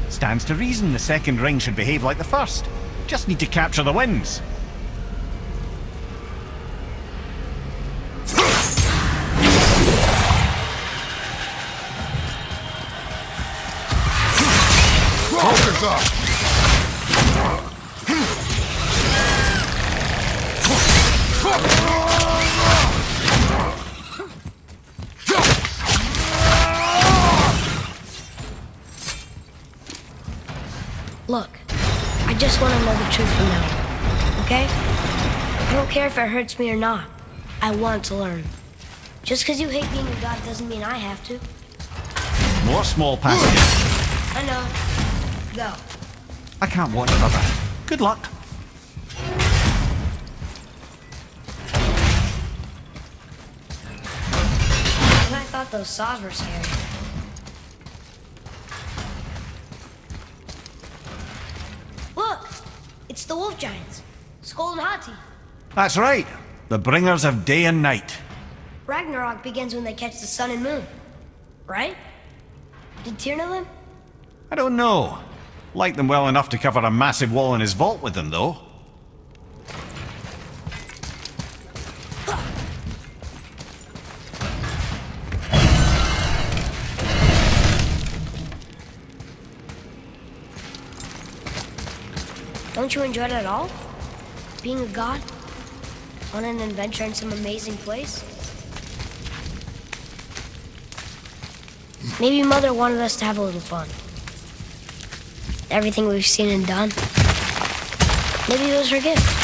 Stands to reason the second ring should behave like the first. Just need to capture the winds. Hands up! Look, I just want to know the truth from now on, okay? I don't care if it hurts me or not. I want to learn. Just because you hate being a god doesn't mean I have to. More small passages. I know. Go. I can't watch another. Good luck. And I thought those saws were scary. Look! It's the wolf giants. Skull and Hati. That's right. The bringers of day and night. Ragnarok begins when they catch the sun and moon. Right? Did Tyr know them? I don't know. Like them well enough to cover a massive wall in his vault with them, though. Don't you enjoy it at all? Being a god? On an adventure in some amazing place? Maybe Mother wanted us to have a little fun. Everything we've seen and done. Maybe it was her gift.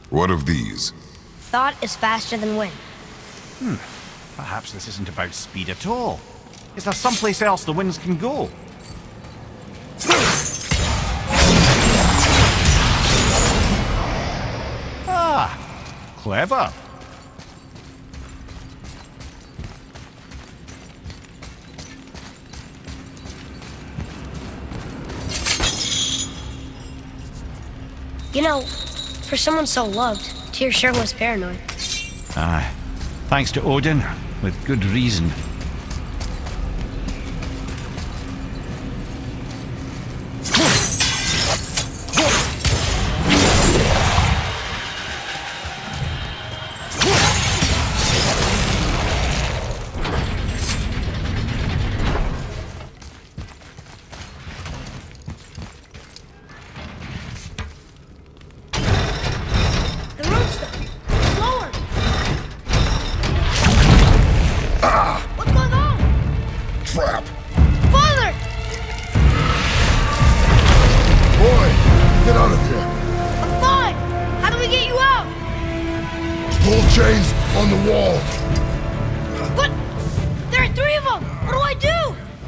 What of these? Thought is faster than wind. Perhaps this isn't about speed at all. Is there someplace else the winds can go? Ah, clever. You know, for someone so loved, Tyr sure was paranoid. Aye. Thanks to Odin, with good reason.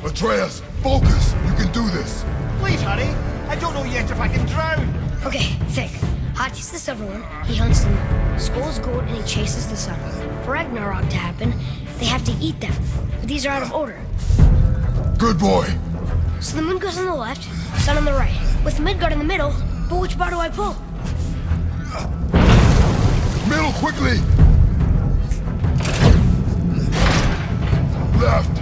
Atreus, focus! You can do this! Please, hurry! I don't know yet if I can drown! Okay, think. Hati's the silver one, he hunts the moon. Skull's gold and he chases the sun. For Ragnarok to happen, they have to eat them. But these are out of order. Good boy! So the moon goes on the left, sun on the right, with Midgard in the middle, but which bar do I pull? Middle, quickly! Left!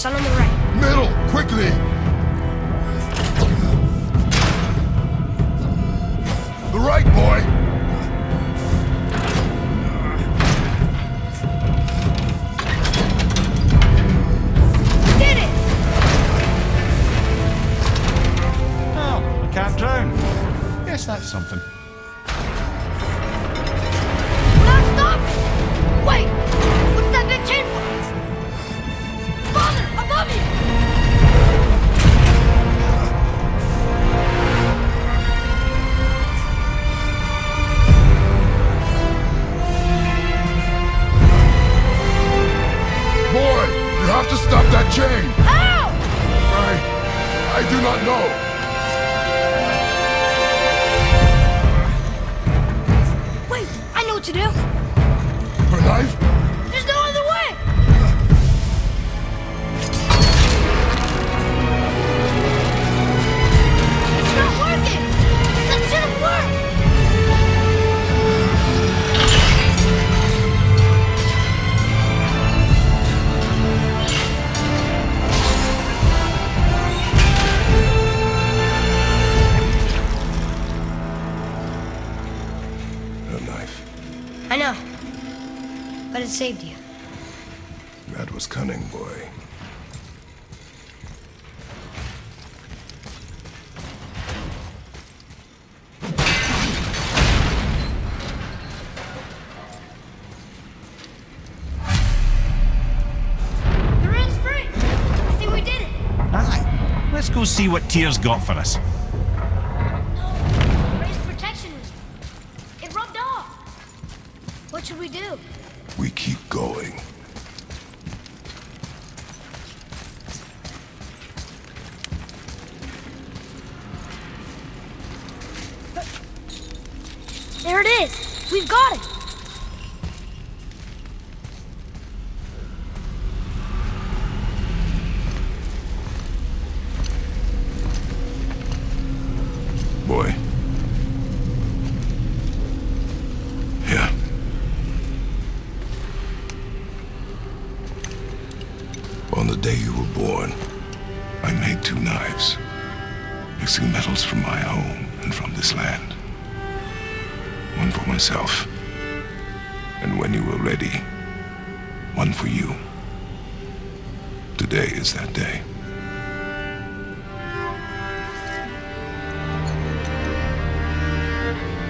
sun on the right. Middle, quickly! The right, boy! We did it! Oh, I can't drown. Guess that's something. Non-stop! Wait! What's that big chain for? Father, above you! Boy, you have to stop that chain! How? I do not know. Wait, I know what to do. Her knife? There's no other way! It's not working! That should have worked! Her knife. I know. But it saved you. That was cunning, boy. The ring's free! I think we did it! Aye. Let's go see what Tyr's got for us. No! Ray's protection was... It rubbed off! What should we do? We keep going. There it is! We've got it! Boy. Here. On the day you were born, I made 2 knives, mixing metals from my home and from this land. One for myself, and when you were ready, one for you. Today is that day.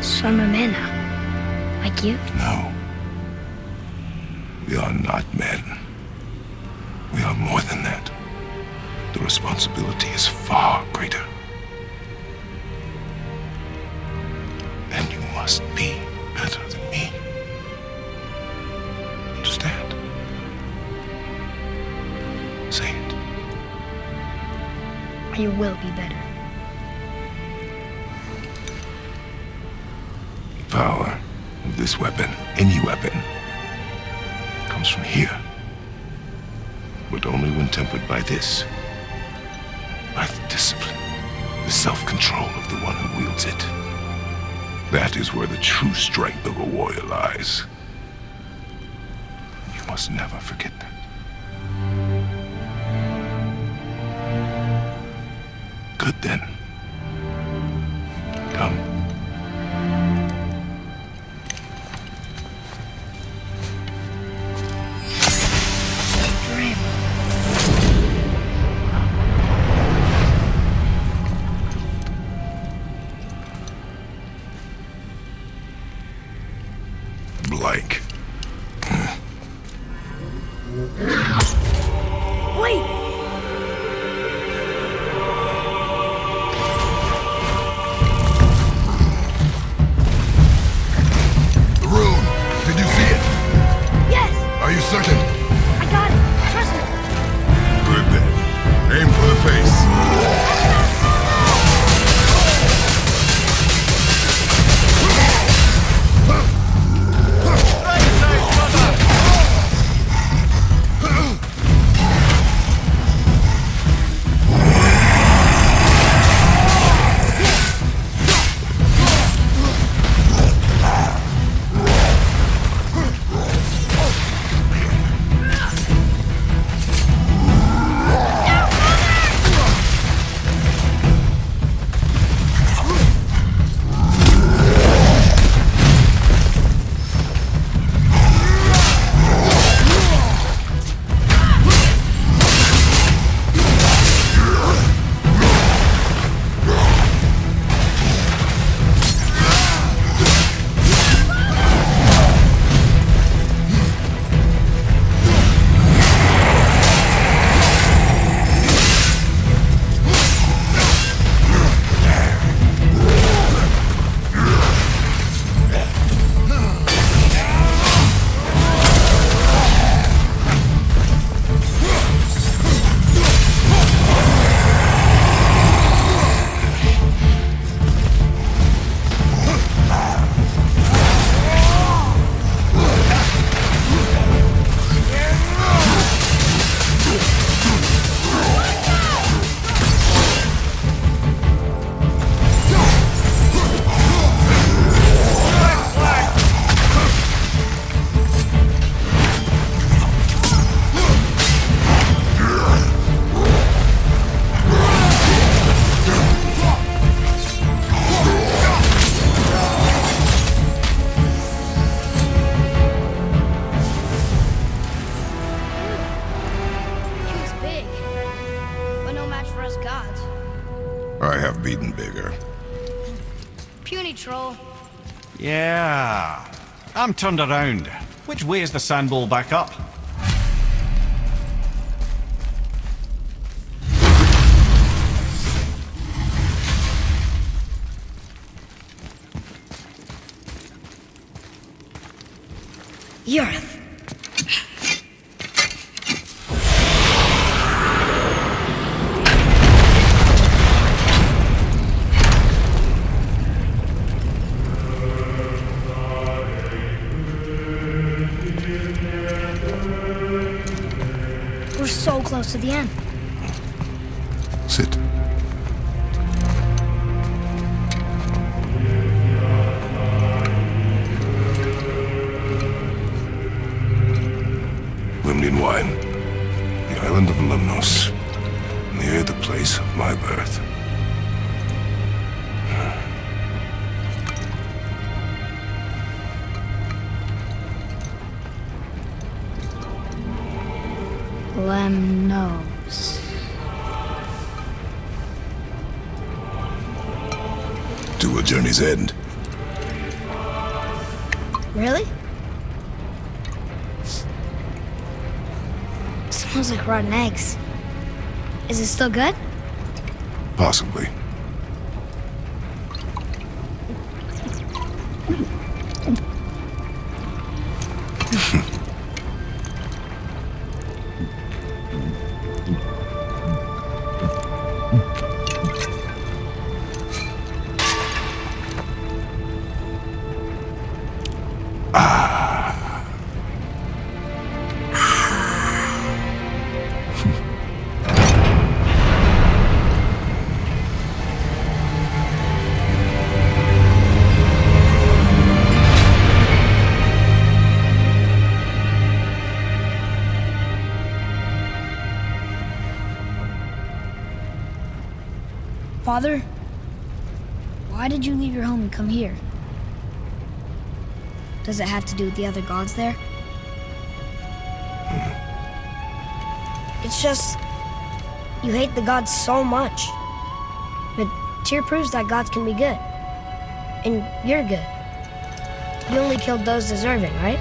Some are men now. Like you? No. We are not men. We are more than that. The responsibility is far greater. And you must be better than me. Understand? Say it. You will be better. The power of this weapon, any weapon, comes from here. But only when tempered by this. By the discipline, the self-control of the one who wields it. That is where the true strength of a warrior lies. You must never forget that. Good then. Come. Blank. Wait! The rune. Did you see it? Yes! Are you certain? I got it! Trust me! Good then. Aim for the face. troll. Yeah. I'm turned around. Which way is the sand bowl back up? Yarth. We're so close to the end. Sit. Limnian wine. The island of Lemnos. Near the place of my birth. Lemnos. To a journey's end. Really? Smells like rotten eggs. Is it still good? Possibly. Father, why did you leave your home and come here? Does it have to do with the other gods there? It's just, you hate the gods so much. But Tyr proves that gods can be good. And you're good. You only killed those deserving, right?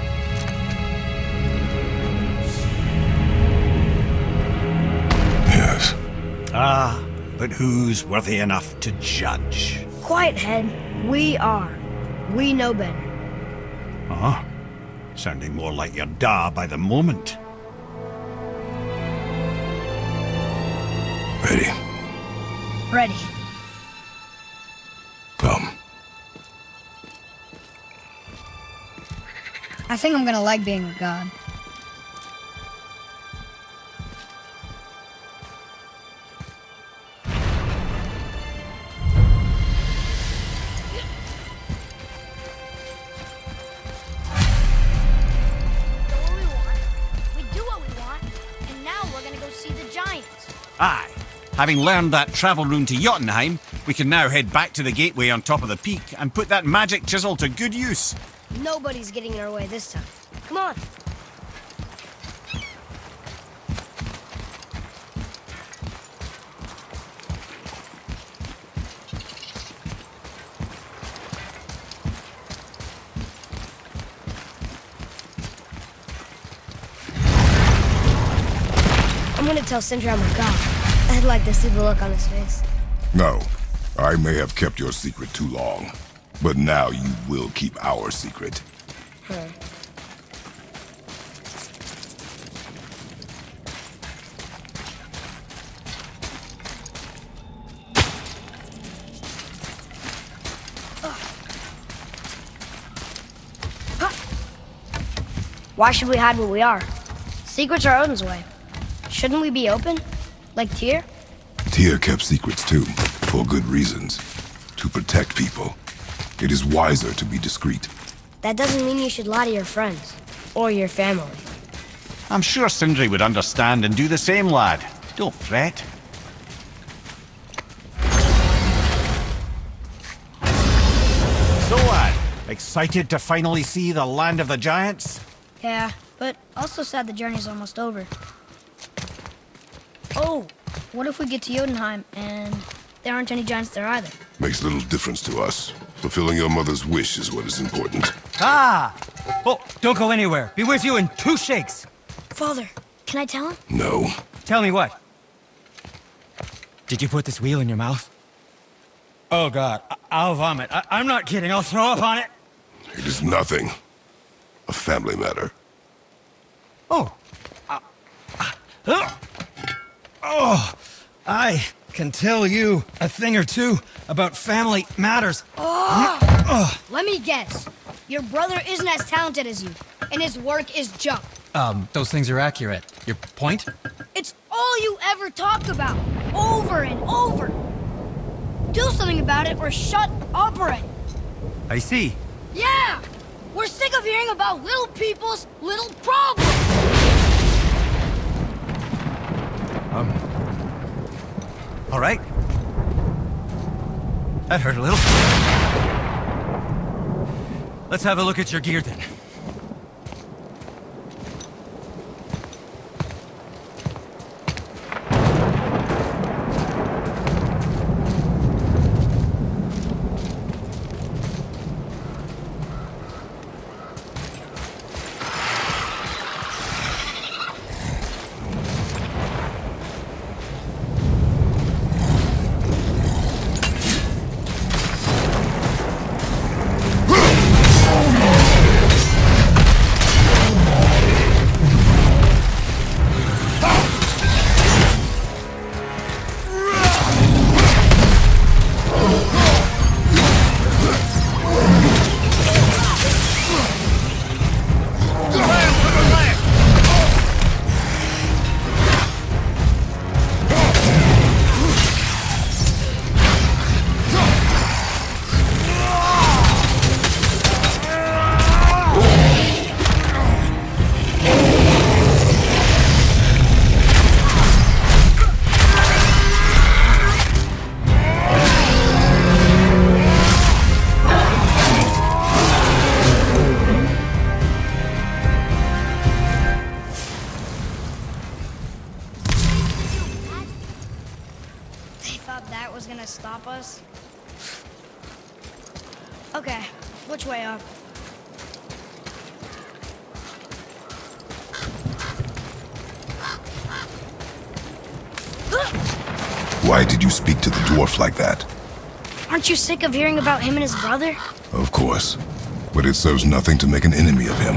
Yes. Ah, but who's worthy enough to judge? Quiet, head. We are. We know better. Huh? Sounding more like your da by the moment. Ready? Ready. Come. I think I'm gonna like being a god. Aye. Having learned that travel rune to Jotunheim, we can now head back to the gateway on top of the peak and put that magic chisel to good use. Nobody's getting in our way this time. Come on. I'm gonna tell Sindri I'm a god. I'd like to see the look on his face. No. I may have kept your secret too long. But now you will keep our secret. Why should we hide where we are? Secrets are Odin's way. Shouldn't we be open? Like Tyr? Tyr kept secrets too, for good reasons. To protect people. It is wiser to be discreet. That doesn't mean you should lie to your friends. Or your family. I'm sure Sindri would understand and do the same, lad. Don't fret. So, lad, excited to finally see the land of the giants? Yeah, but also sad the journey's almost over. Oh, what if we get to Jotunheim and there aren't any giants there either. Makes little difference to us. Fulfilling your mother's wish is what is important. Ah! Oh, don't go anywhere. Be with you in 2 shakes. Father, can I tell him? No. Tell me what? Did you put this wheel in your mouth? Oh, God. I'll vomit. I'm not kidding. I'll throw up on it. It is nothing. A family matter. Oh. Oh, I can tell you a thing or two about family matters. Let me guess. Your brother isn't as talented as you, and his work is junk. Those things are accurate. Your point? It's all you ever talk about, over and over. Do something about it or shut up already. I see. Yeah! We're sick of hearing about little people's little problems! All right. That hurt a little. Let's have a look at your gear then. Stop us? Okay, which way up? Why did you speak to the dwarf like that? Aren't you sick of hearing about him and his brother? Of course. But it serves nothing to make an enemy of him.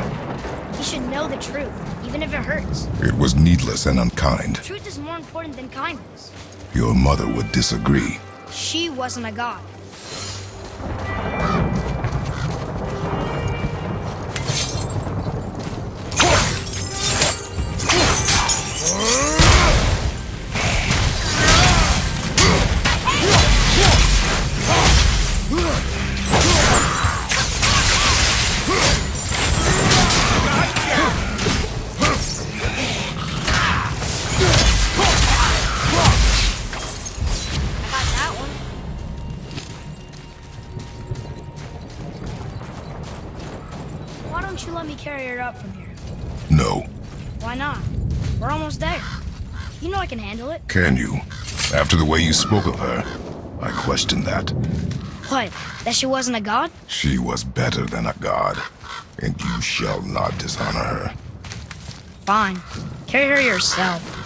You should know the truth, even if it hurts. It was needless and unkind. Truth is more important than kindness. Your mother would disagree. She wasn't a god. Carry her up from here. No. Why not? We're almost there. You know I can handle it. Can you? After the way you spoke of her, I question that. What? That she wasn't a god? She was better than a god, and you shall not dishonor her. Fine. Carry her yourself.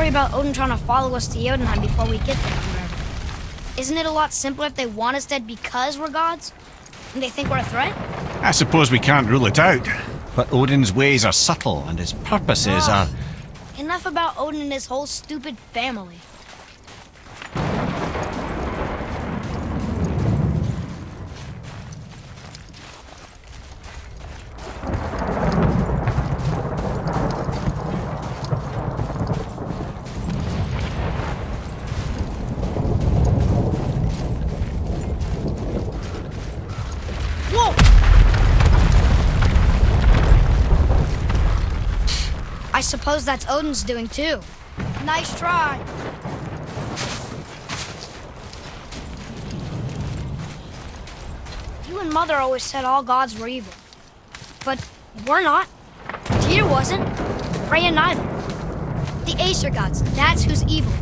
About Odin trying to follow us to Jotunheim before we get there, forever. Isn't it a lot simpler if they want us dead because we're gods? And they think we're a threat? I suppose we can't rule it out. But Odin's ways are subtle, and his purposes are... Enough about Odin and his whole stupid family. I suppose that's Odin's doing too. Nice try. You and Mother always said all gods were evil. But we're not. Tyr wasn't. Freya neither. The Aesir gods, that's who's evil.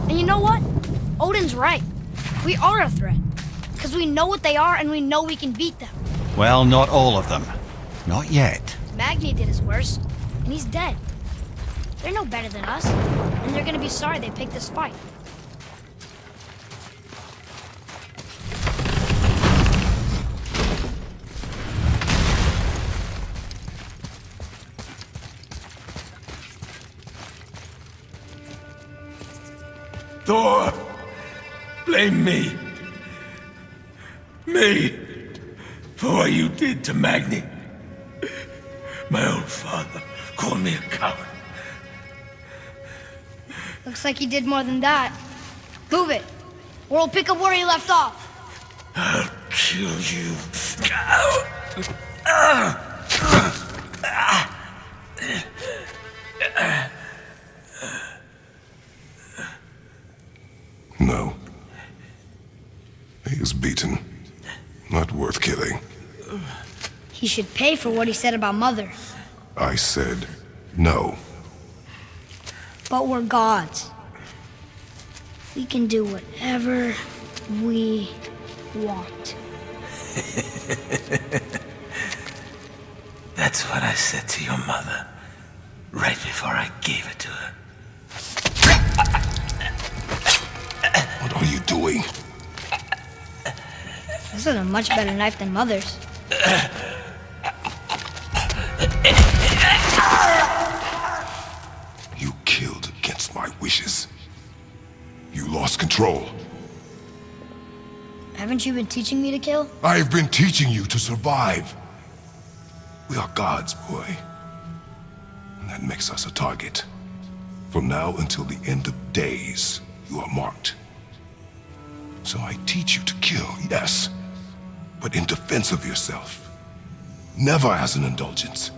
And you know what? Odin's right. We are a threat. Because we know what they are and we know we can beat them. Well, not all of them. Not yet. Magni did his worst, and he's dead. They're no better than us, and they're gonna be sorry they picked this fight. Thor, blame me. Me, for what you did to Magni. My own father called me a coward. Looks like he did more than that. Move it, or we'll pick up where he left off. I'll kill you. No. He is beaten. Not worth killing. He should pay for what he said about Mother. I said no. But we're gods. We can do whatever we want. That's what I said to your mother, right before I gave it to her. What are you doing? This is a much better knife than Mother's. You killed against my wishes. You lost control. Haven't you been teaching me to kill? I've been teaching you to survive. We are gods, boy. And that makes us a target. From now until the end of days, you are marked. So I teach you to kill, yes, but in defense of yourself. Never as an indulgence.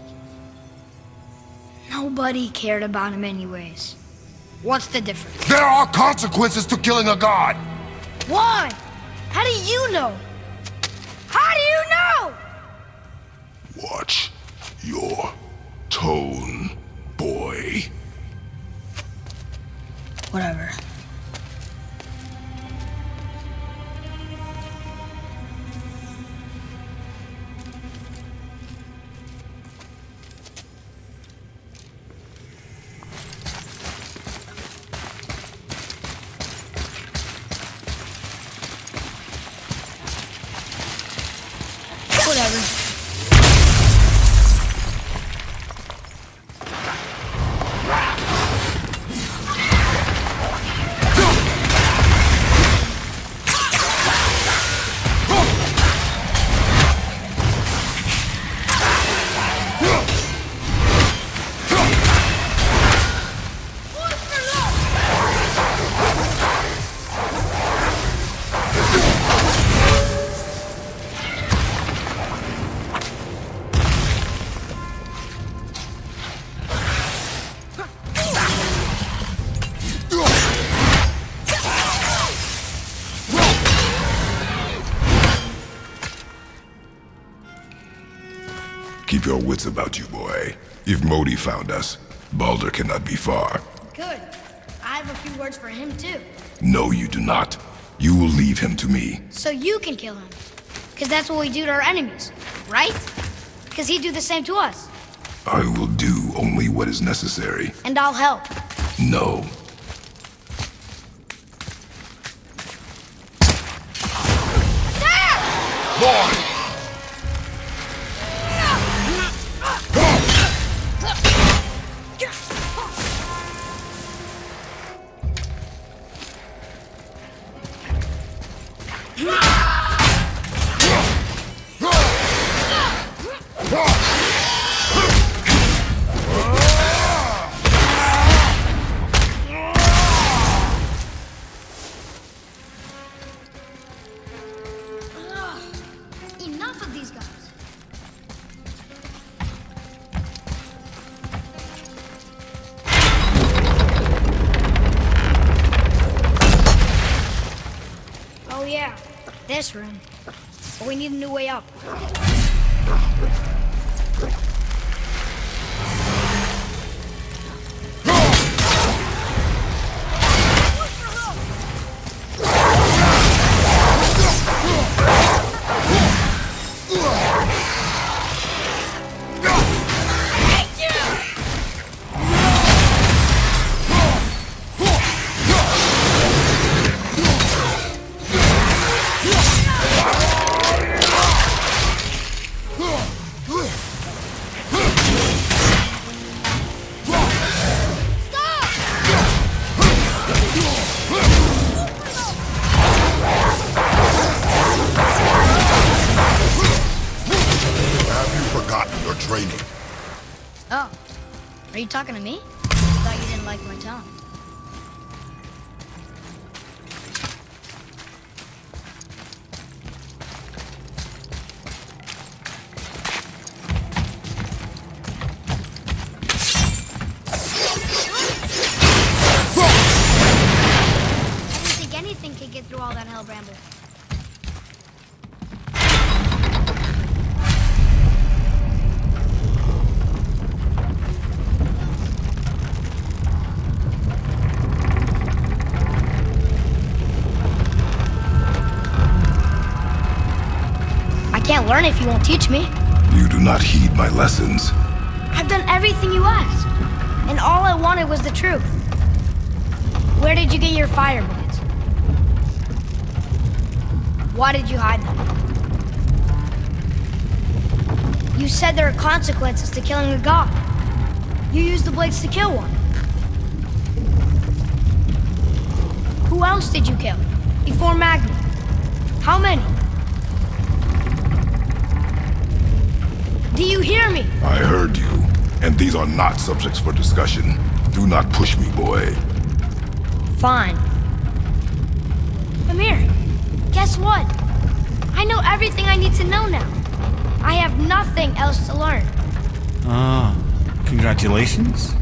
Nobody cared about him anyways. What's the difference? There are consequences to killing a god! Why? How do you know? How do you know? Watch your tone, boy. Whatever. Keep your wits about you, boy. If Modi found us, Baldur cannot be far. Good. I have a few words for him, too. No, you do not. You will leave him to me. So you can kill him. Because that's what we do to our enemies, right? Because he'd do the same to us. I will do only what is necessary. And I'll help. No. Enough of these guys. Oh yeah, this room. But we need a new way up. Oh, are you talking to me? I thought you didn't like my tone. I didn't think anything could get through all that hell bramble. I can't learn if you won't teach me. You do not heed my lessons. I've done everything you asked, and all I wanted was the truth. Where did you get your fire blades? Why did you hide them? You said there are consequences to killing a god. You used the blades to kill one. Who else did you kill before Magni? How many? Do you hear me? I heard you, and these are not subjects for discussion. Do not push me, boy. Fine. Amir, guess what? I know everything I need to know now. I have nothing else to learn. Ah, congratulations.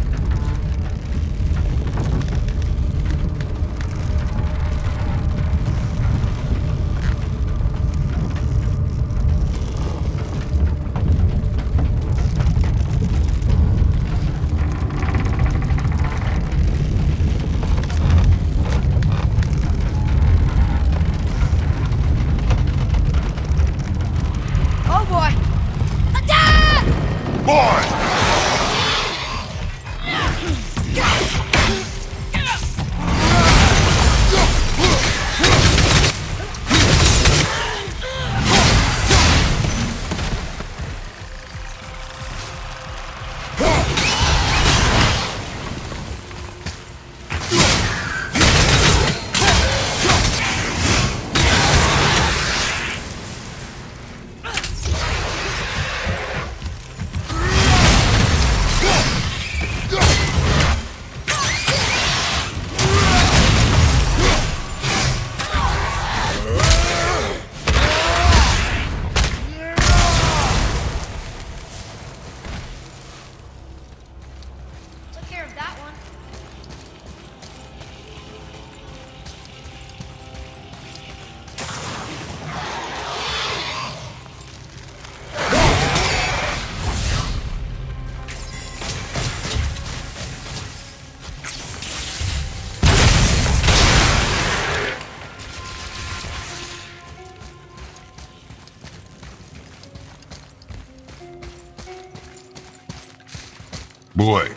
Boy.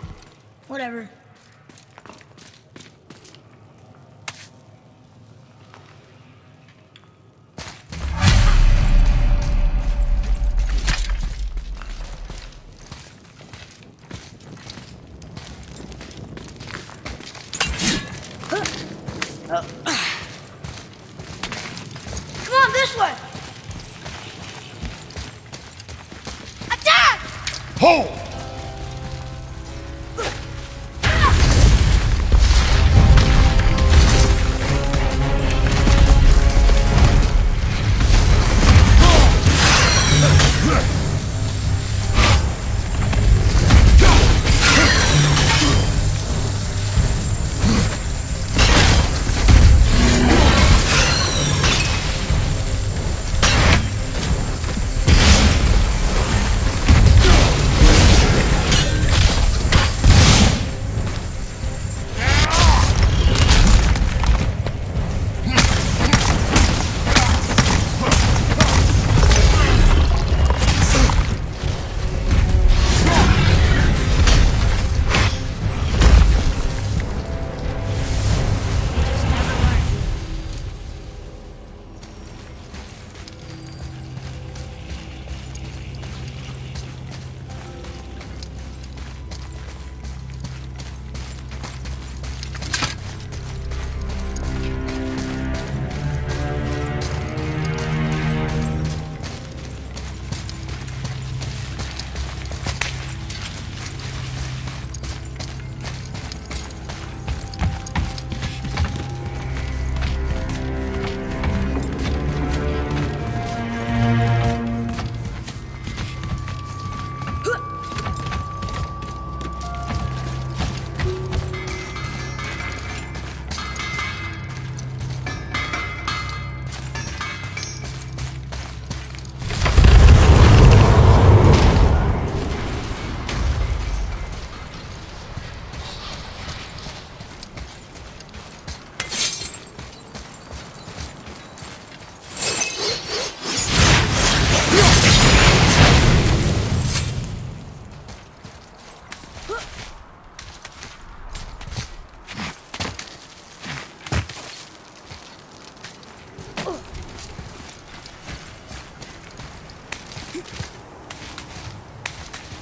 Whatever. Come on, this way! Attack! Hold!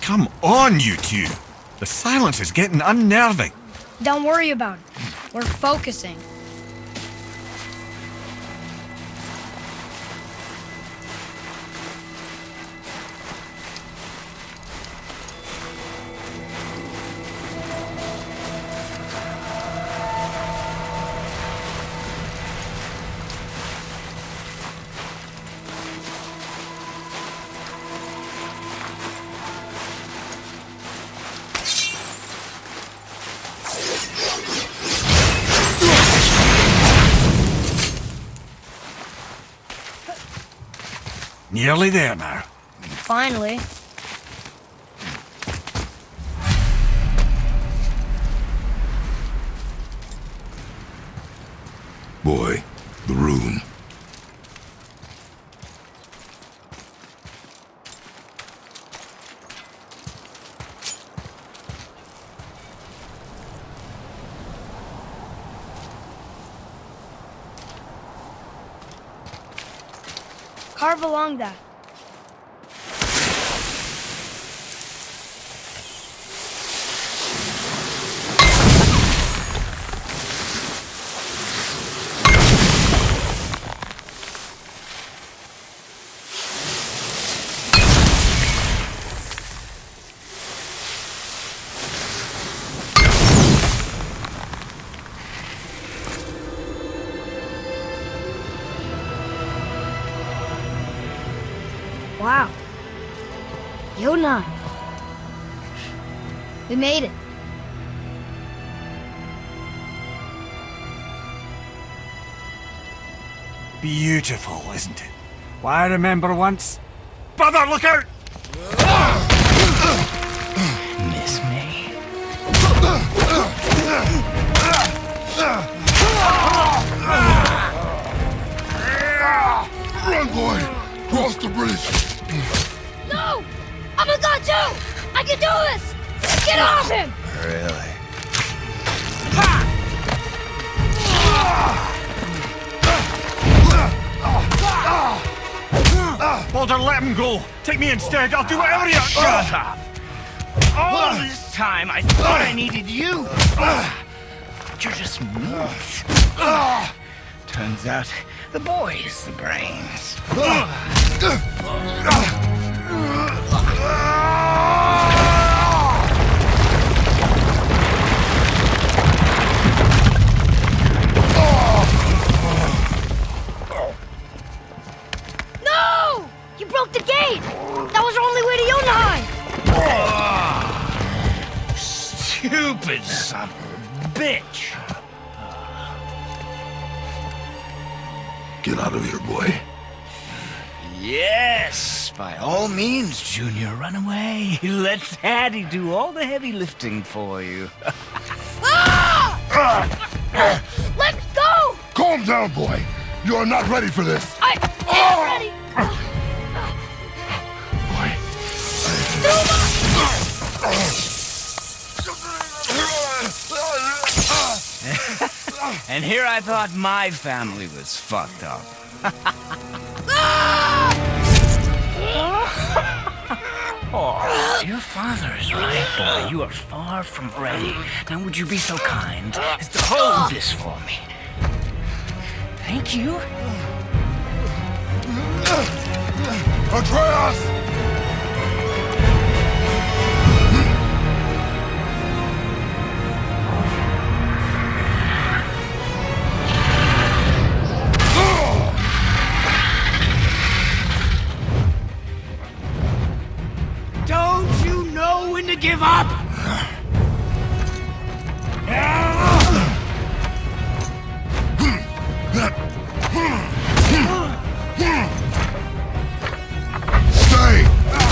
Come on, you two. The silence is getting unnerving. Don't worry about it. We're focusing. Nearly there now. Finally. Boy, the rune. Carve along that. Wow. Yona. We made it. Beautiful, isn't it? Why, I remember once... Brother, look out! Miss me. Run, boy! Cross the bridge! No! I'm a god too! I can do this! Get off him! Really? Baldur, let him go! Take me instead! I'll do whatever you... Shut up! All this time I thought I needed you! thought you're just meat. Turns out the boy's the brains. No! You broke the gate! That was our only way to Jotunheim! Stupid son of a bitch! Get out of here, boy. Yes, by all means, Junior, run away. Let Daddy do all the heavy lifting for you. Let go! Calm down, boy. You are not ready for this. I am ready! And here I thought my family was fucked up. Oh, your father is right, boy. You are far from ready. Now would you be so kind as to hold this for me? Thank you. Atreus! Don't you know when to give up? Stay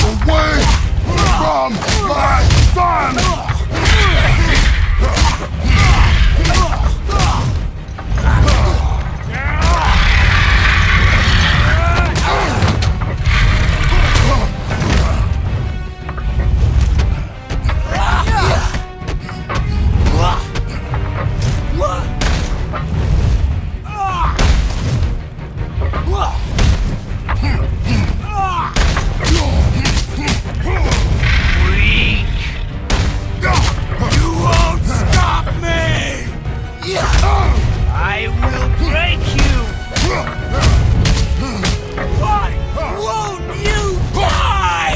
away from my son! I will break you! Why won't you die?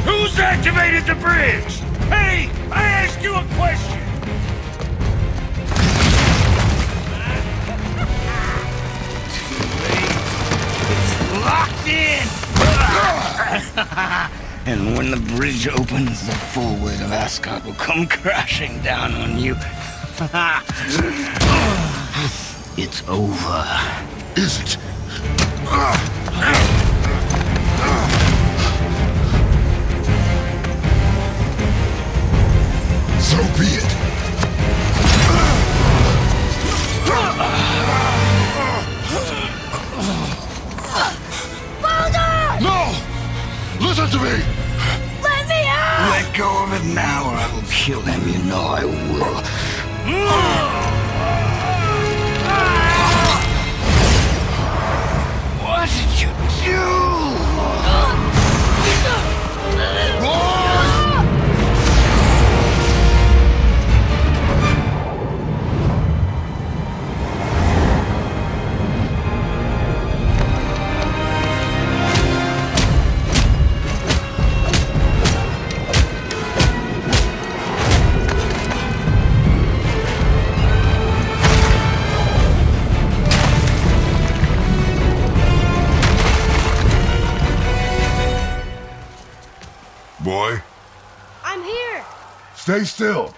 Who's activated the bridge? Hey, I asked you a question! Too late. It's locked in! And when the bridge opens, the full weight of Asgard will come crashing down on you. It's over. Is it? So be it. Baldur! No! Listen to me! Let me out! Let go of it now or I will kill him. You know I will. What did you do? Boy, I'm here! stay still.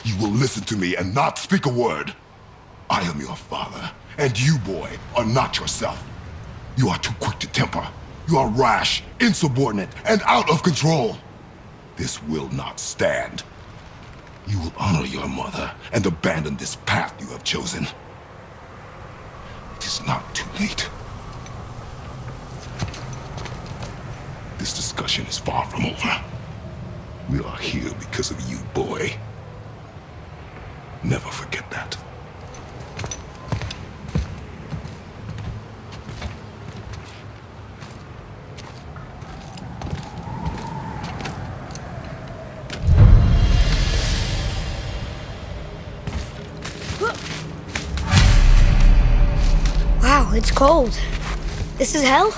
You will listen to me and not speak a word. I am your father, and you, boy, are not yourself. You are too quick to temper. You are rash, insubordinate, and out of control. This will not stand. You will honor your mother and abandon this path you have chosen. It is not too late. This discussion is far from over. We are here because of you, boy. Never forget that. Wow, it's cold. This is hell?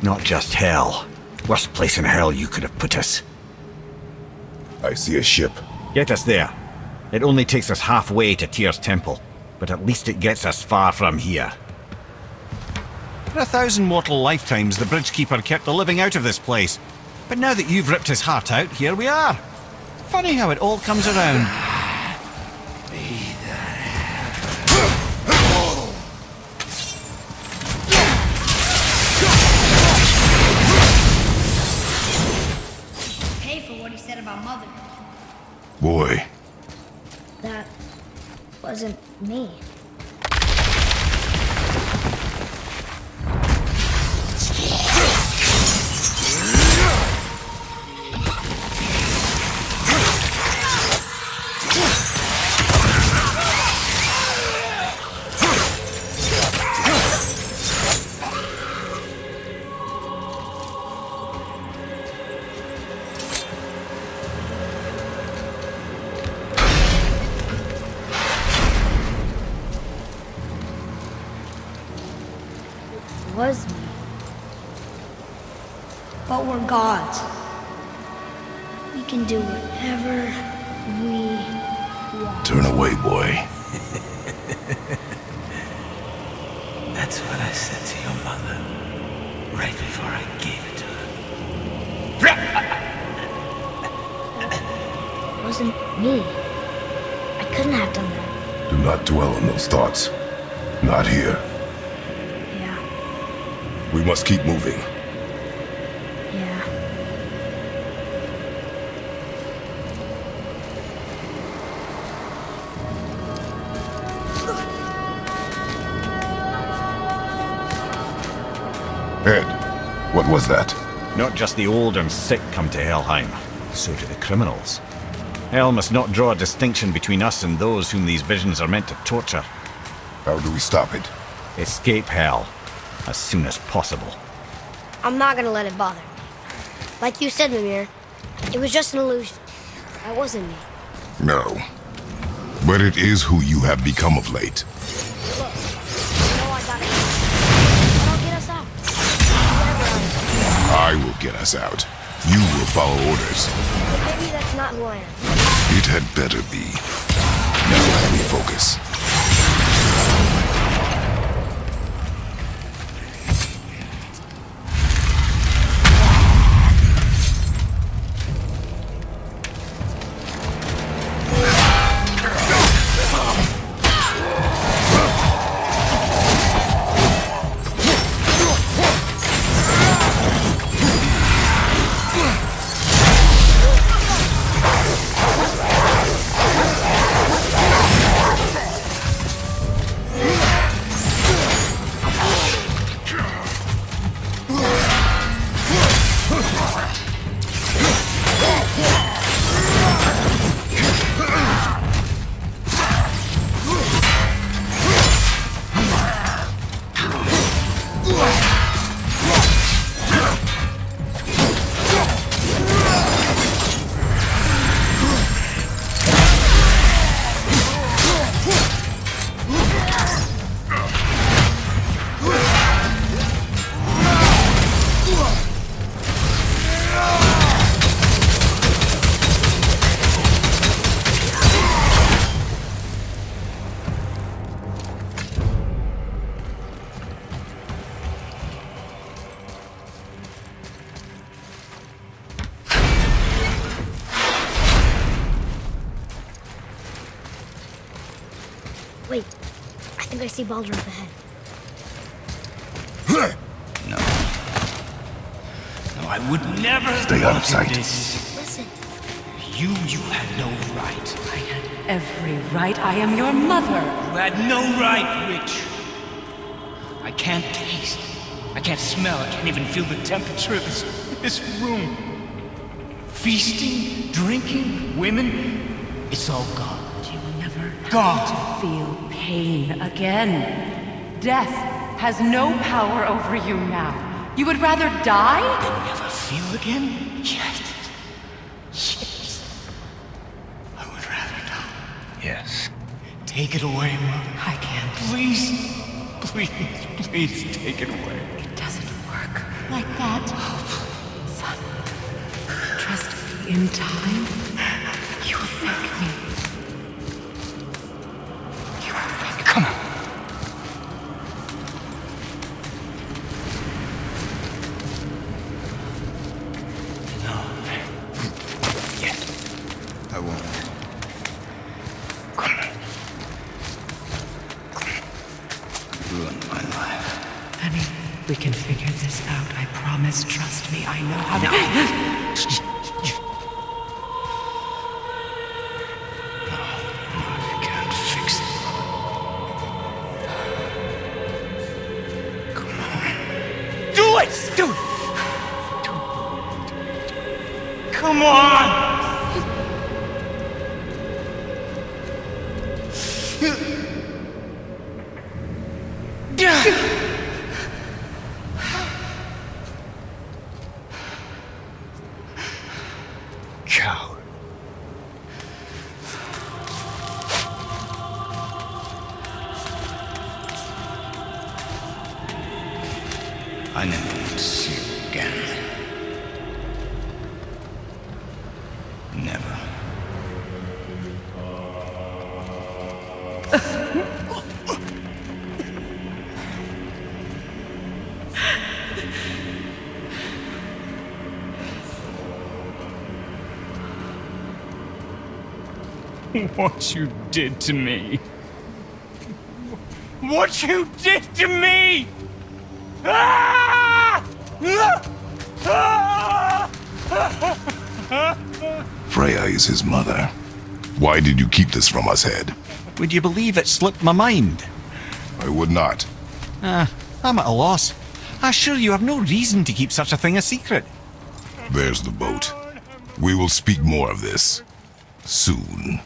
Not just hell. Worst place in hell you could have put us. I see a ship. Get us there. It only takes us halfway to Tyr's temple, but at least it gets us far from here. For 1,000 mortal lifetimes, the Bridgekeeper kept the living out of this place. But now that you've ripped his heart out, here we are. Funny how it all comes around. Pay for what he said about Mother. Boy, That wasn't me. Was me. But we're gods. We can do whatever we want. turn away, boy. That's what I said to your mother, right before I gave it to her. It wasn't me. I couldn't have done that. Do not dwell on those thoughts. Not here. Yeah, We must keep moving. yeah. Ed, what was that? Not just the old and sick come to Helheim, so do the criminals. Hell must not draw a distinction between us and those whom these visions are meant to torture. How do we stop it? Escape hell as soon as possible. I'm not gonna let it bother me. Like you said, Mimir, it was just an illusion. That wasn't me. No. But it is who you have become of late. Look, you know I gotta go. But I'll get us out. I will get us out. You will follow orders. But maybe that's not who I am. It had better be. Now let me focus. see Baldur up ahead. No. No, I would never Stay out of sight. This. Listen. You had no right. I had every right. I am your mother. You had no right, witch. I can't taste. I can't smell. I can't even feel the temperature of this room. Feasting, drinking, women, it's all gone. You will never God. have to feel pain again. Death has no power over you now. You would rather die? And never feel again? Yes. Yes. I would rather die. Yes. Take it away, Mother. I can't. Please, please take it away. It doesn't work like that. Son, trust me, in time, you will thank me. You will thank me. Come on. No. Yet. I won't. Come on. Ruined my life. Honey, we can figure this out. I promise. Trust me. I know how to. I can't fix it. Come on. Do it! Do it! Come on! Coward. I never want to see you again. Never. What you did to me. What you did to me! Ah! Freya is his mother. Why did you keep this from us, Head? Would you believe it slipped my mind? I would not. I'm at a loss. I assure you have no reason to keep such a thing a secret. There's the boat. We will speak more of this soon.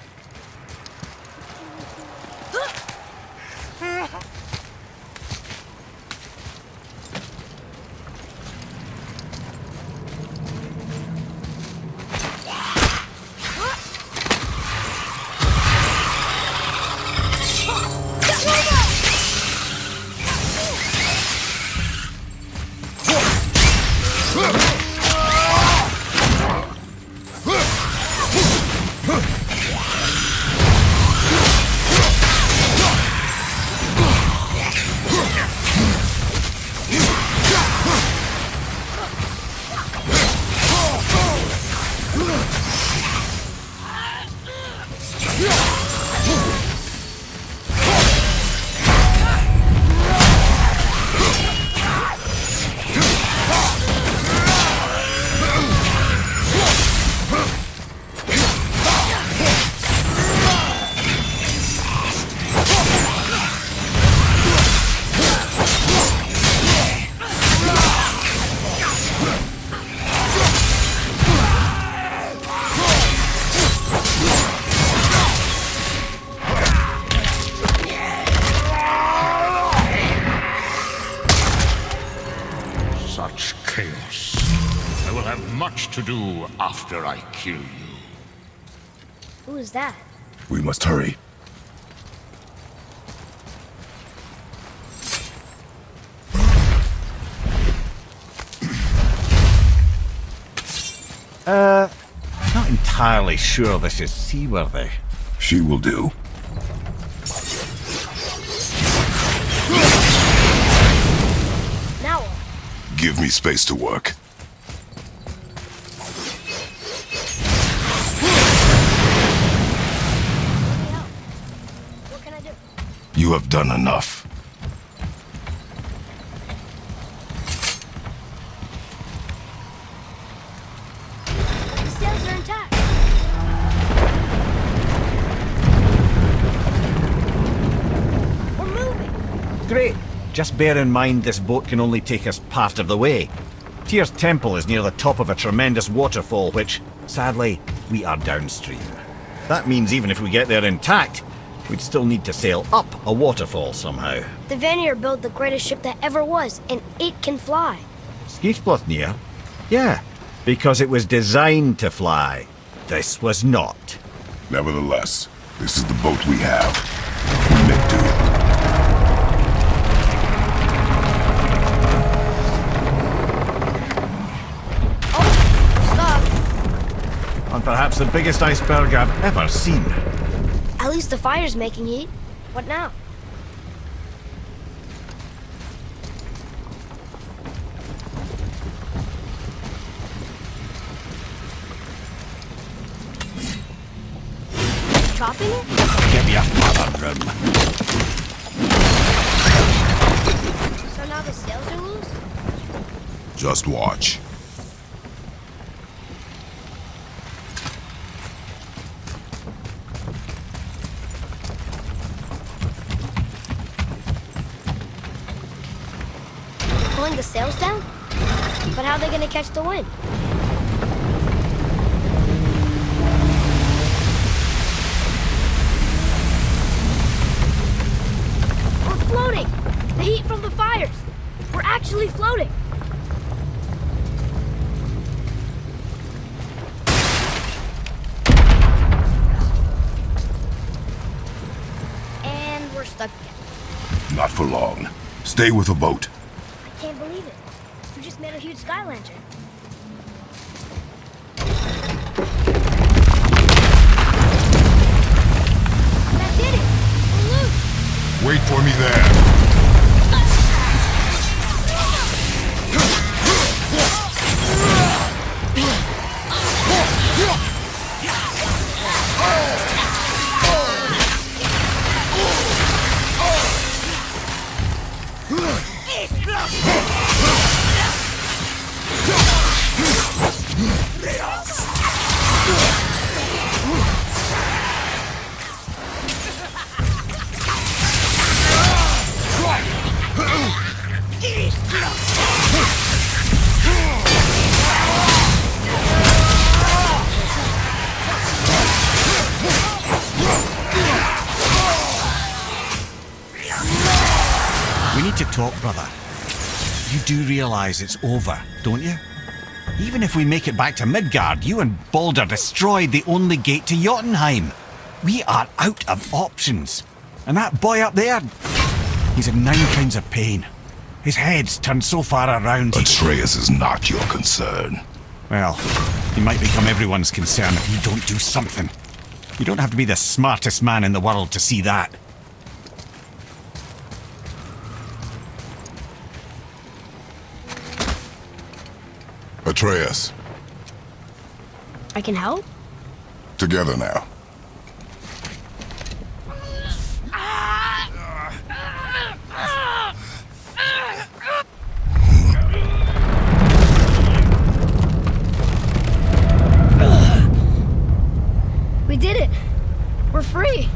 Such chaos. I will have much to do after I kill you. Who is that? We must hurry. Not entirely sure this is seaworthy. She will do. Now what? Give me space to work. What can I do? You have done enough. The sails are intact. We're moving. Great. Just bear in mind this boat can only take us part of the way. Tyr's temple is near the top of a tremendous waterfall, which, sadly, we are downstream. That means even if we get there intact, we'd still need to sail up a waterfall somehow. The Vanir built the greatest ship that ever was, and it can fly. Skifblathnir? Yeah, because it was designed to fly. This was not. Nevertheless, this is the boat we have. Commit to it. On perhaps the biggest iceberg I've ever seen. At least the fire's making heat. What now? Chopping it? Give me a father room. So now the sails are loose? Just watch. Pulling the sails down? But how are they gonna catch the wind? We're floating! The heat from the fires! We're actually floating! And we're stuck again. Not for long. Stay with the boat. I can't believe it. You just made a huge sky lantern. That did it! We're loose! Wait for me there. We need to talk, brother. You do realize it's over, don't you? Even if we make it back to Midgard, you and Baldur destroyed the only gate to Jotunheim. We are out of options. And that boy up there, he's in 9 kinds of pain. His head's turned so far around. Atreus is not your concern. Well, he might become everyone's concern if you don't do something. You don't have to be the smartest man in the world to see that. Atreus, I can help? together now. We did it! We're free!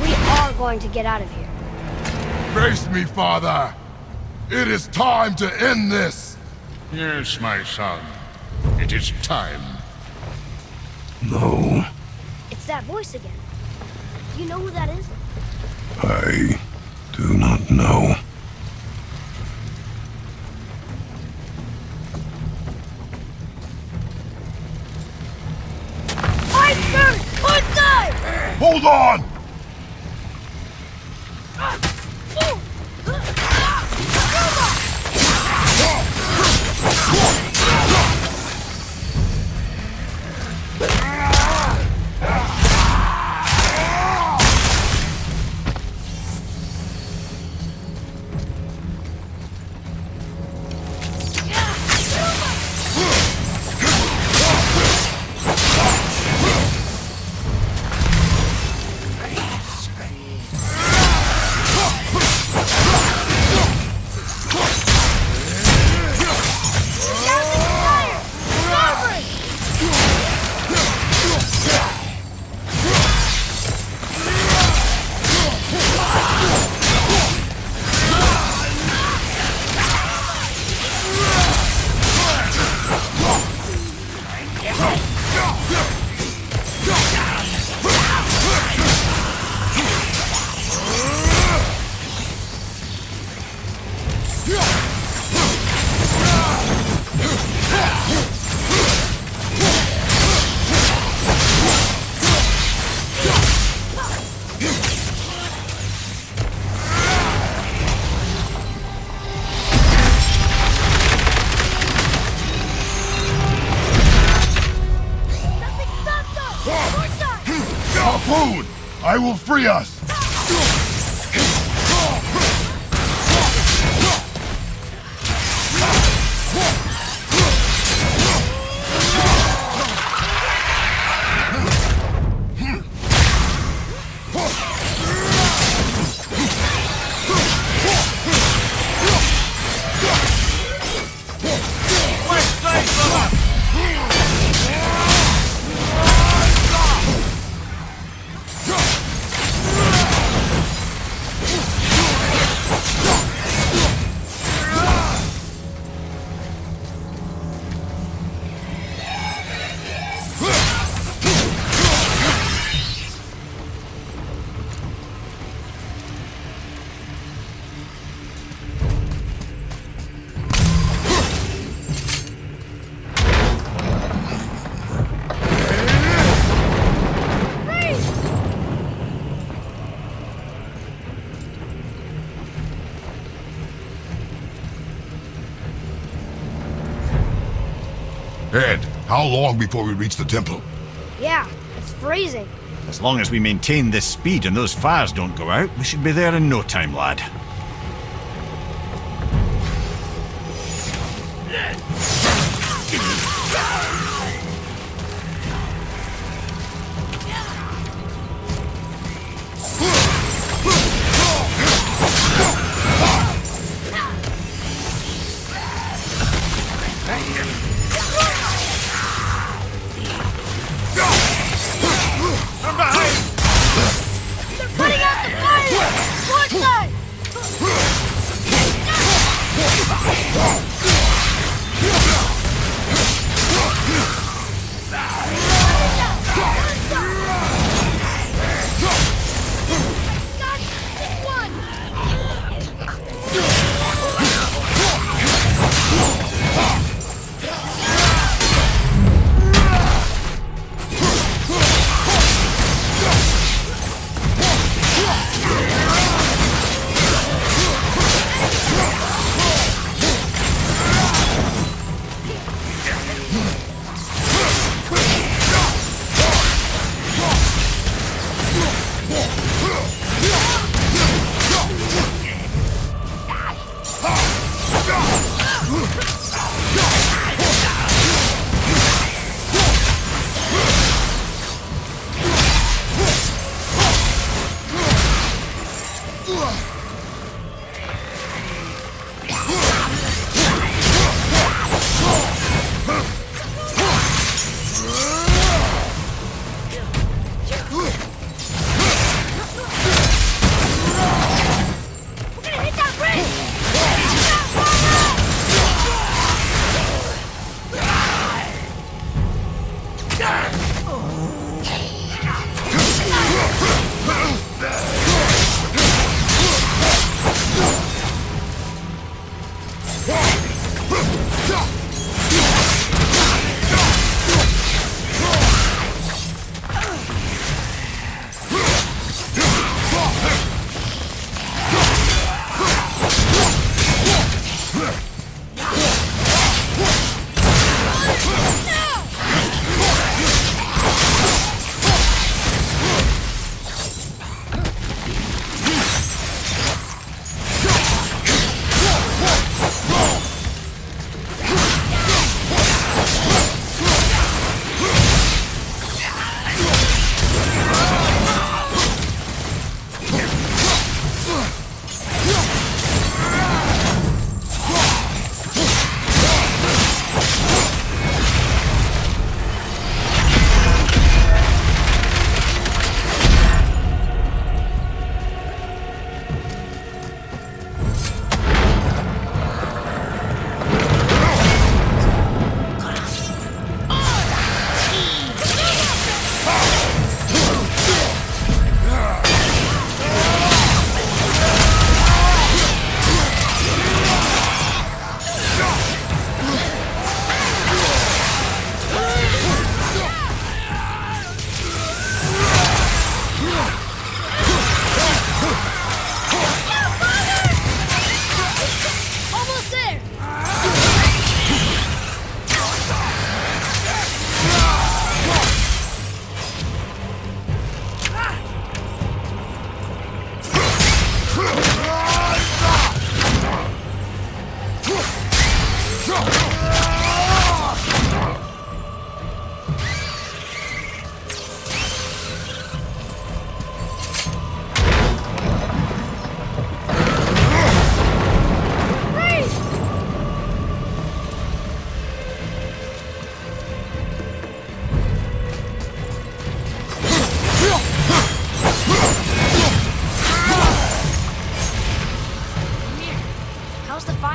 We are going to get out of here. Face me, father! It is time to end this! Yes, my son. It is time. No, It's that voice again. Do you know who that is? I do not know. Iceberg! Outside! Hold on! I will free us! Ed, how long before we reach the temple? Yeah, it's freezing. As long as we maintain this speed and those fires don't go out, we should be there in no time, lad.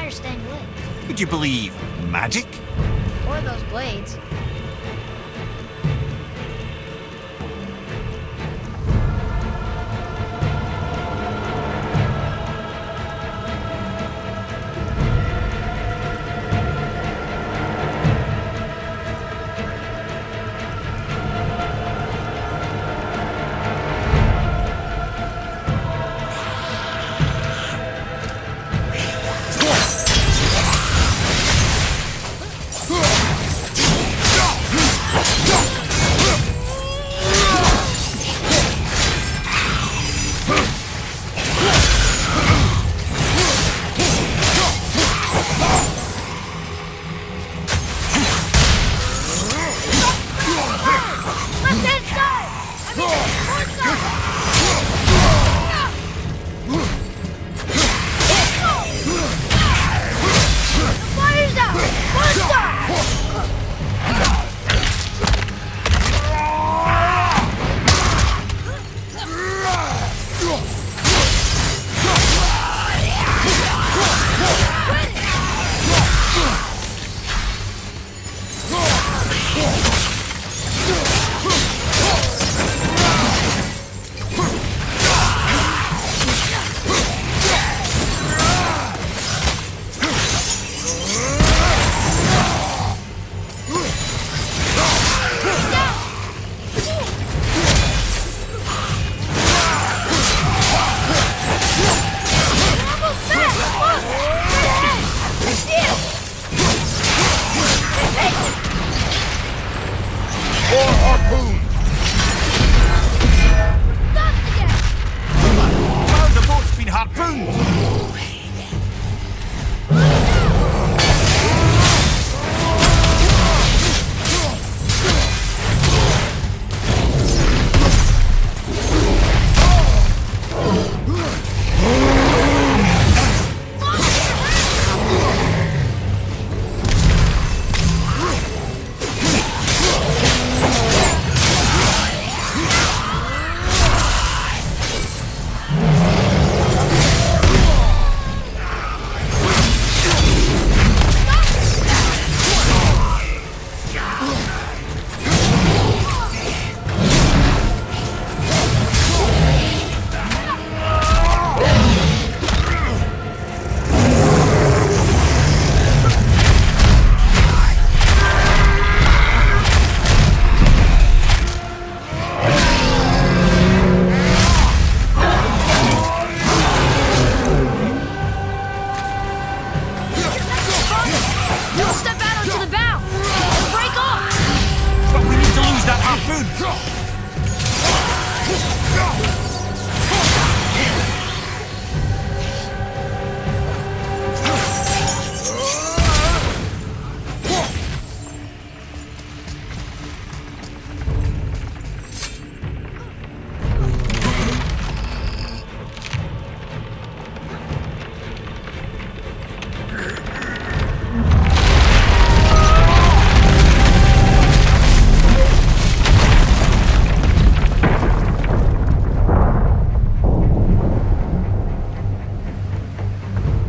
fire's staying lit. Would you believe magic? Or those blades.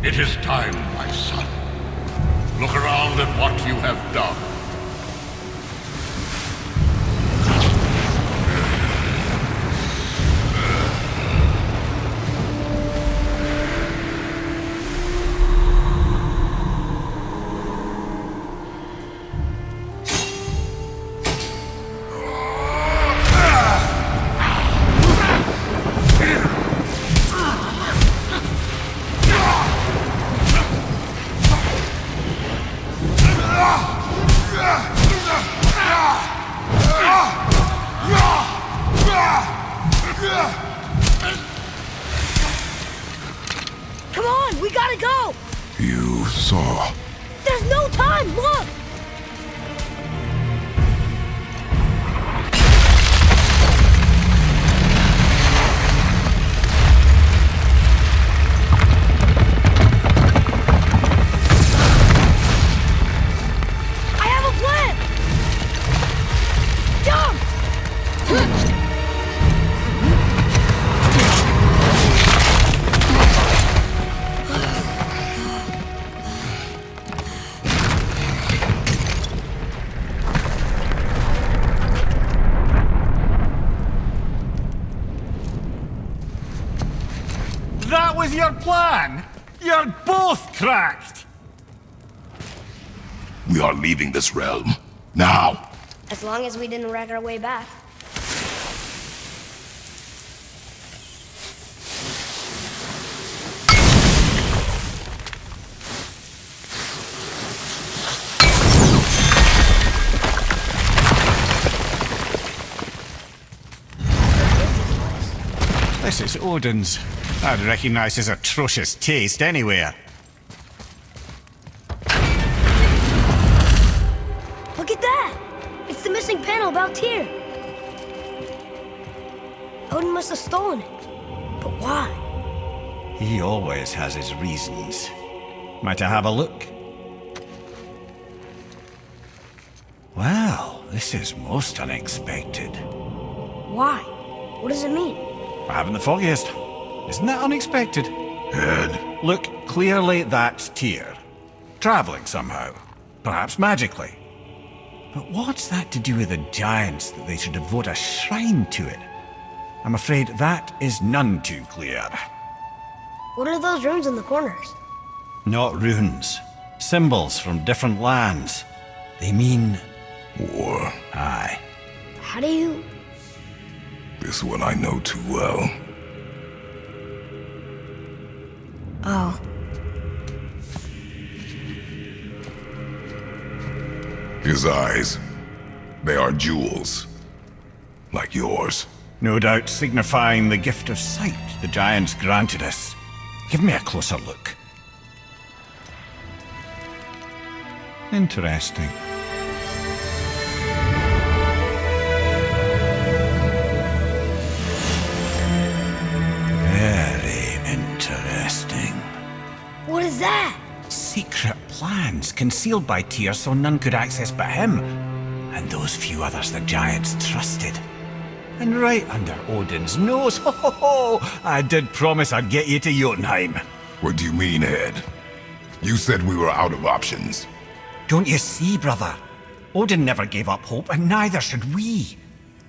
It is time, my son. Look around at what you have done. Come on, we gotta go! You saw. There's no time, look! I have a plan! Jump! That was your plan? You're both cracked! We are leaving this realm. Now! As long as we didn't wreck our way back. This is Odin's. I'd recognize his atrocious taste anywhere. Look at that! It's the missing panel about here. Odin must have stolen it. But why? He always has his reasons. Might I have a look? Well, this is most unexpected. Why? What does it mean? I haven't the foggiest. Isn't that unexpected? Head. Look, clearly that's Tyr. Traveling somehow. Perhaps magically. But what's that to do with the giants that they should devote a shrine to it? I'm afraid that is none too clear. What are those runes in the corners? Not runes. Symbols from different lands. They mean... War. Aye. How do you... This one I know too well. Oh. His eyes. They are jewels. Like yours. No doubt signifying the gift of sight the giants granted us. Give me a closer look. Interesting. Very interesting. What is that? Secret plans concealed by Tyr so none could access but him, and those few others the giants trusted. And right under Odin's nose, ho ho ho! I did promise I'd get you to Jotunheim. What do you mean, Head? You said we were out of options. Don't you see, brother? Odin never gave up hope, and neither should we.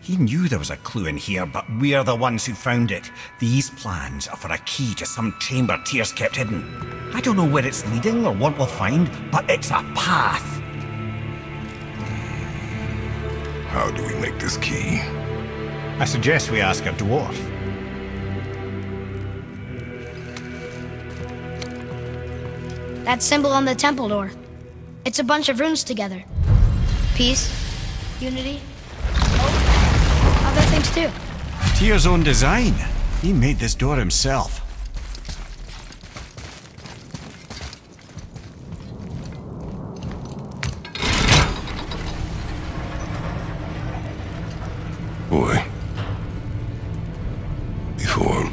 He knew there was a clue in here, but we're the ones who found it. These plans are for a key to some chamber Tyr's kept hidden. I don't know where it's leading or what we'll find, but it's a path. How do we make this key? I suggest we ask a dwarf. That symbol on the temple door. It's a bunch of runes together. Peace, unity, hope, other things too. Tyr's own design. He made this door himself. Boy. Before...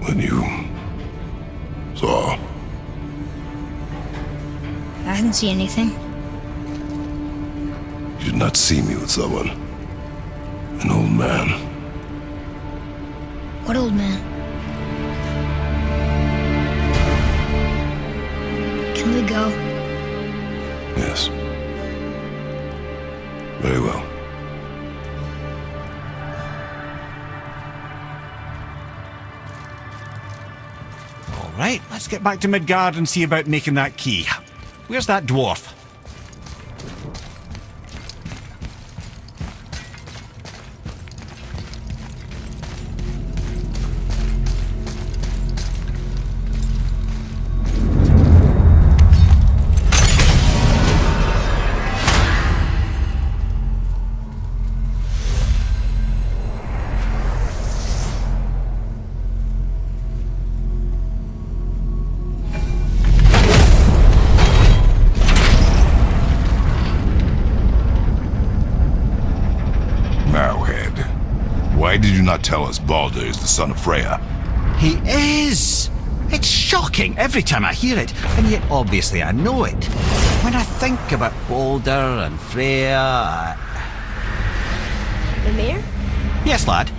when you... saw... I didn't see anything. You did not see me with someone. An old man. What old man? Can we go? Yes. Very well. All right, let's get back to Midgard and see about making that key. Where's that dwarf? Why did you not tell us Baldur is the son of Freya? He is! It's shocking every time I hear it, and yet obviously I know it. When I think about Baldur and Freya... Mimir? Yes, lad.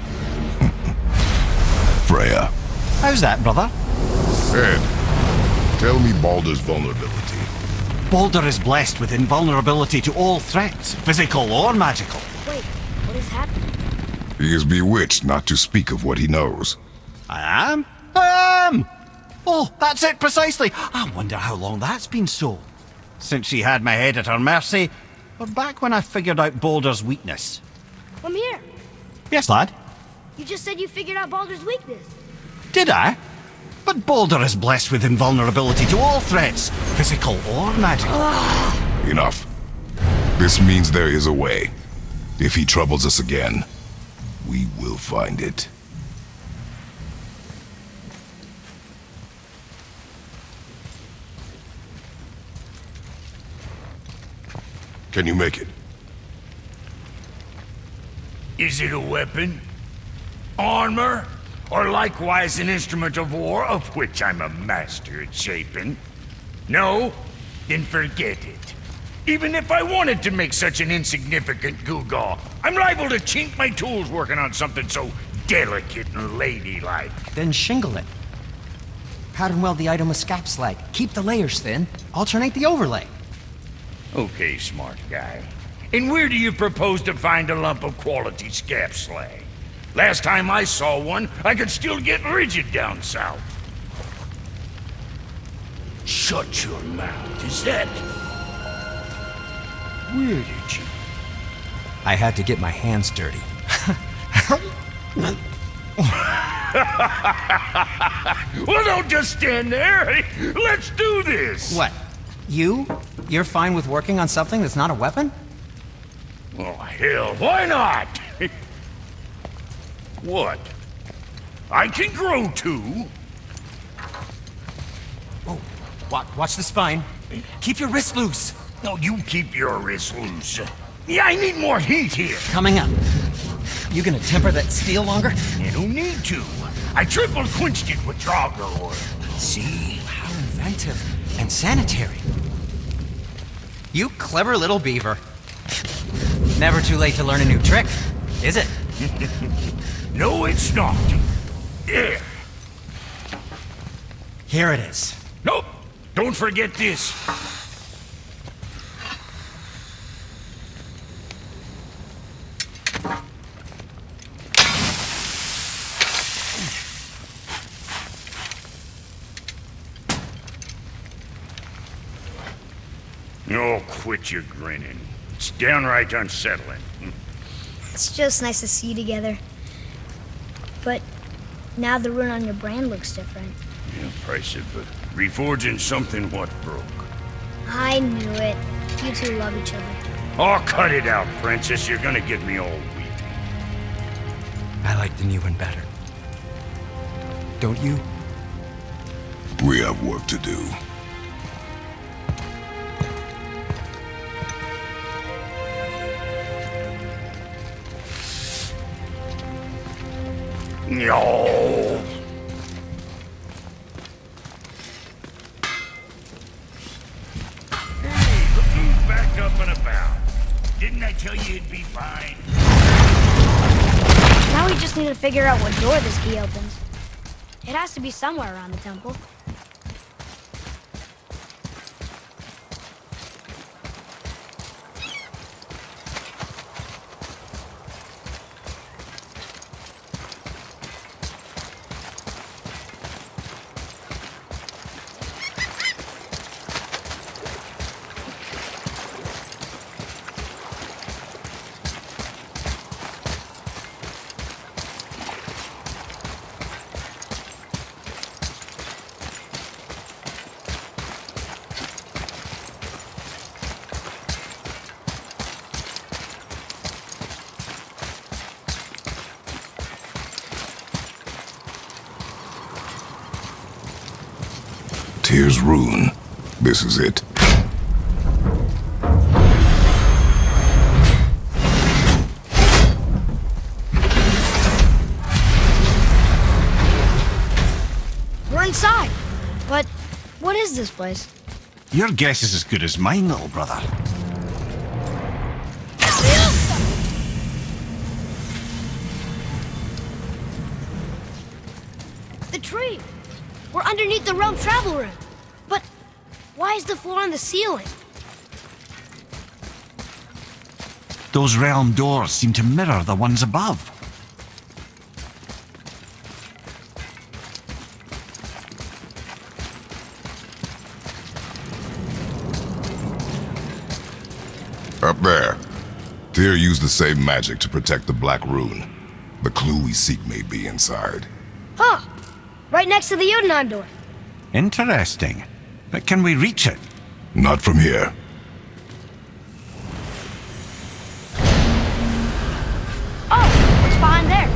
Freya. How's that, brother? Ed, tell me Baldur's vulnerability. Baldur is blessed with invulnerability to all threats, physical or magical. Wait, what is happening? He is bewitched not to speak of what he knows. I am? Oh, that's it precisely. I wonder how long that's been so. Since she had my head at her mercy, or back when I figured out Balder's weakness. Come here. Yes, lad? You just said you figured out Baldur's weakness. Did I? But Balder is blessed with invulnerability to all threats, physical or magical. Enough. This means there is a way. If he troubles us again, we will find it. Can you make it? Is it a weapon? Armor? Or likewise an instrument of war, of which I'm a master at shaping? No? Then forget it. Even if I wanted to make such an insignificant gewgaw, I'm liable to chink my tools working on something so delicate and ladylike. Then shingle it. Pattern weld the item with scap slag. Keep the layers thin. Alternate the overlay. Okay, smart guy. And where do you propose to find a lump of quality scap slag? Last time I saw one, I could still get rigid down south. Shut your mouth, is that... Where did you... I had to get my hands dirty. Well, don't just stand there. Let's do this. What? You're fine with working on something that's not a weapon? Oh, hell, why not? What? I can grow too. Oh, watch the spine. Keep your wrist loose. No, you keep your wrist loose. Yeah, I need more heat here. Coming up. You gonna temper that steel longer? You don't need to. I triple quenched it with Draugr oil. See? How inventive and sanitary. You clever little beaver. Never too late to learn a new trick, is it? No, it's not. There. Here it is. Nope. Don't forget this. Oh, quit your grinning. It's downright unsettling. It's just nice to see you together. But now the rune on your brand looks different. Yeah, price it, but reforging something what broke. I knew it. You two love each other. Oh, cut it out, princess. You're gonna get me all weepy. I like the new one better. Don't you? We have work to do. No. Hey, look who's back up and about. Didn't I tell you it'd be fine? Now we just need to figure out what door this key opens. It has to be somewhere around the temple. Tyr's rune. This is it. We're inside. But what is this place? Your guess is as good as mine, little brother. The tree. We're underneath the realm travel room. But why is the floor on the ceiling? Those realm doors seem to mirror the ones above. Up there. Tyr used the same magic to protect the Black Rune. The clue we seek may be inside. Huh. Right next to the Jotunheim door. Interesting. But can we reach it? Not from here. Oh, what's behind there?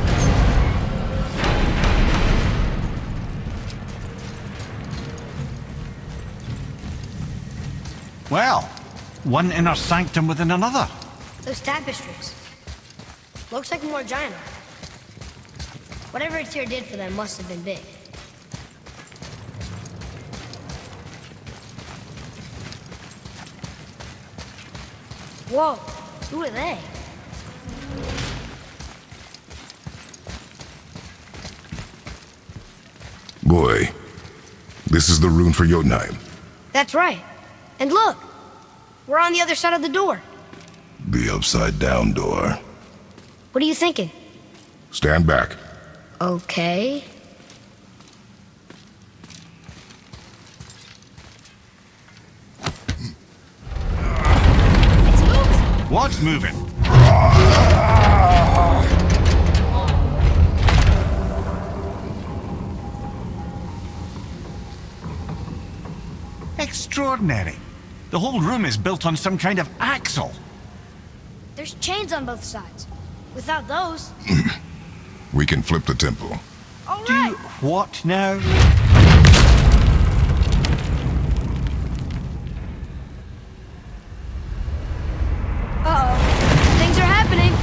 Well, one inner sanctum within another. Those tapestries. Looks like more giant art. Whatever Tyr did for them must have been big. Whoa, who are they? Boy, this is the rune for Jotunheim. That's right. And look, we're on the other side of the door. The upside-down door. What are you thinking? Stand back. Okay. It's moving. What's moving? Extraordinary. The whole room is built on some kind of axle. There's chains on both sides. Without those... We can flip the temple. All right. What now? Uh-oh. Things are happening.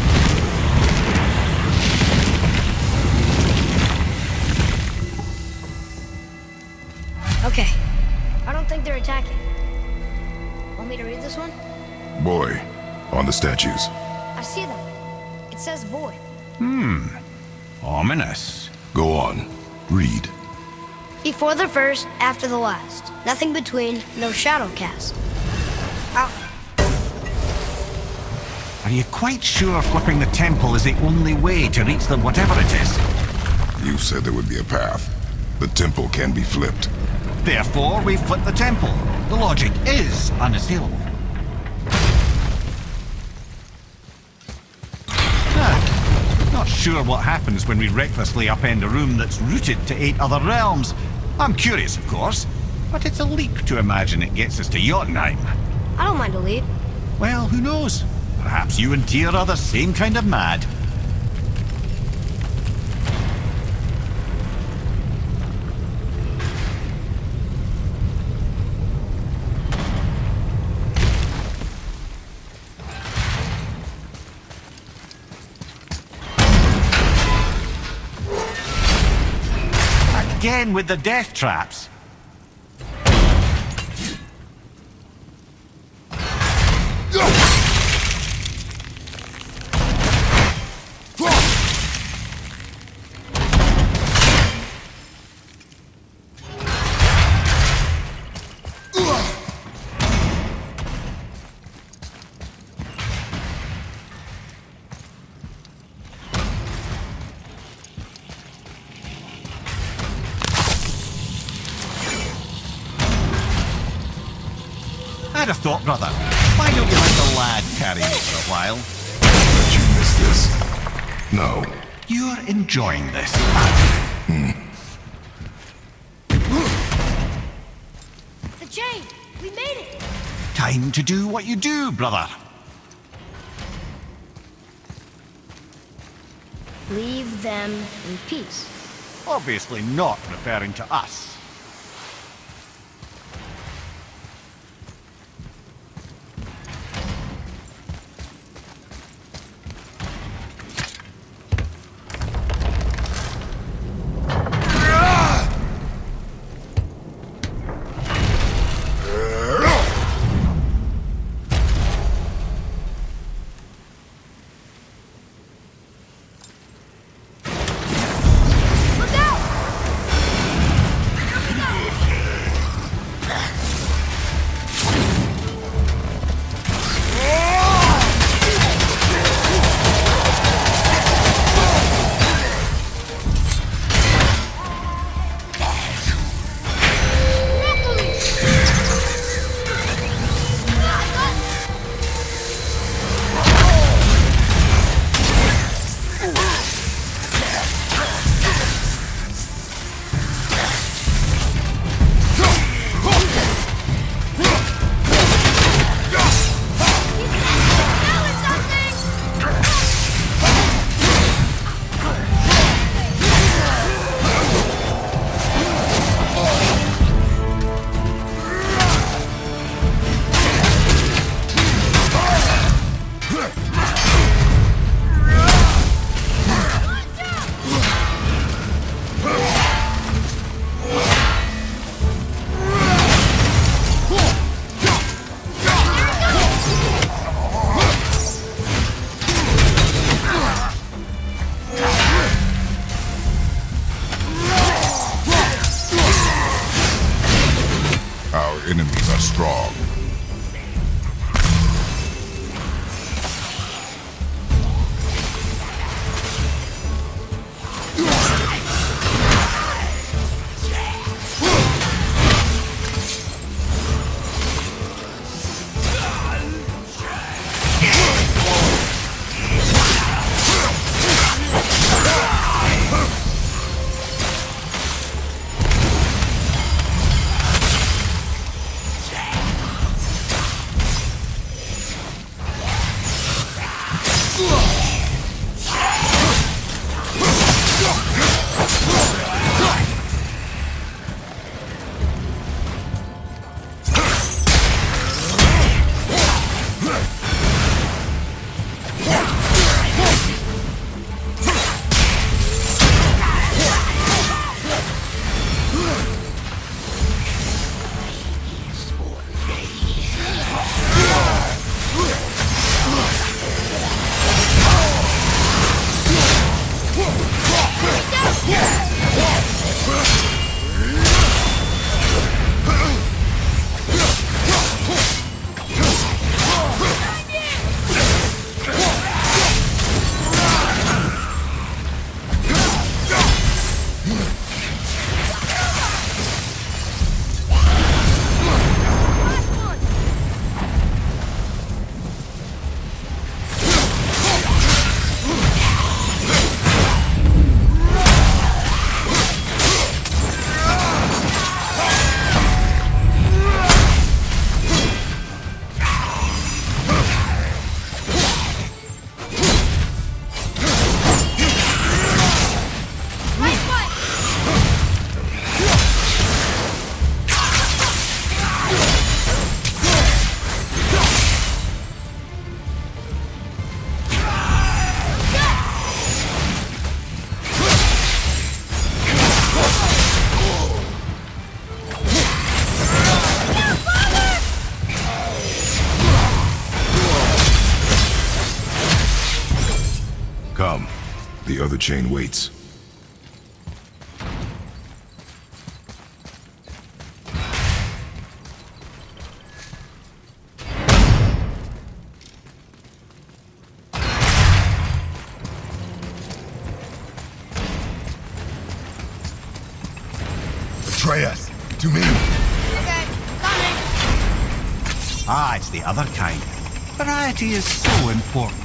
Okay. I don't think they're attacking. Want me to read this one? Boy, on the statues. I see them. It says void. Ominous. Go on. Read. Before the first, after the last. Nothing between, no shadow cast. Ow. Are you quite sure flipping the temple is the only way to reach the whatever it is? You said there would be a path. The temple can be flipped. Therefore, we flip the temple. The logic is unassailable. Not sure what happens when we recklessly upend a room that's rooted to 8 other realms. I'm curious, of course, but it's a leap to imagine it gets us to Jotunheim. I don't mind a leap. Well, who knows? Perhaps you and Tyr are the same kind of mad. Again with the death traps. I'd have thought, brother. Why don't you let the lad carry you for a while? Did you miss this? No. You're enjoying this. The chain! We made it! Time to do what you do, brother. Leave them in peace. Obviously not referring to us. enemies are strong. Come. The other chain waits. Atreus, to me. Okay, coming. Ah, it's the other kind. Variety is so important.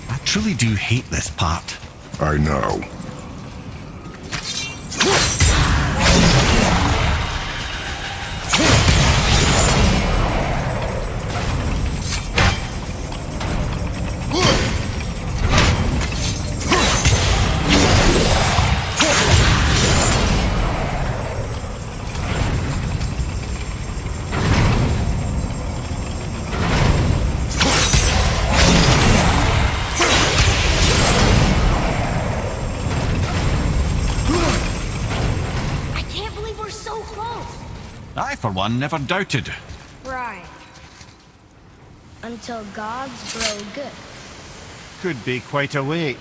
I truly do hate this part. I know. I, for one, never doubted. Right. Until gods grow good. Could be quite a wait.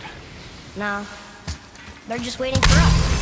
No. They're just waiting for us.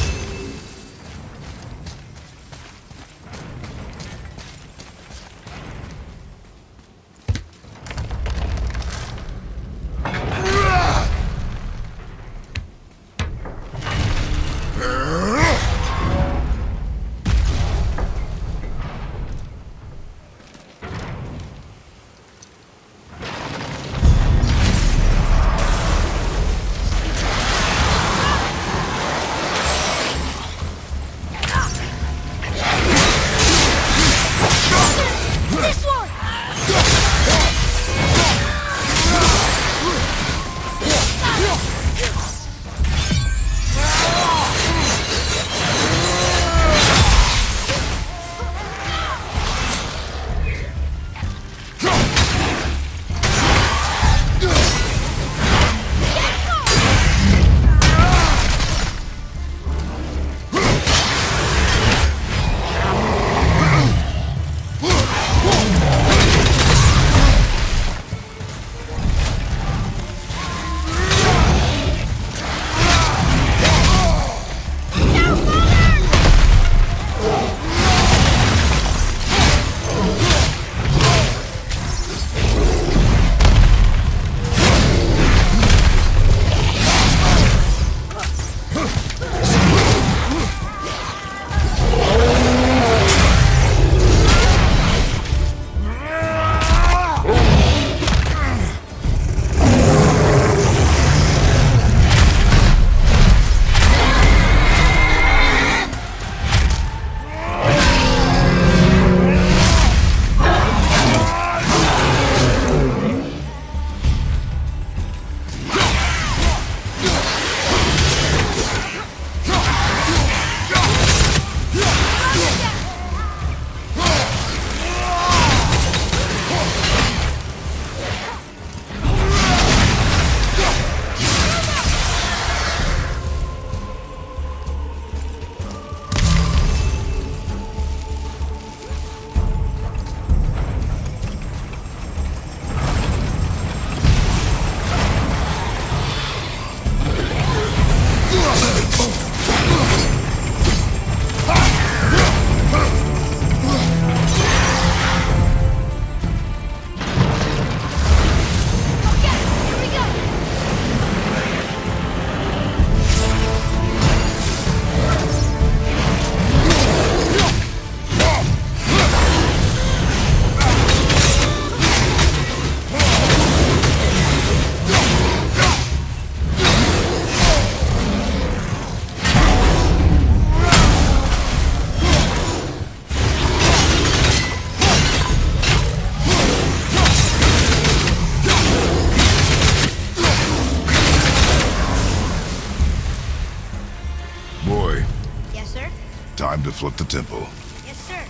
Time to flip the temple. Yes, sir.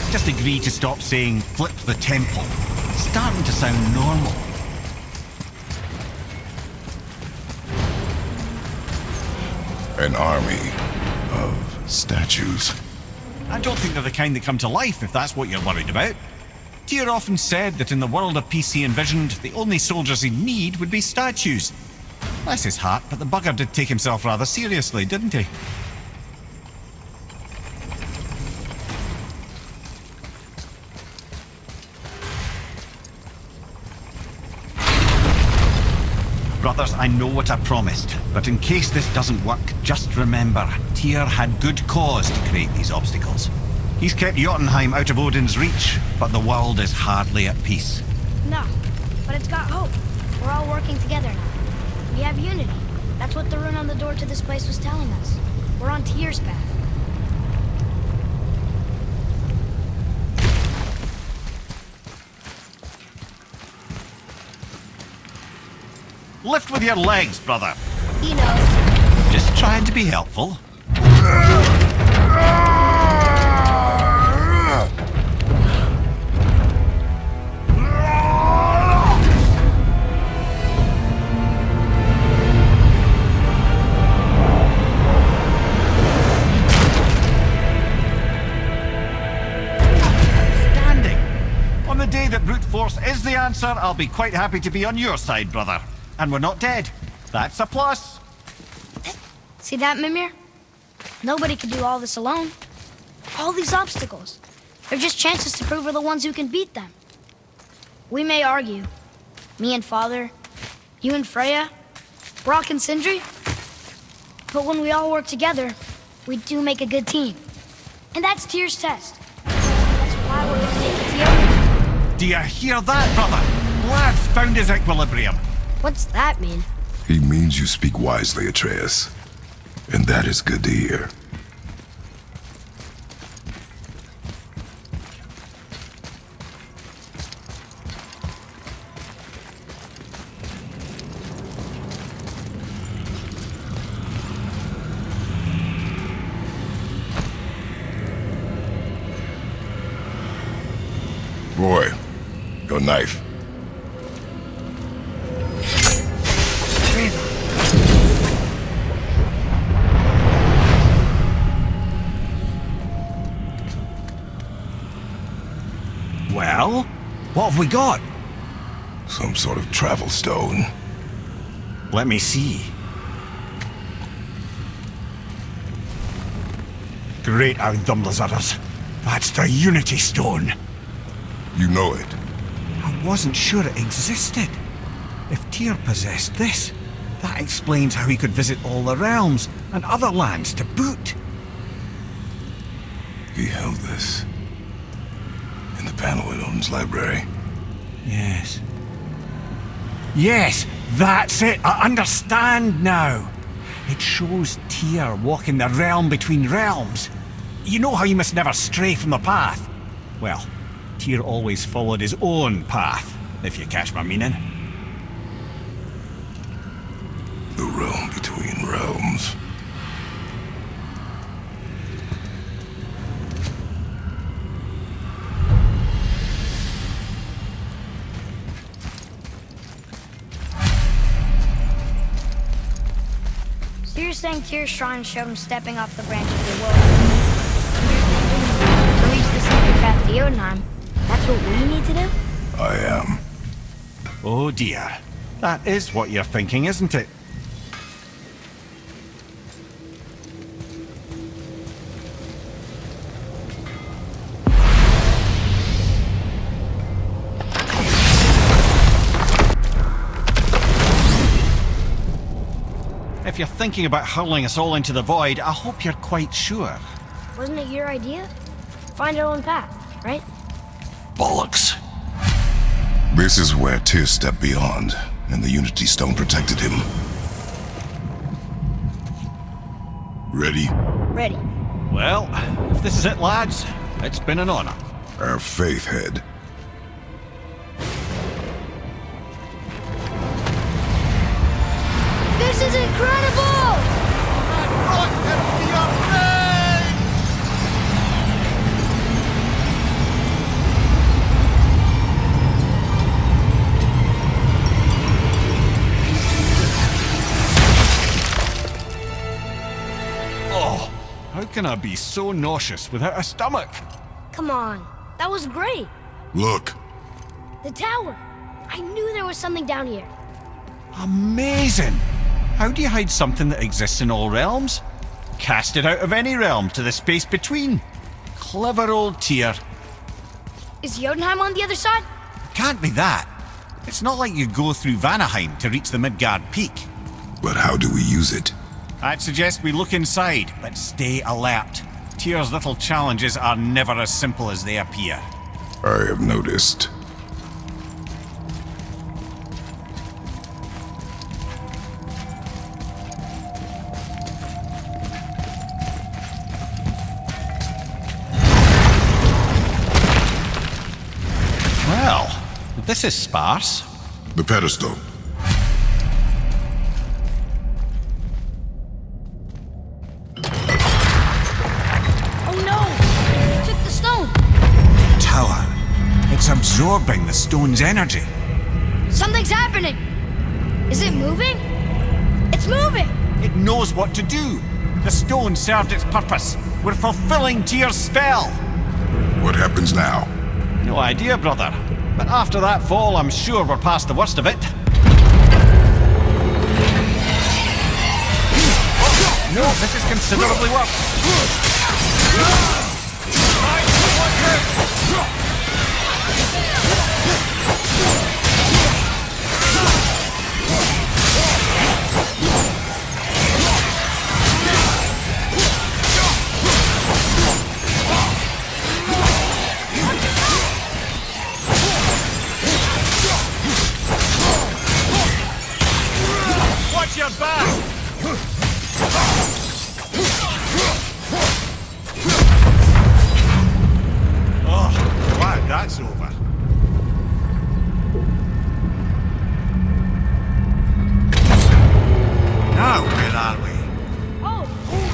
Just agree to stop saying flip the temple. It's starting to sound normal. An army of statues. I don't think they're the kind that come to life, if that's what you're worried about. Tyr often said that in the world of peace he envisioned, the only soldiers he'd need would be statues. Bless his heart, but the bugger did take himself rather seriously, didn't he? Brothers, I know what I promised, but in case this doesn't work, just remember, Tyr had good cause to create these obstacles. He's kept Jotunheim out of Odin's reach, but the world is hardly at peace. No, but it's got hope. We're all working together now. We have unity. That's what the rune on the door to this place was telling us. We're on Tyr's path. Lift with your legs, brother. He knows. Just trying to be helpful. Standing. On the day that brute force is the answer, I'll be quite happy to be on your side, brother. And we're not dead. That's a plus. See that, Mimir? Nobody can do all this alone. All these obstacles. They're just chances to prove we're the ones who can beat them. We may argue. Me and Father, you and Freya, Brock and Sindri. But when we all work together, we do make a good team. And that's Tyr's test. That's why we're gonna make it here. Do you hear that, brother? Lad's found his equilibrium. What's that mean? He means you speak wisely, Atreus. And that is good to hear. Boy, your knife. Well, what have we got? Some sort of travel stone. Let me see. Great Outdumblers. That's the Unity Stone. You know it. I wasn't sure it existed. If Tyr possessed this, that explains how he could visit all the realms and other lands to boot. He held this in the panel in Odin's library. Yes. Yes, that's it. I understand now. It shows Tyr walking the realm between realms. You know how you must never stray from the path? Well, Tyr always followed his own path, if you catch my meaning. The realm between realms. So you're saying Tyr's shrine showed him stepping off the branch of the world. To reach the secret path to Jotunheim, that's what we need to do? I am. Oh dear. That is what you're thinking, isn't it? If you're thinking about hurling us all into the void, I hope you're quite sure. Wasn't it your idea? Find our own path, right? Bollocks. This is where Tyr stepped beyond, and the Unity Stone protected him. Ready? Ready. Well, if this is it, lads, it's been an honor. Our faith head. This is incredible! gonna be so nauseous without a stomach. Come on, that was great. Look. The tower. I knew there was something down here. Amazing! How do you hide something that exists in all realms? Cast it out of any realm to the space between. Clever old Tyr. Is Jotunheim on the other side? Can't be that. It's not like you go through Vanaheim to reach the Midgard peak. But how do we use it? I'd suggest we look inside, but stay alert. Tyr's little challenges are never as simple as they appear. I have noticed. Well, this is sparse. The pedestal. Oh no! It took the stone! Tower. It's absorbing the stone's energy. Something's happening! Is it moving? It's moving! It knows what to do. The stone served its purpose. We're fulfilling Tyr's spell. What happens now? No idea, brother. But after that fall, I'm sure we're past the worst of it. No, this is considerably worse. Watch your back! Oh, glad that's over. Now, where are we? Oh,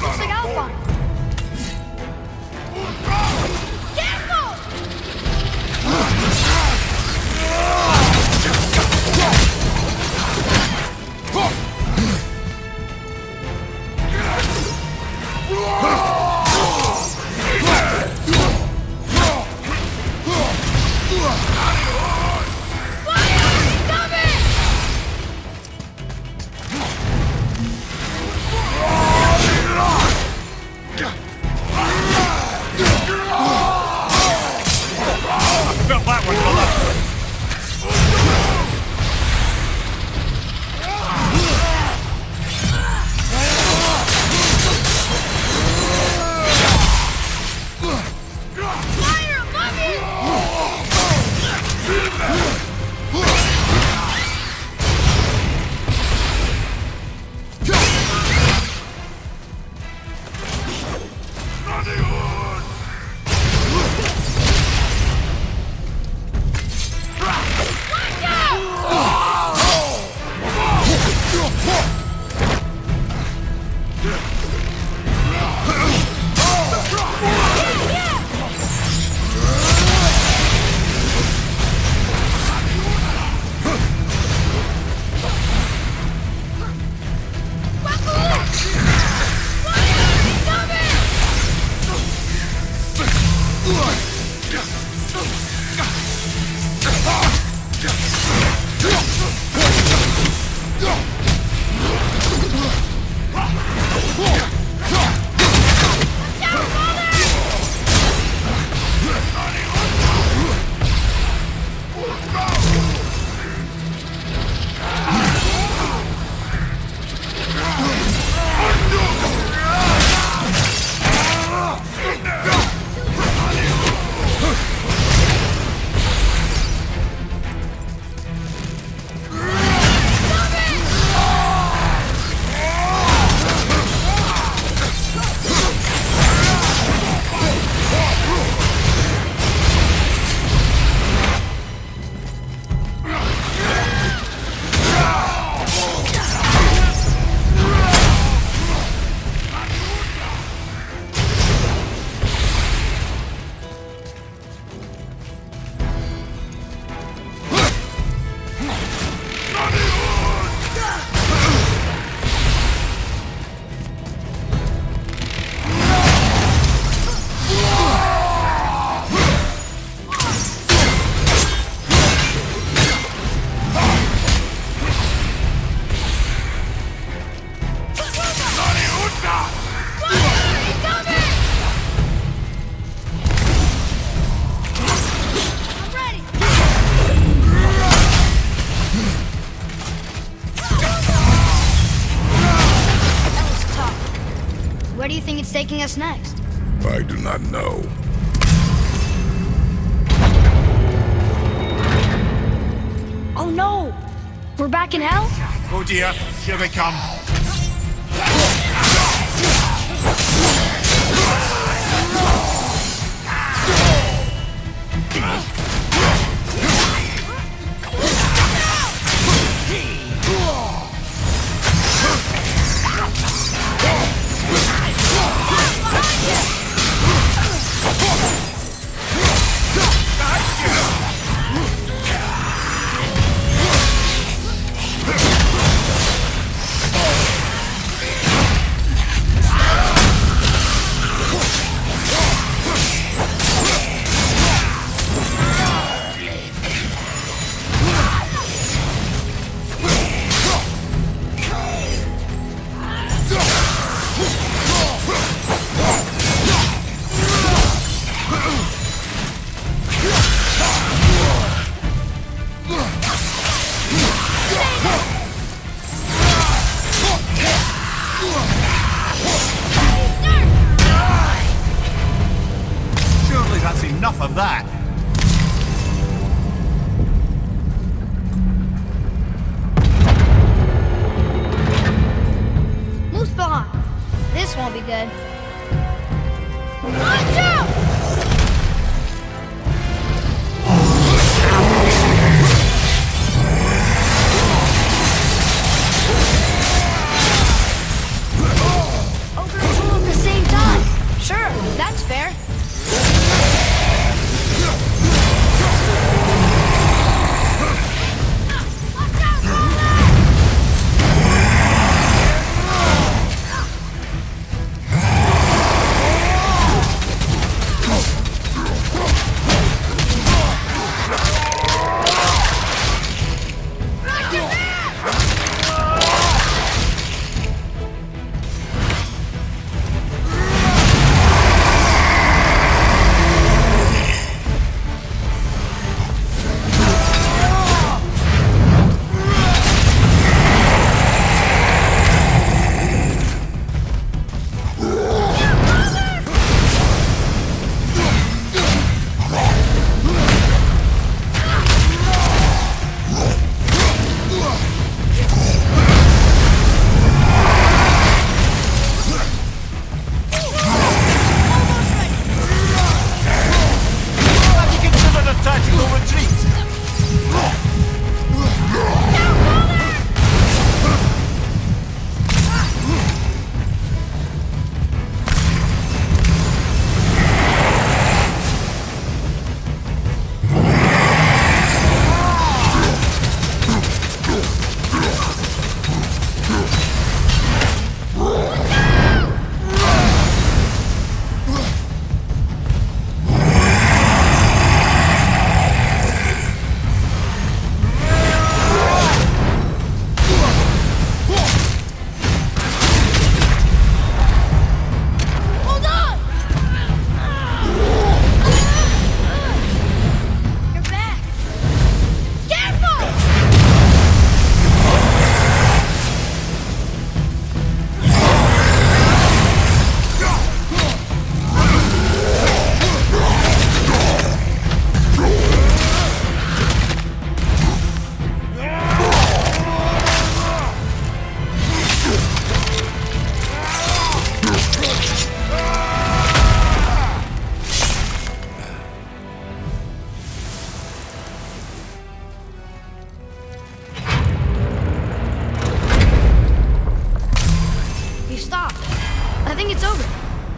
looks like Alpha. Careful! Felt that one, brother. Fire above taking us next? I do not know. Oh no! We're back in hell? Oh dear, here they come. Surely that's enough of that. Muspelheim! This won't be good. Watch out! Over and two at the same time. Sure, that's fair.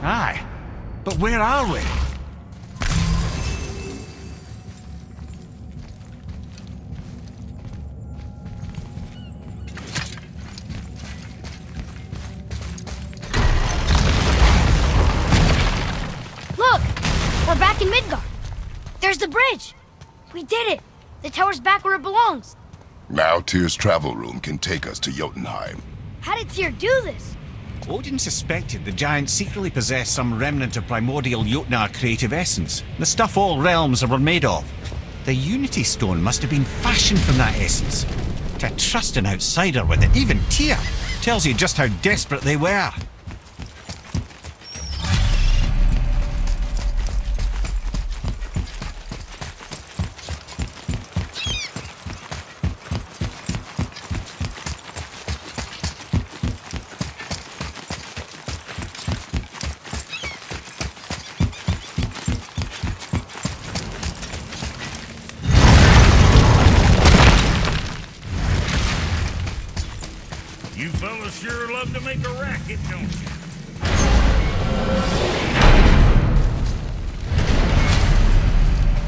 Aye, but where are we? Look! We're back in Midgard. There's the bridge. We did it. The tower's back where it belongs. Now Tyr's travel room can take us to Jotunheim. How did Tyr do this? Odin suspected the giants secretly possessed some remnant of primordial Jotnar creative essence, the stuff all realms were made of. The Unity Stone must have been fashioned from that essence. To trust an outsider with it, even Tyr, tells you just how desperate they were. You fellas sure love to make a racket, don't you?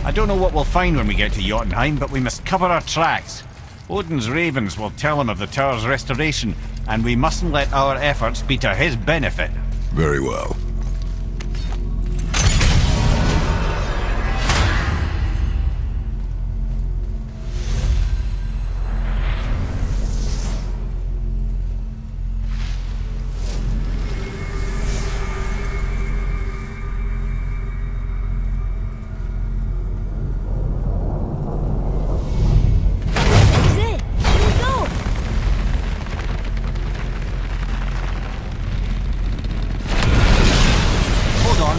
I don't know what we'll find when we get to Jotunheim, but we must cover our tracks. Odin's ravens will tell him of the tower's restoration, and we mustn't let our efforts be to his benefit. Very well.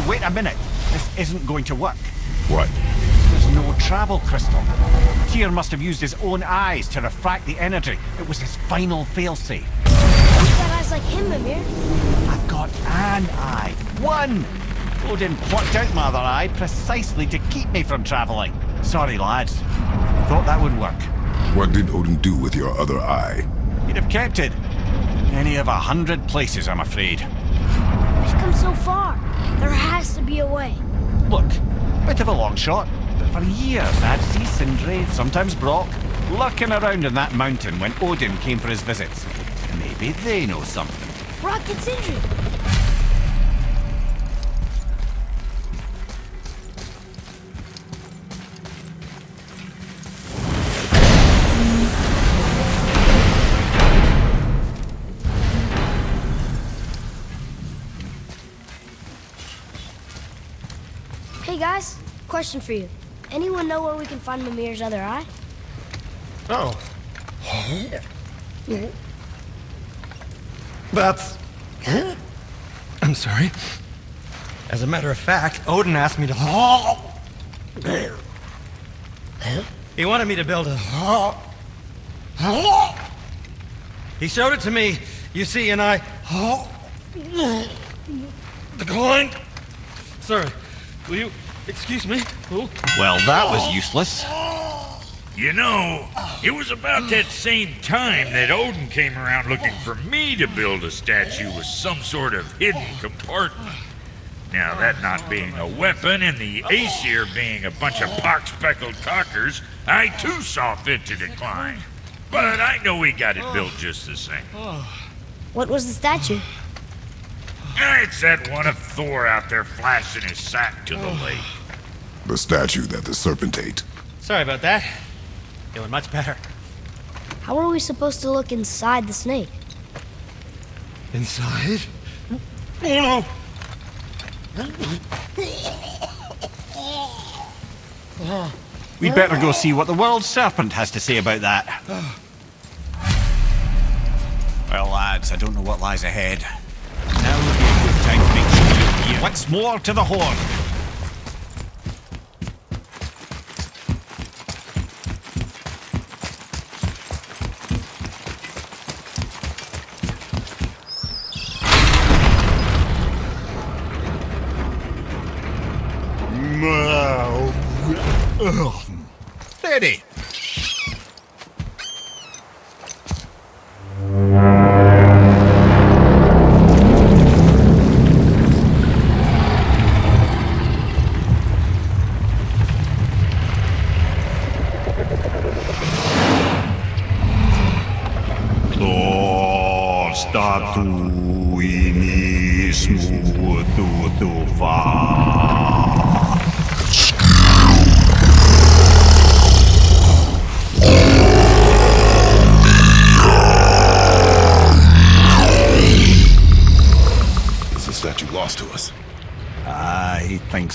Wait a minute. This isn't going to work. What? There's no travel crystal. Tyr must have used his own eyes to refract the energy. It was his final failsafe. You've got eyes like him, Mimir. I've got an eye. One! Odin plucked out my other eye precisely to keep me from traveling. Sorry, lads. Thought that would work. What did Odin do with your other eye? He'd have kept it. Any of 100 places, I'm afraid. We've come so far. There has to be a way. Look, bit of a long shot, but for years I had see Sindri, sometimes Brock, lurking around in that mountain when Odin came for his visits. Maybe they know something. Brock and Sindri. Hey guys, question for you. Anyone know where we can find Mimir's other eye? Oh. That's... I'm sorry. As a matter of fact, Odin asked me to... He wanted me to build a... He showed it to me, you see, and I... declined. Sorry, will you excuse me? Well, that was useless. You know, it was about that same time that Odin came around looking for me to build a statue with some sort of hidden compartment. Now, that not being a weapon and the Aesir being a bunch of pock-speckled cockers, I too saw fit to decline. But I know we got it built just the same. What was the statue? It's that one of Thor out there flashing his sack to the lake. The statue that the serpent ate. Sorry about that. Feeling much better. How are we supposed to look inside the snake? Inside? Oh no! We'd better go see what the world serpent has to say about that. Well, lads, I don't know what lies ahead. Now would be a good time to make sure you once more to the horn. Steady.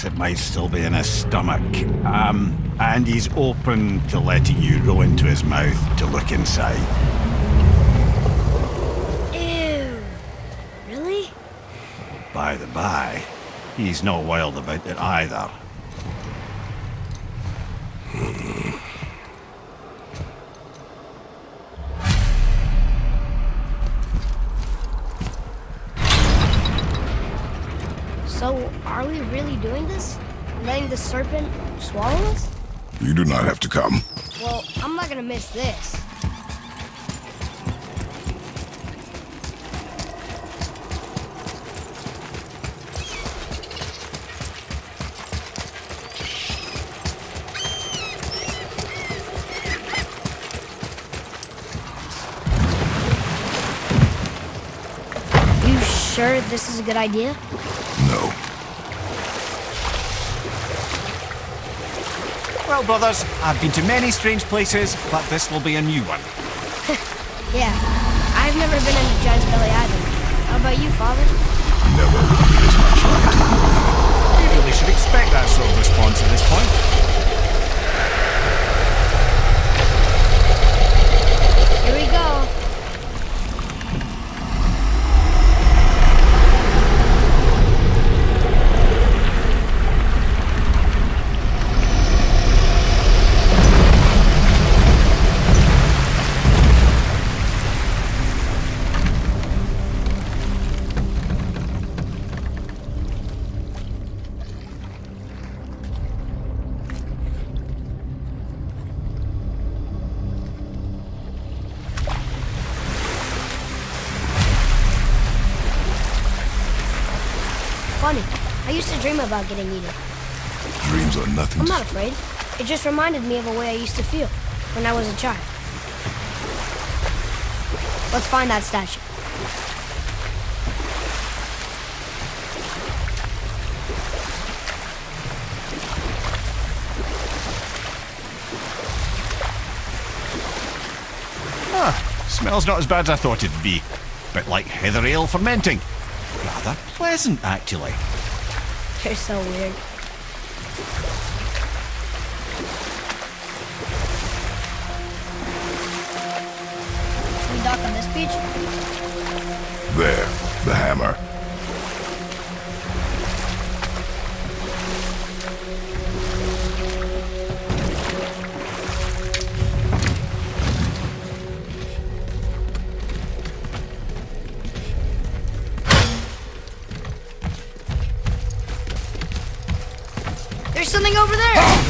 It might still be in his stomach. And he's open to letting you roll into his mouth to look inside. Ew. Really? By the by, he's not wild about it either. So, are we really doing this? Letting the serpent swallow us? You do not have to come. Well, I'm not gonna miss this. sure this is a good idea? No. Well, brothers, I've been to many strange places, but this will be a new one. Yeah, I've never been in a giant's belly either. How about you, Father? Never appears my trying to. You really should expect that sort of response at this point. Here we go. Funny. I used to dream about getting eaten. Dreams are nothing I'm to... not afraid. It just reminded me of a way I used to feel when I was a child. Let's find that statue. Smells not as bad as I thought it'd be. Bit like heather ale fermenting. Rather pleasant, actually. You're so weird. Can we dock on this beach? There, the hammer. There's something over there!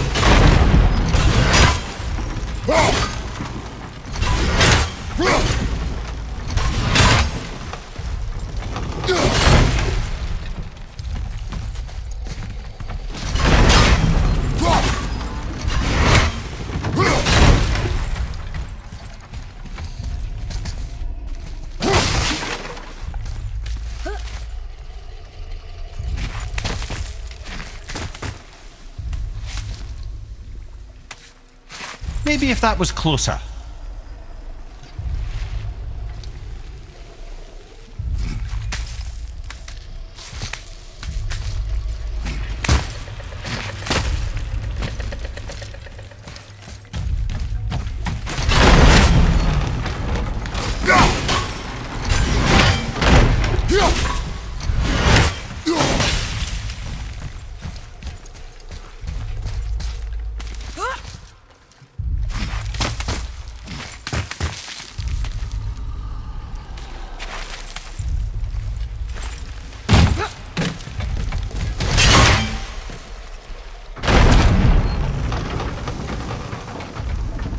Maybe if that was closer.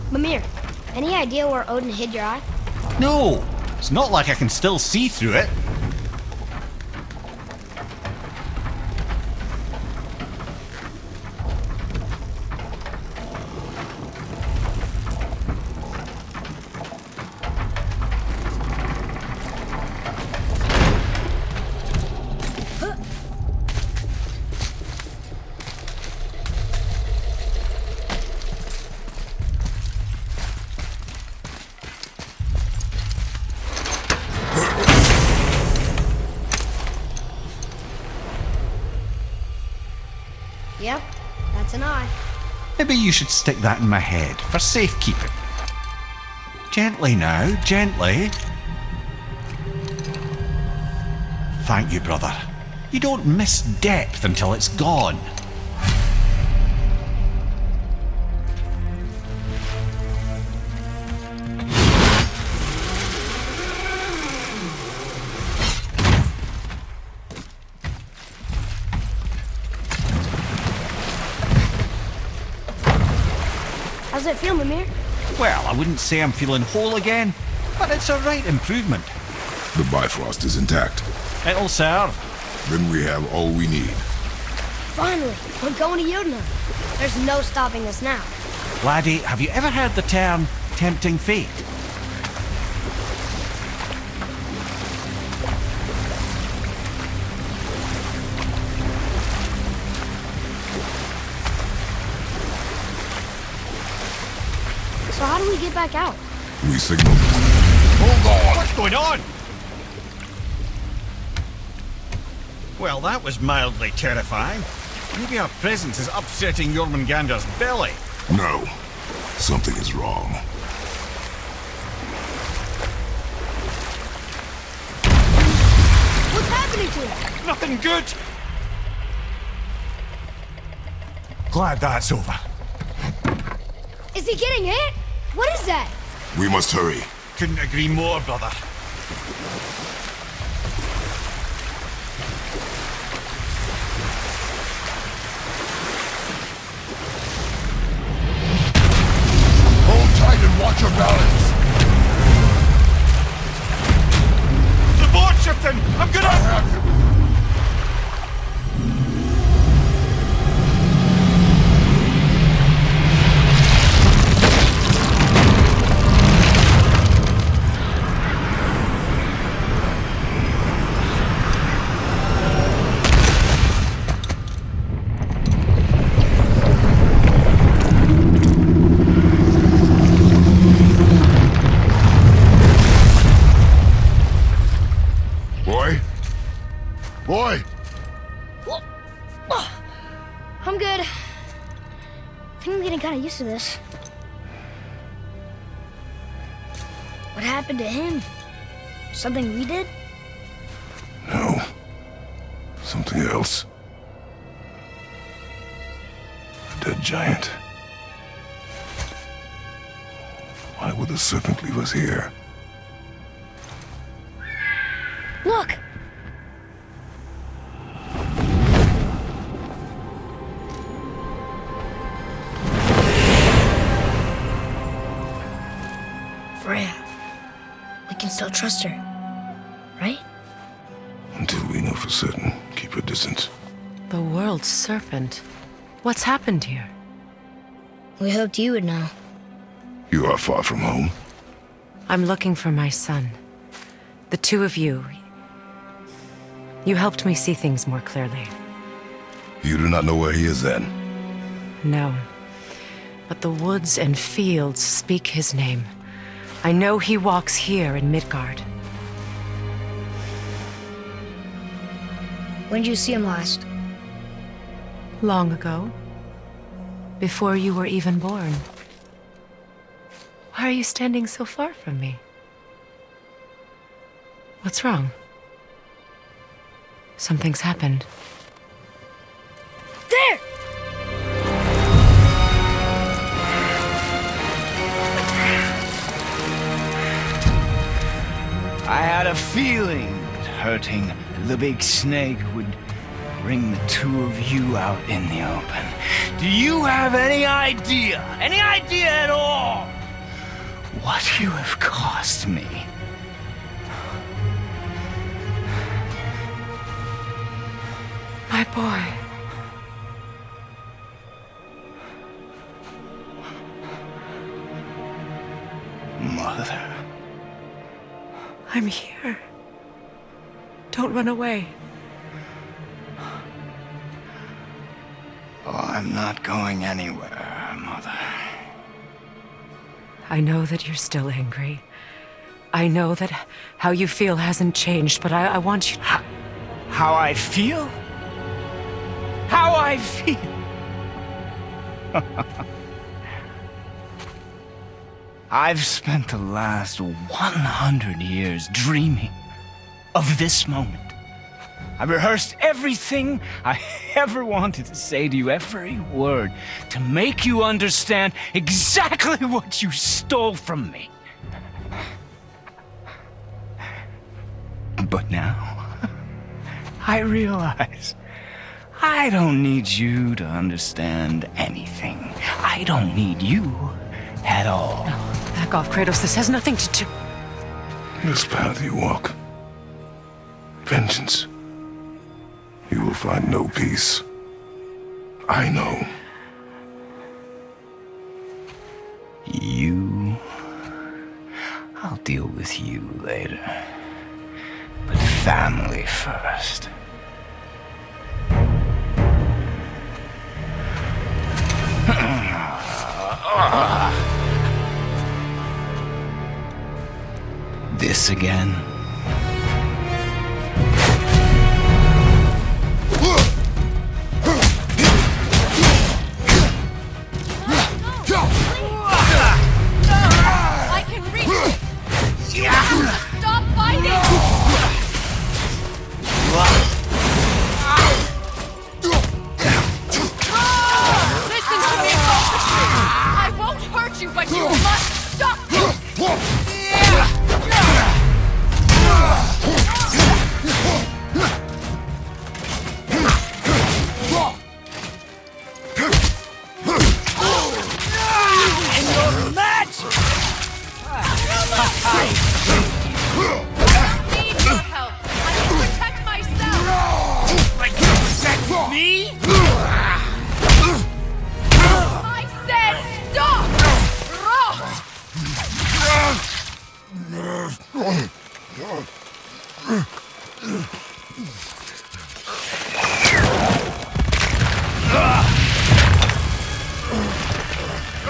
Mimir, any idea where Odin hid your eye? No, it's not like I can still see through it. Yep, that's an eye. Maybe you should stick that in my head for safekeeping. Gently now, gently. Thank you, brother. You don't miss depth until it's gone. How's it feel, Mimir? Well, I wouldn't say I'm feeling whole again, but it's a right improvement. The Bifrost is intact. It'll serve. Then we have all we need. Finally, we're going to Jotunheim. There's no stopping us now. Laddie, have you ever heard the term tempting fate? So how do we get back out? We signal. Hold on! What's going on? Well, that was mildly terrifying. Maybe our presence is upsetting Jormungandr's belly. No. Something is wrong. What's happening to him? Nothing good! Glad that's over. Is he getting hit? What is that? We must hurry. Couldn't agree more, brother. Hold tight and watch your balance. The board shifting! I'm gonna... I have you. Boy! I'm good. I think I'm getting kind of used to this. What happened to him? Something we did? No. Something else. A dead giant. Why would the serpent leave us here? Look! Freya. We can still trust her, right? Until we know for certain, keep her distance. The world's serpent. What's happened here? We hoped you would know. You are far from home. I'm looking for my son. The two of you. You helped me see things more clearly. You do not know where he is then? No. But the woods and fields speak his name. I know he walks here in Midgard. When did you see him last? Long ago. Before you were even born. Why are you standing so far from me? What's wrong? Something's happened. There! I had a feeling that hurting the big snake would bring the two of you out in the open. Do you have any idea at all, what you have cost me? My boy. Mother. I'm here. Don't run away. Oh, I'm not going anywhere, Mother. I know that you're still angry. I know that how you feel hasn't changed, but I want you... How I feel? How I feel? I've spent the last 100 years dreaming of this moment. I rehearsed everything I ever wanted to say to you, every word, to make you understand exactly what you stole from me. But now, I realize I don't need you to understand anything. I don't need you at all. No, back off, Kratos. This has nothing to do... This path you walk. Vengeance. You will find no peace. I know. You... I'll deal with you later. But family first. focus again. I can reach it! Stop fighting! Listen to me, folks! I won't hurt you, but you must stop this!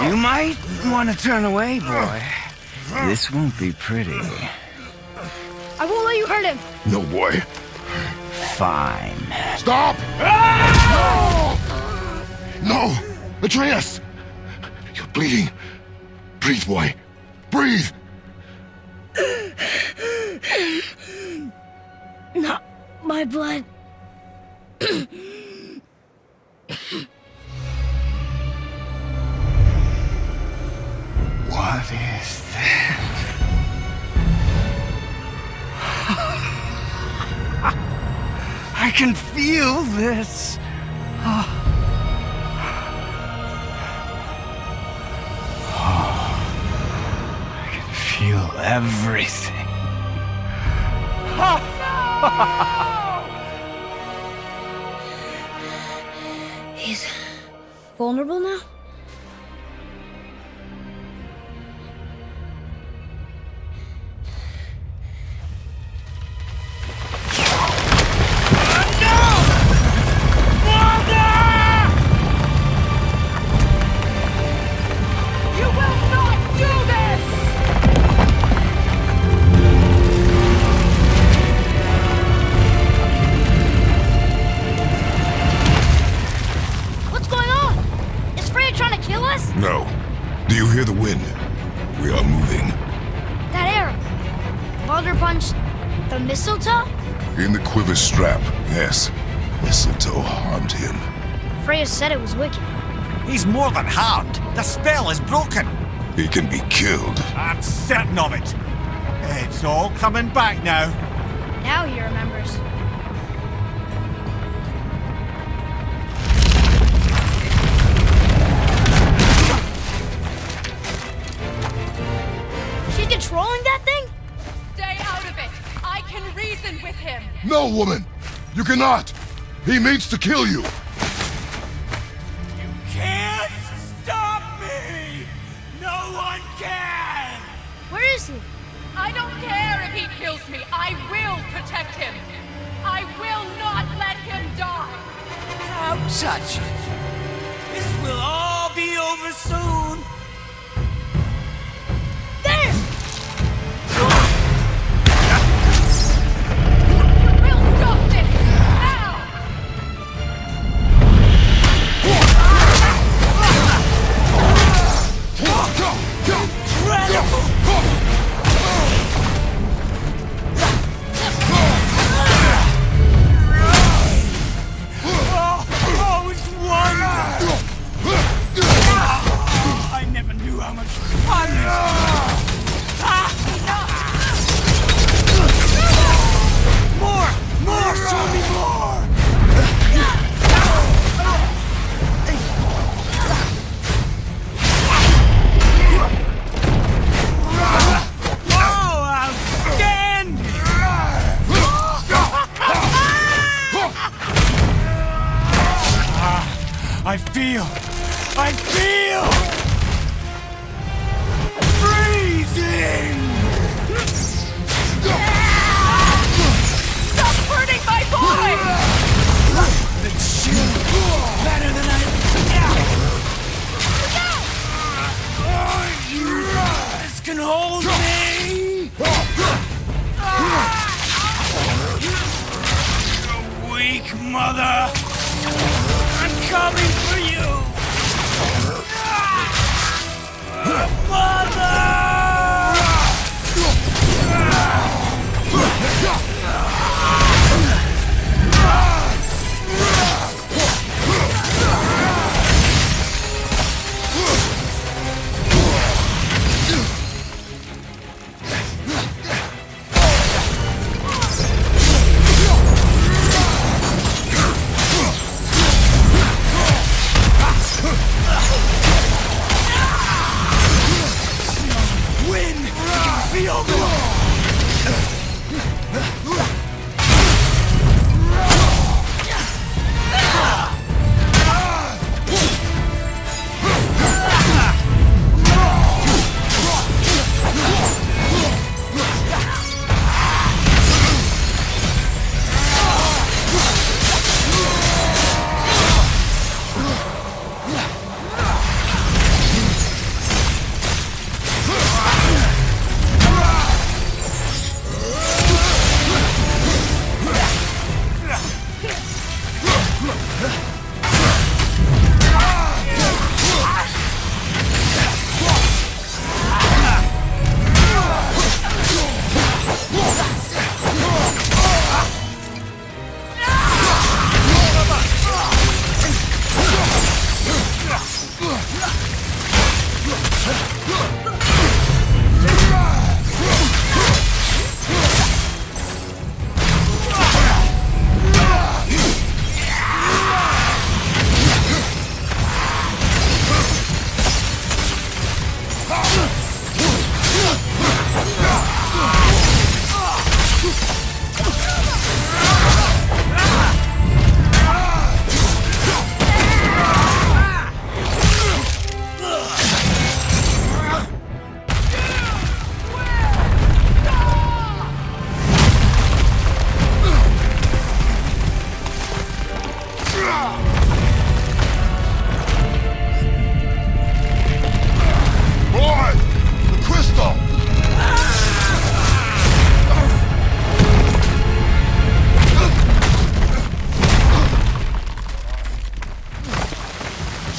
You might want to turn away, boy. This won't be pretty. I won't let you hurt him. No, boy. Fine. Stop! No! Atreus! You're bleeding. Breathe, boy. Breathe! Not my blood. What is that? I can feel this. I can feel everything. He's vulnerable now? No. Do you hear the wind? We are moving. That arrow. Baldur punched the mistletoe? In the quiver strap, yes. Mistletoe harmed him. Freya said it was wicked. He's more than harmed. The spell is broken. He can be killed. I'm certain of it. It's all coming back now. Now he remembers. She's controlling that thing? Stay out of it! I can reason with him! No, woman! You cannot! He means to kill you! You can't stop me! No one can! Where is he? I don't care if he kills me. I will protect him. I will not let him die. Don't touch it. This will all be over soon. There! We'll stop this now! Incredible! Oh, it's wonderful! I never knew how much fun this was. More! Show me more! Oh, outstanding! I feel freezing! Stop hurting my boy! The chill better than I... This can hold me!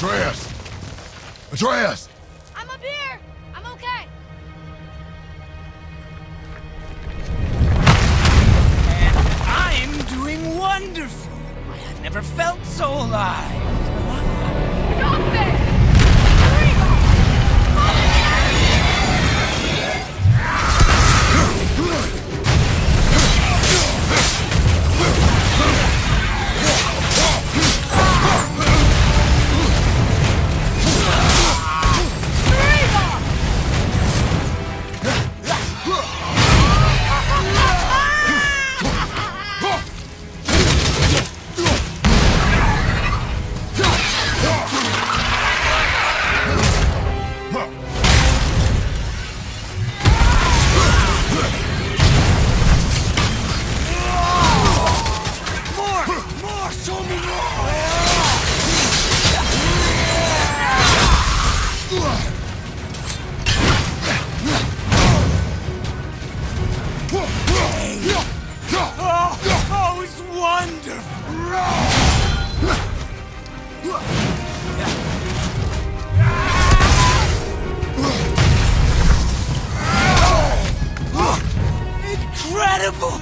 Atreus! Atreus! I'm up here! I'm okay! I'm doing wonderful. I have never felt so alive. Stop this! Oh, it's wonderful! Incredible!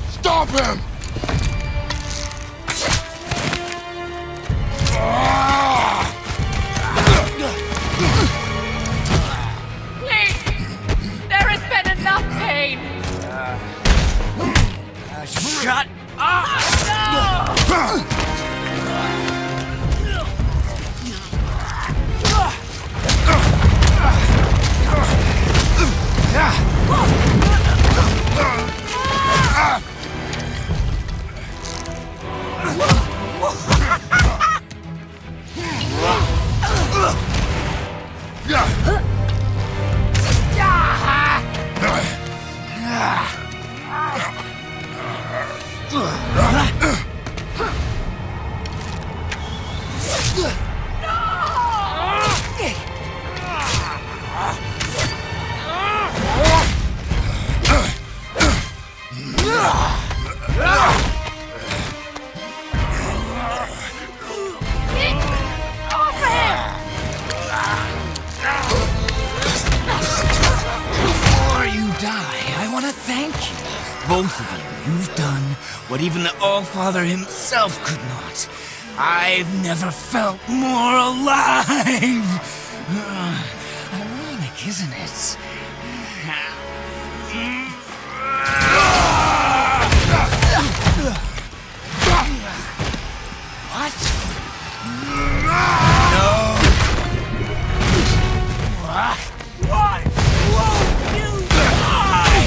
Stop him! Please! There has been enough pain! Shut up! Both of you, you've done what even the All-Father himself could not. I've never felt more alive! Ironic, isn't it? What? No! What? Why won't you die?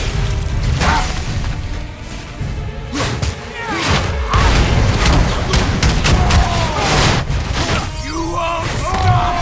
You won't stop!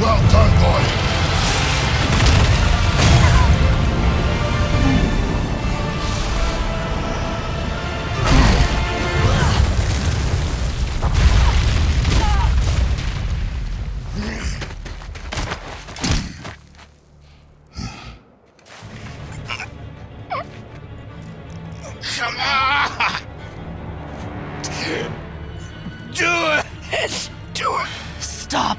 Well done, boy. Come on! Do it! Do it! Stop!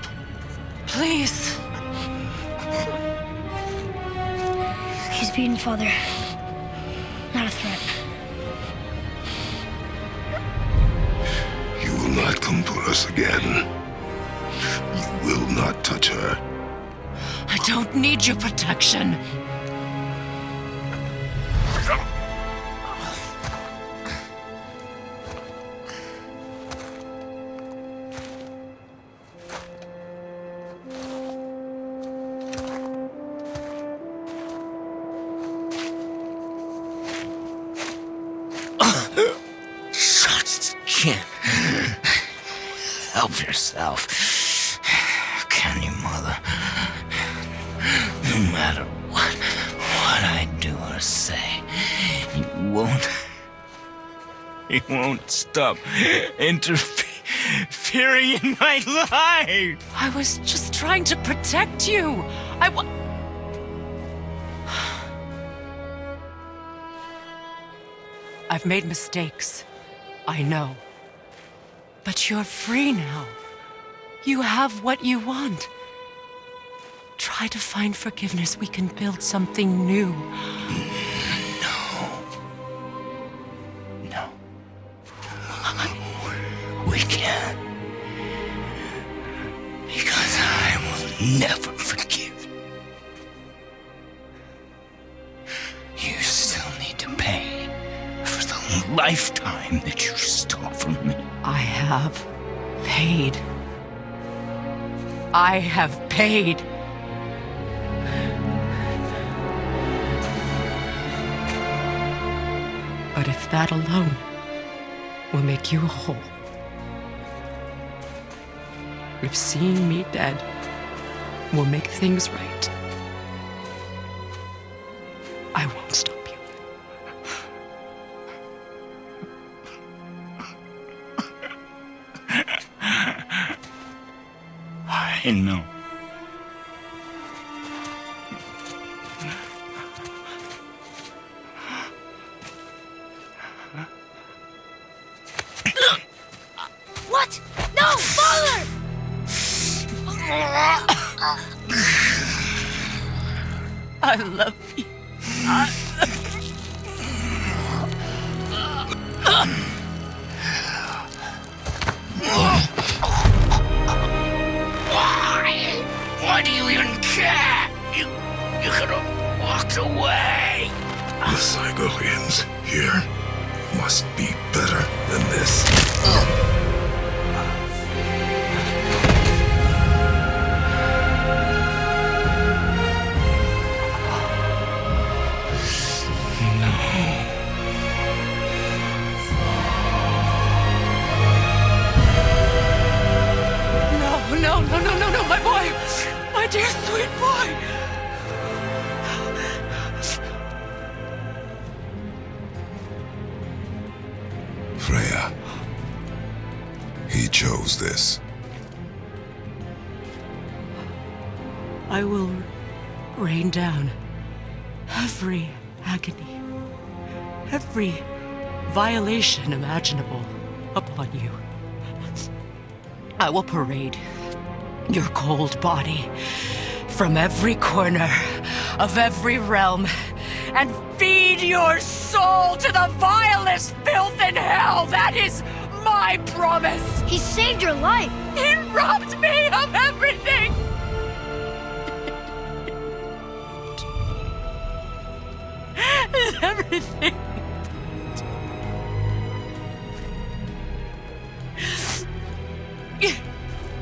Please! He's beaten, Father. Not a threat. You will not come for us again. You will not touch her. I don't need your protection. Help yourself. Can you, Mother? No matter what I do or say, you won't stop interfering in my life. I was just trying to protect you. I've made mistakes. I know. But you're free now. You have what you want. Try to find forgiveness. We can build something new. No. We can't. Because I will never forgive. You still need to pay for the lifetime that you stole from me. I have paid. I have paid. But if that alone will make you whole, if seeing me dead will make things right, I won't stop you. I know. What? No, Father! I love you. Why do you even care? You could have walked away. The cycle ends here. Must be better than this. No, my boy! My dear sweet boy! Freya. He chose this. I will rain down every agony, every violation imaginable upon you. I will parade your cold body from every corner of every realm and feed your soul to the vilest filth in hell. That is my promise. He saved your life. He robbed me of everything. Everything.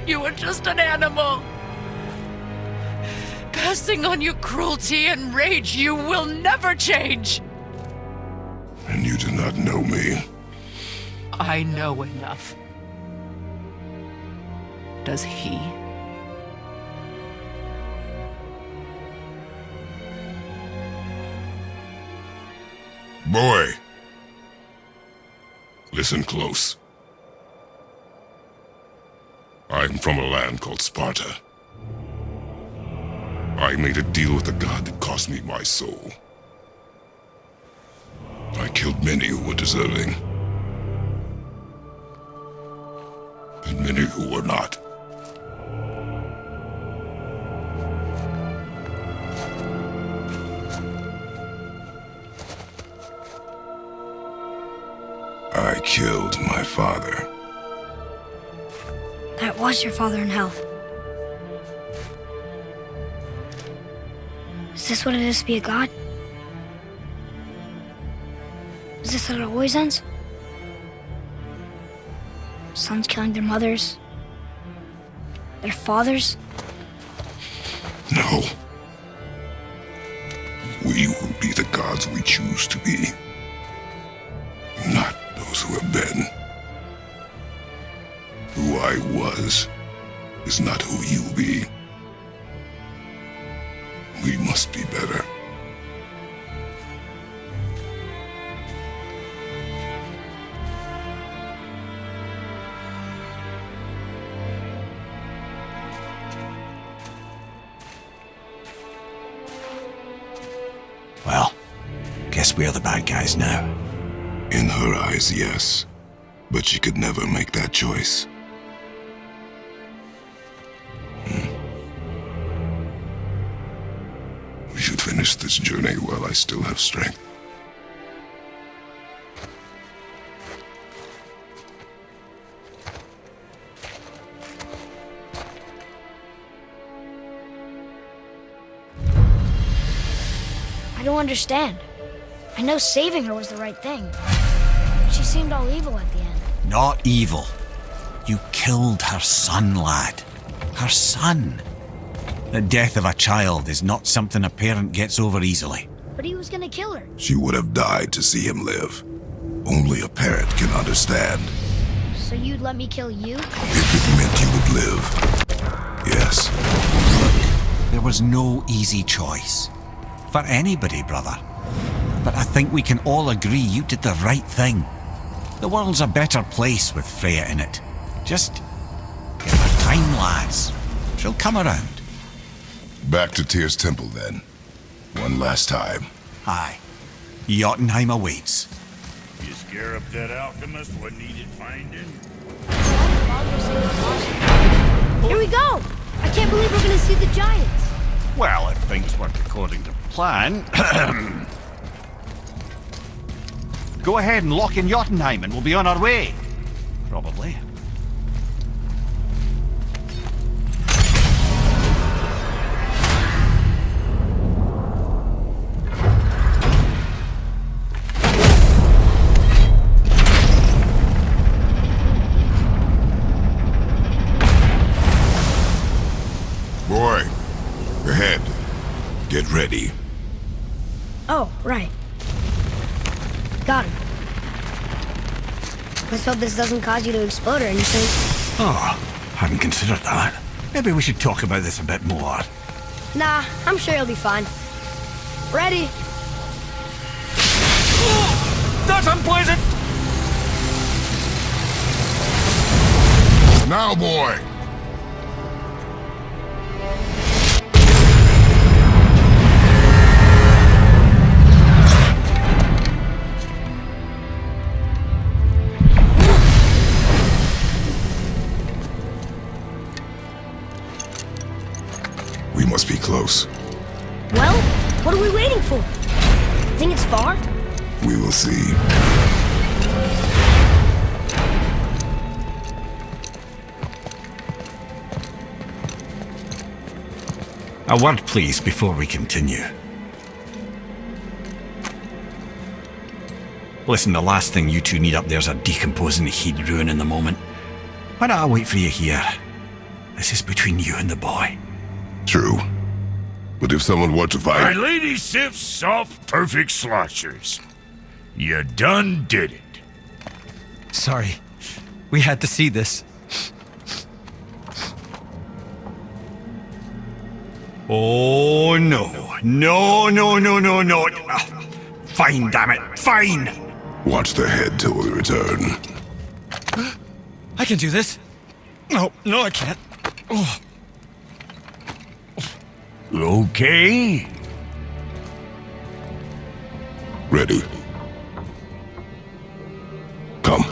You were just an animal. Passing on your cruelty and rage, you will never change. And you do not know me. I know enough. Does he? Boy, listen close. I'm from a land called Sparta. I made a deal with a god that cost me my soul. I killed many who were deserving, and many who were not. I killed my father. That was your father in hell. Is this what it is to be a god? Is this how it always ends? Sons killing their mothers? Their fathers? No. We will be the gods we choose to be. Not those who have been. Who I was is not who you'll be. We must be better. Well, guess we're the bad guys now. In her eyes, yes. But she could never make that choice. We should finish this journey while I still have strength. I don't understand. I know saving her was the right thing. She seemed all evil at the end. Not evil. You killed her son, lad. Her son. The death of a child is not something a parent gets over easily. But he was gonna kill her. She would have died to see him live. Only a parent can understand. So you'd let me kill you? If it meant you would live. Yes. There was no easy choice. For anybody, brother. But I think we can all agree you did the right thing. The world's a better place with Freya in it. Just give her time, lads. She'll come around. Back to Tyr's temple, then. One last time. Aye. Jotunheim awaits. You scare up that alchemist what needed finding? Here we go! I can't believe we're gonna see the giants. Well, if things work according to plan... Go ahead and lock in Jotunheim and we'll be on our way. Probably. Boy, ahead. Get ready. Oh, right. Got him. Let's hope this doesn't cause you to explode or anything. Oh, hadn't considered that. Maybe we should talk about this a bit more. Nah, I'm sure you'll be fine. Ready? That's unpleasant! Now, boy! We must be close. Well, what are we waiting for? Think it's far? We will see. A word, please, before we continue. Listen, the last thing you two need up there's a decomposing HUD ruin in the moment. Why don't I wait for you here? This is between you and the boy. True. But if someone were to fight... My lady Sif's soft, perfect sloshers. You done did it. Sorry. We had to see this. Oh, no. No. Fine, damn it, fine! Watch the head till we return. I can do this. No, I can't. Oh. Okay? Ready. Come.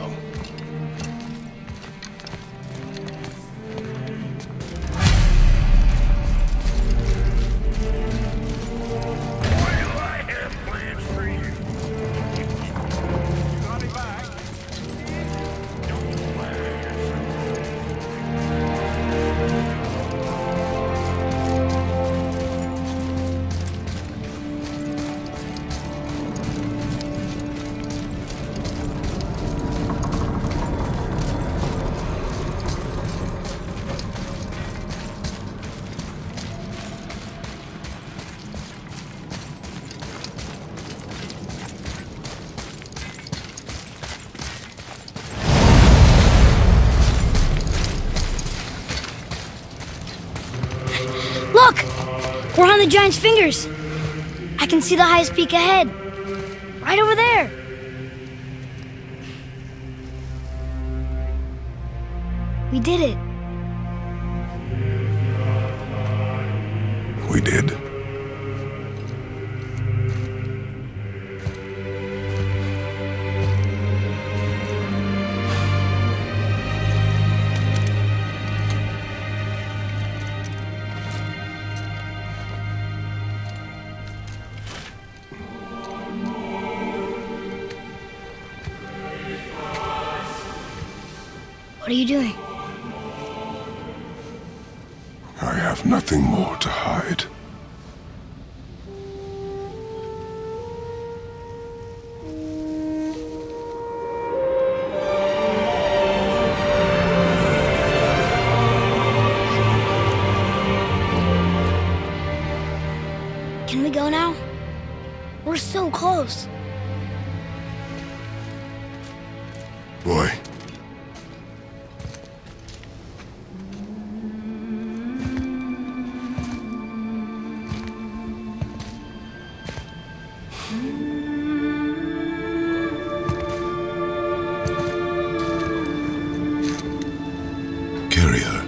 Look! We're on the giant's fingers. I can see the highest peak ahead. Right over there. We did it. We did. What are you doing? I have nothing more to hide. Can we go now? We're so close. Boy. Carry her.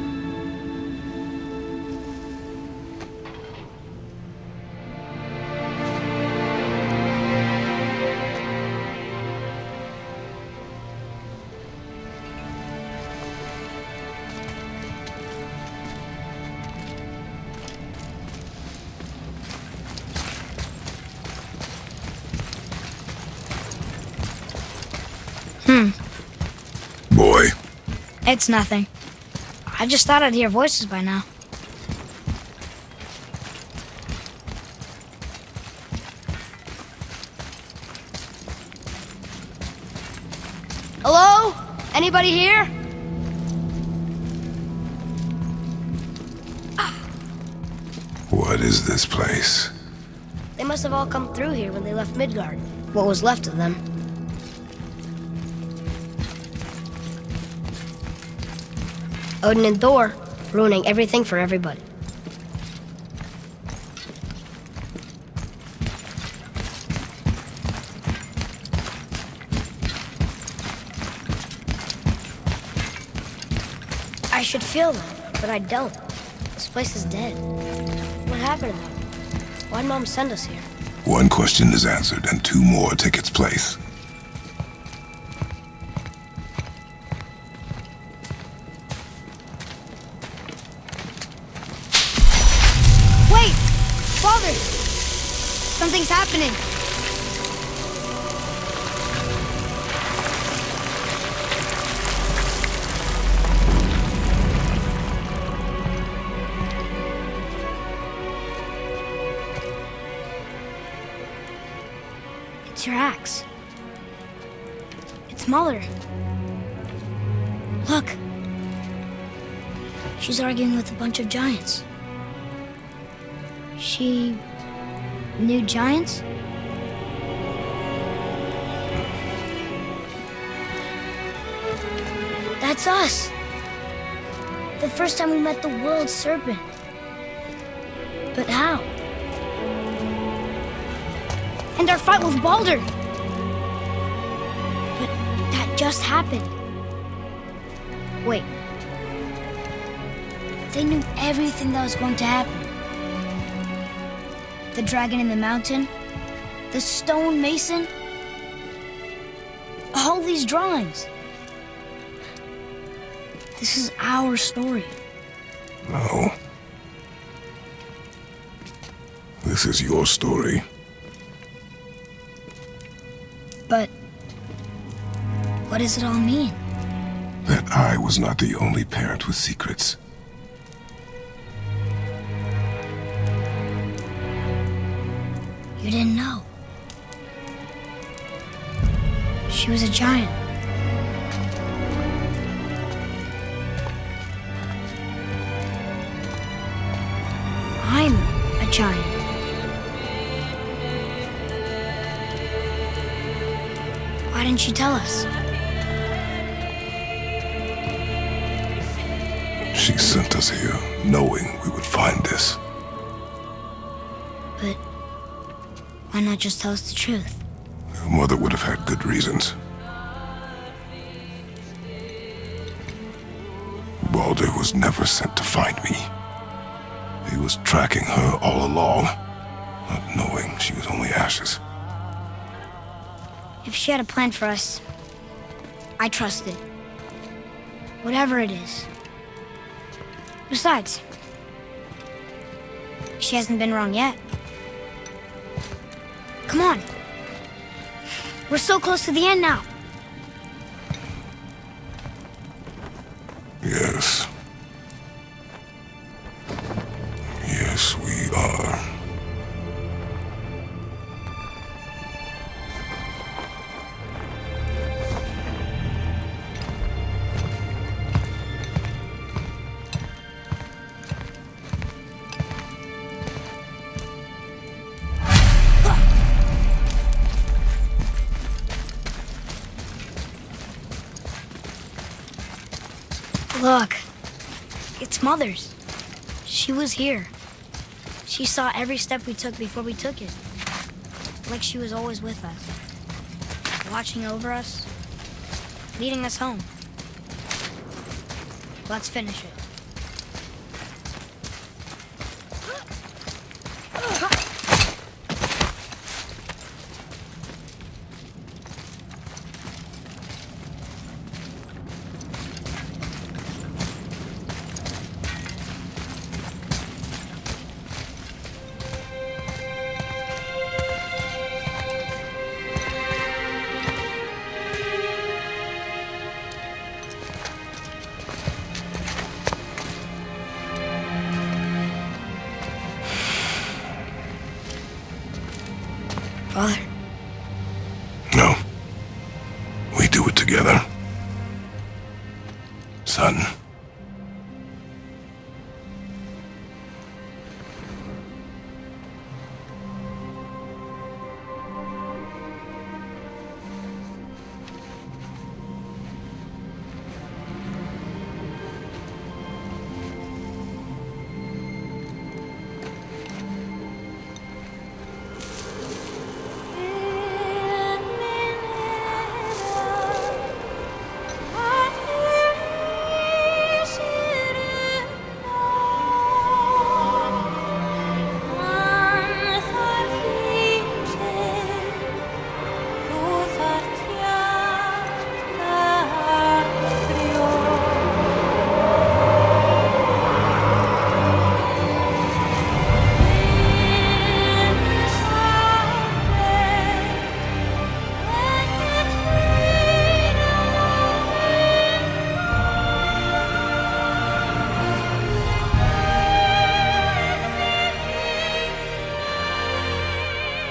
Boy. It's nothing. I just thought I'd hear voices by now. Hello? Anybody here? What is this place? They must have all come through here when they left Midgard. What was left of them. Odin and Thor, ruining everything for everybody. I should feel them, but I don't. This place is dead. What happened to them? Why'd Mom send us here? One question is answered and two more take its place. Wait! Father! Something's happening. It's your axe. It's smaller. Look. She's arguing with a bunch of giants. She knew giants? That's us. The first time we met the world serpent. But how? And our fight with Baldur. But that just happened. Wait. They knew everything that was going to happen. The dragon in the mountain, the stone mason, all these drawings. This is our story. No. This is your story. But what does it all mean? That I was not the only parent with secrets. You didn't know. She was a giant. I'm a giant. Why didn't she tell us? She sent us here, knowing we would find this. But why not just tell us the truth? Your mother would have had good reasons. Baldur was never sent to find me. He was tracking her all along, not knowing she was only ashes. If she had a plan for us, I trust it. Whatever it is. Besides, she hasn't been wrong yet. Come on. We're so close to the end now. Yes. Yes, we are. Look, it's Mother's. She was here. She saw every step we took before we took it. Like she was always with us. Watching over us. Leading us home. Let's finish it. Father? No. We do it together. Son.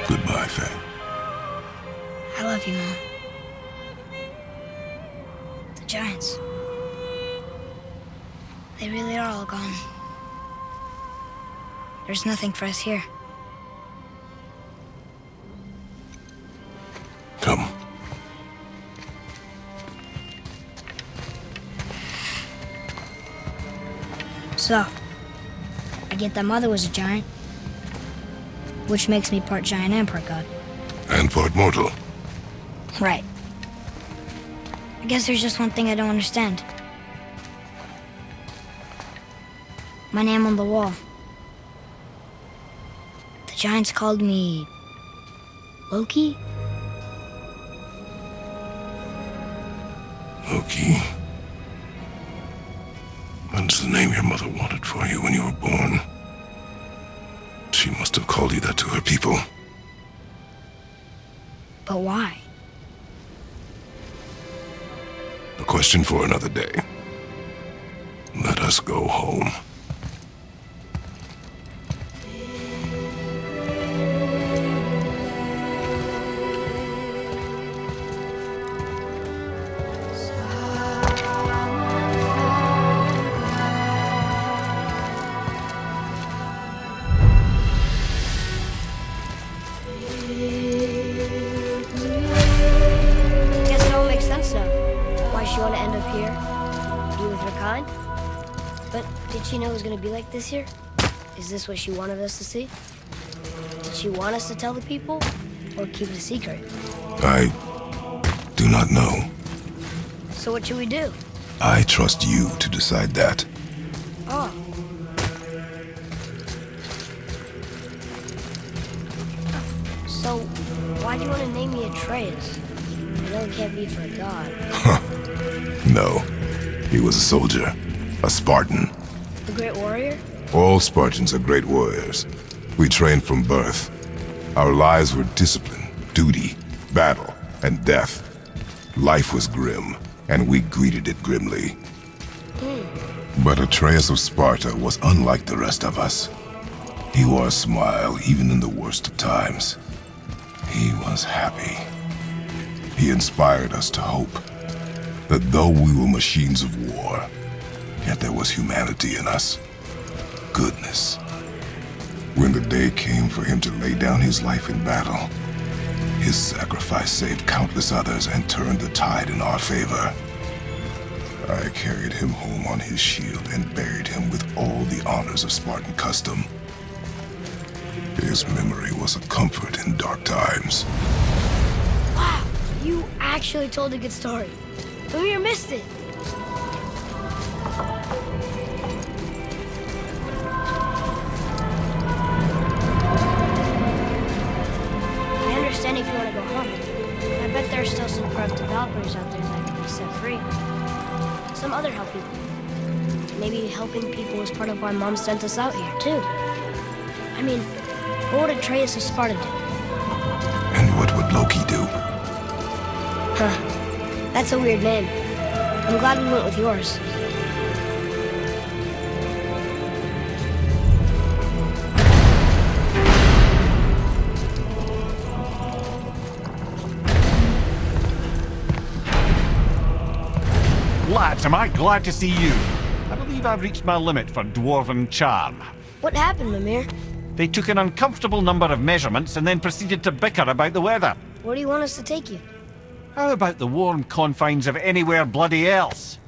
Goodbye, Faye. I love you, Mom. The giants. They really are all gone. There's nothing for us here. Come. So, I get that Mother was a giant, which makes me part giant and part god. And part mortal. Right. I guess there's just one thing I don't understand. My name on the wall. The giants called me... Loki? Loki. That's the name your mother wanted for you when you were born. She must have called you that to her people. But why? A question for another day. Let us go home. Did she know it was gonna be like this here? Is this what she wanted us to see? Did she want us to tell the people, or keep it a secret? I do not know. So what should we do? I trust you to decide that. Oh. So, why do you want to name me Atreus? I know it can't be for a god. No. He was a soldier. A Spartan. A great warrior? All Spartans are great warriors. We trained from birth. Our lives were discipline, duty, battle, and death. Life was grim, and we greeted it grimly. But Atreus of Sparta was unlike the rest of us. He wore a smile even in the worst of times. He was happy. He inspired us to hope that though we were machines of war, yet there was humanity in us. Goodness. When the day came for him to lay down his life in battle, his sacrifice saved countless others and turned the tide in our favor. I carried him home on his shield and buried him with all the honors of Spartan custom. His memory was a comfort in dark times. Wow, you actually told a good story. Amir missed it. I understand if you want to go home. I bet there are still some corrupted Valkyries out there that can be set free. Some other help people. Maybe helping people is part of why Mom sent us out here, too. I mean, what would Atreus of Sparta do? And what would Loki do? Huh. That's a weird name. I'm glad we went with yours. Lads, am I glad to see you. I believe I've reached my limit for dwarven charm. What happened, Mimir? They took an uncomfortable number of measurements and then proceeded to bicker about the weather. Where do you want us to take you? How about the warm confines of anywhere bloody else?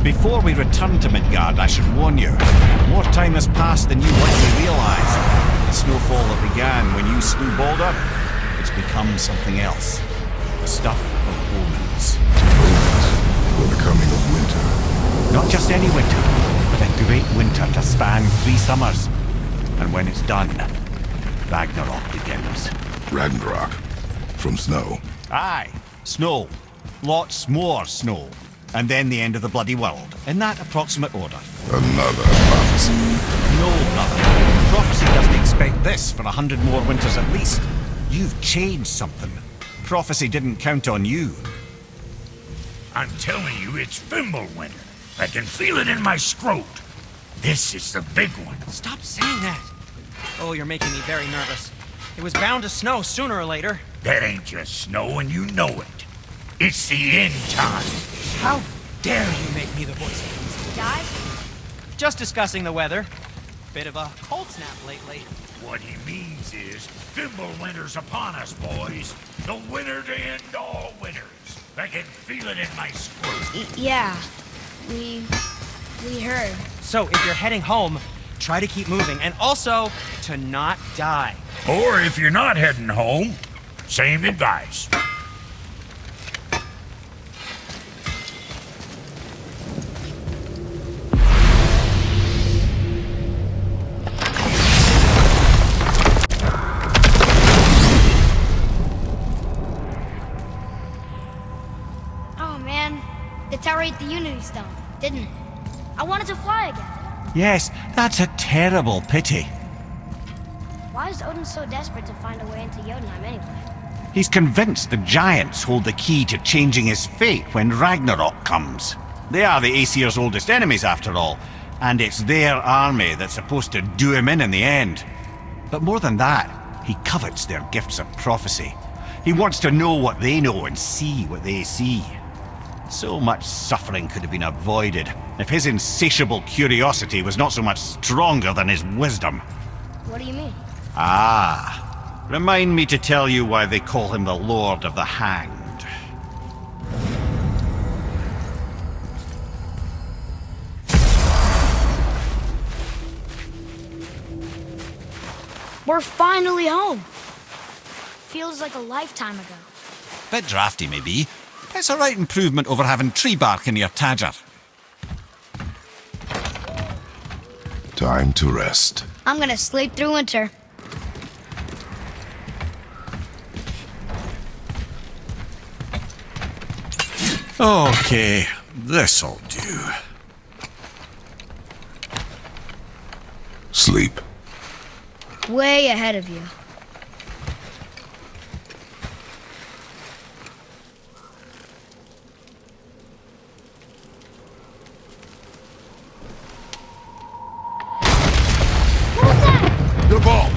Before we return to Midgard, I should warn you, more time has passed than you likely realize. The snowfall that began when you slew Baldur, it's become something else. The stuff of omens. For the coming of winter. Not just any winter, but a great winter to span 3 summers. And when it's done, Ragnarok begins. Ragnarok? From snow? Aye, snow. Lots more snow. And then the end of the bloody world, in that approximate order. Another prophecy. No, brother. Prophecy doesn't expect this for 100 more winters at least. You've changed something. Prophecy didn't count on you. I'm telling you, it's Fimbulwinter. I can feel it in my scrot. This is the big one. Stop saying that. Oh, you're making me very nervous. It was bound to snow sooner or later. That ain't just snow, and you know it. It's the end time. How dare you make me the voice of reason? Guys? Just discussing the weather. Bit of a cold snap lately. What he means is, Thimble winter's upon us, boys. The winter to end all winters. I can feel it in my squirt. Yeah. We heard. So, if you're heading home, try to keep moving, and also to not die. Or if you're not heading home, same advice. Oh man, the tower ate the Unity Stone, didn't it? I wanted to fly again. Yes, that's a terrible pity. Why is Odin so desperate to find a way into Jotunheim anyway? He's convinced the giants hold the key to changing his fate when Ragnarok comes. They are the Aesir's oldest enemies, after all, and it's their army that's supposed to do him in the end. But more than that, he covets their gifts of prophecy. He wants to know what they know and see what they see. So much suffering could have been avoided if his insatiable curiosity was not so much stronger than his wisdom. What do you mean? Ah, remind me to tell you why they call him the Lord of the Hanged. We're finally home. Feels like a lifetime ago. Bit drafty, maybe. It's a right improvement over having tree bark in your tadger. Time to rest. I'm gonna sleep through winter. Okay, this'll do. Sleep. Way ahead of you. The ball!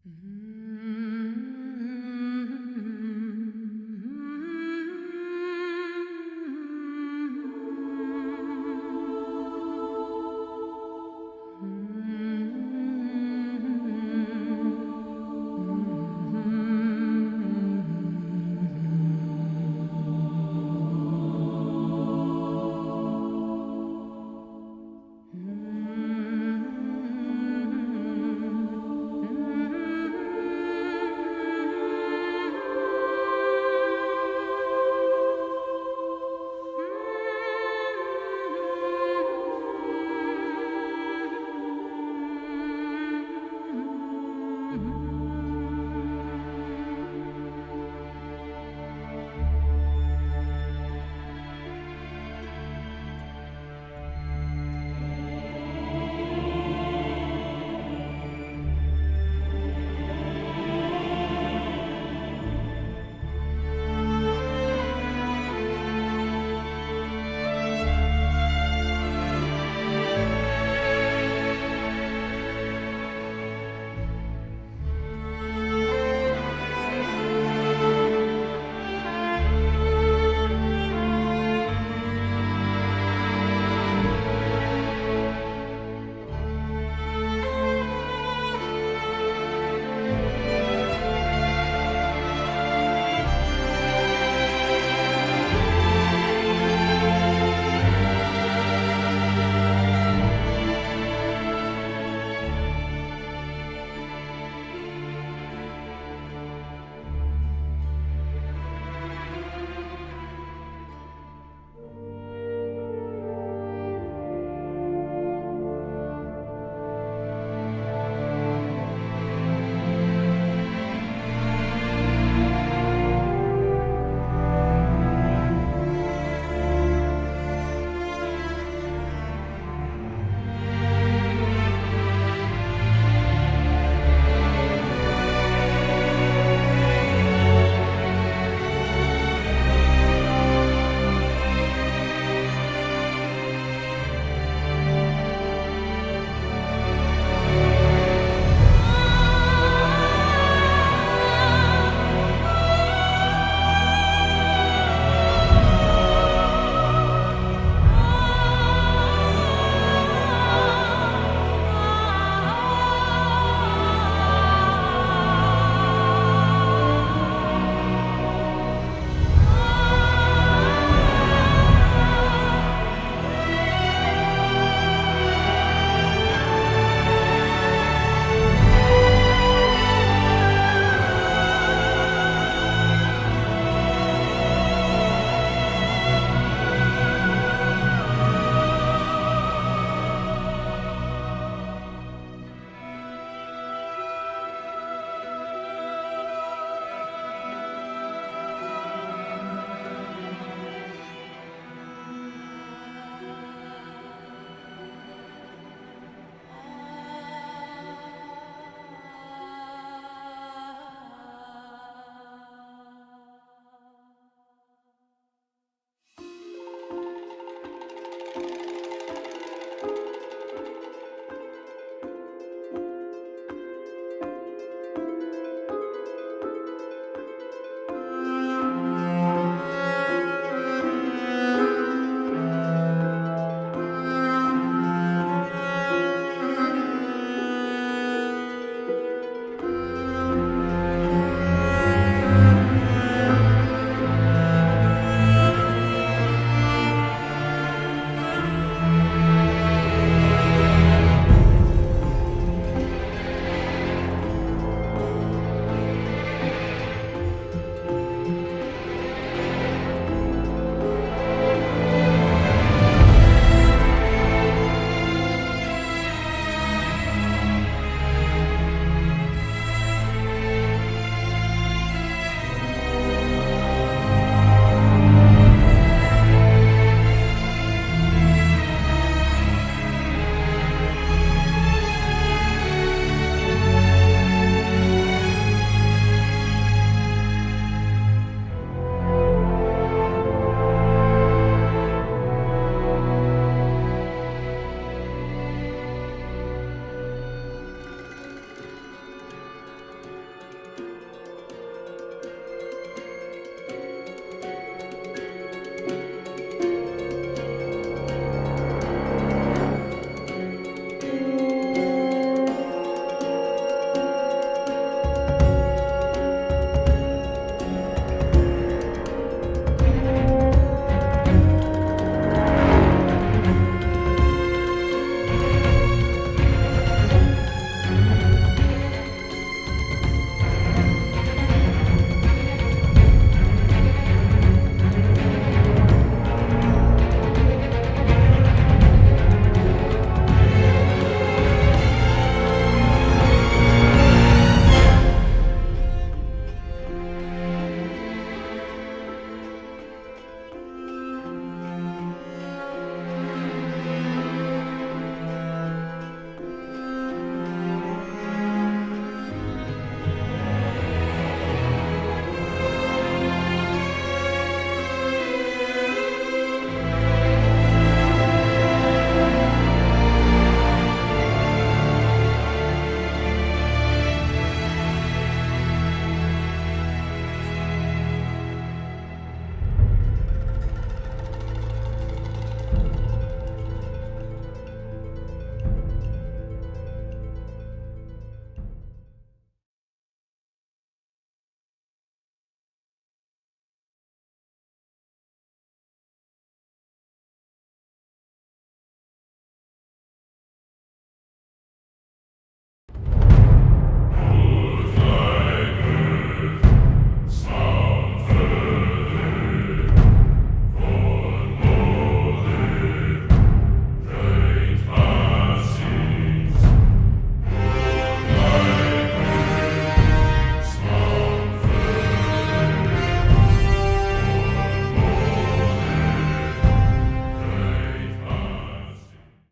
Mm-hmm.